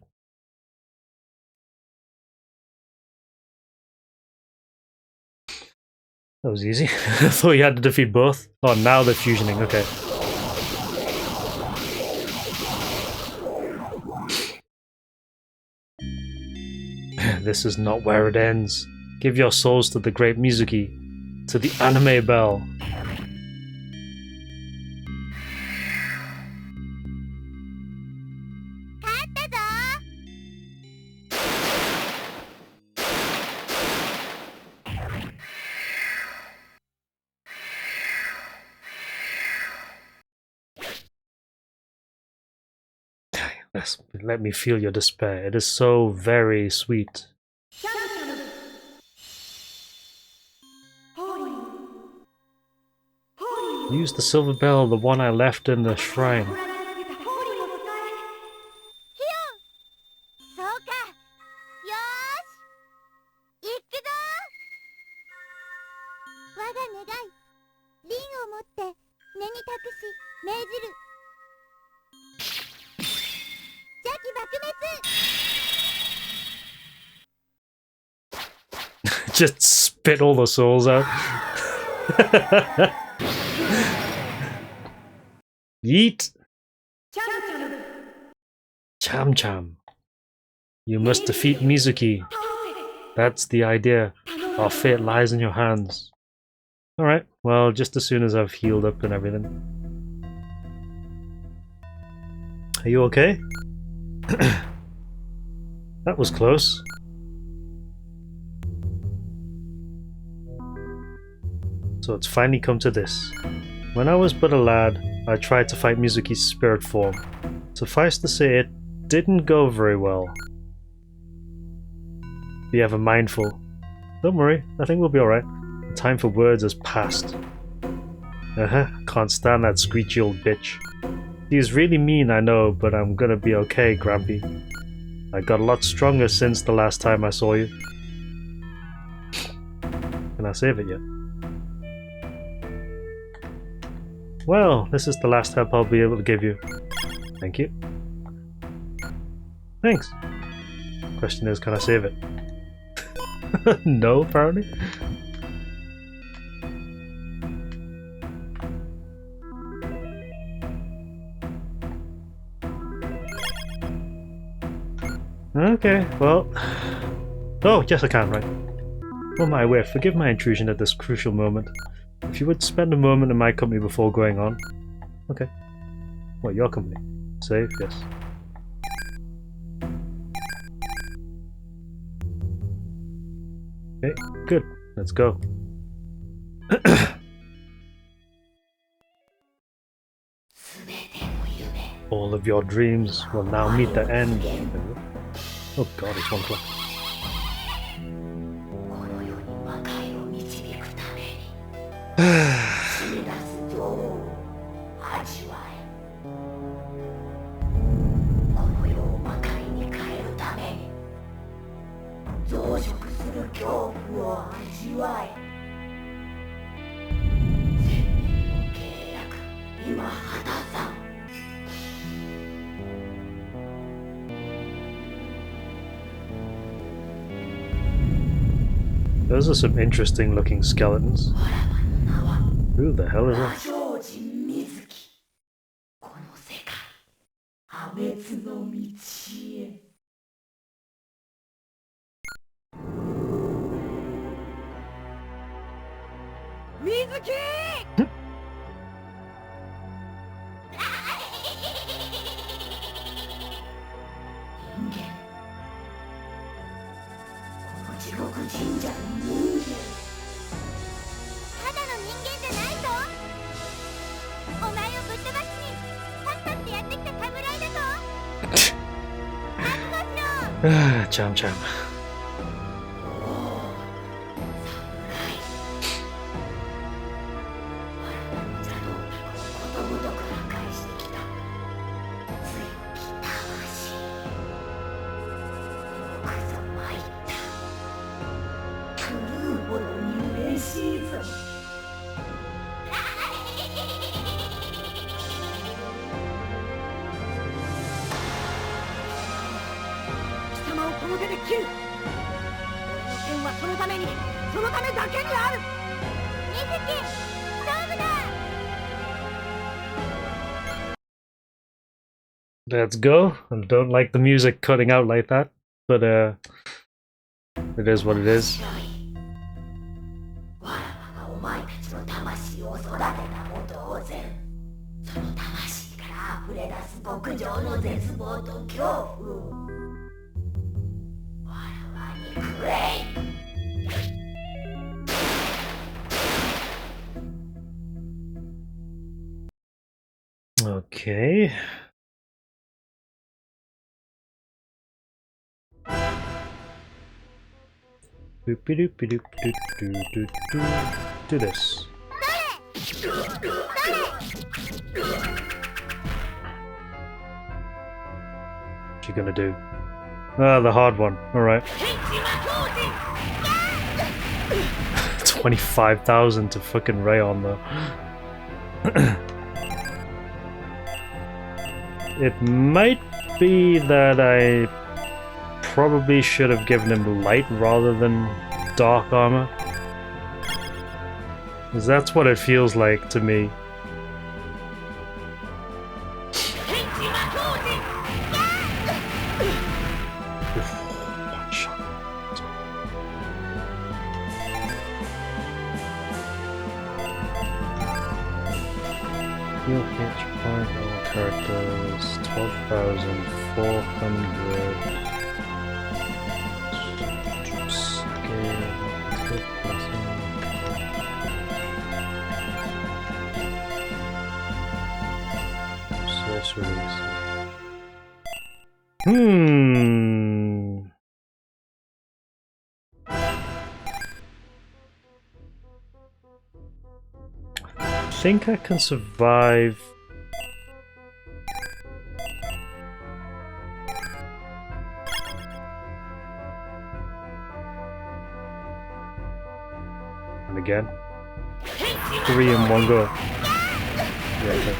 That was easy. I thought you had to defeat both. Oh, now they're fusioning, okay. This is not where it ends. Give your souls to the great Mizuki, to the anime bell. Let me feel your despair. It is so very sweet. Use the silver bell, the one I left in the shrine. Just spit all the souls out. Yeet! Cham-Cham. You must defeat Mizuki. That's the idea. Our fate lies in your hands. Alright, well, just as soon as I've healed up and everything. Are you okay? That was close. So it's finally come to this. When I was but a lad, I tried to fight Mizuki's spirit form. Suffice to say, it didn't go very well. Be ever mindful. Don't worry, I think we'll be alright. The time for words has passed. Can't stand that screechy old bitch. He is really mean, I know, but I'm gonna be okay, Grampy. I got a lot stronger since the last time I saw you. Can I save it yet? Well, this is the last help I'll be able to give you. Thank you. Thanks. Question is, can I save it? No, apparently. Okay, well... Oh, yes I can, right. Oh my way, forgive my intrusion at this crucial moment. If you would spend a moment in my company before going on. Okay. What, your company? Save? Yes. Okay, good. Let's go. All of your dreams will now meet the end. Oh god, it's 1 o'clock. Those are some interesting looking skeletons. Who the hell is that? Mizuki! ああ、ちゃんちゃん。Let's go. I don't like the music cutting out like that, but it is what it is. Okay. Do this. What's she gonna do? Ah, the hard one. Alright. 25,000 to fucking Rayon though. It might be that I probably should have given him light rather than dark armor. Because that's what it feels like to me. One shot. Heal hit point all characters 12,400. Sorceries. I think I can survive. And again. 3 in one go. Yeah, okay.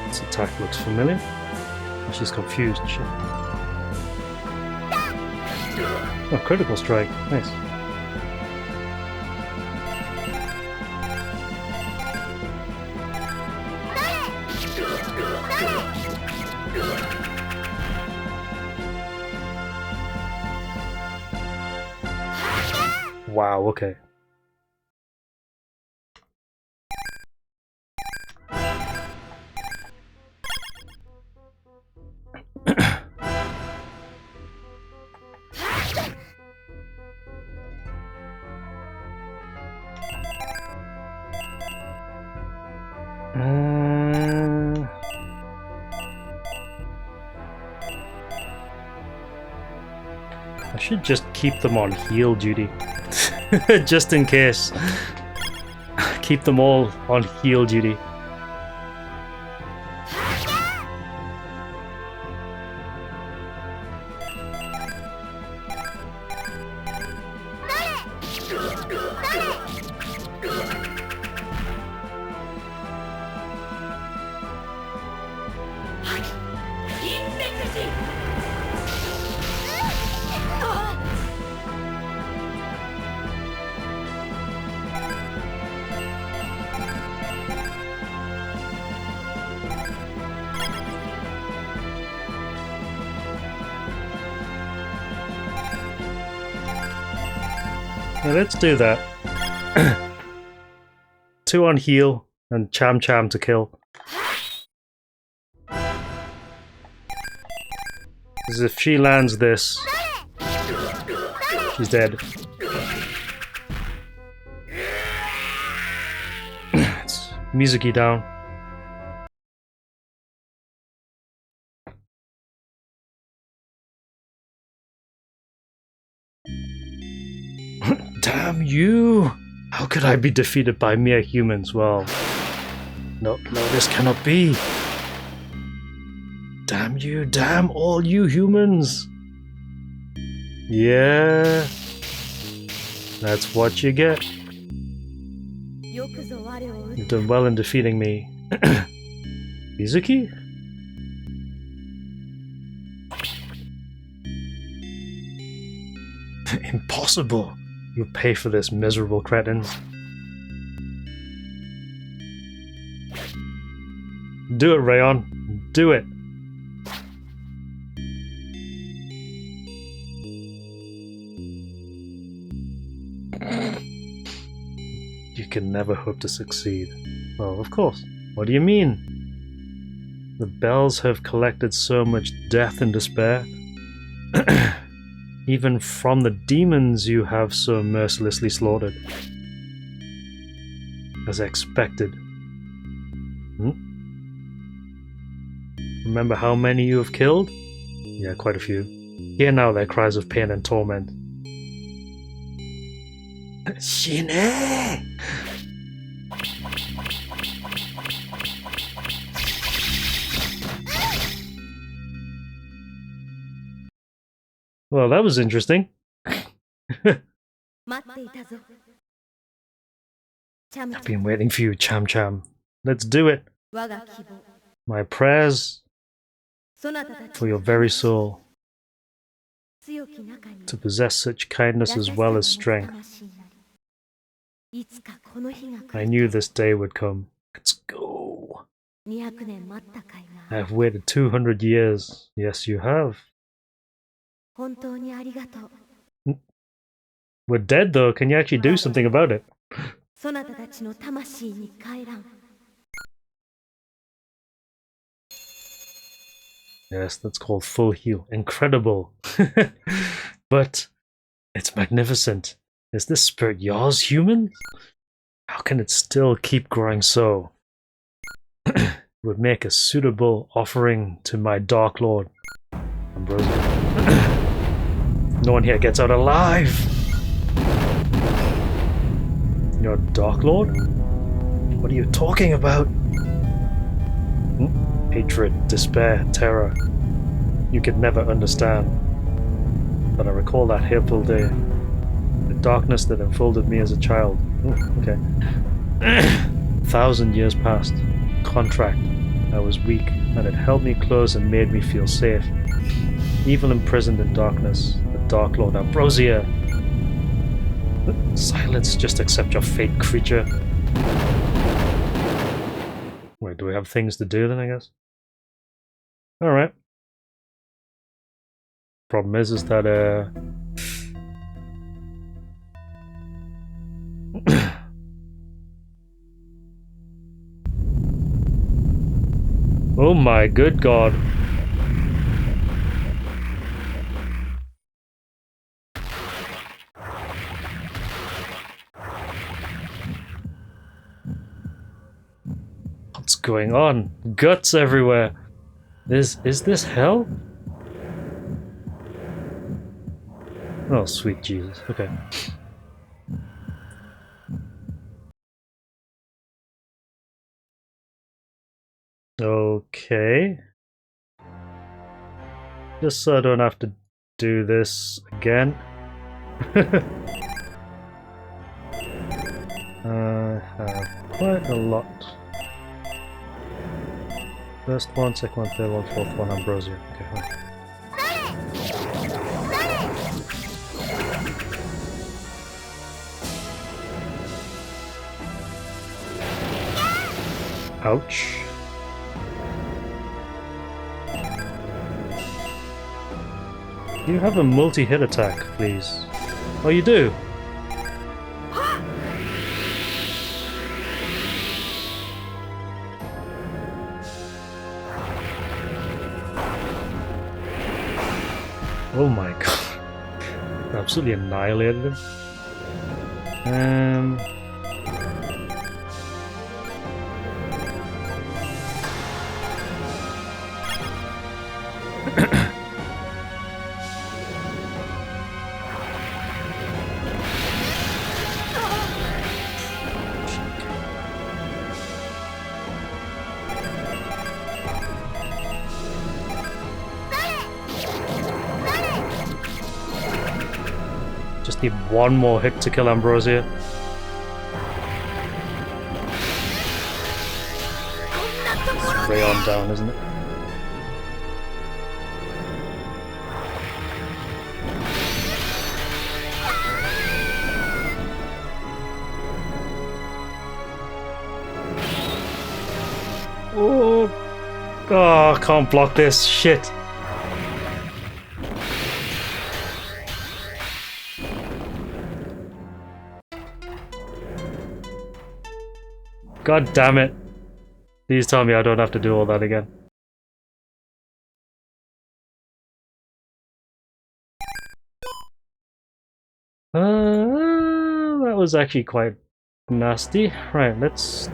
This attack looks familiar. She's confused. Shit. Oh, critical strike. Nice. Wow, okay. I should just keep them on heal duty. Just in case. Keep them all on heal duty. Yeah, let's do that. 2 on heal and Cham-Cham to kill. Because if she lands this, she's dead. It's Mizuki down. Damn you! How could I be defeated by mere humans? Well, no, this cannot be. Damn you, damn all you humans! Yeah, that's what you get. You've done well in defeating me. Mizuki? Impossible! You'll pay for this, miserable cretins. Do it, Rayon. Do it. You can never hope to succeed. Well, of course. What do you mean? The bells have collected so much death and despair. Even from the demons you have so mercilessly slaughtered. As expected. Remember how many you have killed? Yeah, quite a few. Hear now their cries of pain and torment. Shine! Well, that was interesting. I've been waiting for you, Cham-Cham. Let's do it. My prayers for your very soul to possess such kindness as well as strength. I knew this day would come. Let's go. I have waited 200 years. Yes, you have. We're dead though, can you actually do something about it? Yes, that's called full heal. Incredible. But it's magnificent. Is this spirit yours, human? How can it still keep growing so? It would make a suitable offering to my Dark Lord, Ambrosia. No one here gets out alive! Your Dark Lord? What are you talking about? Hatred, despair, terror. You could never understand. But I recall that hateful day. The darkness that enfolded me as a child. Okay. 1,000 years passed. Contract. I was weak, and it held me close and made me feel safe. Evil imprisoned in darkness. The Dark Lord Ambrosia. Silence, just accept your fate, creature. Wait, do we have things to do then, I guess? Alright. Problem is that, Oh my good god. What's going on? Guts everywhere. Is this hell? Oh, sweet Jesus. Okay. Okay. Just so I don't have to do this again. I have quite a lot. First one, second one, third one, fourth one, Ambrosia. Okay, fine. Ouch. You have a multi-hit attack, please. Oh, you do? Oh my god. Absolutely annihilated him. Just need one more hit to kill Ambrosia. It's way on down, isn't it? Oh, I can't block this shit. God damn it. Please tell me I don't have to do all that again. That was actually quite nasty. Right, let's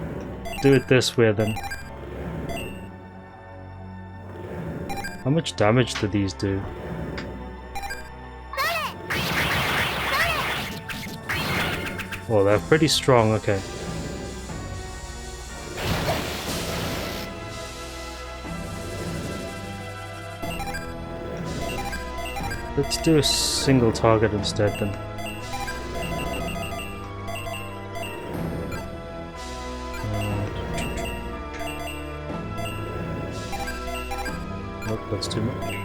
do it this way then. How much damage do these do? Oh, they're pretty strong, okay. Let's do a single target instead then. Nope, that's too much.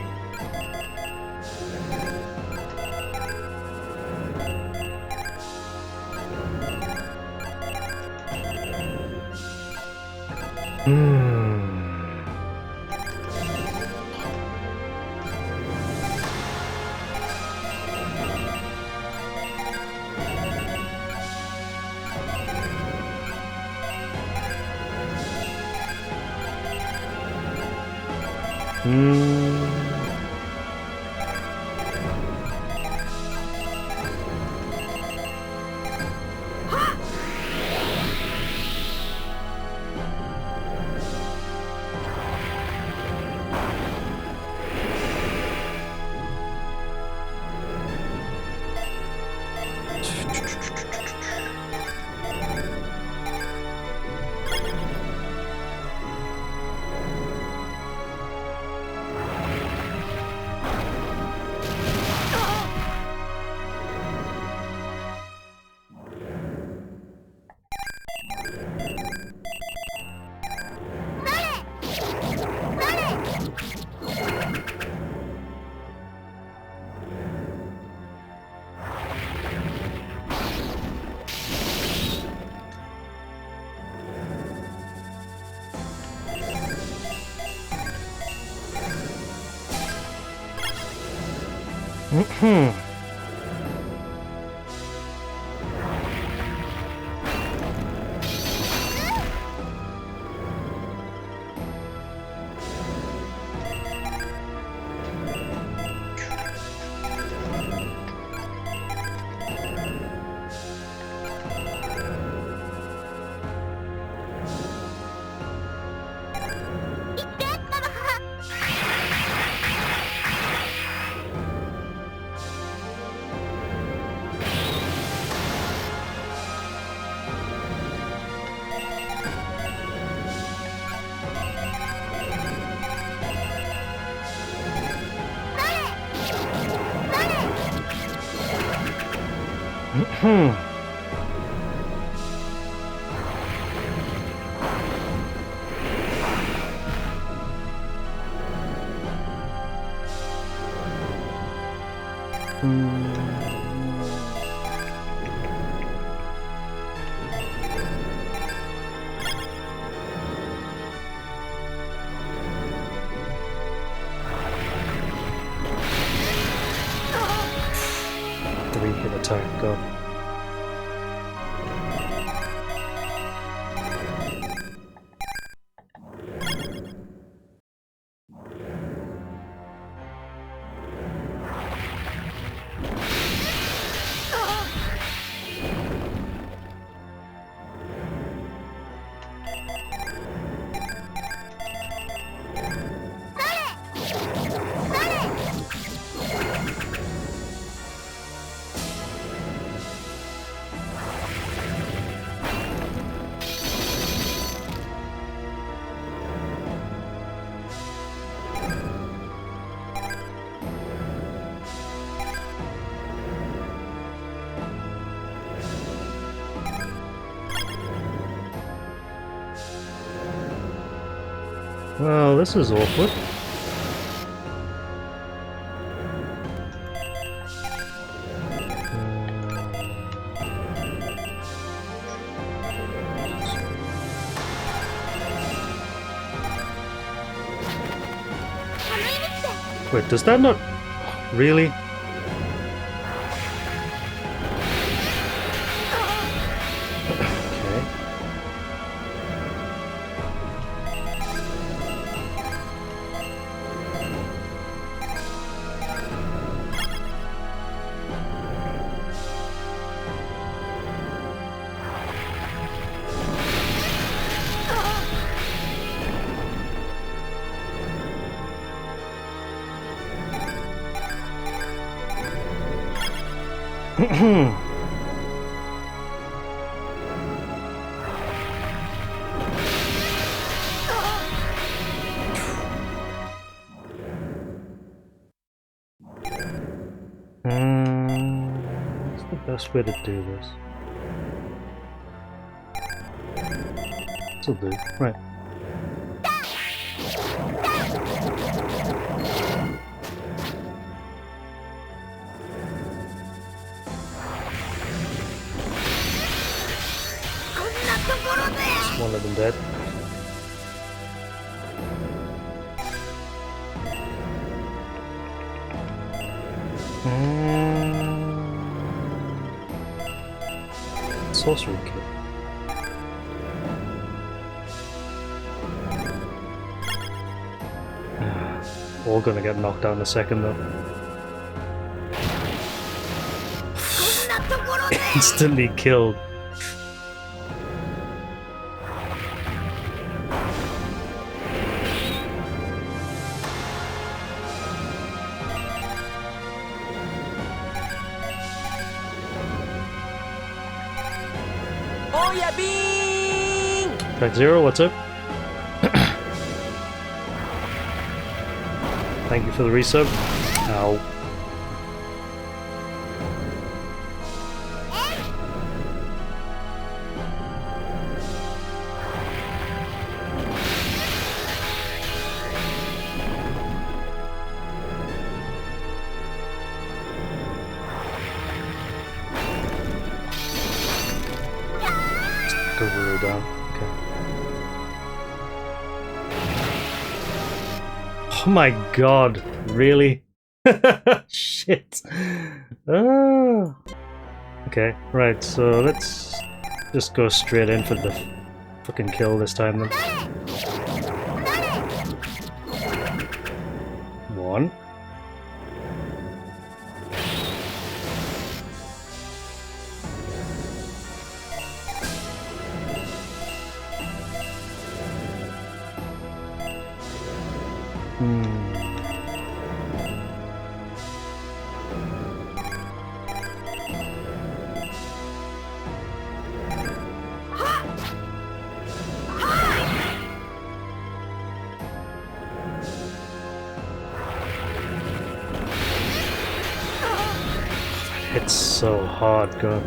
Three-hit attack, go. Well, this is awkward. Wait, does that not... Really? Okay. What's the best way to do this? This'll do. Right. Is one of them dead? Sorcery kill. All gonna get knocked down in a second though. Instantly killed. Track Zero, what's up? Thank you for the resub. Ow. Go down. Okay. Oh my god, really? Shit. Ah. Okay, right, so let's just go straight in for the fucking kill this time then. One. It's so hard, God.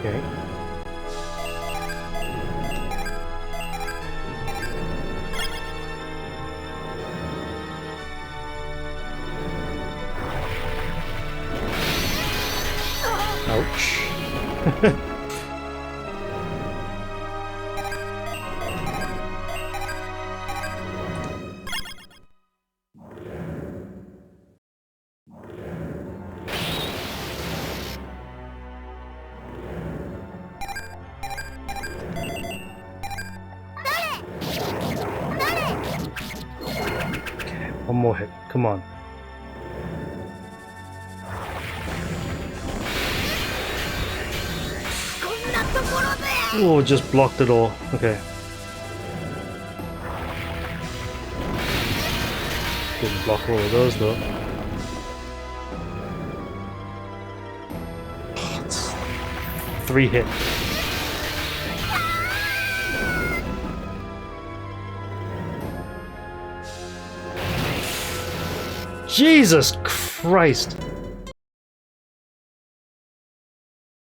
Okay. Ouch. One more hit, come on. Oh, just blocked it all. Okay. Didn't block all of those though. It's 3 hit. Jesus Christ!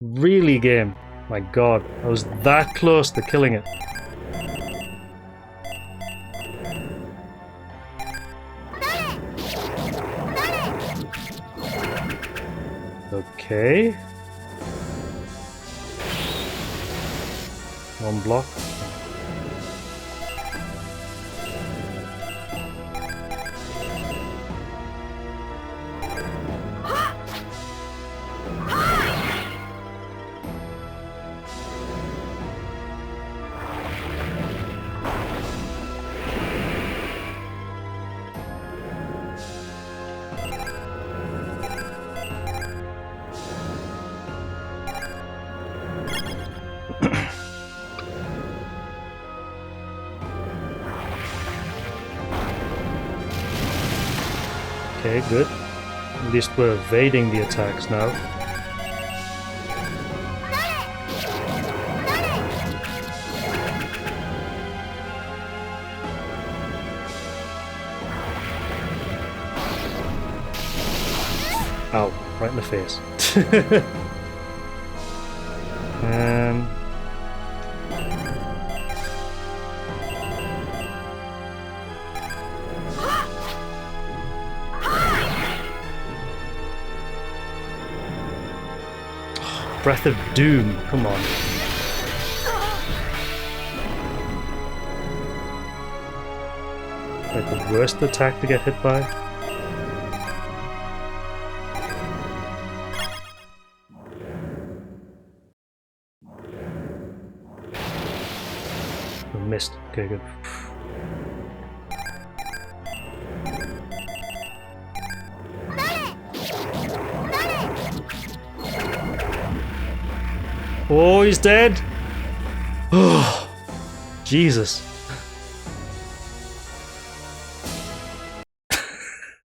Really, game? My god, I was that close to killing it. Okay. One block. Okay, good. At least we're evading the attacks now. Ow, right in the face. Breath of Doom, come on. Like the worst attack to get hit by. Oh, missed. Okay, good. Oh, he's dead! Oh, Jesus.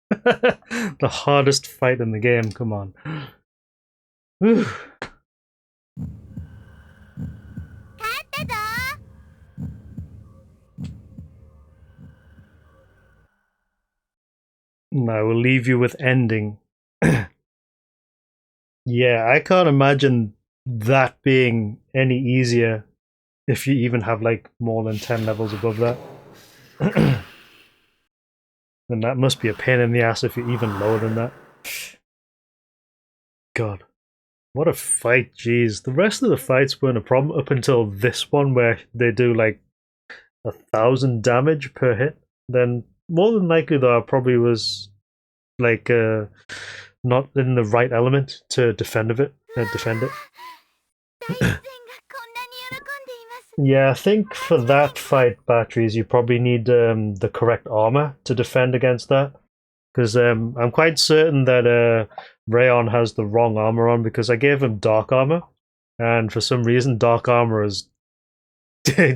The hardest fight in the game, come on. Whew. I will leave you with ending. Yeah, I can't imagine that being any easier if you even have like more than 10 levels above that. Then that must be a pain in the ass if you're even lower than that. God, what a fight, jeez. The rest of the fights weren't a problem up until this one where they do like 1,000 damage per hit. Then more than likely though I probably was like not in the right element to defend it. Yeah, I think for that fight, Batteries, you probably need the correct armor to defend against that. Because I'm quite certain that Rayon has the wrong armor on because I gave him dark armor. And for some reason, dark armor is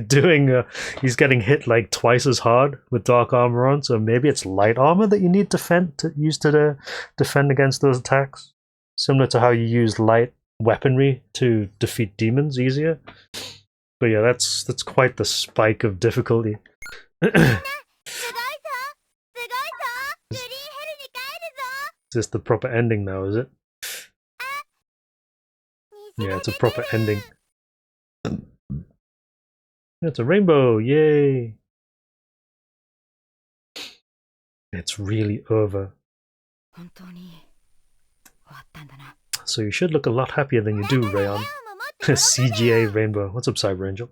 doing... he's getting hit like twice as hard with dark armor on. So maybe it's light armor that you need to use to defend against those attacks. Similar to how you use light weaponry to defeat demons easier. But yeah, that's quite the spike of difficulty. Is this the proper ending now, is it? Yeah, it's a proper ending. It's a rainbow, yay! It's really over. So you should look a lot happier than you do, Rayon. CGA Rainbow. What's up, Cyber Angel?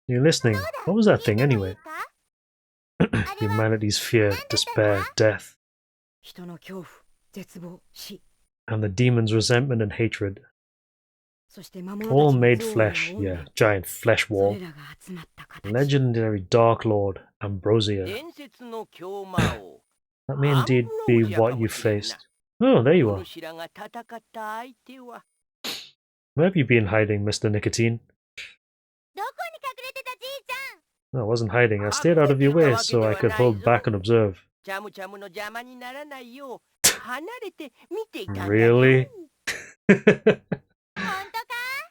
You're listening. What was that thing anyway? Humanity's fear, despair, death. And the demon's resentment and hatred. All made flesh, yeah, giant flesh wall. Legendary Dark Lord, Ambrosia. That may indeed be what you faced. Oh, there you are. Where have you been hiding, Mr. Nicotine? No, I wasn't hiding. I stayed out of your way so I could hold back and observe. Really?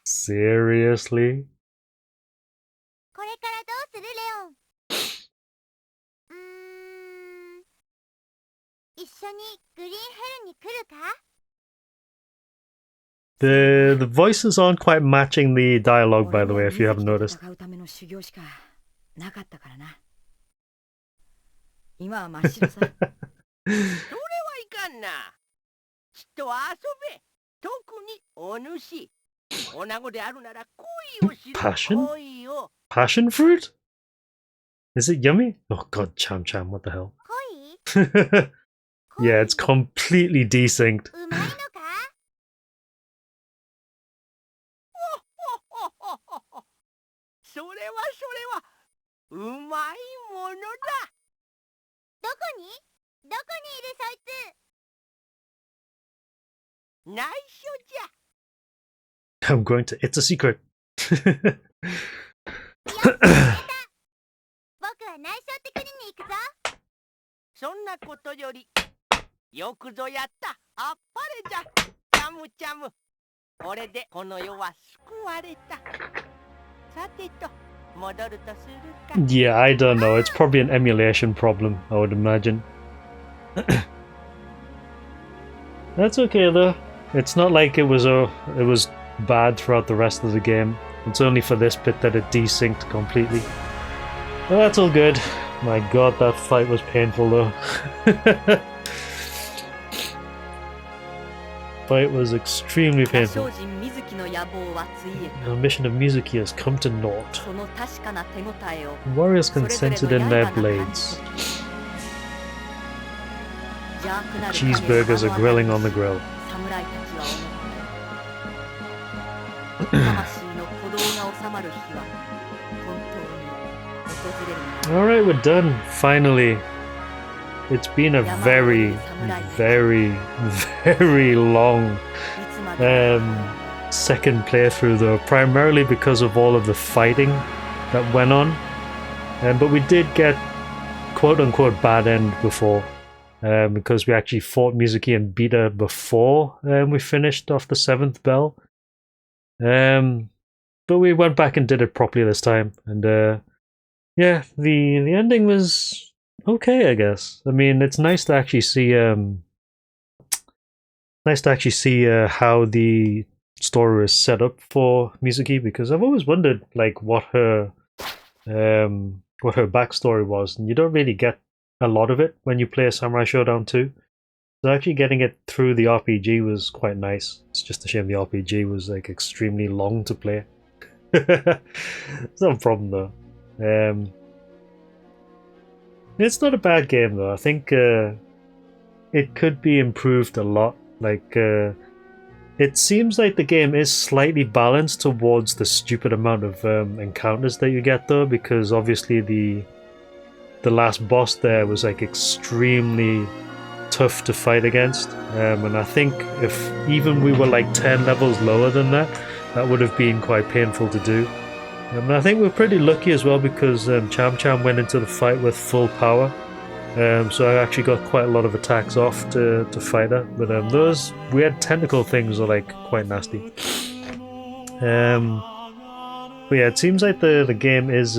Seriously? The voices aren't quite matching the dialogue, by the way, if you haven't noticed. Passion? Passion fruit? Is it yummy? Oh god, Cham-Cham, what the hell? Yeah, it's completely desynced. I'm going to. It's a secret. Yeah, I don't know. It's probably an emulation problem, I would imagine. That's okay though. It's not like it was bad throughout the rest of the game. It's only for this bit that it desynced completely. Well, that's all good. My god, that fight was painful though. Fight was extremely painful. The mission of Mizuki has come to naught. Warriors can sense it in their blades. Cheeseburgers are grilling on the grill. Alright, we're done, finally. It's been a very, very, very long second playthrough though, primarily because of all of the fighting that went on. But we did get quote-unquote bad end before, because we actually fought Mizuki and beat her before we finished off the 7th bell. But we went back and did it properly this time, and yeah, the ending was okay, I guess. I mean, it's nice to actually see how the story is set up for Mizuki, because I've always wondered like what her backstory was, and you don't really get a lot of it when you play Samurai Shodown 2. So actually getting it through the RPG was quite nice. It's just a shame the RPG was like extremely long to play. It's not a problem though. It's not a bad game though. I think it could be improved a lot. Like it seems like the game is slightly balanced towards the stupid amount of encounters that you get though, because obviously the last boss there was like extremely tough to fight against, and I think if even we were like 10 levels lower than that, that would have been quite painful to do. And I think we're pretty lucky as well, because Cham-Cham went into the fight with full power, so I actually got quite a lot of attacks off to fight her. But those weird tentacle things are like quite nasty. But yeah, it seems like the game is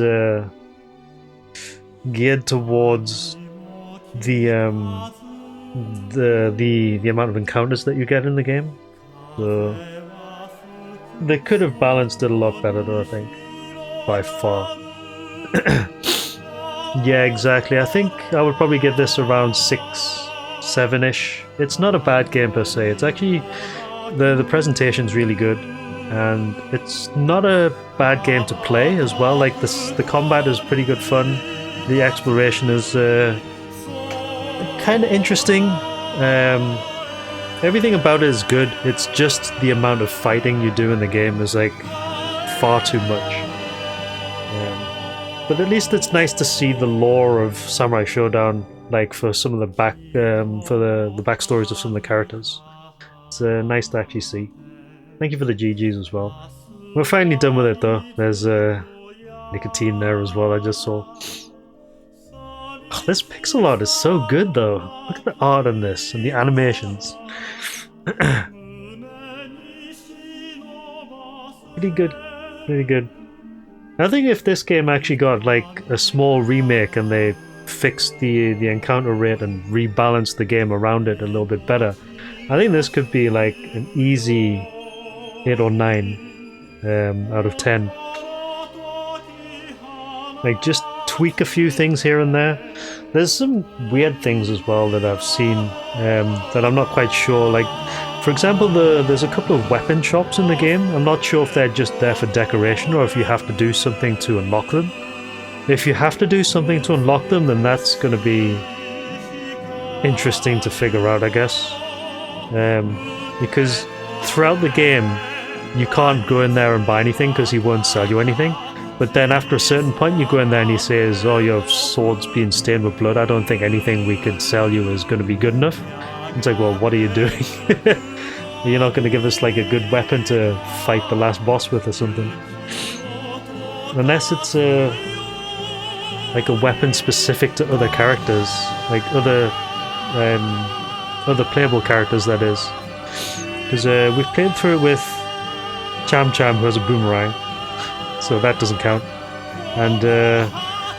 geared towards the amount of encounters that you get in the game. So They could have balanced it a lot better though, I think. By far. Yeah, exactly. I think I would probably give this around 6, 7-ish. It's not a bad game per se. It's actually... The presentation's really good. And it's not a bad game to play as well. Like, the combat is pretty good fun. The exploration is kind of interesting. Everything about it is good. It's just the amount of fighting you do in the game is like far too much. But at least it's nice to see the lore of Samurai Shodown, like for some of the the backstories of some of the characters. It's nice to actually see. Thank you for the GGs as well. We're finally done with it though. There's nicotine there as well, I just saw. Oh, this pixel art is so good though. Look at the art on this and the animations. Pretty good. Pretty good. I think if this game actually got like a small remake and they fixed the encounter rate and rebalanced the game around it a little bit better, I think this could be like an easy 8 or 9 out of 10. Like, just tweak a few things here and there. There's some weird things as well that I've seen that I'm not quite sure. Like, for example, there's a couple of weapon shops in the game. I'm not sure if they're just there for decoration or if you have to do something to unlock them. If you have to do something to unlock them, then that's going to be interesting to figure out, I guess. Because throughout the game, you can't go in there and buy anything because he won't sell you anything. But then after a certain point, you go in there and he says, oh, your sword's being stained with blood. I don't think anything we could sell you is going to be good enough. It's like, well, what are you doing? You're not going to give us like a good weapon to fight the last boss with or something. Unless it's like a weapon specific to other characters. Like other playable characters, that is. Because we've played through it with Cham-Cham, who has a boomerang. So that doesn't count. And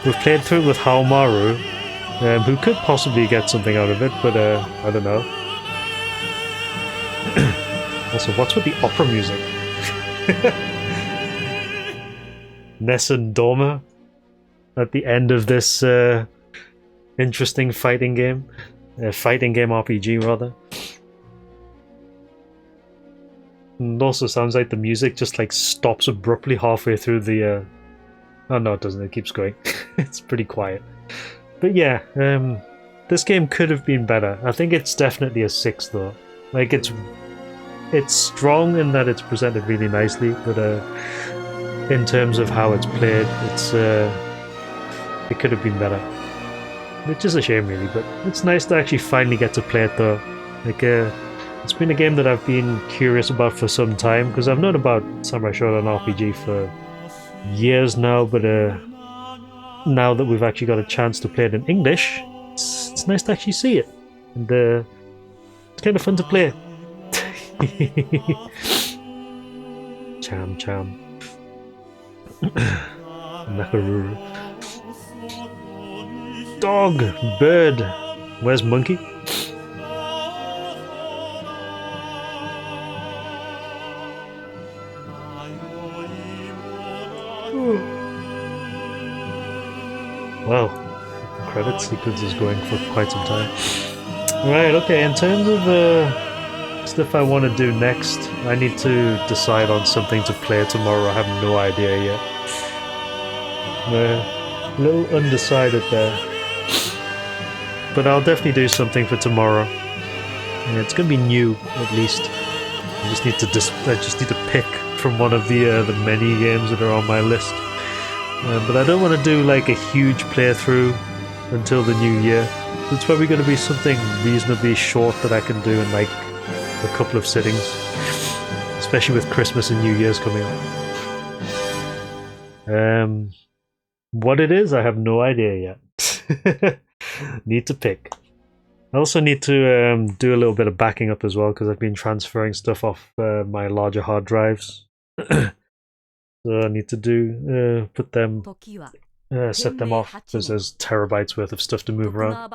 we've played through it with Haomaru, who could possibly get something out of it, but I don't know. Also, what's with the opera music? Nessun Dorma at the end of this interesting fighting game. Fighting game RPG, rather. And also sounds like the music just like stops abruptly halfway through the oh no, it doesn't, it keeps going. It's pretty quiet. But yeah, this game could have been better. I think it's definitely a 6 though. Like, it's strong in that it's presented really nicely, but in terms of how it's played, it could have been better. Which is a shame really, but it's nice to actually finally get to play it though. Like, it's been a game that I've been curious about for some time, because I've known about Samurai Shodown RPG for years now, but now that we've actually got a chance to play it in English, it's nice to actually see it. And it's kind of fun to play. Cham-Cham. Nakaruru. Dog! Bird! Where's monkey? Wow, the credit sequence is going for quite some time. Right, okay, in terms of stuff I want to do next, I need to decide on something to play tomorrow. I have no idea yet. I'm a little undecided there. But I'll definitely do something for tomorrow. Yeah, it's going to be new, at least. I just need to pick from one of the many games that are on my list. But I don't want to do like a huge playthrough until the new year. So it's probably going to be something reasonably short that I can do in like a couple of sittings, especially with Christmas and New Year's coming up. What it is, I have no idea yet. Need to pick. I also need to do a little bit of backing up as well, because I've been transferring stuff off my larger hard drives. So I need to put them, set them off, because there's terabytes worth of stuff to move around.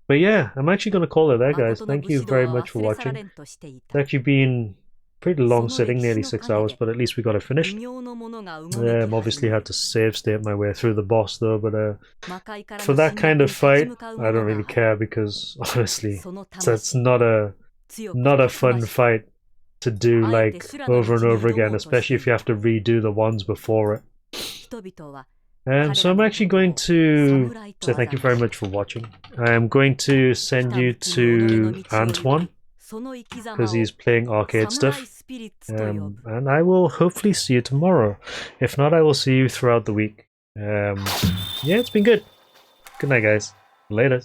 But yeah, I'm actually going to call it there, guys. Thank you very much for watching. It's actually been pretty long sitting, nearly 6 hours, but at least we got it finished. Obviously had to save state my way through the boss though, but for that kind of fight, I don't really care because honestly, it's not a fun fight to do like over and over again, especially if you have to redo the ones before it. So I'm actually going to say thank you very much for watching. I'm going to send you to Antoine because he's playing arcade stuff. And I will hopefully see you tomorrow. If not, I will see you throughout the week. Yeah, it's been good. Good night, guys. Later.